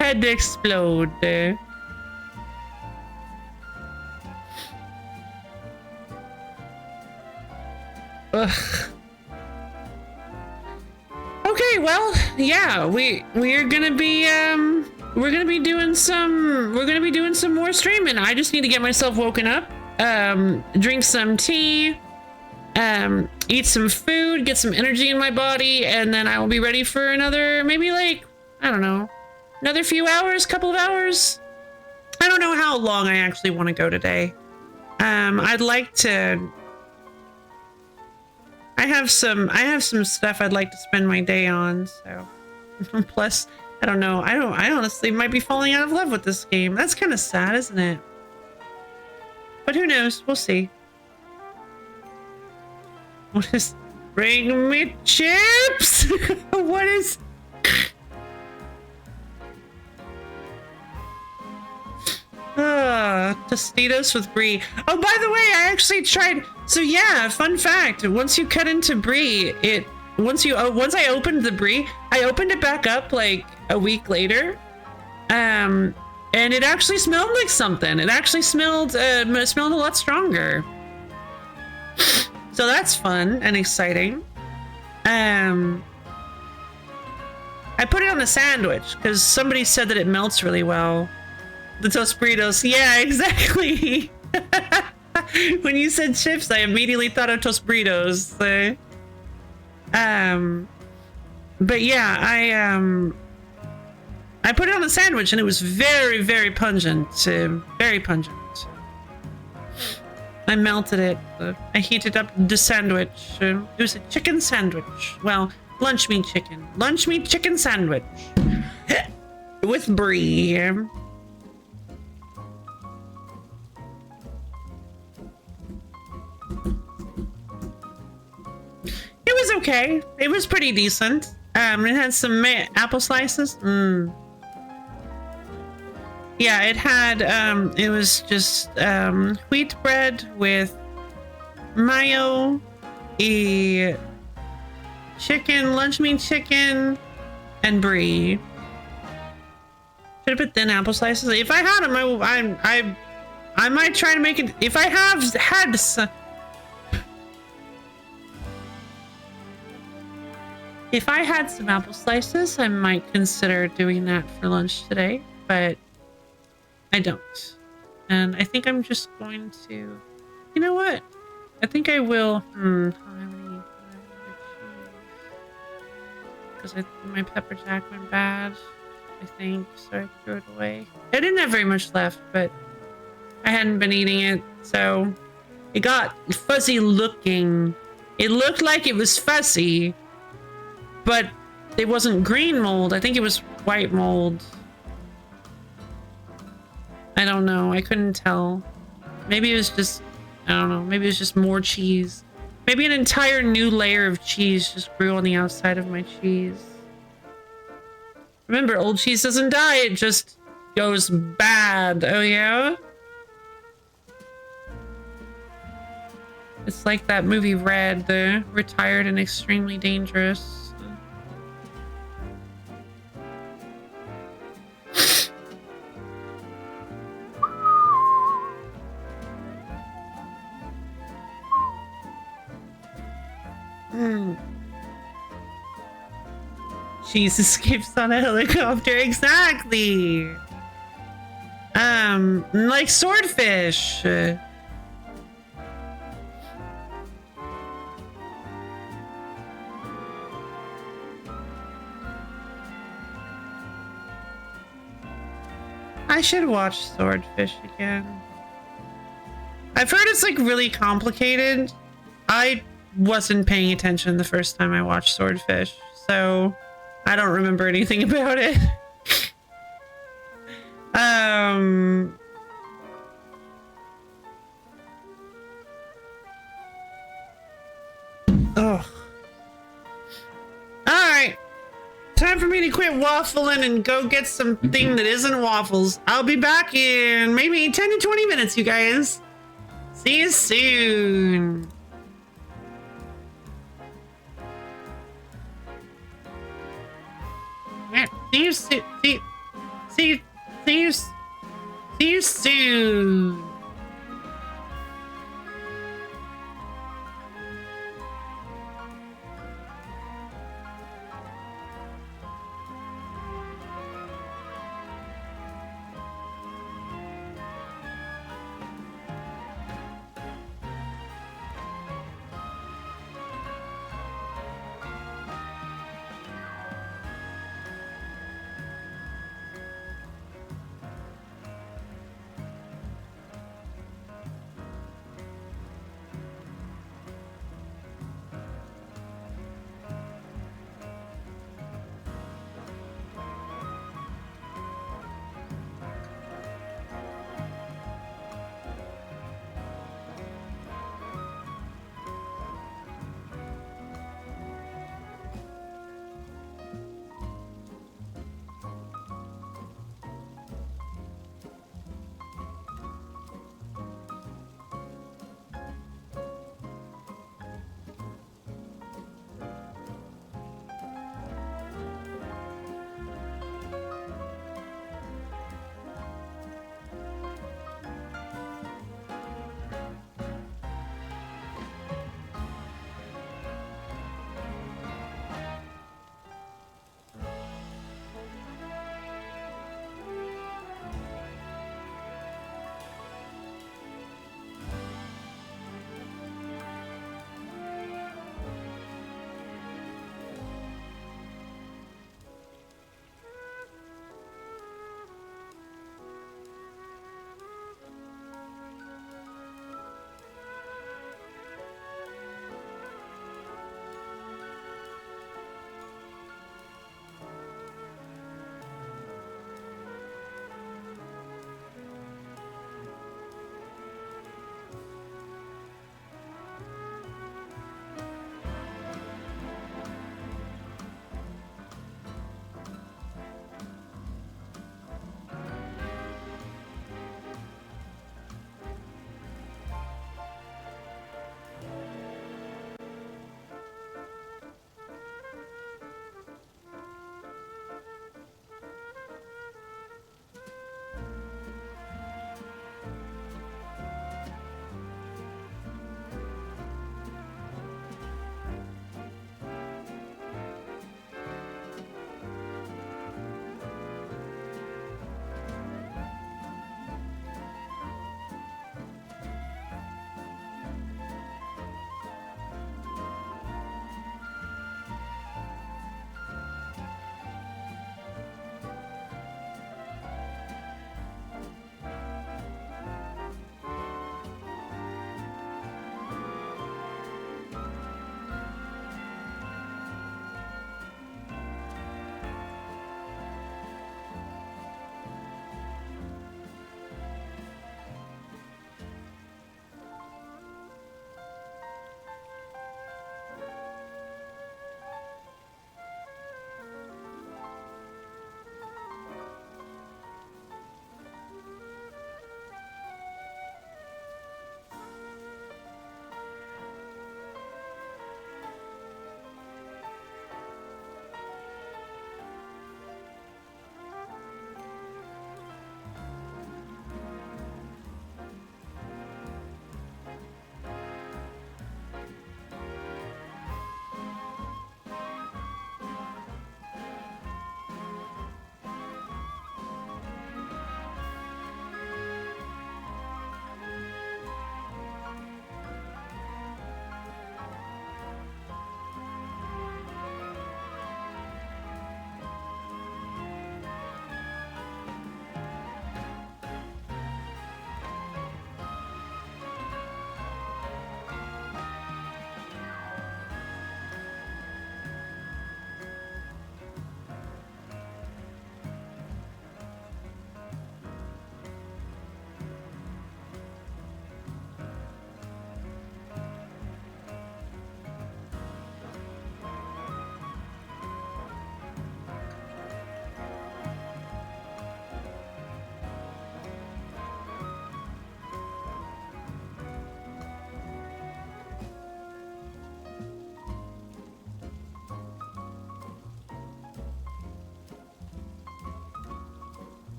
Had to explode there. Ugh. Okay, well, yeah, we're gonna be doing some more streaming. I just need to get myself woken up, drink some tea, eat some food, get some energy in my body, and then I will be ready for another, maybe like, I don't know, another few hours, couple of hours. I don't know how long I actually want to go today. I'd like to. I have some stuff I'd like to spend my day on, so. Plus, I don't know. I honestly might be falling out of love with this game. That's kind of sad, isn't it? But who knows? We'll see. What is... Bring me chips? What is... Tostitos with brie. Oh, by the way, I actually tried. So yeah, fun fact. Once you cut into brie, once I opened the brie, I opened it back up like a week later, and it actually smelled like something. It actually smelled a lot stronger. So that's fun and exciting. I put it on a sandwich because somebody said that it melts really well. The toast burritos. Yeah, exactly. When you said chips, I immediately thought of toast burritos. But yeah, I put it on a sandwich and it was very, very pungent. Very pungent. I melted it. I heated up the sandwich. It was a chicken sandwich. Well, lunch meat chicken. Lunch meat chicken sandwich. With brie. okay. It was pretty decent. It had some apple slices. Yeah, it had, it was just, wheat bread with mayo, a chicken, lunch meat chicken, and brie. Should have put thin apple slices. If I had them, I might try to make it. If I have had some, if I had some apple slices, I might consider doing that for lunch today, but I don't. And I think I'm just going to, you know what? I think I will. Because my pepper jack went bad, I think, so I threw it away. I didn't have very much left, but I hadn't been eating it, so it got fuzzy looking. It looked like it was fuzzy, but it wasn't green mold. I think it was white mold. I don't know. I couldn't tell. Maybe it was just, I don't know. Maybe it was just more cheese. Maybe an entire new layer of cheese just grew on the outside of my cheese. Remember, old cheese doesn't die. It just goes bad. Oh, yeah? It's like that movie Red, the Retired and Extremely Dangerous. Cheese escapes on a helicopter. Exactly. Like swordfish. I should watch Swordfish again. I've heard it's like really complicated. I wasn't paying attention the first time I watched Swordfish, so I don't remember anything about it. Oh. Alright. Time for me to quit waffling and go get something that isn't waffles. I'll be back in maybe 10 to 20 minutes, you guys. See you soon. Yeah, see you soon. See you soon.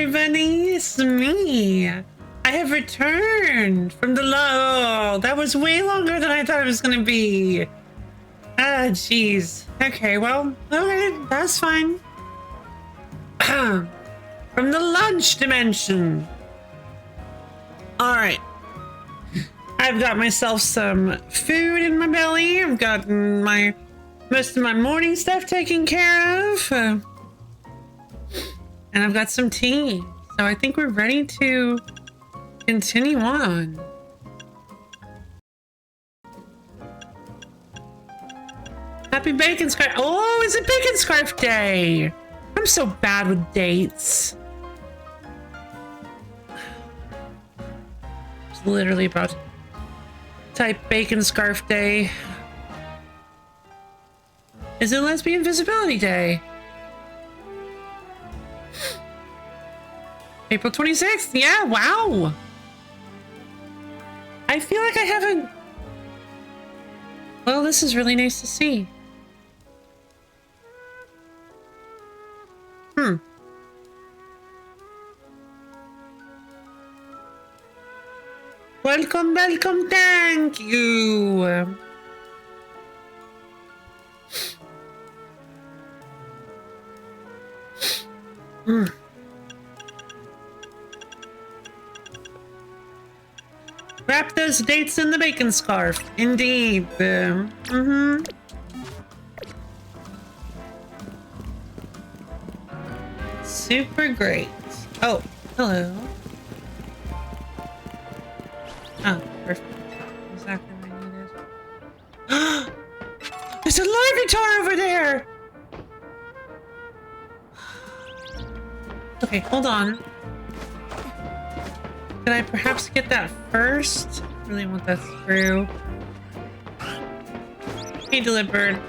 everybody, it's me. I have returned from the Oh, that was way longer than I thought it was gonna be. Ah, jeez. Okay, well, okay, that's fine. From the lunch dimension. Alright. I've got myself some food in my belly. I've gotten most of my morning stuff taken care of. And I've got some tea. So I think we're ready to continue on. Happy Bacon Scarf. Oh, it's a Bacon Scarf Day. I'm so bad with dates. I was literally about to type Bacon Scarf Day. Is it Lesbian Visibility Day? April 26th? Yeah, wow. I feel like I haven't... Well, this is really nice to see. Welcome, welcome, thank you. Wrap those dates in the bacon scarf. Indeed. Super great. Oh, hello. Oh, perfect. Exactly what I needed. There's a Larvitar over there! Okay, hold on. Can I perhaps get that first? I really want that through. Hey, delivered.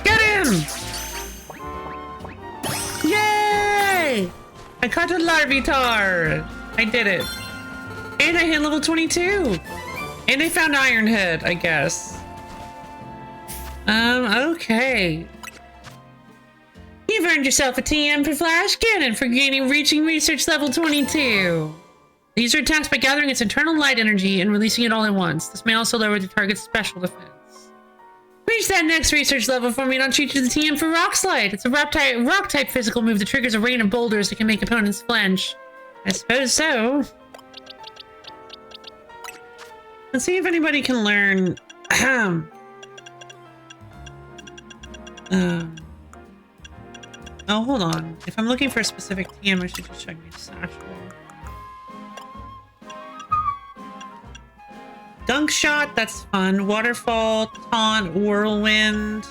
Get him! Yay! I caught a Larvitar! I did it. And I hit level 22! And I found Ironhead, I guess. Okay. You've earned yourself a TM for Flash Cannon for reaching research level 22. The user attacks by gathering its internal light energy and releasing it all at once. This may also lower the target's special defense. Reach that next research level for me and I'll treat you to the TM for Rock Slide. It's a rock type physical move that triggers a rain of boulders that can make opponents flinch. I suppose so. Let's see if anybody can learn... Oh, hold on. If I'm looking for a specific TM, I should just check my satchel. Dunk Shot, that's fun. Waterfall, Taunt, Whirlwind.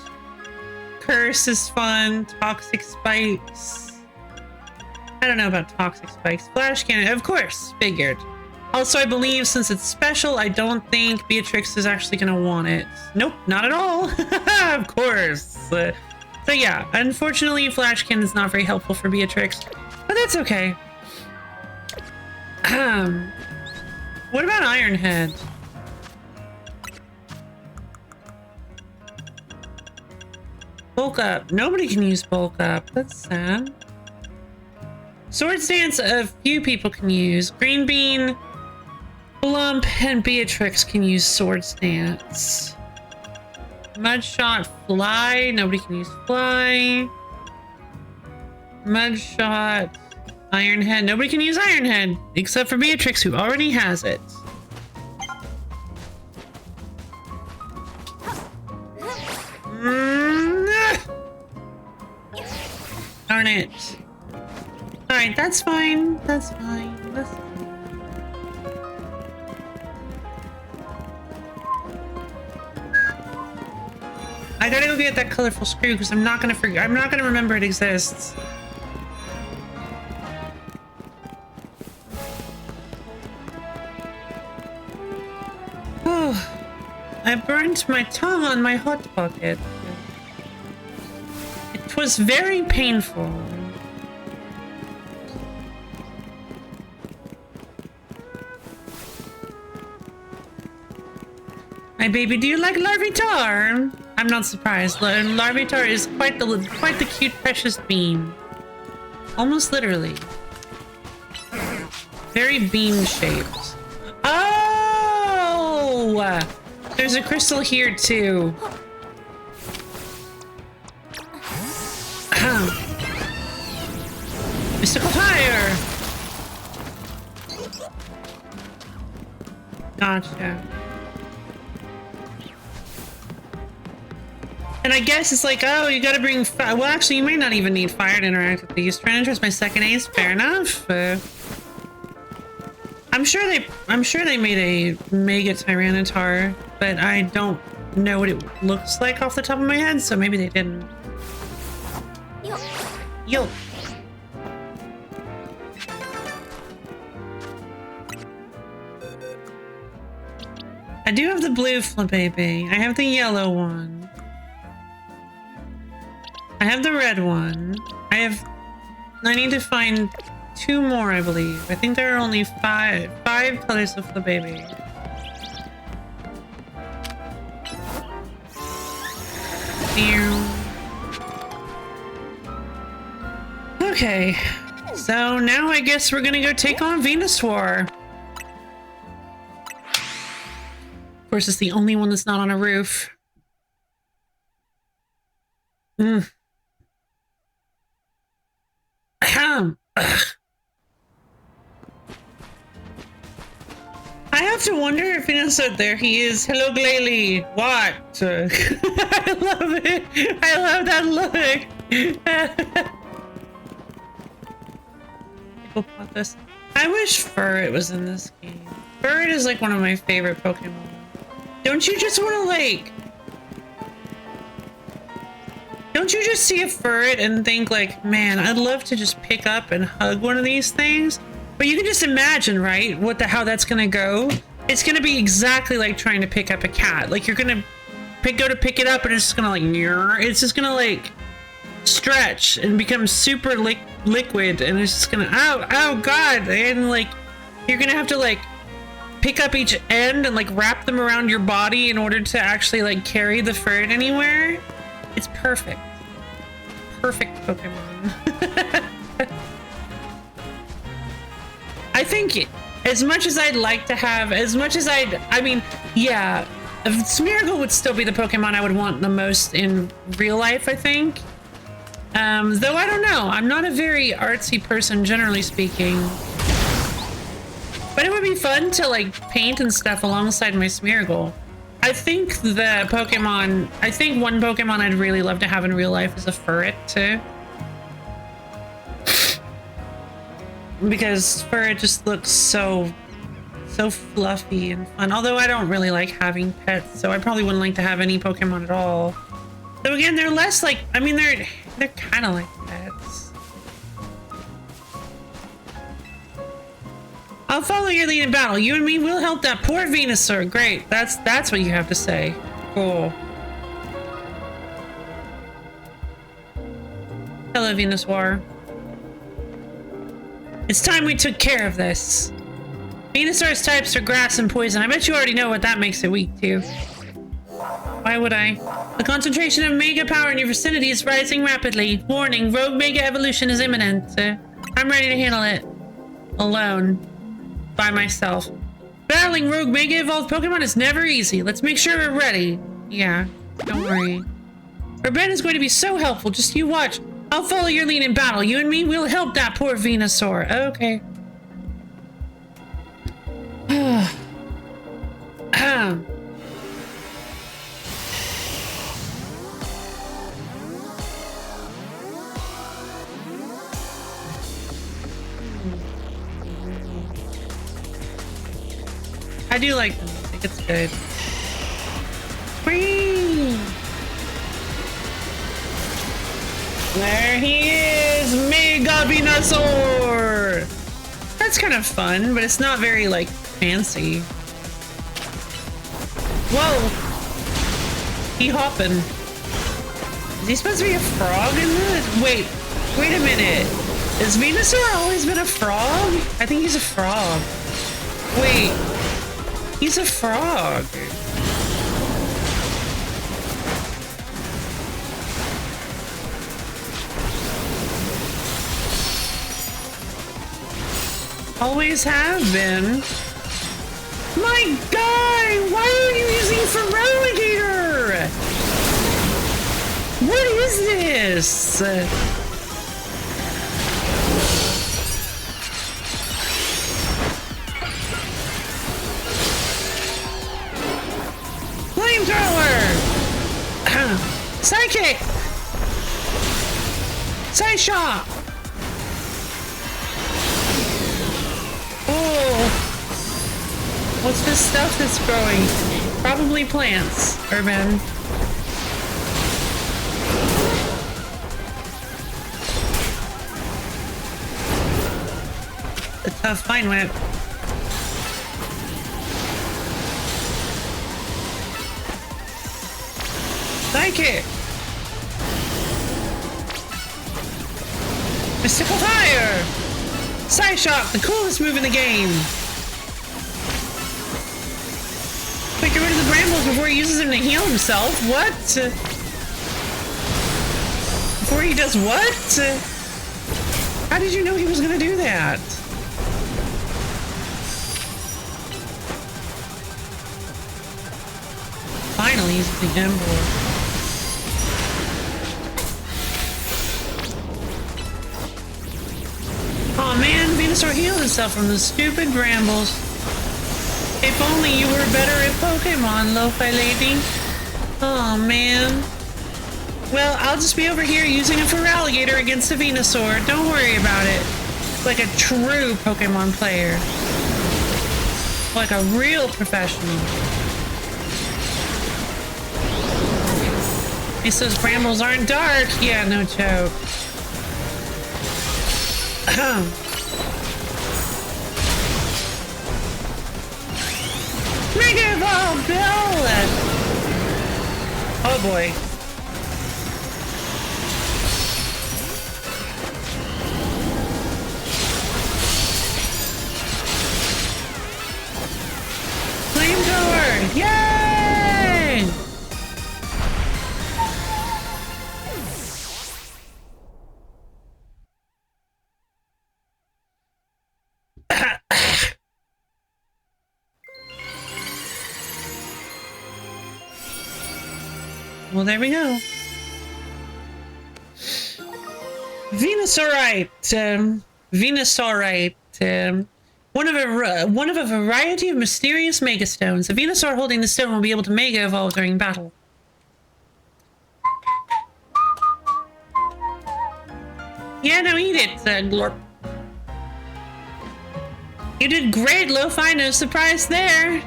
Curse is fun. Toxic Spikes. I don't know about Toxic Spikes. Flash Cannon, of course, figured. Also, I believe since it's special, I don't think Beatrix is actually going to want it. Nope, not at all. Of course. So yeah, unfortunately, Flash Cannon is not very helpful for Beatrix, but that's okay. What about Ironhead? Bulk Up. Nobody can use Bulk Up. That's sad. Swords Dance, a few people can use. Green Bean, Blump, and Beatrix can use Swords Dance. Mudshot, Fly. Nobody can use Fly. Mudshot, Ironhead. Nobody can use Ironhead except for Beatrix, who already has it. Darn it. Alright, that's fine. That's fine. That's fine. I gotta go get that colorful screw because I'm not gonna forget. I'm not gonna remember it exists. Oh, I burnt my tongue on my hot pocket. was very painful. My baby, do you like Larvitar? I'm not surprised. Larvitar is quite the cute, precious bean. Almost literally. Very bean shaped. Oh! There's a crystal here too. Mystical fire! Gotcha. And I guess it's like, oh, you gotta bring fire. Well, actually, you may not even need fire to interact with these. Trying to trust my second ace, fair enough. I'm sure they made a Mega Tyranitar, but I don't know what it looks like off the top of my head, so maybe they didn't. Yo. I do have the blue Flippy. I have the yellow one. I have the red one. I need to find 2 more, I believe. I think there are only 5 colors of Flippy. Okay, so now I guess we're gonna go take on Venusaur. Of course, it's the only one that's not on a roof. I have to wonder if Venusaur, there he is. Hello, Glalie. What? I love it. I love that look. I wish Furret was in this game. Furret is like one of my favorite Pokemon. Don't you just want to like... Don't you just see a Furret and think like, man, I'd love to just pick up and hug one of these things? But you can just imagine, right? How that's gonna go. It's gonna be exactly like trying to pick up a cat. Like you're gonna go to pick it up and it's just gonna like, it's just gonna like stretch and become super liquid and it's just gonna, oh god. And like, you're gonna have to like pick up each end and like wrap them around your body in order to actually like carry the Furret anywhere. It's perfect. Perfect Pokemon. I think as much as I'd like to have, I mean, yeah, Smeargle would still be the Pokemon I would want the most in real life, I think. Though I don't know. I'm not a very artsy person, generally speaking. But it would be fun to like paint and stuff alongside my Smeargle. I think one Pokemon I'd really love to have in real life is a Furret too. Because Furret just looks so fluffy and fun. Although I don't really like having pets, so I probably wouldn't like to have any Pokemon at all. So again, they're less like, I mean, they're kind of like pets. I'll follow your lead in battle. You and me will help that poor Venusaur. Great. That's what you have to say. Cool. Hello, Venusaur. It's time we took care of this. Venusaur's types are grass and poison. I bet you already know what that makes it weak to. Why would I? The concentration of Mega power in your vicinity is rising rapidly. Warning, rogue Mega evolution is imminent. I'm ready to handle it. Alone. By myself. Battling rogue Mega evolved Pokemon is never easy. Let's make sure we're ready. Yeah, don't worry. Urban is going to be so helpful. Just you watch. I'll follow your lead in battle. You and me will help that poor Venusaur. Okay. I do like the music. It's good. Whee! There he is! Mega Venusaur! That's kind of fun, but it's not very, like, fancy. Whoa! He hopping. Is he supposed to be a frog in this? Wait a minute. Has Venusaur always been a frog? I think he's a frog. Wait, he's a frog. Always have been. My God, why are you using Feraligatr? What is this? Flamethrower! Psychic! Side shot! Oh! What's this stuff that's growing? Probably plants, Urban. A tough Vine Whip. Psychic! Mystical Fire! Side Shot, the coolest move in the game! Wait, get rid of the brambles before he uses them to heal himself? What? Before he does what? How did you know he was gonna do that? Finally, he's the Ember. Aw man, Venusaur healed himself from the stupid brambles. If only you were better at Pokemon, Lo-Fi Lady. Aw man. Well, I'll just be over here using a Feraligatr against a Venusaur. Don't worry about it. Like a true Pokemon player. Like a real professional. At least those brambles aren't dark. Yeah, no joke. Mega Evolve, Bill! Oh boy. Flamethrower! Yay! Well, there we go. Venusaurite. Venusaurite. One of a variety of mysterious Mega Stones. A Venusaur holding the stone will be able to Mega Evolve during battle. Yeah, no, eat it, Glorp. You did great, Lo-Fi. No surprise there.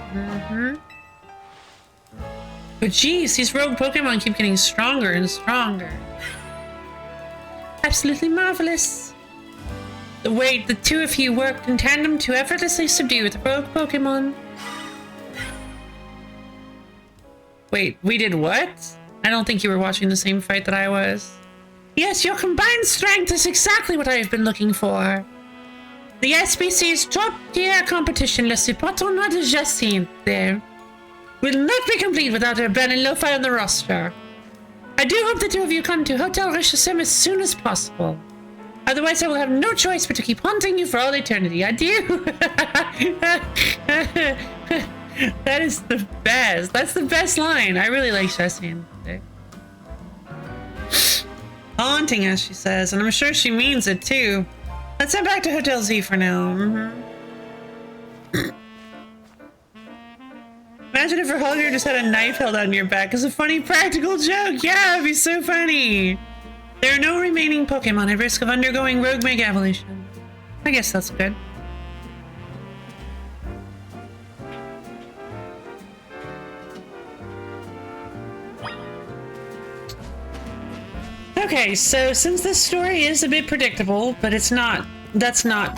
But geez, these rogue Pokemon keep getting stronger and stronger. Absolutely marvelous. The way the two of you worked in tandem to effortlessly subdue the rogue Pokemon. Wait, we did what? I don't think you were watching the same fight that I was. Yes, your combined strength is exactly what I have been looking for. The SBC's top-tier competition, le support tournoi de Jacinthe, will not be complete without Urban and Lo-Fi on the roster. I do hope the two of you come to Hotel Richardson as soon as possible. Otherwise, I will have no choice but to keep haunting you for all eternity. Adieu! That is the best. That's the best line. I really like Jacinthe. Haunting us, she says, and I'm sure she means it too. Let's head back to Hotel Z for now. Imagine if Herhalgir just had a knife held on your back as a funny practical joke. Yeah, it'd be so funny. There are no remaining Pokemon at risk of undergoing Rogue Mega Evolution. I guess that's good. Okay, so since this story is a bit predictable, but it's not, that's not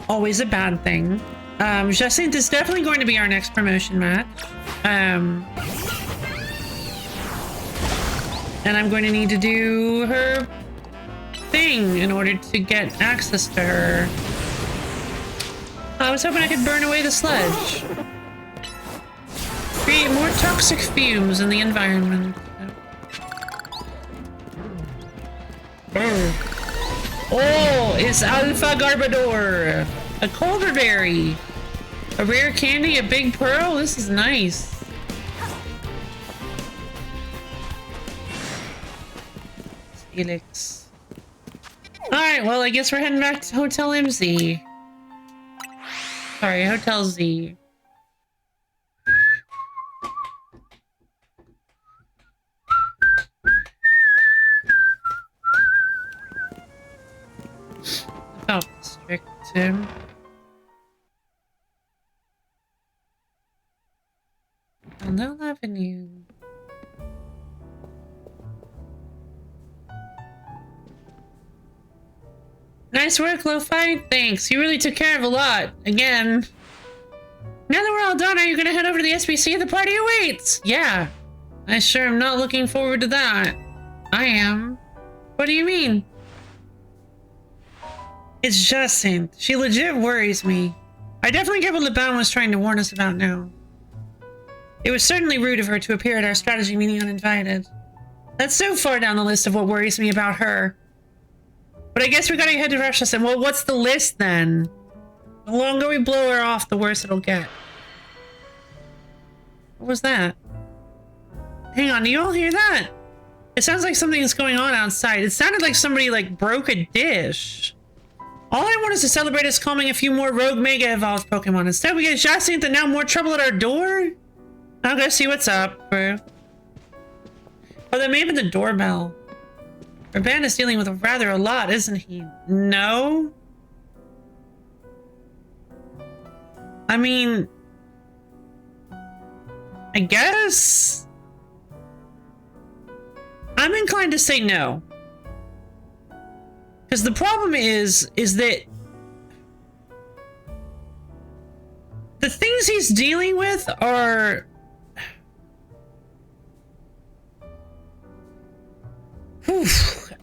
always a bad thing. Jacinthe is definitely going to be our next promotion match. And I'm going to need to do her thing in order to get access to her. I was hoping I could burn away the sludge. Create more toxic fumes in the environment. Oh, it's Alpha Garbador. A Culverberry. A rare candy, a big pearl. This is nice. Helix. Alright, well, I guess we're heading back to Hotel MZ. Sorry, Hotel Z. Oh, strict him. No Avenue. Nice work, Lo-Fi. Thanks. You really took care of a lot. Again. Now that we're all done, are you gonna head over to the SBC? The party awaits! Yeah. I sure am not looking forward to that. I am. What do you mean? It's Jacinthe. She legit worries me. I definitely get what LeBaron was trying to warn us about now. It was certainly rude of her to appear at our strategy meeting uninvited. That's so far down the list of what worries me about her. But I guess we gotta head to Russia. And well, what's the list then? The longer we blow her off, the worse it'll get. What was that? Hang on, do you all hear that? It sounds like something is going on outside. It sounded like somebody like broke a dish. All I want is to celebrate us calming a few more rogue Mega Evolved Pokemon. Instead, we get Jacinthe and now more trouble at our door? I'll go see what's up, bro. Oh, that may have been the doorbell. Urban is dealing with rather a lot, isn't he? No? I mean... I guess? I'm inclined to say no. Because the problem is that the things he's dealing with are...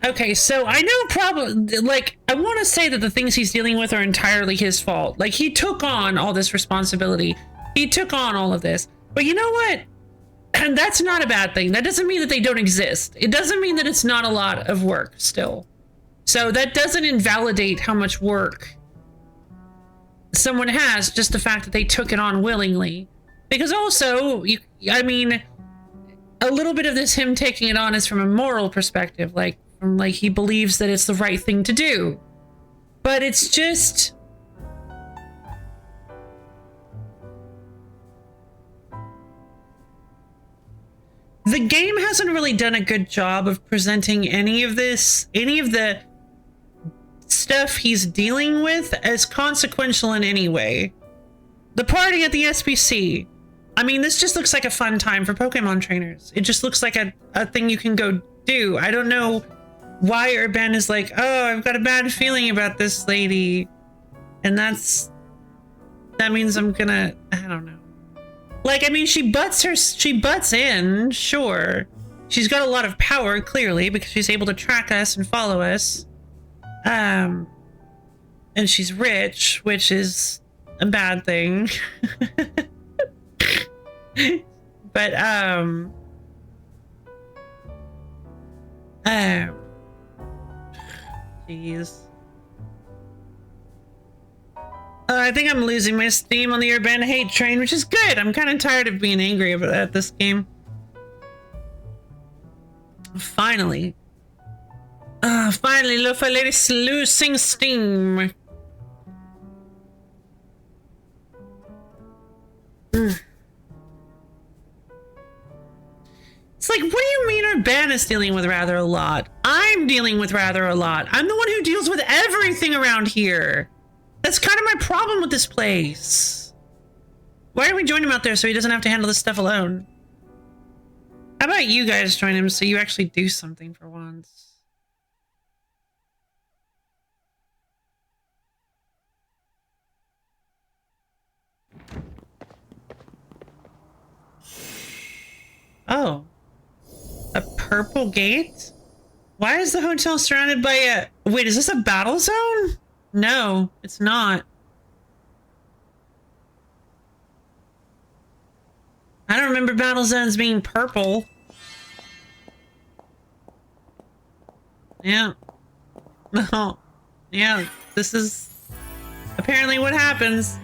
Okay, so I know probably, like, I want to say that the things he's dealing with are entirely his fault. Like, he took on all this responsibility. He took on all of this. But you know what? And that's not a bad thing. That doesn't mean that they don't exist. It doesn't mean that it's not a lot of work still. So that doesn't invalidate how much work someone has, just the fact that they took it on willingly. Because also, I mean, a little bit of this him taking it on is from a moral perspective, like he believes that it's the right thing to do. But it's just... The game hasn't really done a good job of presenting any of the stuff he's dealing with as consequential in any way. The party at the SBC. I mean, this just looks like a fun time for Pokemon trainers. It just looks like a thing you can go do. I don't know why Urban is like, oh, I've got a bad feeling about this lady. And that means I'm gonna, I don't know. Like, I mean, she butts in, sure. She's got a lot of power, clearly, because she's able to track us and follow us. And she's rich, which is a bad thing. But, jeez. I think I'm losing my steam on the Urban hate train, which is good. I'm kind of tired of being angry at this game. Finally. Finally, Lo-Fi Lady's losing steam. It's like, what do you mean Urban is dealing with rather a lot? I'm dealing with rather a lot. I'm the one who deals with everything around here. That's kind of my problem with this place. Why don't we join him out there so he doesn't have to handle this stuff alone? How about you guys join him so you actually do something for once? Oh. A purple gate? Why is the hotel surrounded by a... Wait, is this a battle zone? No, it's not. I don't remember battle zones being purple. Yeah. No. Yeah, this is apparently what happens.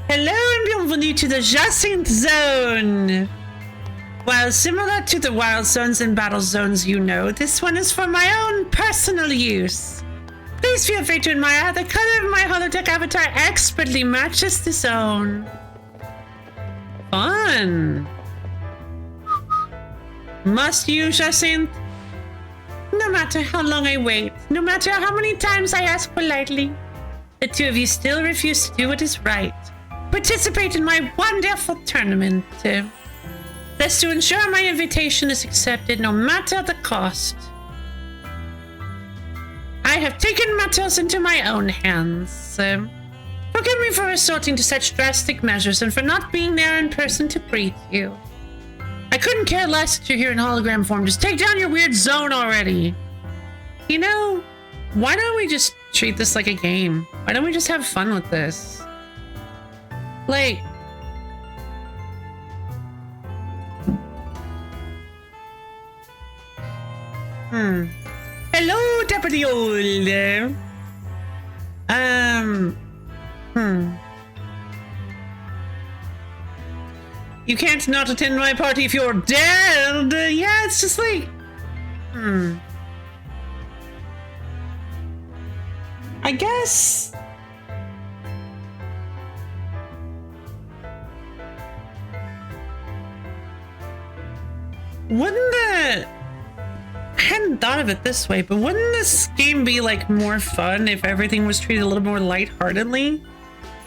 Hello and bienvenue to the Jacinthe Zone. While similar to the wild zones and battle zones you know, this one is for my own personal use. Please feel free to admire how the color of my holodeck avatar expertly matches the zone. Fun. Must you, Jacinthe? No matter how long I wait, no matter how many times I ask politely, the two of you still refuse to do what is right. Participate in my wonderful tournament. That's to ensure my invitation is accepted no matter the cost. I have taken matters into my own hands. Forgive me for resorting to such drastic measures and for not being there in person to greet you. I couldn't care less that you're here in hologram form. Just take down your weird zone already. You know, why don't we just treat this like a game? Why don't we just have fun with this? Like... Hello, Deputy Old. You can't not attend my party if you're dead. Yeah, it's just like... I guess... Wouldn't the... I hadn't thought of it this way, but wouldn't this game be like more fun if everything was treated a little more lightheartedly?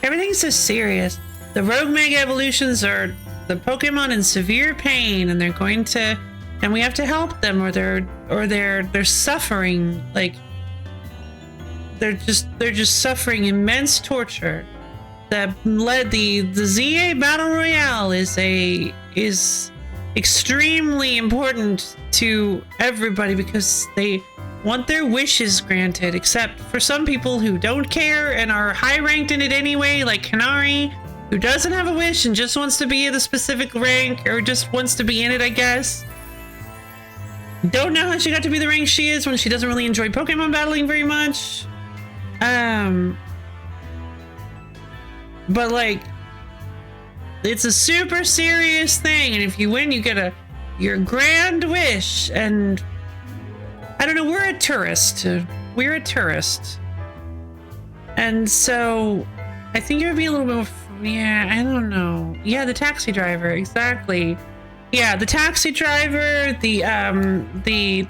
Everything's so serious. The rogue mega evolutions are the Pokemon in severe pain, and they're going to, and we have to help them, or they're suffering. Like they're just suffering immense torture. That led the ZA Battle Royale is extremely important to everybody because they want their wishes granted, except for some people who don't care and are high ranked in it anyway, like Kanari, who doesn't have a wish and just wants to be at a specific rank, or just wants to be in it, I guess. Don't know how she got to be the rank she is when she doesn't really enjoy Pokemon battling very much. But like, it's a super serious thing, and if you win, you get your grand wish. And I don't know, we're a tourist. We're a tourist, and so I think it would be a little bit more. Yeah, I don't know. Yeah, the taxi driver, exactly. Yeah, the taxi driver, the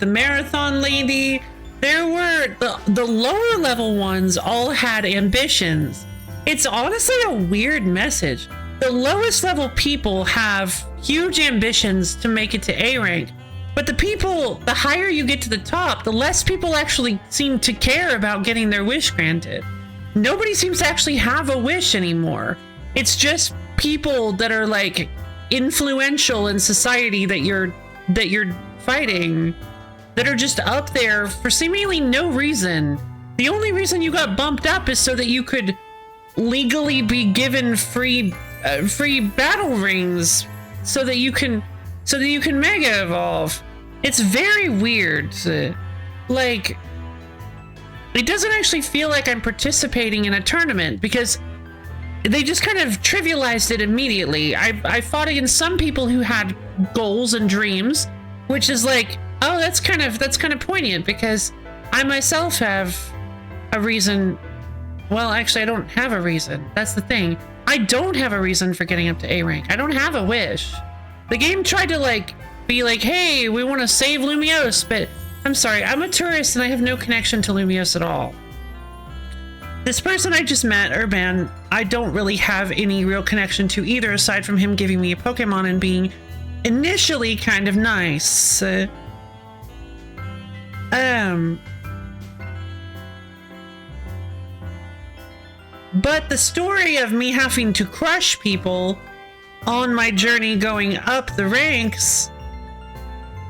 marathon lady. There were the lower level ones all had ambitions. It's honestly a weird message. The lowest level people have huge ambitions to make it to A rank, but the higher you get to the top, the less people actually seem to care about getting their wish granted. Nobody seems to actually have a wish anymore. It's just people that are like influential in society that you're fighting, that are just up there for seemingly no reason. The only reason you got bumped up is so that you could legally be given free battle rings, so that you can mega evolve. It's very weird. Like, it doesn't actually feel like I'm participating in a tournament because they just kind of trivialized it immediately. I fought against some people who had goals and dreams, which is like, oh, that's kind of poignant because I myself have a reason. Well, actually, I don't have a reason. That's the thing. I don't have a reason for getting up to A rank. I don't have a wish. The game tried to like be like, hey, we want to save Lumiose, but I'm sorry, I'm a tourist and I have no connection to Lumiose at all. This person I just met, Urban, I don't really have any real connection to either, aside from him giving me a Pokemon and being initially kind of nice. But the story of me having to crush people on my journey going up the ranks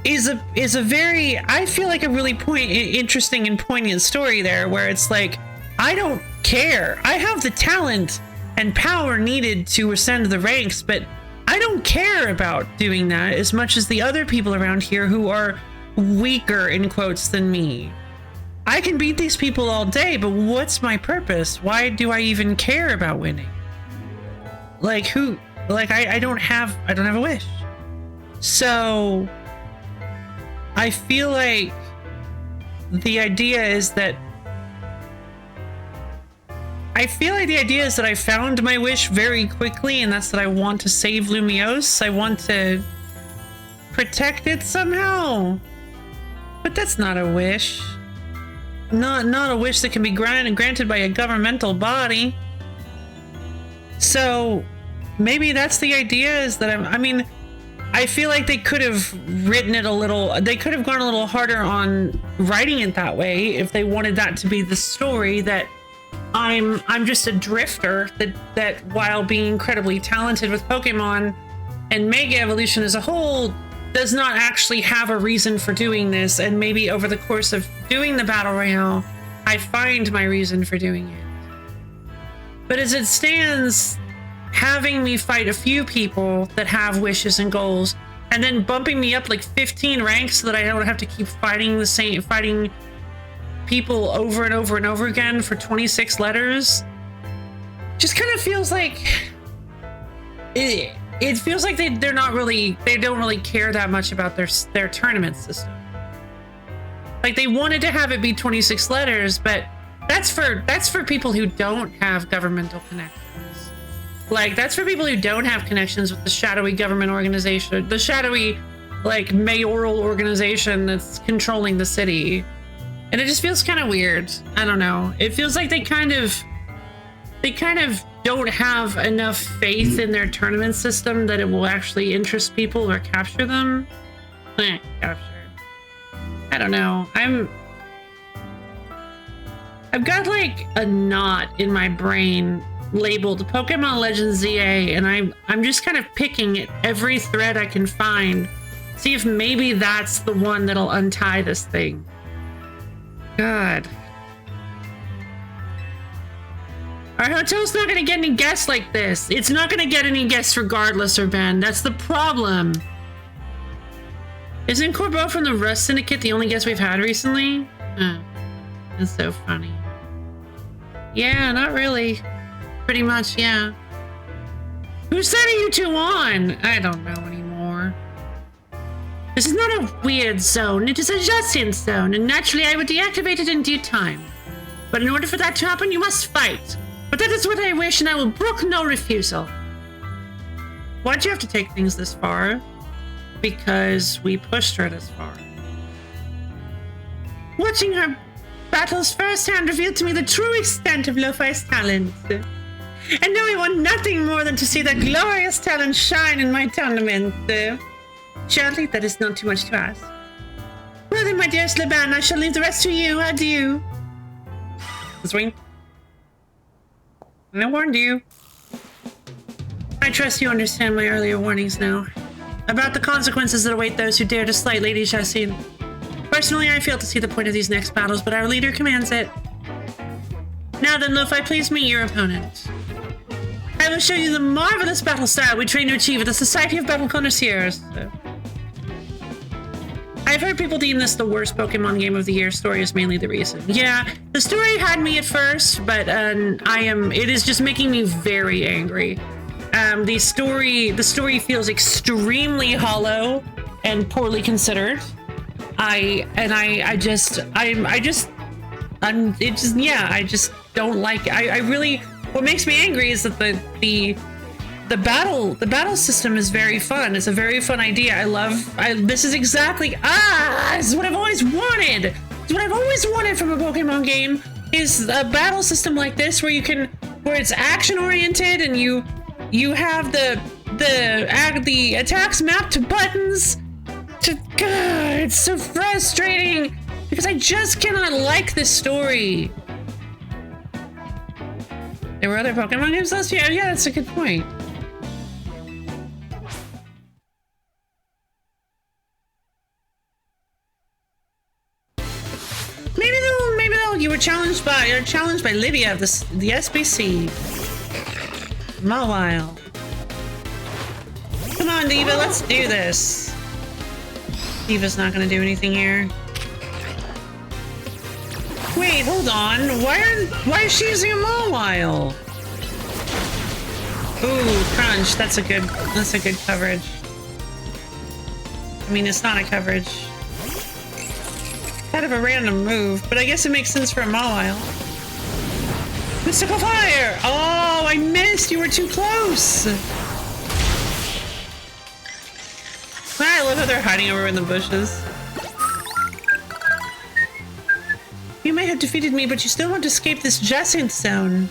is a very, I feel like a really interesting and poignant story there, where it's like, I don't care. I have the talent and power needed to ascend the ranks, but I don't care about doing that as much as the other people around here who are weaker in quotes than me. I can beat these people all day, but what's my purpose? Why do I even care about winning? Like who? Like I don't have a wish. So I feel like the idea is that I found my wish very quickly, and that's that I want to save Lumiose. I want to protect it somehow. But that's not a wish. Not a wish that can be granted by a governmental body. So maybe that's the idea, is that I mean, I feel like they could have written it a little, they could have gone a little harder on writing it that way if they wanted that to be the story, that I'm just a drifter that while being incredibly talented with Pokemon and Mega Evolution as a whole, does not actually have a reason for doing this, and maybe over the course of doing the Battle Royale, I find my reason for doing it. But as it stands, having me fight a few people that have wishes and goals, and then bumping me up like 15 ranks so that I don't have to keep fighting people over and over and over again for 26 letters, just kind of feels like it feels like they don't really care that much about their tournament system. Like, they wanted to have it be 26 letters, but that's for people who don't have governmental connections. Like, that's for people who don't have connections with the shadowy government organization, the shadowy, like, mayoral organization that's controlling the city. And it just feels kind of weird. I don't know. It feels like they kind of don't have enough faith in their tournament system that it will actually interest people or capture them. Capture. I don't know. I've got like a knot in my brain labeled Pokemon Legends ZA, and I'm just kind of picking at every thread I can find, see if maybe that's the one that'll untie this thing. God. Our hotel's not gonna get any guests like this. It's not gonna get any guests regardless, Ben. That's the problem. Isn't Corbeau from the Rust Syndicate the only guest we've had recently? That's so funny. Yeah, not really. Pretty much, yeah. Who sending you two on? I don't know anymore. This is not a weird zone. It is a Jacint zone, and naturally I would deactivate it in due time. But in order for that to happen, you must fight. But that is what I wish, and I will brook no refusal. Why'd you have to take things this far? Because we pushed her this far. Watching her battles firsthand revealed to me the true extent of Lo-Fi's talent. And now I want nothing more than to see that glorious talent shine in my tournament. Surely that is not too much to ask. Well then, my dearest Laban, I shall leave the rest to you. Adieu. Swing. I warned you. I trust you understand my earlier warnings now about the consequences that await those who dare to slight Lady Jacine. Personally, I fail to see the point of these next battles, but our leader commands it. Now then, Lo-Fi, please meet your opponent. I will show you the marvelous battle style we train to achieve at the Society of Battle Connoisseurs. I've heard people deem this the worst Pokemon game of the year. Story is mainly the reason. Yeah, the story had me at first, but it is just making me very angry. The story feels extremely hollow and poorly considered. I just don't like it. I really, what makes me angry is that the battle system is very fun. It's a very fun idea. This is exactly, this is what I've always wanted. It's what I've always wanted from a Pokemon game, is a battle system like this where it's action oriented and you have the attacks mapped to buttons. God, it's so frustrating because I just cannot like this story. There were other Pokemon games last year? Yeah, that's a good point. you're challenged by Lydia of the SBC. Mawile. Come on, Diva, let's do this. Diva's not gonna do anything here. Wait, hold on. Why is she using a Mawile? Ooh, crunch. That's a good coverage. I mean, it's not a coverage. Kind of a random move, but I guess it makes sense for a Mawile. Mystical fire! Oh, I missed! You were too close! I love how they're hiding over in the bushes. You may have defeated me, but you still want to escape this Jacinth zone.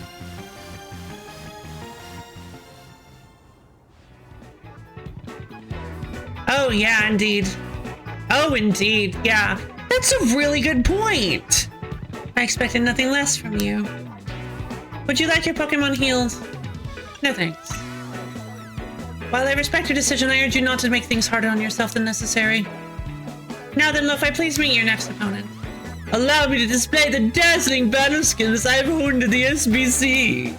Oh, yeah, indeed. Oh, indeed, yeah. That's a really good point. I expected nothing less from you. Would you like your Pokemon healed? No thanks. While I respect your decision, I urge you not to make things harder on yourself than necessary. Now then, Lo-Fi, please meet your next opponent. Allow me to display the dazzling battle skills I've honed to the SBC.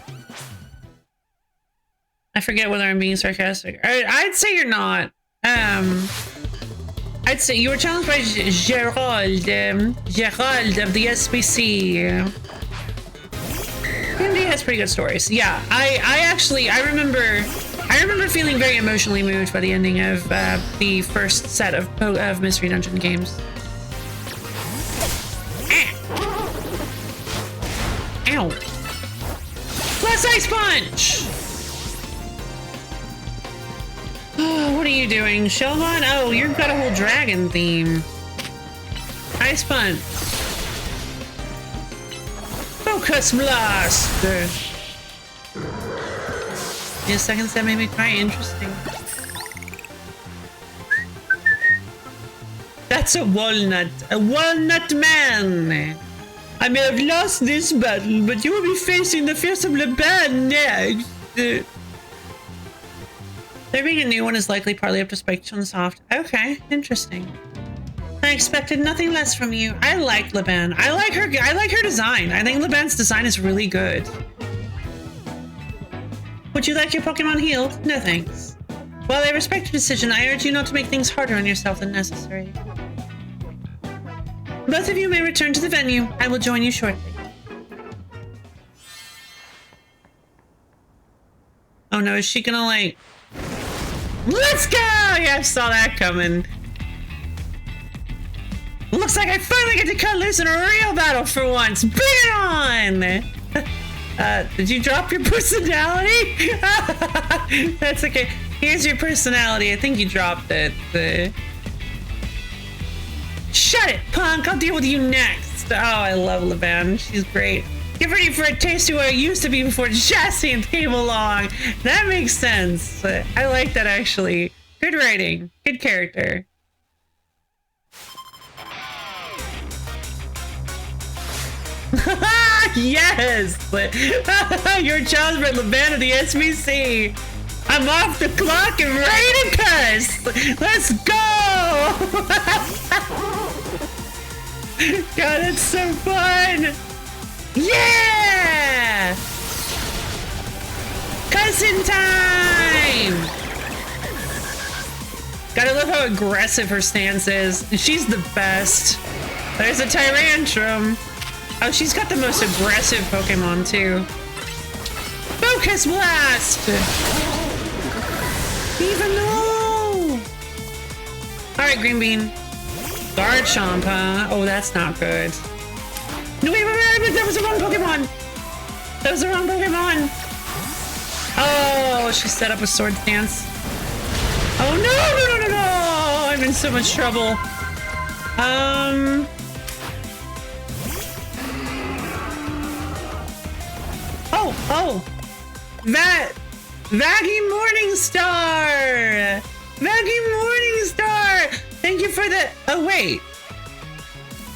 I forget whether I'm being sarcastic. I'd say you're not. I'd say you were challenged by Gerald of the SBC. Indy has pretty good stories. Yeah, I remember feeling very emotionally moved by the ending of the first set of Mystery Dungeon games. Ow! Plus Ice Punch! Oh, what are you doing, Shelvon? Oh, you've got a whole dragon theme. Ice Punch. Focus Blast! Yeah, second set made me quite interesting. That's a walnut man! I may have lost this battle, but you will be facing the fearsome Leban next. There being a new one is likely partly up to Spike Chunsoft. Okay, interesting. I expected nothing less from you. I like Leban. I like her design. I think Leban's design is really good. Would you like your Pokemon healed? No thanks. While I respect your decision, I urge you not to make things harder on yourself than necessary. Both of you may return to the venue. I will join you shortly. Oh no, is she gonna like... Let's go! Yeah, I saw that coming. Looks like I finally get to cut loose in a real battle for once. Bring it on! Did you drop your personality? That's okay. Here's your personality. I think you dropped it. Shut it, punk! I'll deal with you next! Oh, I love Leban. She's great. Get ready for a taste of what I used to be before Jacinth came along. That makes sense. I like that, actually. Good writing. Good character. Yes! You're challenged by Leban of the SBC. I'm off the clock and ready to cuss! Let's go! God, it's so fun! Yeah! Cussing time! Gotta love how aggressive her stance is. She's the best. There's a Tyrantrum. Oh, she's got the most aggressive Pokemon, too. Focus Blast! Even though... Alright, Green Bean. Garchomp, huh? Oh, that's not good. No, wait, that was the wrong Pokemon! That was the wrong Pokemon! Oh, she set up a sword stance. Oh, no! I'm in so much trouble. Oh! Vaggy Morningstar! Vaggy Morningstar! Thank you for the... Oh, wait.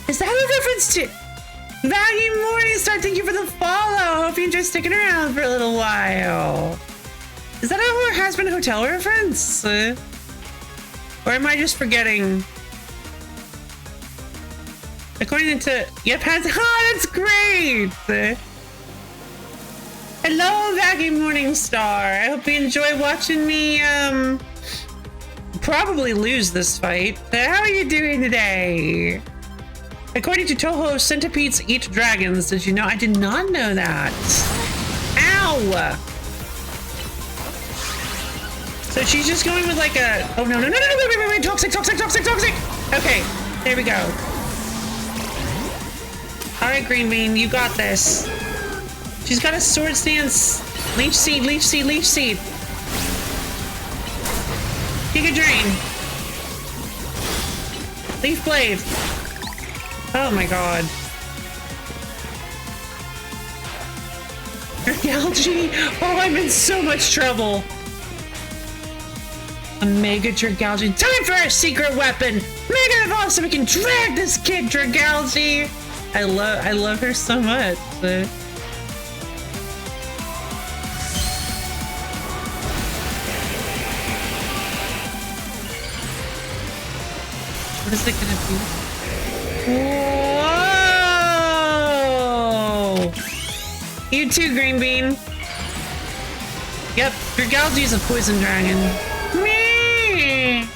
Is that a reference to... Vaggy Morningstar, thank you for the follow! Hope you enjoy sticking around for a little while. Is that a Has Been Hotel reference? Or am I just forgetting? According to... Yep, has... Oh, that's great! Hello, Vacuum Morningstar. I hope you enjoy watching me, probably lose this fight. How are you doing today? According to Toho, centipedes eat dragons. Did you know? I did not know that. Ow! So she's just going with like a... Oh, no, wait. Toxic. Okay, there we go. All right, Green Bean, you got this. She's got a sword stance. Leech seed. Giga Drain. Leaf Blade. Oh my god. Dragalge. Oh, I'm in so much trouble. A Mega Dragalge. Time for a secret weapon. Mega Evolve so we can drag this kid, Dragalge. I love her so much. What is it gonna be? Whoa! You too, Green Bean. Yep, Dragalge is a poison dragon. Me.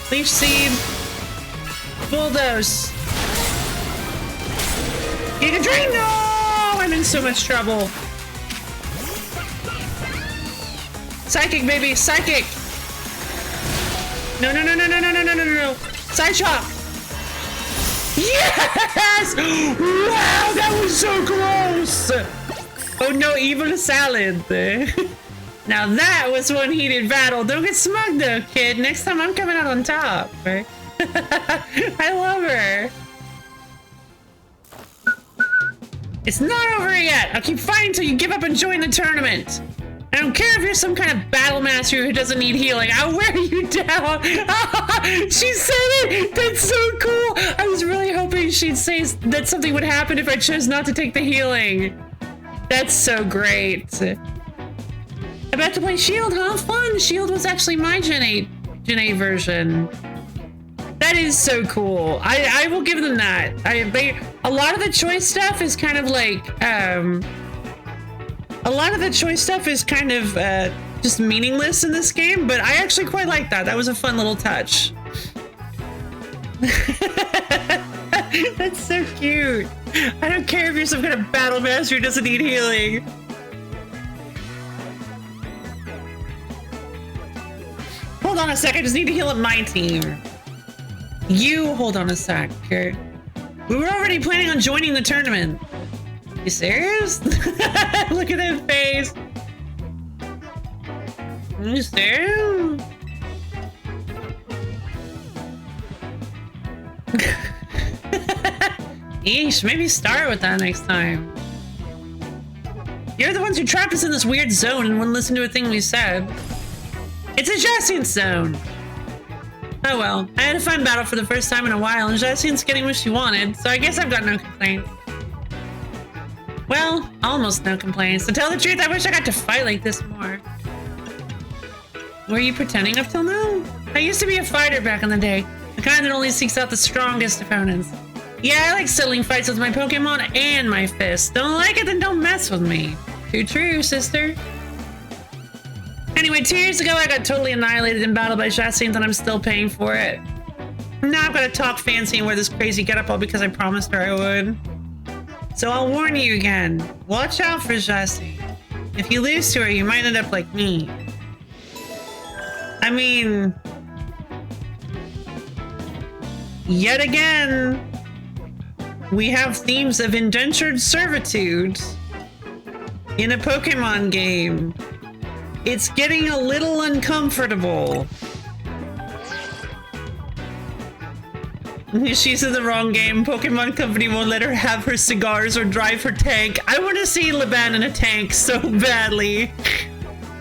Leaf Seed. Bulldoze. Giga Drain! No! I'm in so much trouble. Psychic, baby! Psychic! No. Side Chop! Yes! Wow, that was so close! Oh no, even a salad. Now that was one heated battle. Don't get smug though, kid. Next time I'm coming out on top. I love her. It's not over yet. I'll keep fighting until you give up and join the tournament. I don't care if you're some kind of battle master who doesn't need healing. I'll wear you down. She said it. That's so cool. I was really hoping she'd say that something would happen if I chose not to take the healing. That's so great. About to play Shield, huh? Fun. Shield was actually my Gen 8 version. That is so cool. I will give them that. A lot of the choice stuff is kind of like just meaningless in this game, but I actually quite like that. That was a fun little touch. That's so cute. I don't care if you're some kind of battle master who doesn't need healing. Hold on a sec, I just need to heal up my team. You hold on a sec, Kurt. We were already planning on joining the tournament. You serious? Look at that face. You serious? Eesh, maybe start with that next time. You're the ones who trapped us in this weird zone and wouldn't listen to a thing we said. It's a Jacian zone. Oh well, I had a fun battle for the first time in a while and Jacian's getting what she wanted, so I guess I've got no complaints. Well, almost no complaints. To tell the truth, I wish I got to fight like this more. Were you pretending up till now? I used to be a fighter back in the day. The kind that only seeks out the strongest opponents. Yeah, I like settling fights with my Pokemon and my fists. Don't like it, then don't mess with me. Too true, sister. Anyway, 2 years ago, I got totally annihilated in battle by Jacian, and I'm still paying for it. Now I've got to talk fancy and wear this crazy getup all because I promised her I would. So I'll warn you again. Watch out for Jacian. If you lose to her, you might end up like me. I mean... Yet again, we have themes of indentured servitude in a Pokemon game. It's getting a little uncomfortable. She's in the wrong game. Pokemon Company won't let her have her cigars or drive her tank. I want to see Laban in a tank so badly.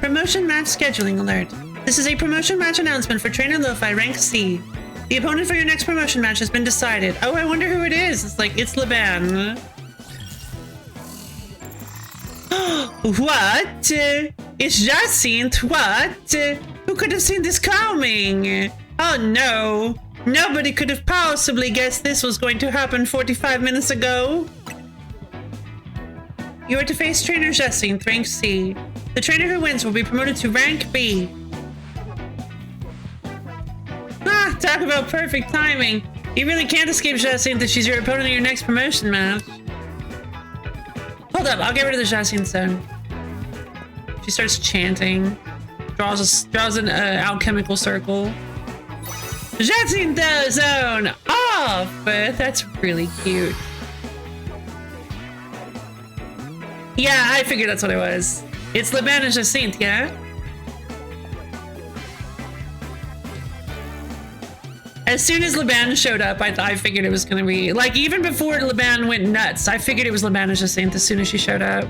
Promotion match scheduling alert. This is a promotion match announcement for Trainer Lo-Fi rank C. The opponent for your next promotion match has been decided. Oh, I wonder who it is. It's like, it's Laban. What? It's Jacinth. What? Who could have seen this coming? Oh no. Nobody could have possibly guessed this was going to happen 45 minutes ago. You are to face Trainer Jesse in rank C. The trainer who wins will be promoted to rank B. Ah, talk about perfect timing. You really can't escape Jesse until she's your opponent in your next promotion match. Hold up, I'll get rid of the Jesse zone. She starts chanting, draws an alchemical circle. Jesse zone off! That's really cute. Yeah, I figured that's what it was. It's Liban and Jacinthe, yeah? As soon as Liban showed up, I figured it was gonna be... Like, even before Liban went nuts, I figured it was Liban and Jacinthe as soon as she showed up.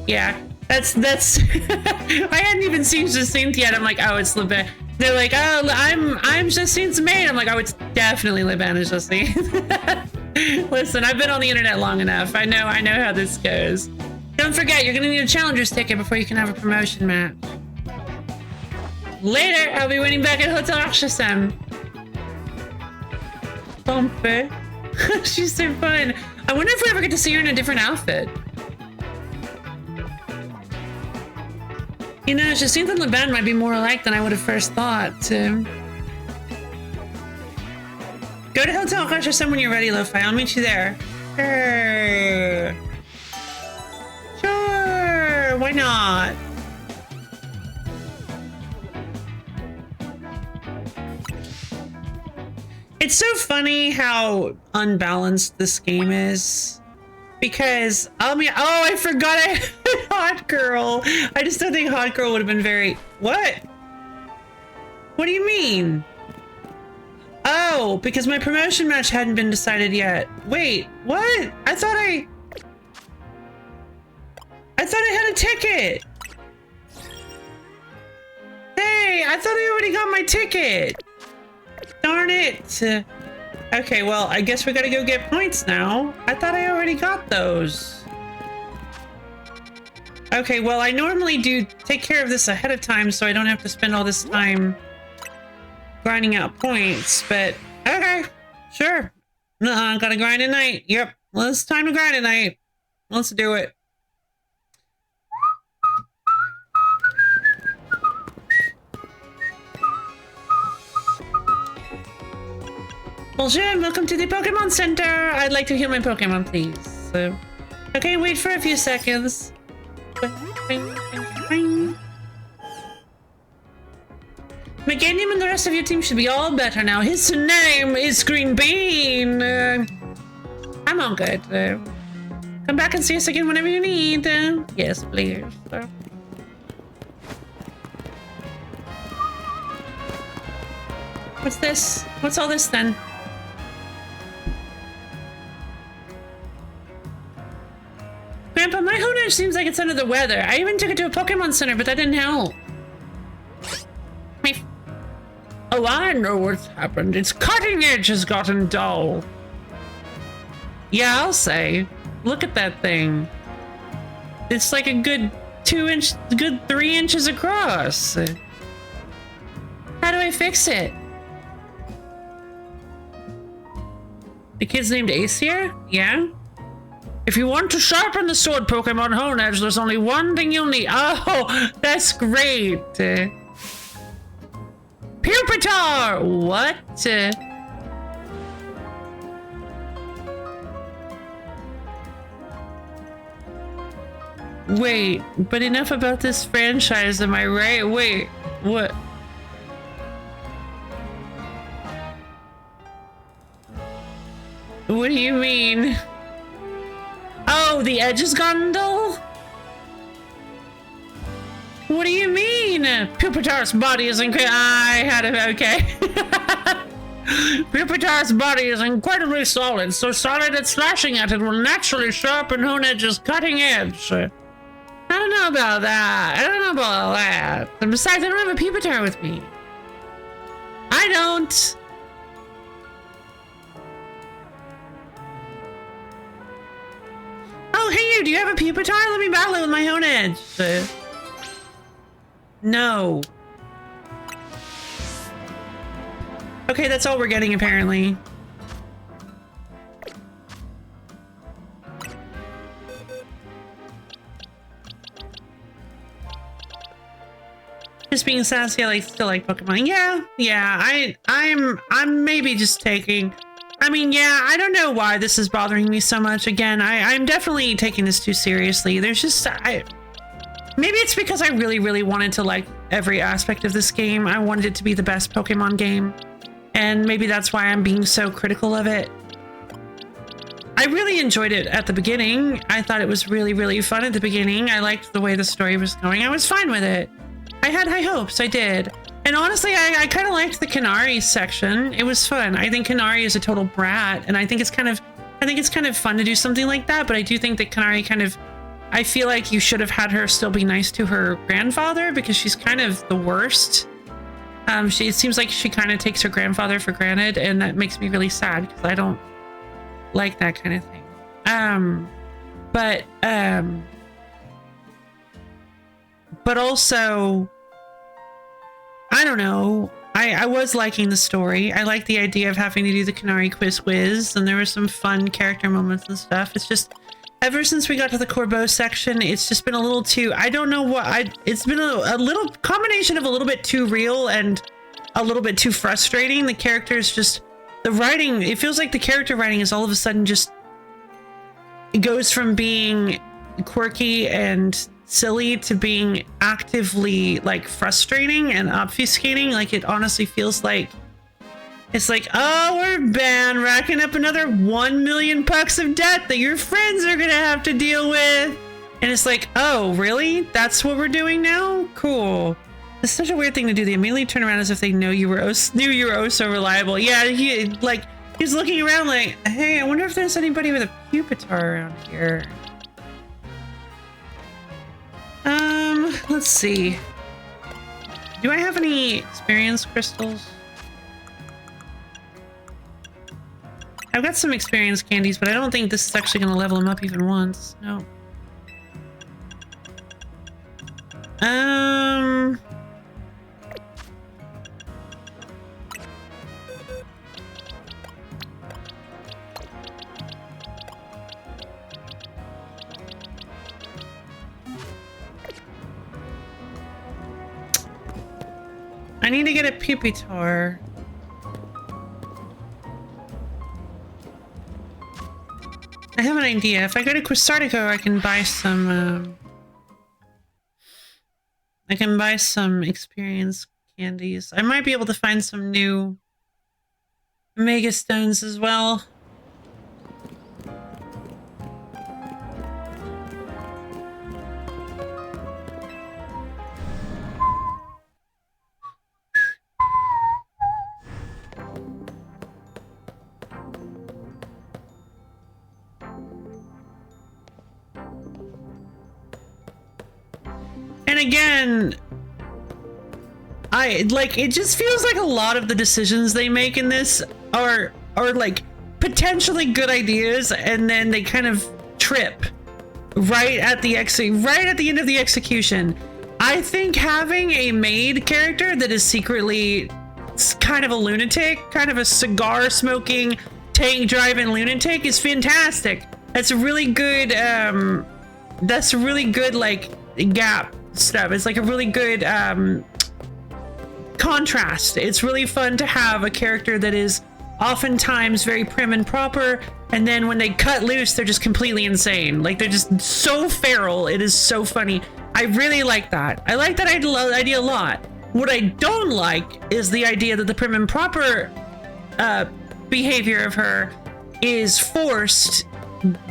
Yeah, that's... I hadn't even seen Jacinthe yet. I'm like, oh, it's Liban. They're like, oh, I'm Jacinthe's maid. I'm like, oh, it's definitely Liban and Jacinthe. Listen, I've been on the internet long enough. I know how this goes. Don't forget, you're gonna need a challenger's ticket before you can have a promotion match. Later, I'll be waiting back at Hotel Archesem. Pompe. She's so fun. I wonder if we ever get to see her in a different outfit. You know, Jacinthe and Liban might be more alike than I would have first thought. Go to Hotel Archesem when you're ready, Lo-Fi. I'll meet you there. Sure, why not? It's so funny how unbalanced this game is. Because, I forgot I had Hot Girl. I just don't think Hot Girl would have been very... What? What do you mean? Oh, because my promotion match hadn't been decided yet. Wait, what? I thought I had a ticket. Hey, I thought I already got my ticket. Darn it. Okay, well, I guess we gotta go get points now. I thought I already got those. Okay, well, I normally do take care of this ahead of time so I don't have to spend all this time grinding out points, but okay, sure. Nuh-uh, gotta grind at night. Yep, well, it's time to grind at night. Let's do it. Bonjour, welcome to the Pokemon Center. I'd like to heal my Pokemon, please. Okay, wait for a few seconds. Meganium and the rest of your team should be all better now. His name is Green Bean. I'm all good. Come back and see us again whenever you need. Yes, please. What's this? What's all this then? Grandpa, my Honedge seems like it's under the weather. I even took it to a Pokemon Center, but that didn't help. Oh, I know what's happened. Its cutting edge has gotten dull. Yeah, I'll say. Look at that thing. It's like a good 3 inches across. How do I fix it? The kid's named Aesir? Yeah? If you want to sharpen the sword Pokemon Honedge, there's only one thing you'll need. Oh, that's great. Pupitar! What? Wait, but enough about this franchise, am I right? Wait, what? What do you mean? Oh, the edge is gone dull? What do you mean? Pupitar's body is incredible. I had it, okay. Pupitar's body is incredibly solid, so solid that slashing at it will naturally sharpen Honedge's cutting edge. I don't know about that. I don't know about that. And besides, I don't have a Pupitar with me. I don't. Oh, hey you, do you have a Pupitar? Let me battle it with my Honedge. No. Okay, that's all we're getting apparently. Just being sassy, I still like Pokemon. Yeah. I'm maybe just taking. I mean, yeah, I don't know why this is bothering me so much. Again, I'm definitely taking this too seriously. There's just maybe it's because I really, really wanted to like every aspect of this game. I wanted it to be the best Pokemon game, and maybe that's why I'm being so critical of it. I really enjoyed it at the beginning. I thought it was really, really fun at the beginning. I liked the way the story was going. I was fine with it. I had high hopes, I did. And honestly, I kind of liked the Canary section. It was fun. I think Canary is a total brat, and I think it's kind of fun to do something like that, but I do think that Canary I feel like you should have had her still be nice to her grandfather, because she's kind of the worst. It seems like she kind of takes her grandfather for granted, and that makes me really sad because I don't like that kind of thing. But also, I don't know. I was liking the story. I like the idea of having to do the Canary quiz, and there were some fun character moments and stuff. It's just, ever since we got to the Corbeau section, it's just been a little too, I don't know what, it's been a little combination of a little bit too real and a little bit too frustrating. The characters just, the writing, it feels like the character writing is all of a sudden just, it goes from being quirky and silly to being actively like frustrating and obfuscating. Like it honestly feels like it's like, oh, we're banned, racking up another 1 million pucks of debt that your friends are gonna have to deal with. And it's like, oh, really? That's what we're doing now? Cool. It's such a weird thing to do. They immediately turn around as if they knew you were oh so reliable. Yeah, he's looking around like, hey, I wonder if there's anybody with a Pupitar around here. Let's see. Do I have any experience crystals? I've got some experience candies, but I don't think this is actually going to level them up even once. No. I need to get a Pupitar. I have an idea. If I go to Quasartico, I can buy some experience candies. I might be able to find some new Mega Stones as well. And again, it just feels like a lot of the decisions they make in this are like potentially good ideas, and then they kind of trip right at the end of the execution. I think having a maid character that is secretly kind of a lunatic, kind of a cigar smoking, tank driving lunatic is fantastic. That's a really good like gap stuff. It's like a really good contrast. It's really fun to have a character that is oftentimes very prim and proper, and then when they cut loose, they're just completely insane. Like, they're just so feral. It is so funny. I really like that. I like that idea a lot. What I don't like is the idea that the prim and proper behavior of her is forced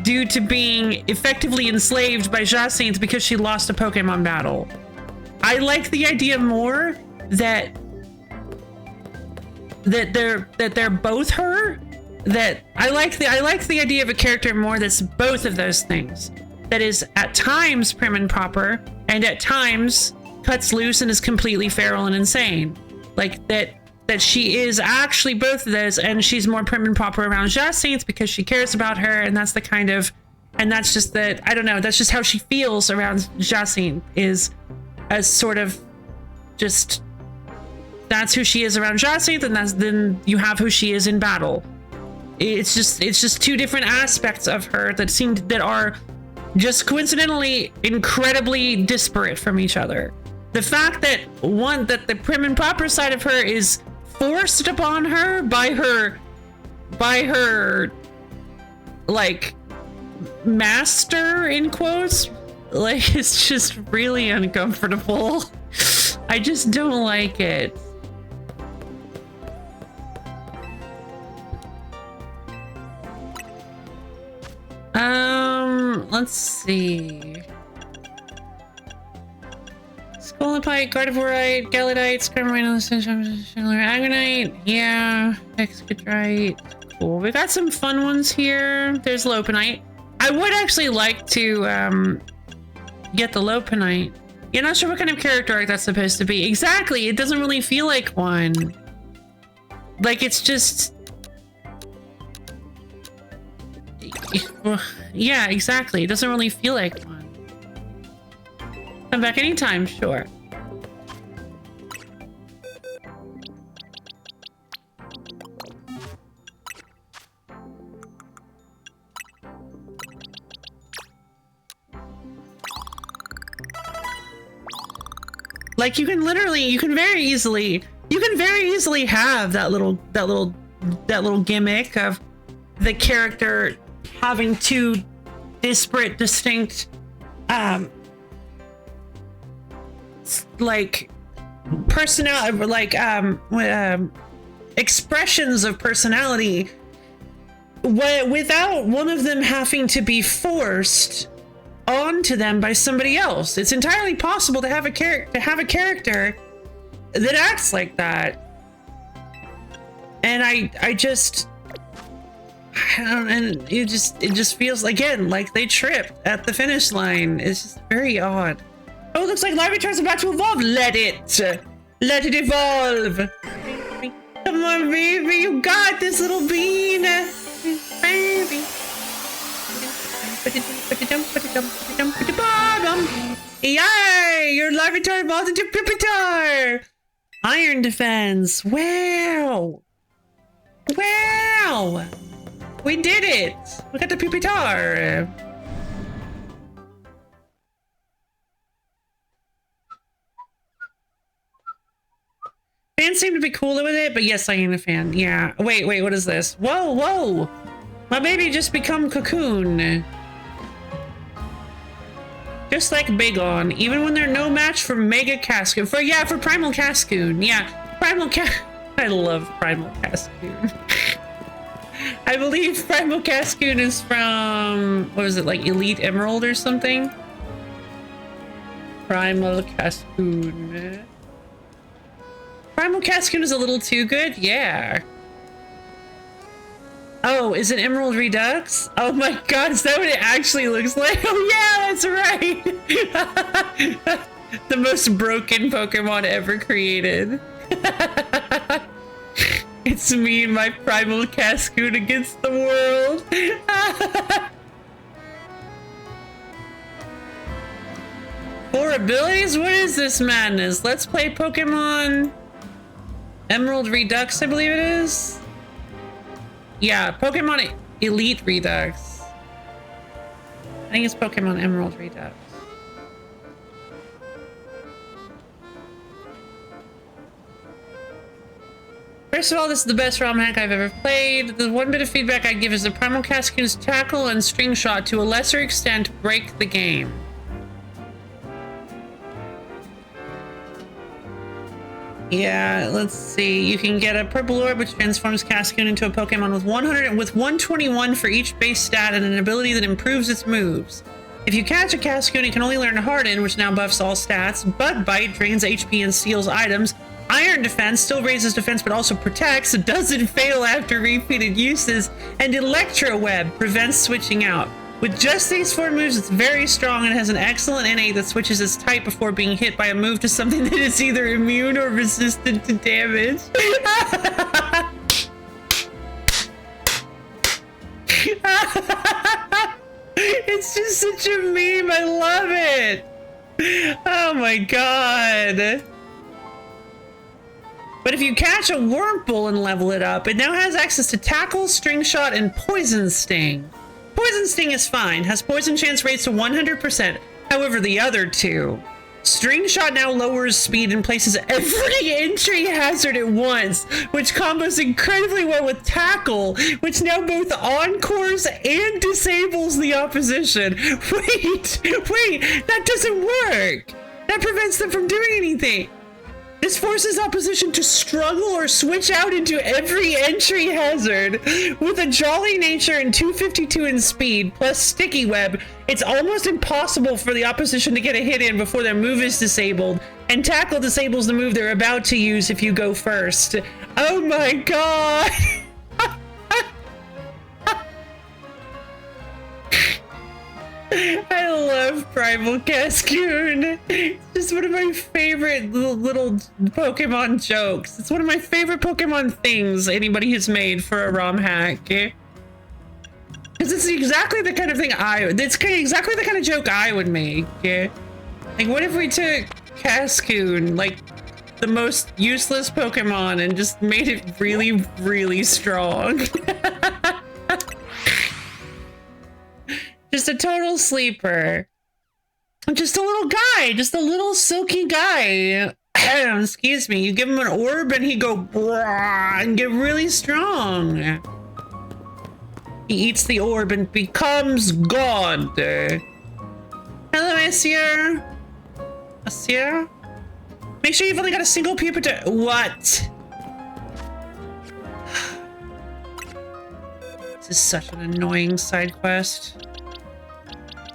due to being effectively enslaved by Jacinthe because she lost a Pokemon battle. I like the idea more that they're both her. That I like the idea of a character more that's both of those things. That is at times prim and proper, and at times cuts loose and is completely feral and insane. Like that she is actually both of those, and she's more prim and proper around Jacinthe because she cares about her, and that's just that, I don't know, that's just how she feels around Jacinthe, is as sort of just that's who she is around Jacy, then you have who she is in battle. It's just two different aspects of her that are just coincidentally incredibly disparate from each other. The fact that the prim and proper side of her is forced upon her by her like master in quotes, like, it's just really uncomfortable. I just don't like it. Let's see. Scolopite, Gardevoirite, Galladite, Scarmarine, Agonite, yeah, Excadrite. Cool. We got some fun ones here. There's Lopunite. I would actually like to get the Lopunite. You're not sure what kind of character arc that's supposed to be. Exactly. It doesn't really feel like one. Like, it's just... Yeah, exactly. It doesn't really feel like one. Come back anytime, sure. Like, you can very easily have that little gimmick of the character having two disparate, distinct, like personality, like expressions of personality, without one of them having to be forced onto them by somebody else. It's entirely possible to have a character that acts like that. And I just, and it just feels again like they tripped at the finish line. It's just very odd. Oh, it looks like Larvitar's about to evolve. Let it evolve. Come on, baby, you got this, little bean, baby. Yay! Your Larvitar evolved into Pupitar! Iron defense! Wow! Wow! We did it! We got the Pupitar! Fans seem to be cooler with it, but yes, I am a fan. Yeah. Wait, what is this? Whoa, whoa! My baby just become Cocoon. Just like Bagon, even when they're no match for Mega Cascoon. For Primal Cascoon. Yeah, I love Primal Cascoon. I believe Primal Cascoon is from, what is it, like Elite Emerald or something? Primal Cascoon. Primal Cascoon is a little too good? Yeah. Oh, is it Emerald Redux? Oh my god, is that what it actually looks like? Oh yeah, that's right! The most broken Pokemon ever created. It's me and my Primal Cascoon against the world. 4 abilities? What is this madness? Let's play Pokemon Emerald Redux, I believe it is. Yeah, Pokemon Elite Redux. I think it's Pokemon Emerald Redux. First of all, this is the best ROM hack I've ever played. The one bit of feedback I give is the Primal Cascoon's tackle and string shot to a lesser extent break the game. Yeah, let's see. You can get a purple orb which transforms Cascoon into a Pokemon with 121 for each base stat and an ability that improves its moves. If you catch a Cascoon, it can only learn Harden, which now buffs all stats. Bug Bite drains HP and steals items. Iron Defense still raises defense but also protects, doesn't fail after repeated uses, and Electro Web prevents switching out. With just these 4 moves, it's very strong and has an excellent innate that switches its type before being hit by a move to something that is either immune or resistant to damage. It's just such a meme, I love it! Oh my god! But if you catch a Wurmple and level it up, it now has access to Tackle, String Shot, and Poison Sting. Poison Sting is fine, has poison chance raised to 100%. However, the other two, String Shot now lowers speed and places every entry hazard at once, which combos incredibly well with Tackle, which now both encores and disables the opposition. Wait, that doesn't work. That prevents them from doing anything. This forces opposition to struggle or switch out into every entry hazard. With a jolly nature and 252 in speed, plus sticky web, it's almost impossible for the opposition to get a hit in before their move is disabled, and Tackle disables the move they're about to use if you go first. Oh my god! I love Primal Cascoon. It's just one of my favorite little Pokemon jokes. It's one of my favorite Pokemon things anybody has made for a ROM hack. Because it's exactly the kind of thing exactly the kind of joke I would make. Like, what if we took Cascoon, like the most useless Pokemon, and just made it really, really strong? Just a total sleeper. Just a little guy. Just a little silky guy. Excuse me. You give him an orb and he go brah, and get really strong. He eats the orb and becomes God. Hello, Monsieur. Monsieur? Make sure you've only got a single pupitar. What? This is such an annoying side quest.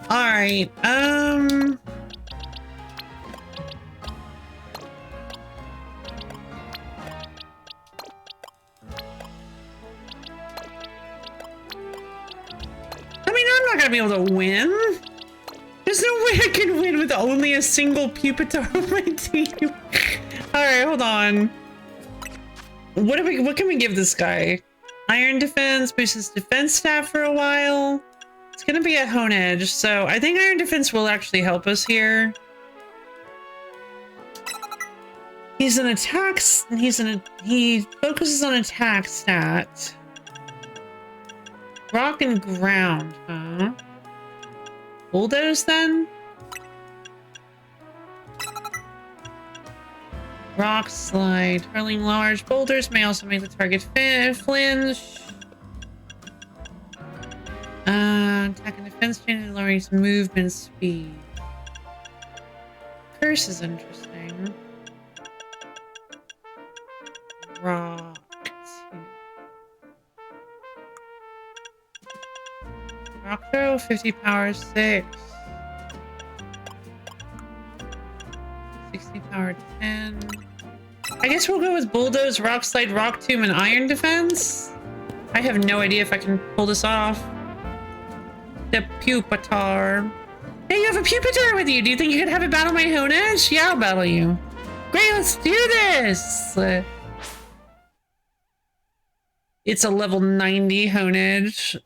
Alright, I mean, I'm not gonna be able to win. There's no way I can win with only a single Pupitar on my team. Alright, hold on. What can we give this guy? Iron defense, boosts his defense stat for a while. It's gonna be at Hone Edge, so I think Iron Defense will actually help us here. He's an attack. He focuses on attack stat. Rock and ground, huh? Bulldoze then? Rock slide. Hurling large boulders may also make the target flinch. Attack and defense changes lowering his movement speed. Curse is interesting. Rock. Rock throw, 50 power 6. 60 power 10. I guess we'll go with Bulldoze, Rock Slide, Rock Tomb, and Iron Defense. I have no idea if I can pull this off. The Pupitar. Hey, you have a Pupitar with you. Do you think you could have it battle my Honedge? Yeah, I'll battle you. Great, let's do this. It's a level 90 Honedge.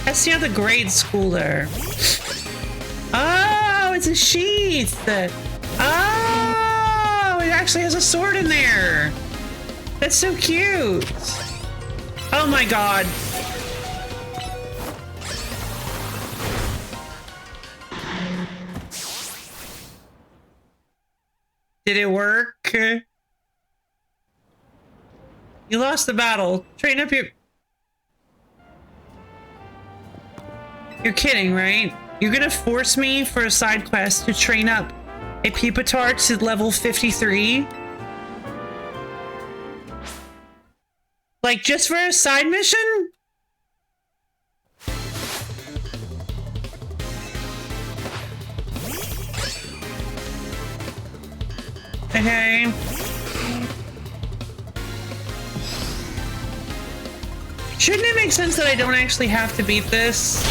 I see how the grade schooler. Oh, it's a sheath. Oh, it actually has a sword in there. That's so cute. Oh my god. Did it work? You lost the battle. Train up your... You're kidding, right? You're gonna force me for a side quest to train up a Pupitar to level 53? Like, just for a side mission? Okay. Shouldn't it make sense that I don't actually have to beat this?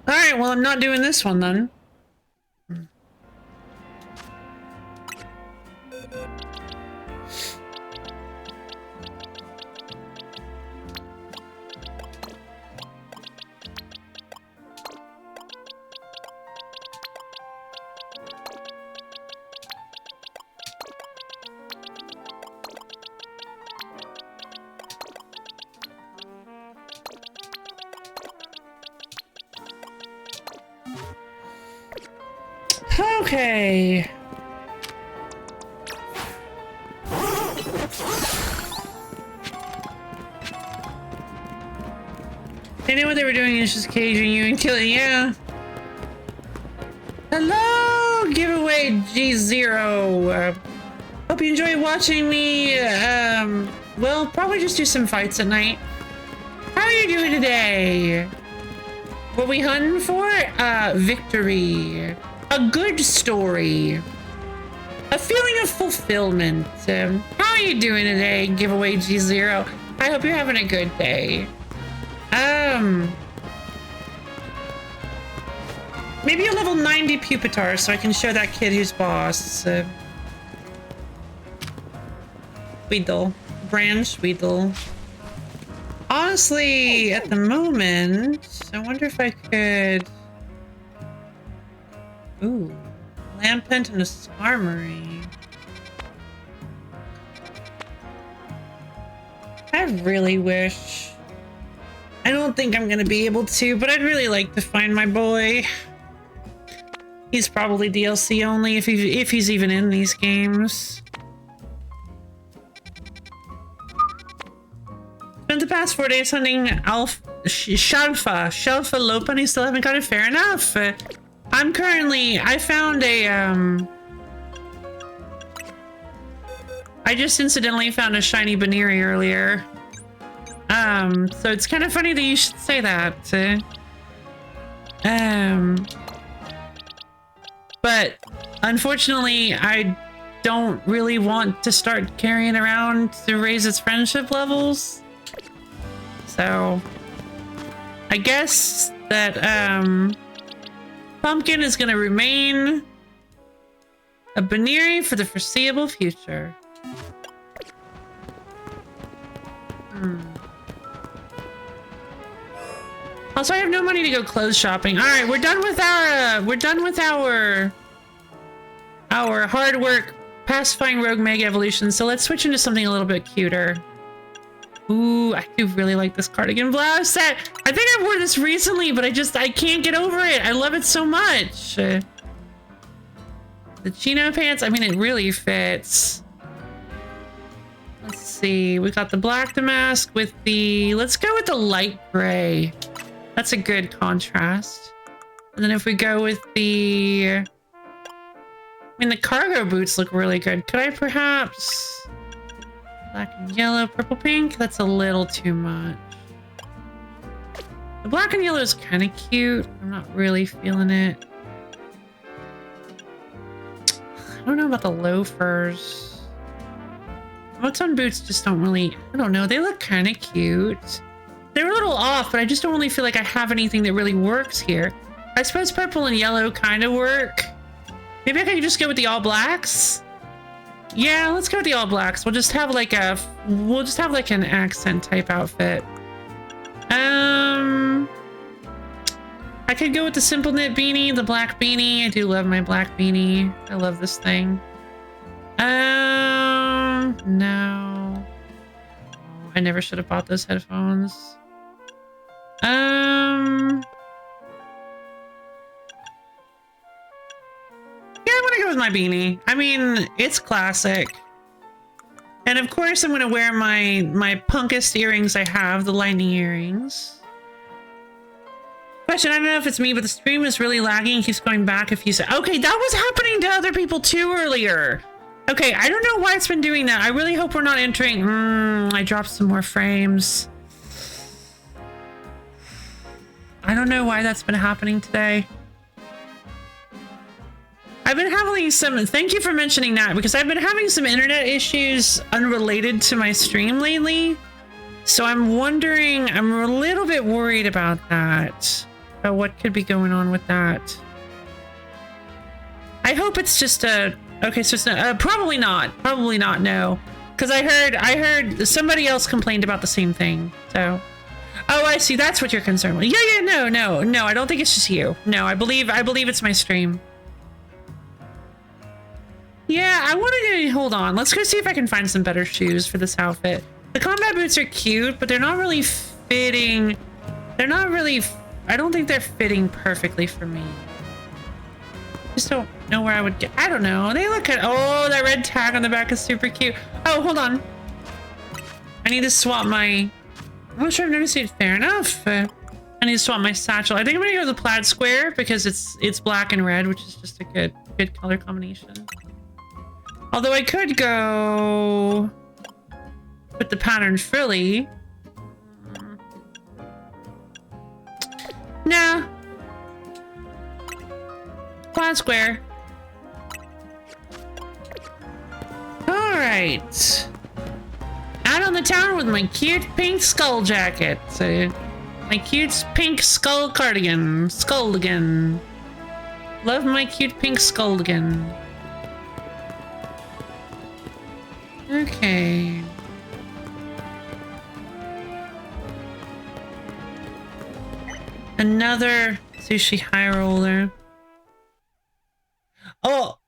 Alright, well, I'm not doing this one then. Okay. They knew what they were doing is just caging you and killing you. Yeah. Hello, giveaway G0. Hope you enjoy watching me. Well, probably just do some fights at night. How are you doing today? What we hunting for? Victory. A good story. A feeling of fulfillment. How are you doing today, giveaway G0? I hope you're having a good day. Maybe a level 90 Pupitar so I can show that kid who's boss. Weedle. Branch Weedle. Honestly, at the moment, I wonder if I could... Ooh. Lampent and a Skarmory. I really wish... I don't think I'm gonna be able to, but I'd really like to find my boy. He's probably DLC only if he's even in these games. Spent the past 4 days hunting Shalfa Lopa, and I still haven't got it. Fair enough. I found a I just incidentally found a shiny Baneri earlier. So it's kind of funny that you should say that. But unfortunately, I don't really want to start carrying around to raise its friendship levels. So I guess that Pumpkin is going to remain a Baneri for the foreseeable future. Also, I have no money to go clothes shopping. All right, we're done with our hard work pacifying rogue mega evolution. So let's switch into something a little bit cuter. Ooh, I do really like this cardigan blouse set. I think I wore this recently, but I can't get over it. I love it so much. The chino pants, I mean, it really fits. Let's see, we got the black damask with the, let's go with the light gray. That's a good contrast. And then if we go with the, I mean, the cargo boots look really good. Could I perhaps, black and yellow, purple, pink? That's a little too much. The black and yellow is kind of cute. I'm not really feeling it. I don't know about the loafers. What's on boots just don't really, I don't know. They look kind of cute. They're a little off, but I just don't really feel like I have anything that really works here. I suppose purple and yellow kind of work. Maybe I could just go with the all blacks. Yeah, let's go with the all blacks. We'll just have like an accent type outfit. I could go with the simple knit beanie, the black beanie. I do love my black beanie. I love this thing. No. I never should have bought those headphones. Yeah, I'm gonna go with my beanie. I mean, it's classic. And of course, I'm gonna wear my punkest earrings I have, the lightning earrings. Question, I don't know if it's me, but the stream is really lagging. Keeps going back if you say, okay, that was happening to other people too earlier. Okay, I don't know why it's been doing that. I really hope we're not entering. I dropped some more frames. I don't know why that's been happening today. I've been having some, thank you for mentioning that, because I've been having some internet issues unrelated to my stream lately. So I'm wondering, I'm a little bit worried about that. About what could be going on with that. I hope it's just a, okay, so it's not, probably not, no. Because I heard somebody else complained about the same thing, so. Oh, I see, that's what you're concerned with. Yeah, no, I don't think it's just you. No, I believe it's my stream. Yeah, I wanted to, hold on, let's go see if I can find some better shoes for this outfit. The combat boots are cute, but they're not really fitting. They're not really, I don't think they're fitting perfectly for me. Just don't know where I would get. I don't know. They look at. Oh, that red tag on the back is super cute. Oh, hold on. I need to swap my. I'm not sure I've noticed it. Fair enough. I need to swap my satchel. I think I'm gonna go with the plaid square because it's black and red, which is just a good color combination. Although I could go with the pattern frilly. Nah. Plaid square. Alright. Out on the town with my cute pink skull jacket. My cute pink skull cardigan. Skuldigan. Love my cute pink skuldigan. Okay. Another sushi high roller. Oh.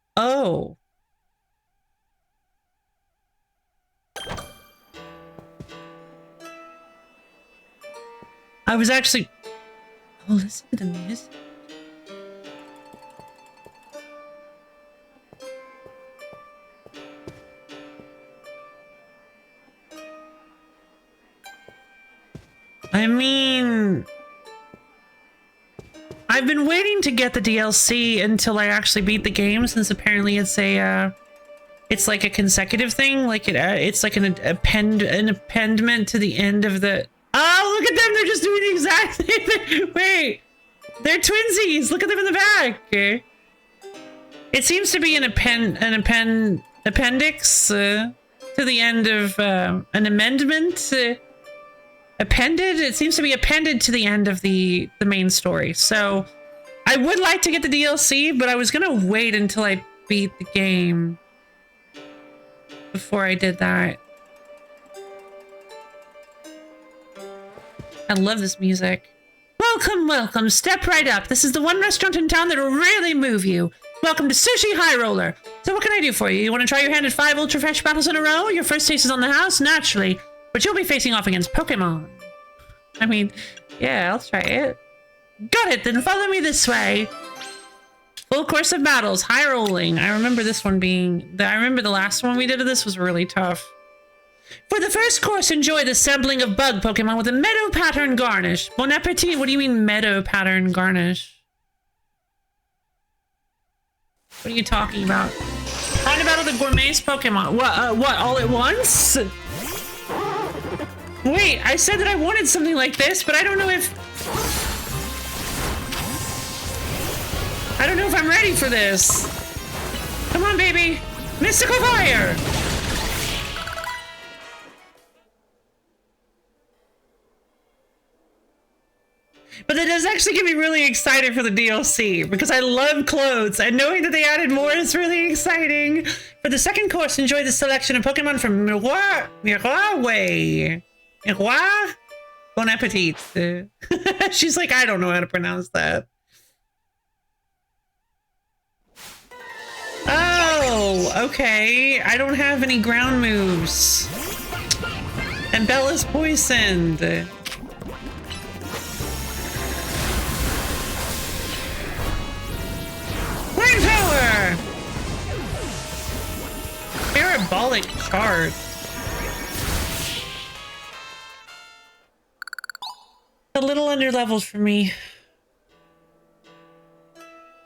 I was actually... Oh, listen to the music. I mean... I've been waiting to get the DLC until I actually beat the game, since apparently it's a, it's like a consecutive thing, like it's like an appendment to the end of the... Oh, look at them! They're just doing the exact same thing! Wait! They're twinsies! Look at them in the back! It seems to be an appendix to the end of an amendment. Appended? It seems to be appended to the end of the main story. So I would like to get the DLC, but I was gonna wait until I beat the game before I did that. I love this music. Welcome, welcome. Step right up. This is the one restaurant in town that'll really move you. Welcome to Sushi High Roller. So what can I do for you? You want to try your hand at 5 Ultra Fresh battles in a row? Your first taste is on the house? Naturally. But you'll be facing off against Pokemon. I mean, yeah, I'll try it. Got it, then follow me this way. Full course of battles, high rolling. I remember this one being... I remember the last one we did of this was really tough. For the first course, enjoy the sampling of bug Pokemon with a meadow pattern garnish. Bon appetit. What do you mean meadow pattern garnish? What are you talking about? Trying to battle the gourmet's Pokemon. What, all at once? Wait, I said that I wanted something like this, but I don't know if... I don't know if I'm ready for this. Come on, baby. Mystical Fire! But that does actually get me really excited for the DLC, because I love clothes, and knowing that they added more is really exciting. For the second course, enjoy the selection of Pokemon from Miroir Way. Miroir? Bon appetit. She's like, I don't know how to pronounce that. Oh, okay. I don't have any ground moves. And Bella's poisoned. Flame power! Parabolic charge. A little under levels for me.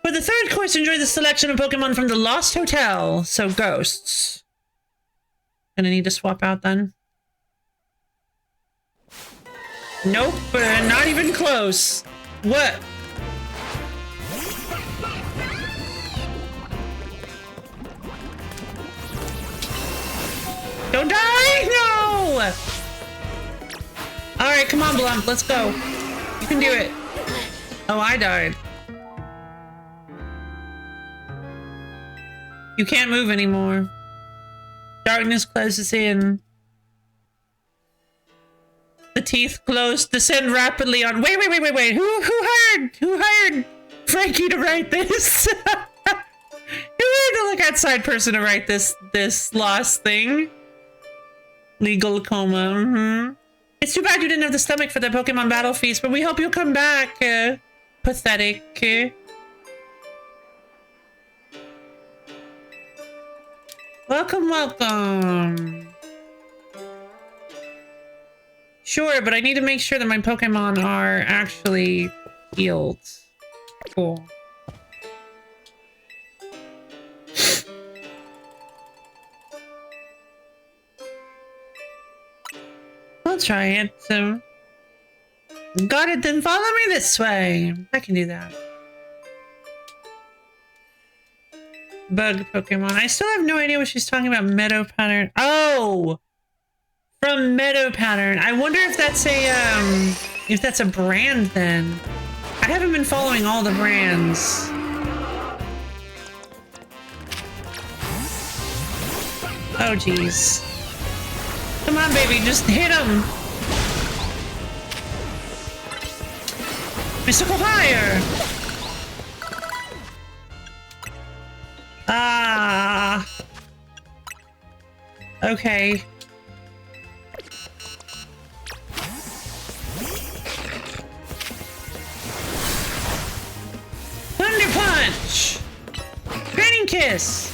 For the third course, enjoy the selection of Pokemon from the Lost Hotel. So ghosts. Gonna need to swap out then. Nope, not even close. What? Don't die! No! Alright, come on, Blunt. Let's go. You can do it. Oh, I died. You can't move anymore. Darkness closes in. The teeth close. Descend rapidly on... Wait. Who hired Frankie to write this? Who hired the like outside person to write this lost thing? Legal coma. It's too bad you didn't have the stomach for the Pokemon Battle Feast, but we hope you'll come back. Pathetic. Welcome, welcome. Sure, but I need to make sure that my Pokemon are actually healed. Cool. I'll try it. Got it, then follow me this way. I can do that. Bug Pokemon. I still have no idea what she's talking about. Meadow Pattern. Oh! From Meadow Pattern. I wonder if that's a brand then. I haven't been following all the brands. Oh, jeez. Come on, baby, just hit him. Mystical Fire. Ah. Okay. Thunder Punch. Training Kiss.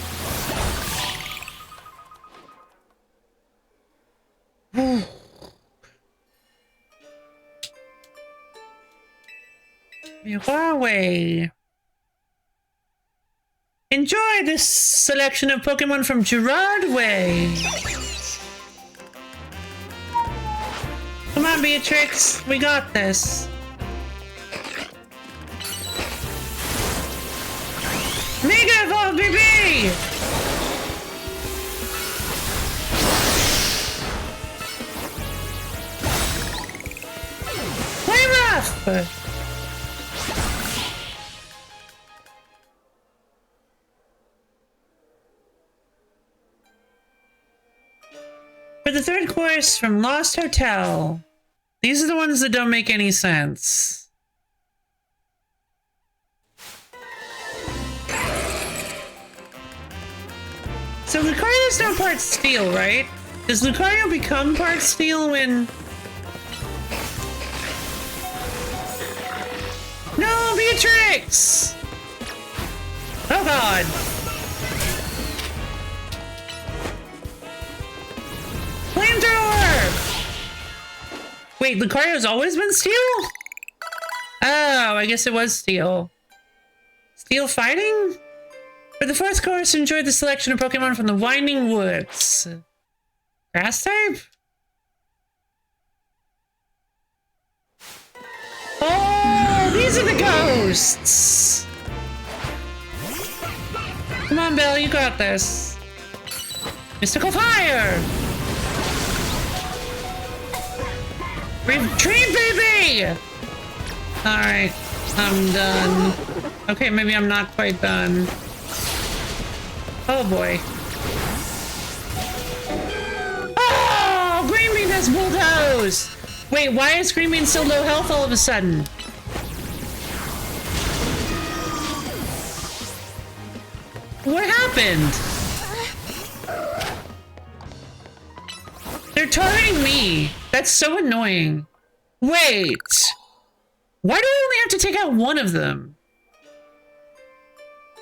Huawei. Enjoy this selection of Pokemon from Gerard Way. Come on, Beatrix. We got this. Mega Evolve, baby! Play rough! For the third course from Lost Hotel. These are the ones that don't make any sense. So Lucario's now part steel, right? Does Lucario become part steel when... No, Beatrix! Oh god! Flamethrower! Wait, Lucario's always been steel? Oh, I guess it was steel. Steel fighting? For the fourth course, enjoy the selection of Pokemon from the Winding Woods. Grass type? Oh, these are the ghosts! Come on, Belle, you got this. Mystical Fire! Retreat, baby! Alright, I'm done. Okay, maybe I'm not quite done. Oh boy. Oh! Green Bean has bulldoze! Wait, why is Green Bean so low health all of a sudden? What happened? They're targeting me. That's so annoying. Wait. Why do I only have to take out one of them?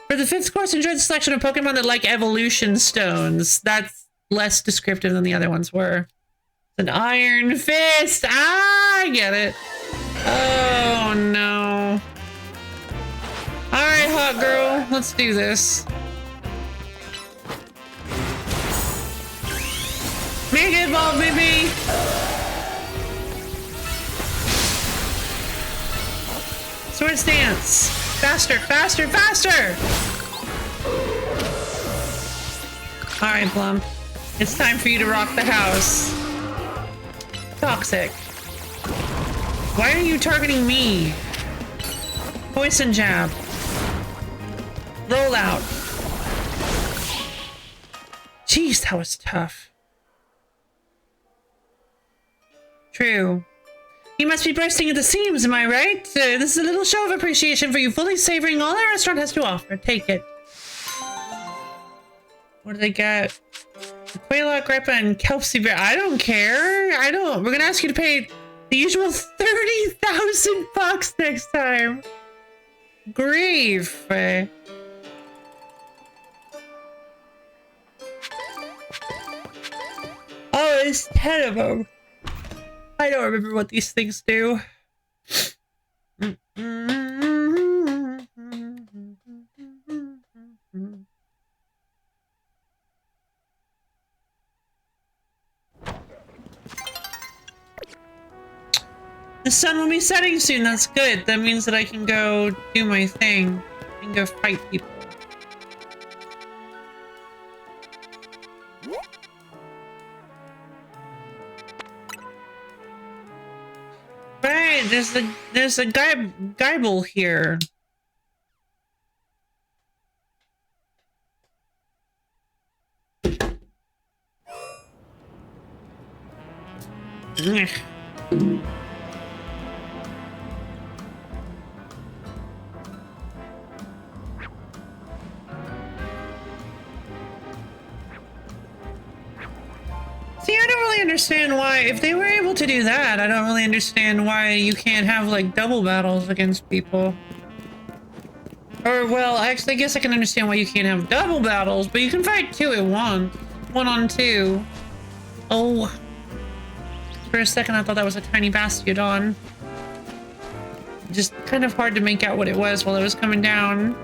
For the fifth course, enjoy the selection of Pokemon that like evolution stones. That's less descriptive than the other ones were. An Iron Fist. Ah, I get it. Oh, no. Alright, hot girl. Let's do this. Mega Evolve, baby! Swords Dance! Faster, faster, faster! Alright, Plum. It's time for you to rock the house. Toxic. Why are you targeting me? Poison Jab. Roll out. Jeez, that was tough. True. You must be bursting at the seams, am I right? This is a little show of appreciation for you fully savoring all our restaurant has to offer. Take it. What do they got? Quaylock, Grappa, and Kelpsy Bear. I don't care. I don't. We're gonna ask you to pay the usual 30,000 bucks next time. Grief. There's 10 of them. I don't remember what these things do. The sun will be setting soon. That's good. That means that I can go do my thing and go fight people. Right, there's a Geibel here. Ugh. See, I don't really understand why, if they were able to do that, I don't really understand why you can't have, like, double battles against people. Or, well, actually, I guess I can understand why you can't have double battles, but you can fight two at once. 1 on 2. Oh. For a second, I thought that was a tiny Bastiodon. Just kind of hard to make out what it was while it was coming down.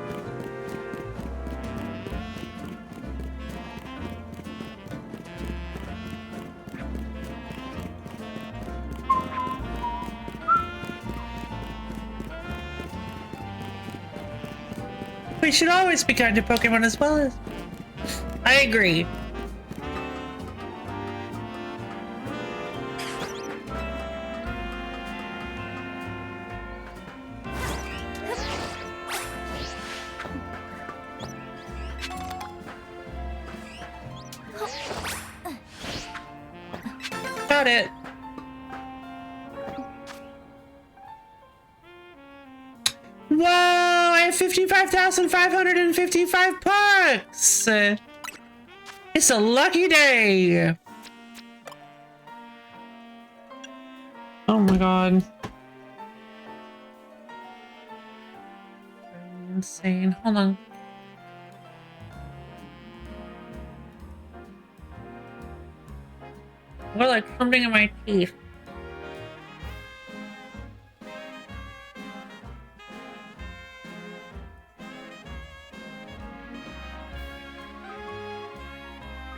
We should always be kind to Pokemon as well as... I agree. Got it. Whoa, I have 55,555 bucks. It's a lucky day. Oh my god. Insane. Hold on. What, like something in my teeth?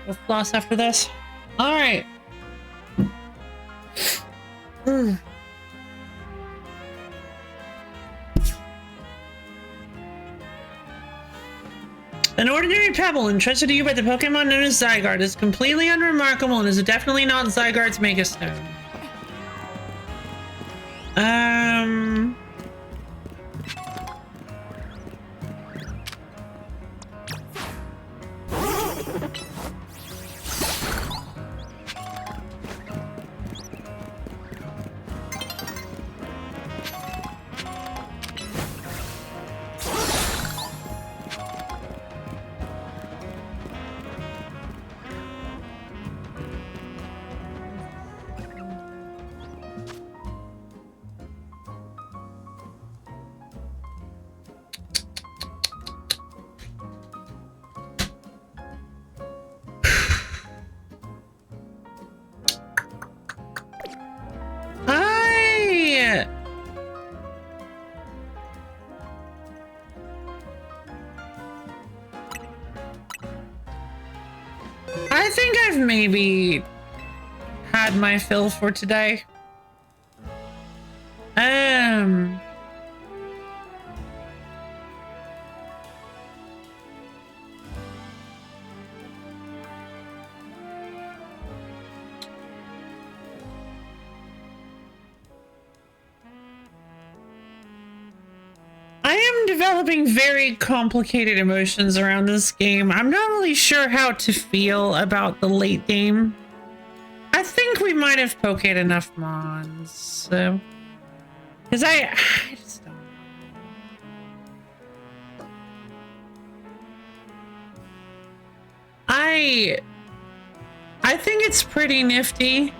We'll floss after this. All right. An ordinary pebble entrusted to you by the Pokemon known as Zygarde is completely unremarkable and is definitely not Zygarde's Megastone. I think I've maybe had my fill for today. I am developing very complicated emotions around this game. I'm not really sure how to feel about the late game. I think we might have poked enough mons, so... Because I just don't know. I think it's pretty nifty.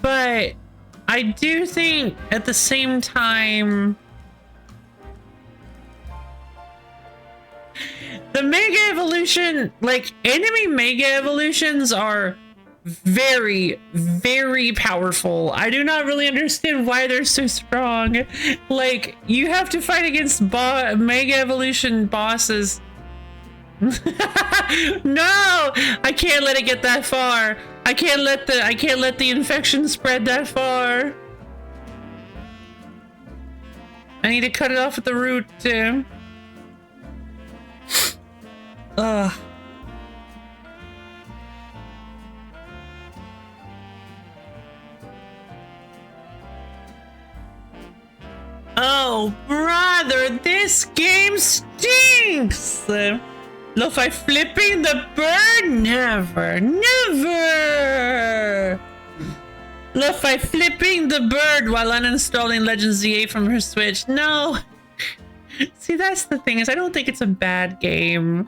But I do think at the same time The Mega Evolution, like, enemy Mega Evolutions are very, very powerful. I do not really understand why they're so strong. Like, you have to fight against Mega Evolution bosses. No! I can't let it get that far. I can't let the infection spread that far. I need to cut it off at the root, too. Ugh. Oh, brother, this game stinks! Lo-fi flipping the bird? Never, never! Lo-fi flipping the bird while uninstalling Legends Z8 from her Switch. No! See, that's the thing, is I don't think it's a bad game.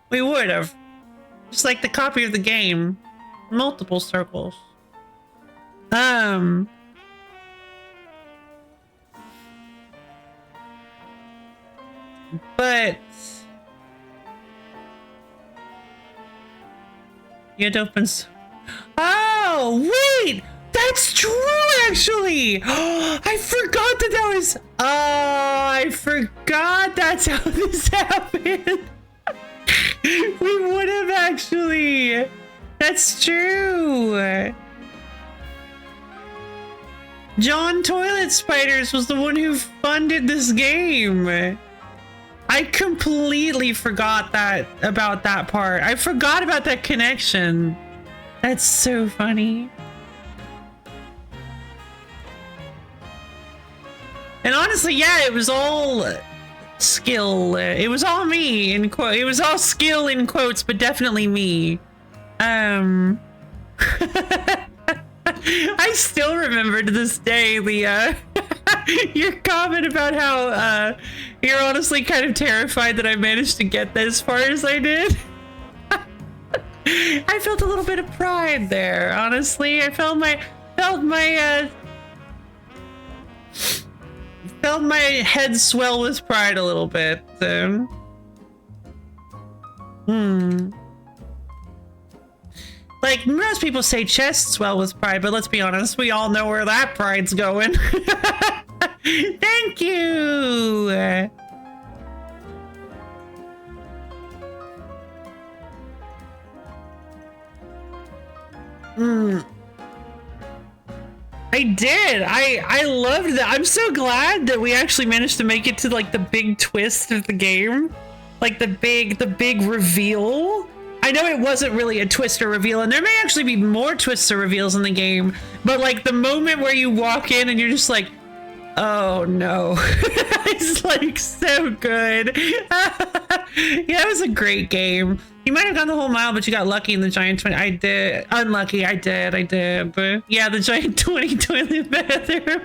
We would have. Just like the copy of the game. Multiple circles. But you had to open. Oh, wait! That's true, actually! I forgot that was. Oh, I forgot that's how this happened. We would have actually. That's true. John Toilet Spiders was the one who funded this game. I completely forgot about that part. I forgot about that connection. That's so funny. And honestly, yeah, it was all skill. It was all me in quote. It was all skill in quotes, but definitely me. I still remember to this day the your comment about how you're honestly kind of terrified that I managed to get as far as I did. I felt a little bit of pride there, honestly. I felt my head swell with pride a little bit. Like, most people say chest swell with pride, but let's be honest, we all know where that pride's going. Thank you! I did. I loved that. I'm so glad that we actually managed to make it to like the big twist of the game. Like the big reveal. I know it wasn't really a twist or reveal, and there may actually be more twists or reveals in the game, but like the moment where you walk in and you're just like, oh no. It's like so good. Yeah, it was a great game. You might have gone the whole mile, but you got lucky in the giant 20. I did. Unlucky. I did. But yeah, the giant 20 toilet bathroom.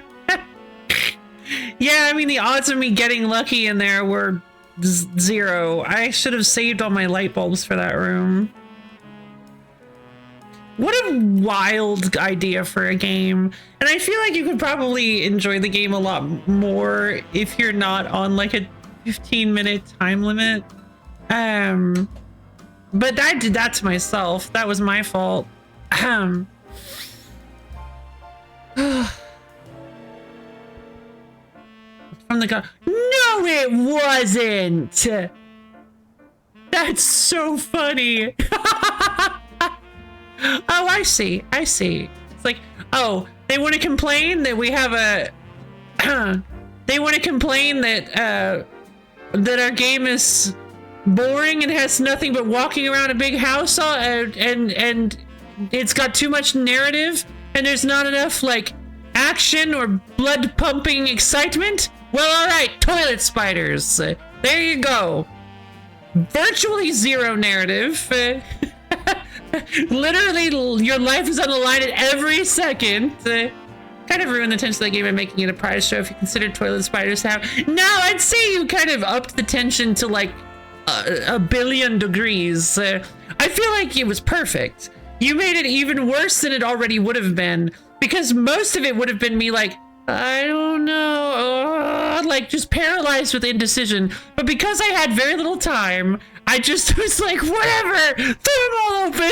Yeah, I mean, the odds of me getting lucky in there were 0. I should have saved all my light bulbs for that room. What a wild idea for a game. And I feel like you could probably enjoy the game a lot more if you're not on like a 15-minute time limit. But I did that to myself. That was my fault. From the gun. No, it wasn't. That's so funny. Oh, I see. It's like, oh, they want to complain that we have a. They want to complain that that our game is boring and has nothing but walking around a big house, and it's got too much narrative, and there's not enough like action or blood pumping excitement. Well, all right, toilet spiders. There you go. Virtually 0 narrative. Literally, your life is on the line at every second. Kind of ruined the tension of the game by making it a prize show if you consider toilet spiders to have. No, I'd say you kind of upped the tension to like a billion degrees. I feel like it was perfect. You made it even worse than it already would have been, because most of it would have been me like, I don't know. Like, just paralyzed with indecision. But because I had very little time, I just was like, whatever! Throw them all open!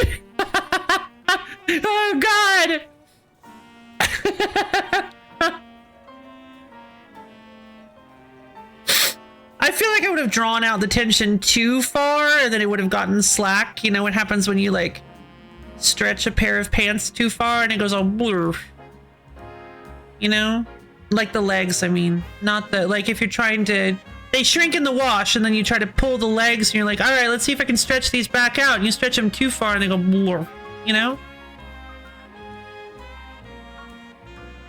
Oh, God! I feel like I would have drawn out the tension too far, and then it would have gotten slack. You know what happens when you, like, stretch a pair of pants too far and it goes all blur. You know? Like the legs, I mean. Not the, like, if you're trying to, they shrink in the wash and then you try to pull the legs and you're like, all right, let's see if I can stretch these back out. And you stretch them too far and they go blur. You know?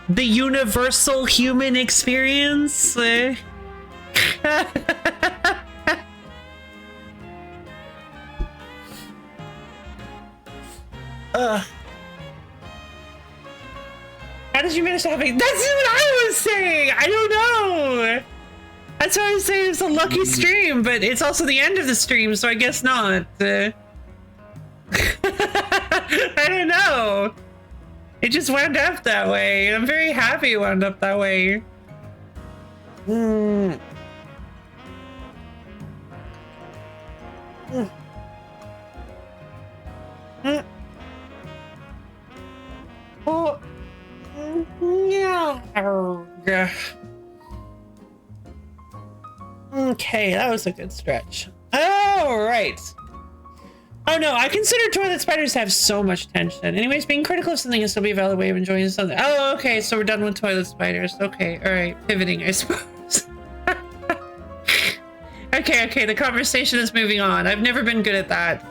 The universal human experience. How did you manage to have it? That's what I was saying. I don't know. That's what I was saying. It's a lucky stream, but it's also the end of the stream, so I guess not. I don't know. It just wound up that way. I'm very happy it wound up that way. Oh, yeah. Okay, that was a good stretch. All right. Oh no, I consider toilet spiders to have so much tension. Anyways, being critical of something is still be a valid way of enjoying something. Oh, okay, so we're done with toilet spiders. Okay, all right, pivoting, I suppose. Okay, the conversation is moving on. I've never been good at that.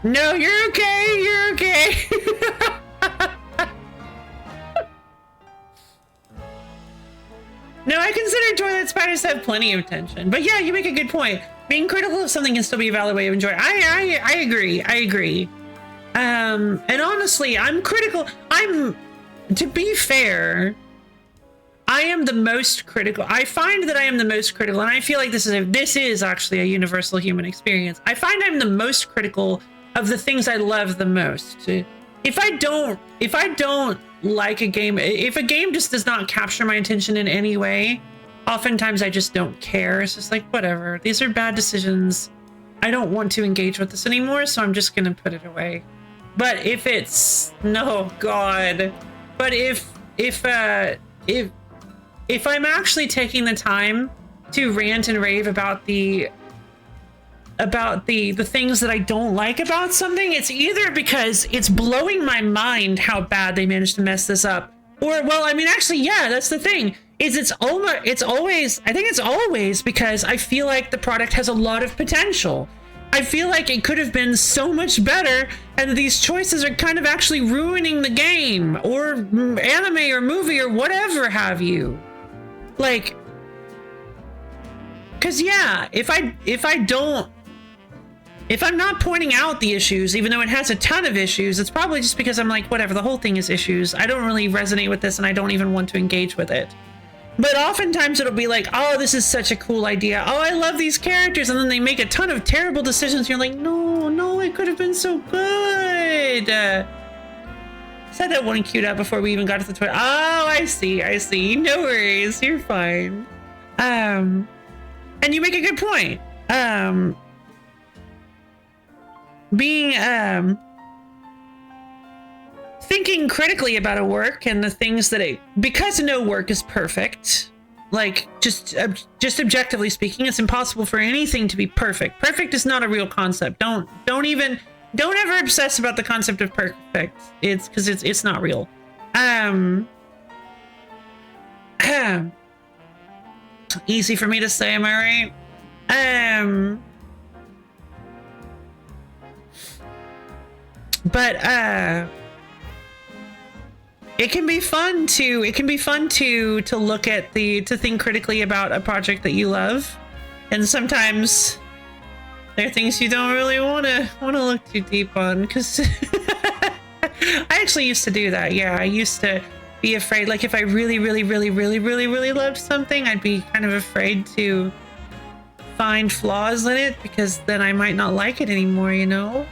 No, you're okay, you're okay. No, I consider toilet spiders to have plenty of tension. But yeah, you make a good point. Being critical of something can still be a valid way of enjoying. I agree. And honestly, I'm critical. To be fair, I am the most critical. I find that I am the most critical, and I feel like this is actually a universal human experience. I find I'm the most critical of the things I love the most. If I don't like a game, if a game just does not capture my attention in any way, oftentimes I just don't care. It's just like, whatever, these are bad decisions. I don't want to engage with this anymore, so I'm just gonna put it away. But if it's, no God, but if I'm actually taking the time to rant and rave about the things that I don't like about something, it's either because it's blowing my mind how bad they managed to mess this up, or, well, I mean, actually, yeah, that's the thing, is it's always because I feel like the product has a lot of potential. I feel like it could have been so much better, and these choices are kind of actually ruining the game, or anime, or movie, or whatever have you. Like, because yeah, if I'm not pointing out the issues, even though it has a ton of issues, it's probably just because I'm like, whatever, the whole thing is issues. I don't really resonate with this, and I don't even want to engage with it. But oftentimes it'll be like, oh, this is such a cool idea. Oh, I love these characters. And then they make a ton of terrible decisions. You're like, no, it could have been so good. I said that one queued up before we even got to the toilet. Oh, I see. No worries. You're fine. And you make a good point. Thinking critically about a work and the things that because no work is perfect, like just objectively speaking, it's impossible for anything to be perfect. Perfect is not a real concept. Don't ever obsess about the concept of perfect. It's because it's not real. Easy for me to say, am I right? But it can be fun to look at to think critically about a project that you love, and sometimes there are things you don't really want to look too deep on, because I actually used to do that. Yeah, I used to be afraid, like if I really loved something, I'd be kind of afraid to find flaws in it, because then I might not like it anymore, you know?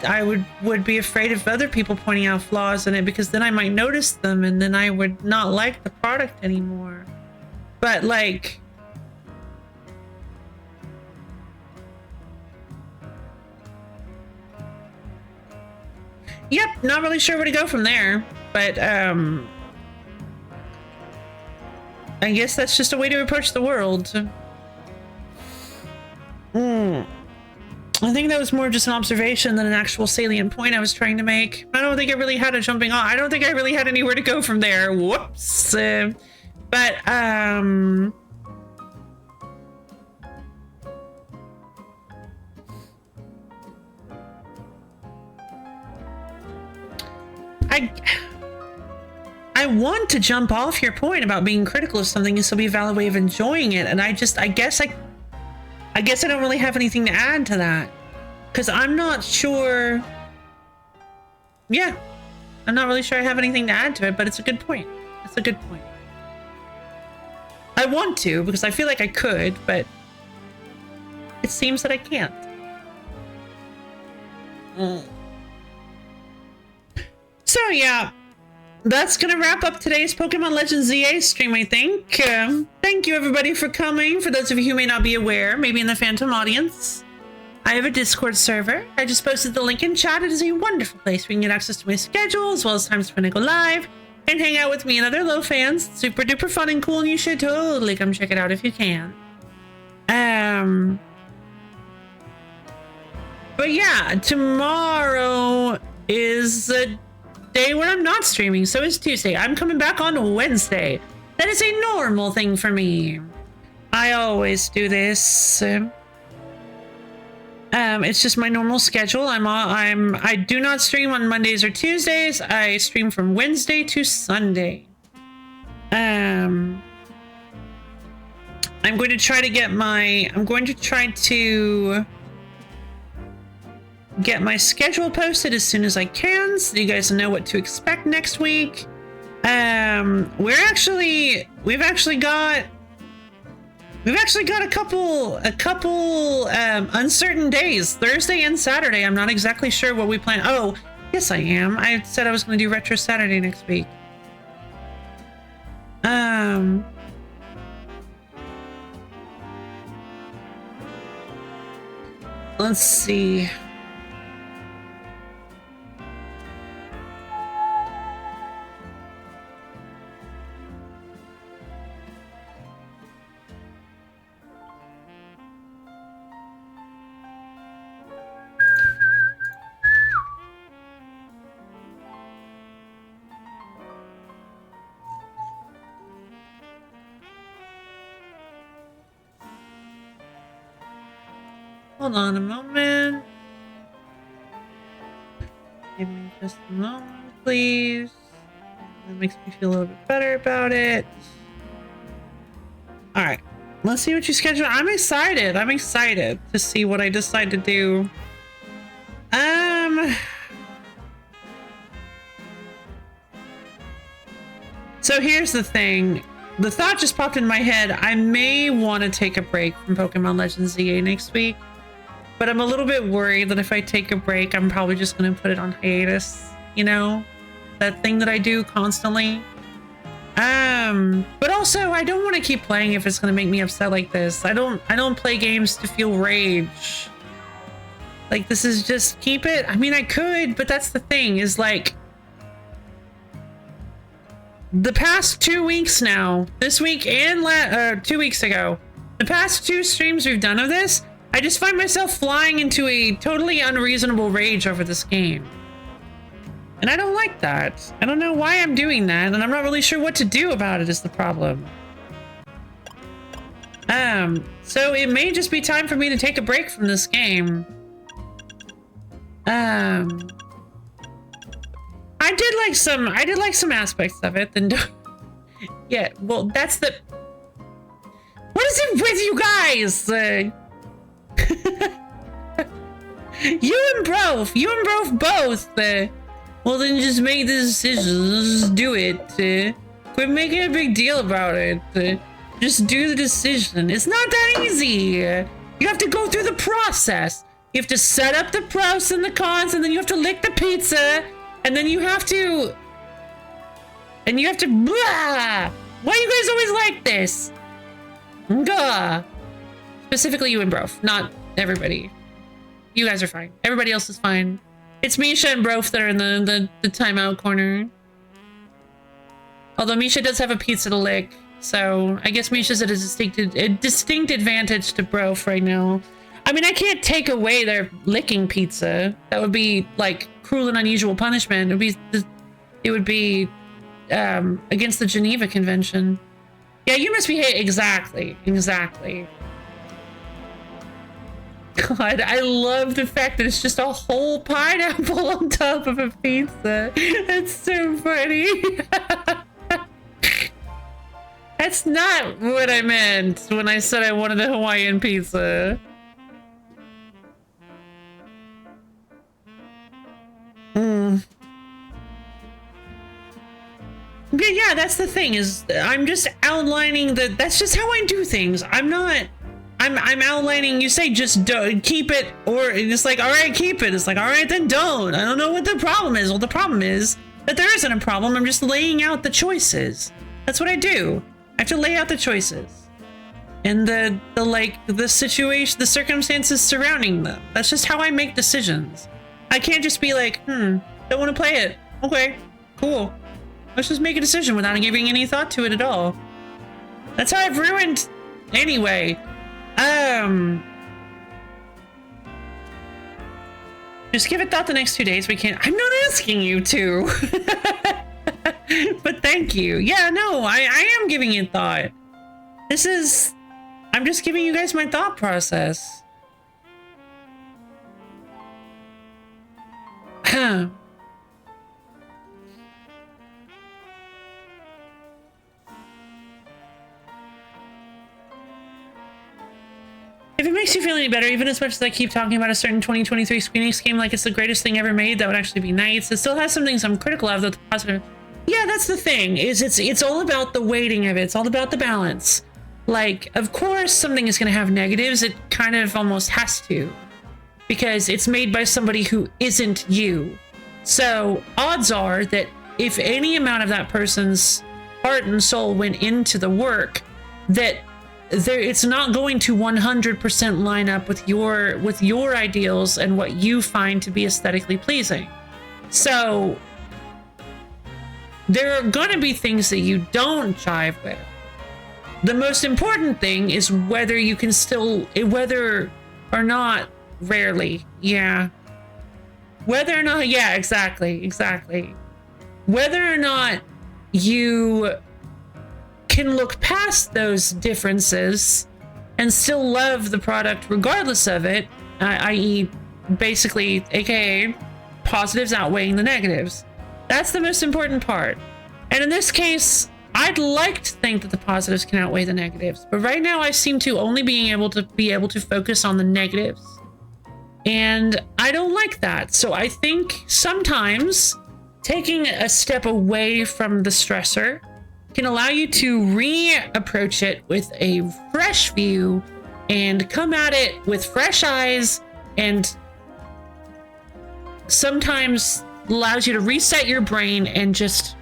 I would be afraid of other people pointing out flaws in it, because then I might notice them and then I would not like the product anymore. But like, yep, not really sure where to go from there, but I guess that's just a way to approach the world. I think that was more just an observation than an actual salient point I was trying to make. I don't think I really had a jumping off. I don't think I really had anywhere to go from there. Whoops. But I want to jump off your point about being critical of something and still be a valid way of enjoying it, and I guess I don't really have anything to add to that, because I'm not sure. Yeah, I'm not really sure I have anything to add to it, but it's a good point. It's a good point. I want to, because I feel like I could, but it seems that I can't. So yeah, that's gonna wrap up today's Pokemon Legends ZA stream, I think. Thank you everybody for coming. For those of you who may not be aware, maybe in the Phantom audience, I have a Discord server. I just posted the link in chat. It is a wonderful place where you can get access to my schedule, as well as times when I go live, and hang out with me and other low fans. Super duper fun and cool, and you should totally come check it out if you can. But yeah, tomorrow is a day when I'm not streaming, so it's Tuesday. I'm coming back on Wednesday. That is a normal thing for me. I always do this. It's just my normal schedule. I do not stream on Mondays or Tuesdays. I stream from Wednesday to Sunday. I'm going to try to get my schedule posted as soon as I can, so you guys know what to expect next week. We've actually got a couple uncertain days, Thursday and Saturday. I'm not exactly sure what we plan. Oh, yes I am. I said I was going to do Retro Saturday next week. Let's see. Hold on a moment. Give me just a moment, please. That makes me feel a little bit better about it. All right, let's see what you schedule. I'm excited. I'm excited to see what I decide to do. So here's the thing. The thought just popped in my head. I may want to take a break from Pokemon Legends ZA next week. But I'm a little bit worried that if I take a break, I'm probably just going to put it on hiatus, you know? That thing that I do constantly. But also, I don't want to keep playing if it's going to make me upset like this. I don't play games to feel rage. Like, this is just keep it. I mean, I could, but that's the thing, is like, the past 2 weeks now, this week and 2 weeks ago, the past 2 streams we've done of this, I just find myself flying into a totally unreasonable rage over this game. And I don't like that. I don't know why I'm doing that, and I'm not really sure what to do about it is the problem. So it may just be time for me to take a break from this game. I did like some aspects of it, then yeah, well, that's the... What is it with you guys? You and Brof both. Well, then just make the decision. Just do it. Quit making a big deal about it. Just do the decision. It's not that easy. You have to go through the process. You have to set up the pros and the cons, and then you have to lick the pizza, and then you have to... And you have to... Blah! Why are you guys always like this? Gah. Specifically you and Brof, not everybody. You guys are fine. Everybody else is fine. It's Misha and Brof that are in the timeout corner. Although Misha does have a pizza to lick, so I guess Misha's at a distinct advantage to Brof right now. I mean, I can't take away their licking pizza. That would be like cruel and unusual punishment. It would be against the Geneva Convention. Yeah, you must be exactly. God, I love the fact that it's just a whole pineapple on top of a pizza. That's so funny. That's not what I meant when I said I wanted a Hawaiian pizza. Yeah, that's the thing, is I'm just outlining that's just how I do things. I'm outlining, you say just don't keep it, or it's like, all right, keep it. It's like, all right, then don't. I don't know what the problem is. Well, the problem is that there isn't a problem. I'm just laying out the choices. That's what I do. I have to lay out the choices and the situation, the circumstances surrounding them. That's just how I make decisions. I can't just be like, don't want to play it. Okay, cool. Let's just make a decision without giving any thought to it at all. That's how I've ruined. Anyway, just give it thought the next 2 days. We can't. I'm not asking you to. But thank you. Yeah, no, I am giving it thought. I'm just giving you guys my thought process. If it makes you feel any better, even as much as I keep talking about a certain 2023 Square Enix game like it's the greatest thing ever made, that would actually be nice. It still has some things I'm critical of, though the positive. Yeah, that's the thing, is it's all about the weighting of it. It's all about the balance. Like, of course something is going to have negatives. It kind of almost has to, because it's made by somebody who isn't you. So odds are that if any amount of that person's heart and soul went into the work, that it's not going to 100% line up with your ideals and what you find to be aesthetically pleasing. So there are going to be things that you don't jive with. The most important thing is whether you can still, whether or not, rarely, yeah. Whether or not, yeah, exactly. Whether or not you can look past those differences and still love the product regardless of it, i.e. basically, aka positives outweighing the negatives. That's the most important part. And in this case, I'd like to think that the positives can outweigh the negatives, but right now I seem to only be able to focus on the negatives. And I don't like that. So I think sometimes taking a step away from the stressor can allow you to reapproach it with a fresh view and come at it with fresh eyes, and sometimes allows you to reset your brain and just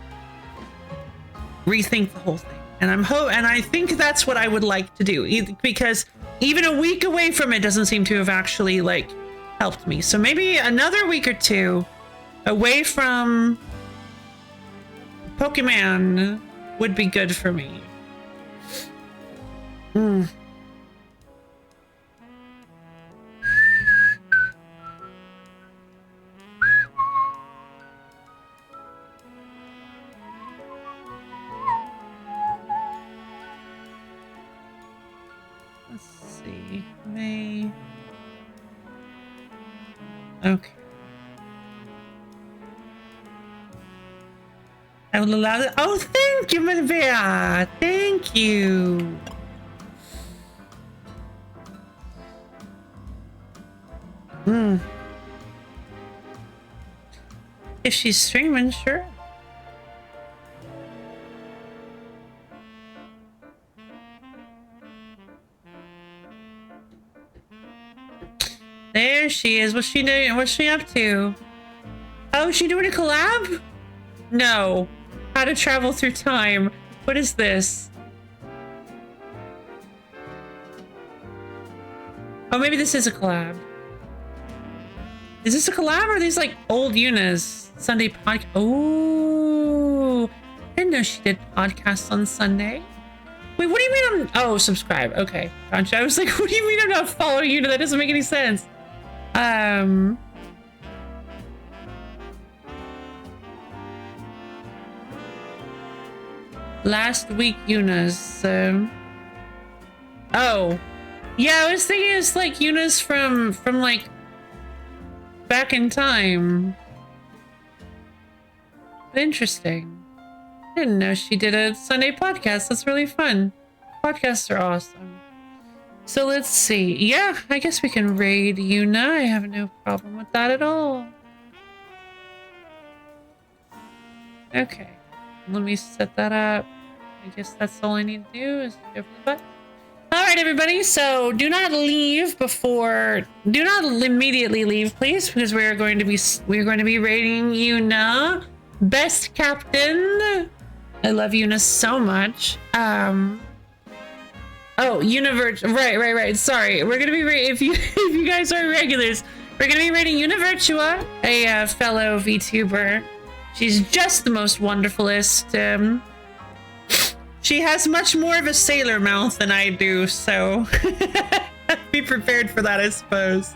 rethink the whole thing. And I think that's what I would like to do, because even a week away from it doesn't seem to have actually helped me. So maybe another week or two away from Pokemon would be good for me. Let's see. May. Okay. I will allow it. Oh, thank you, Manvea. Thank you. If she's streaming, sure. There she is. What's she doing? What's she up to? Oh, is she doing a collab? No. How to travel through time. What is this? Oh, maybe this is a collab. Is this a collab or are these like old Yuna's Sunday podcast? Oh, I didn't know she did podcasts on Sunday. Wait, what do you mean I'm... Oh, subscribe. Okay, gotcha. I was like, what do you mean I'm not following Yuna? That doesn't make any sense. Last week Yuna's... Oh. Yeah, I was thinking it's like Yuna's from like back in time. Interesting. I didn't know she did a Sunday podcast. That's really fun. Podcasts are awesome. So let's see. Yeah, I guess we can raid Yuna. I have no problem with that at all. Okay. Let me set that up. I guess that's all I need to do is go for the button. Alright everybody, so do not leave before, do not immediately leave please, because we're going to be raiding Yuna, best captain. I love Yuna so much. Oh, Universe, right, sorry. We're gonna be if you guys are regulars, we're gonna be raiding Univirtua, a fellow VTuber. She's just the most wonderfulest. She has much more of a sailor mouth than I do, so be prepared for that, I suppose.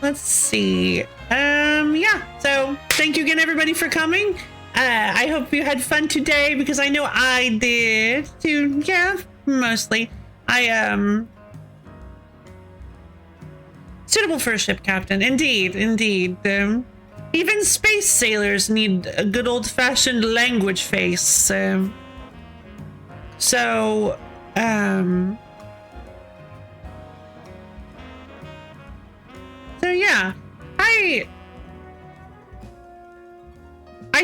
Let's see. Yeah, so thank you again, everybody, for coming. I hope you had fun today, because I know I did too. Yeah, mostly. Suitable for a ship captain, indeed. Even space sailors need a good old-fashioned language face. So yeah, I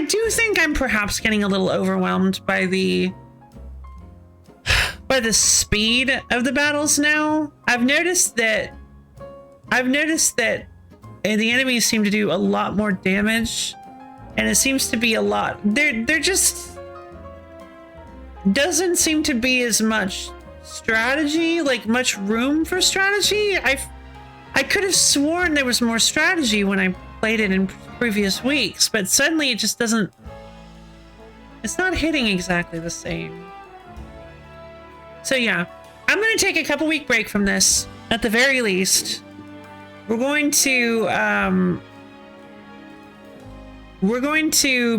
do think I'm perhaps getting a little overwhelmed by the speed of the battles now. I've noticed that the enemies seem to do a lot more damage, and it seems to be a lot. There just doesn't seem to be as much strategy, like much room for strategy. I could have sworn there was more strategy when I played it in previous weeks, but suddenly it just doesn't. It's not hitting exactly the same. So yeah, I'm gonna take a couple week break from this at the very least. We're going to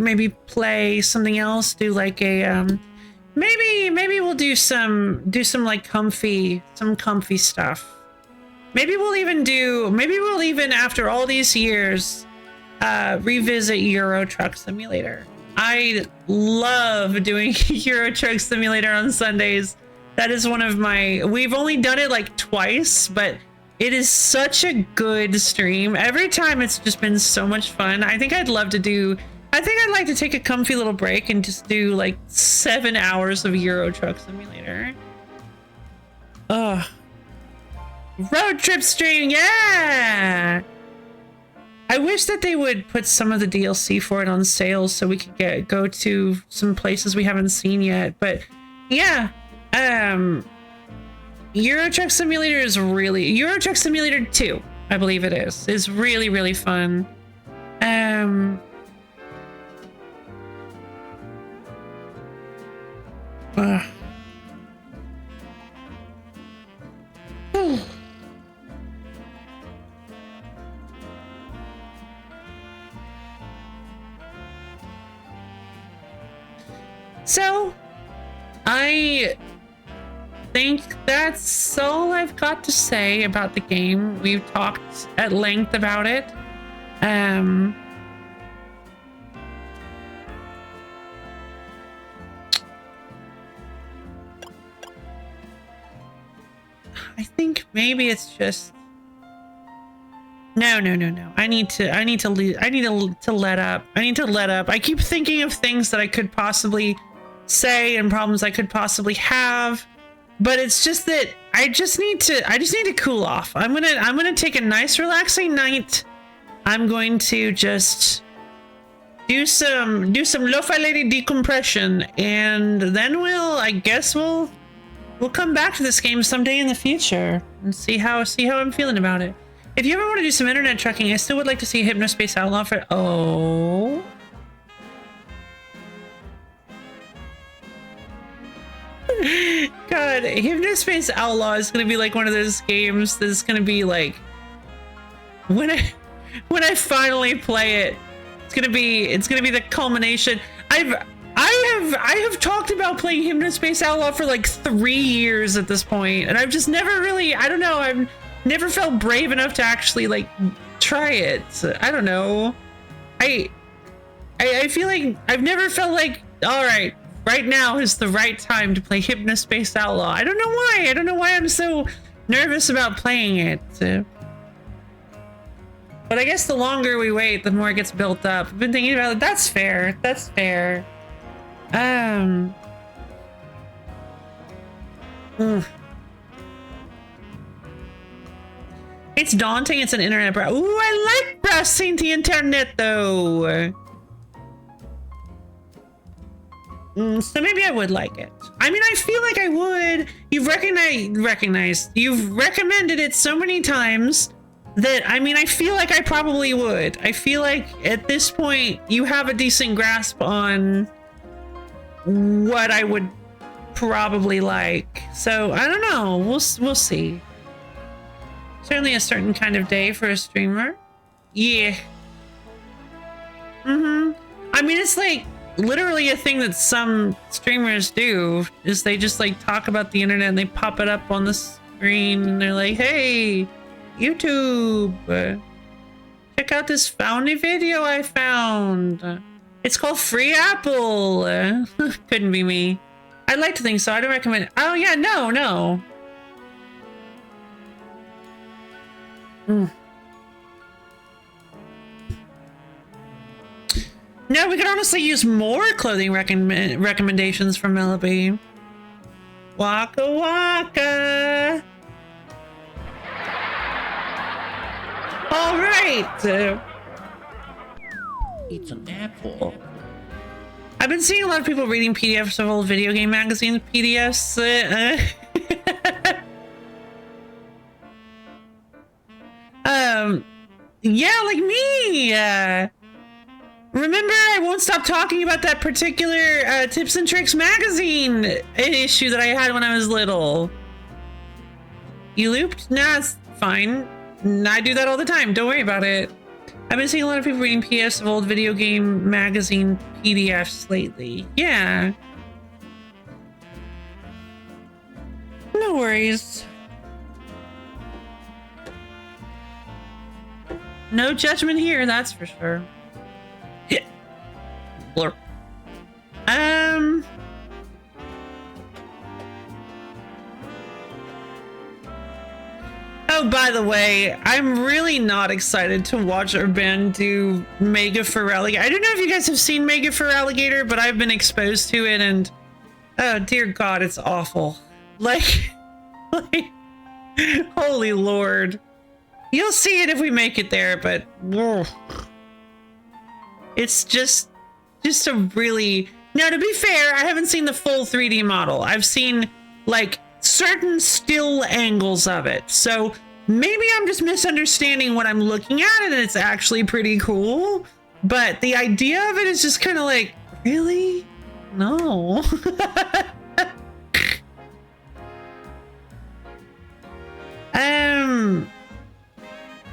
maybe play something else, do like a maybe we'll do some like comfy stuff. Maybe we'll even after all these years revisit Euro Truck Simulator. I love doing Euro Truck Simulator on Sundays. That is one of my, we've only done it like twice, but it is such a good stream. Every time it's just been so much fun. I think I'd like to take a comfy little break and just do like 7 hours of Euro Truck Simulator. Ugh. Road trip stream, yeah! I wish that they would put some of the DLC for it on sale so we could go to some places we haven't seen yet. But yeah, Euro Truck Simulator is really, Euro Truck Simulator 2, I believe it is really, really fun. So, I think that's all I've got to say about the game. We've talked at length about it. I think maybe it's just no. I need to let up. I keep thinking of things that I could possibly say and problems I could possibly have. But it's just that I just need to cool off. I'm gonna take a nice relaxing night. I'm going to just do some lo-fi lady decompression, and then I guess we'll come back to this game someday in the future and see how I'm feeling about it. If you ever want to do some internet trekking, I still would like to see Hypnospace Outlaw for God, Hypnospace Outlaw is gonna be like one of those games that's gonna be like when I finally play it, it's gonna be the culmination. I have talked about playing Hypnospace Outlaw for like 3 years at this point, and I've just never really, I don't know, I've never felt brave enough to actually like try it. I don't know. I feel like I've never felt like, all right now is the right time to play Hypnospace Outlaw. I don't know why. I don't know why I'm so nervous about playing it. But I guess the longer we wait, the more it gets built up. I've been thinking about it. That's fair. That's fair. It's daunting. It's an internet browser. Ooh, I like browsing the internet though. So maybe I would like it. I mean, I feel like I would. You've recognized. You've recommended it so many times that, I mean, I feel like I probably would. I feel like at this point you have a decent grasp on what I would probably like. So I don't know. We'll see. Certainly a certain kind of day for a streamer. Yeah. I mean, it's like literally a thing that some streamers do is they just like talk about the internet and they pop it up on the screen and they're like, hey, YouTube, check out this funny video I found. It's called Free Apple. Couldn't be me. I'd like to think so. I don't recommend it. Oh yeah, no. No, we could honestly use more clothing recommendations from Mellowbee. Waka waka. All right. It's an apple. I've been seeing a lot of people reading PDFs of old video game magazine PDFs. Yeah, like me. Remember, I won't stop talking about that particular Tips and Tricks magazine issue that I had when I was little. You looped? Nah, it's fine. I do that all the time. Don't worry about it. I've been seeing a lot of people reading PDFs of old video game magazine PDFs lately. Yeah. No worries. No judgment here, that's for sure. Yeah. Blur. Oh, by the way, I'm really not excited to watch our band do Mega for Alligator. I don't know if you guys have seen Mega for Alligator, but I've been exposed to it, and oh dear God, it's awful. Like holy Lord. You'll see it if we make it there, but ugh. It's just a really... Now, to be fair, I haven't seen the full 3D model. I've seen like certain still angles of it. So maybe I'm just misunderstanding what I'm looking at and it's actually pretty cool. But the idea of it is just kind of like, really? No.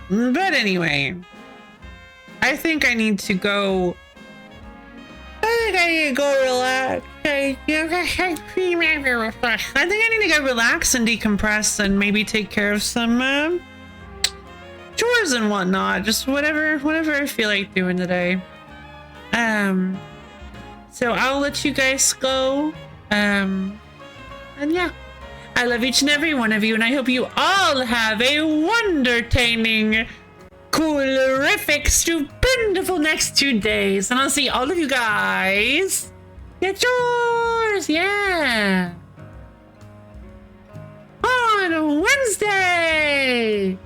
But anyway, I think I need to go. I think I need to go relax. I think I need to go relax and decompress and maybe take care of some chores and whatnot. Just whatever I feel like doing today. So I'll let you guys go. And yeah. I love each and every one of you, and I hope you all have a wondertaining, coolerific, stupendiful next 2 days. And I'll see all of you guys. Get yours! Yeah! On Wednesday!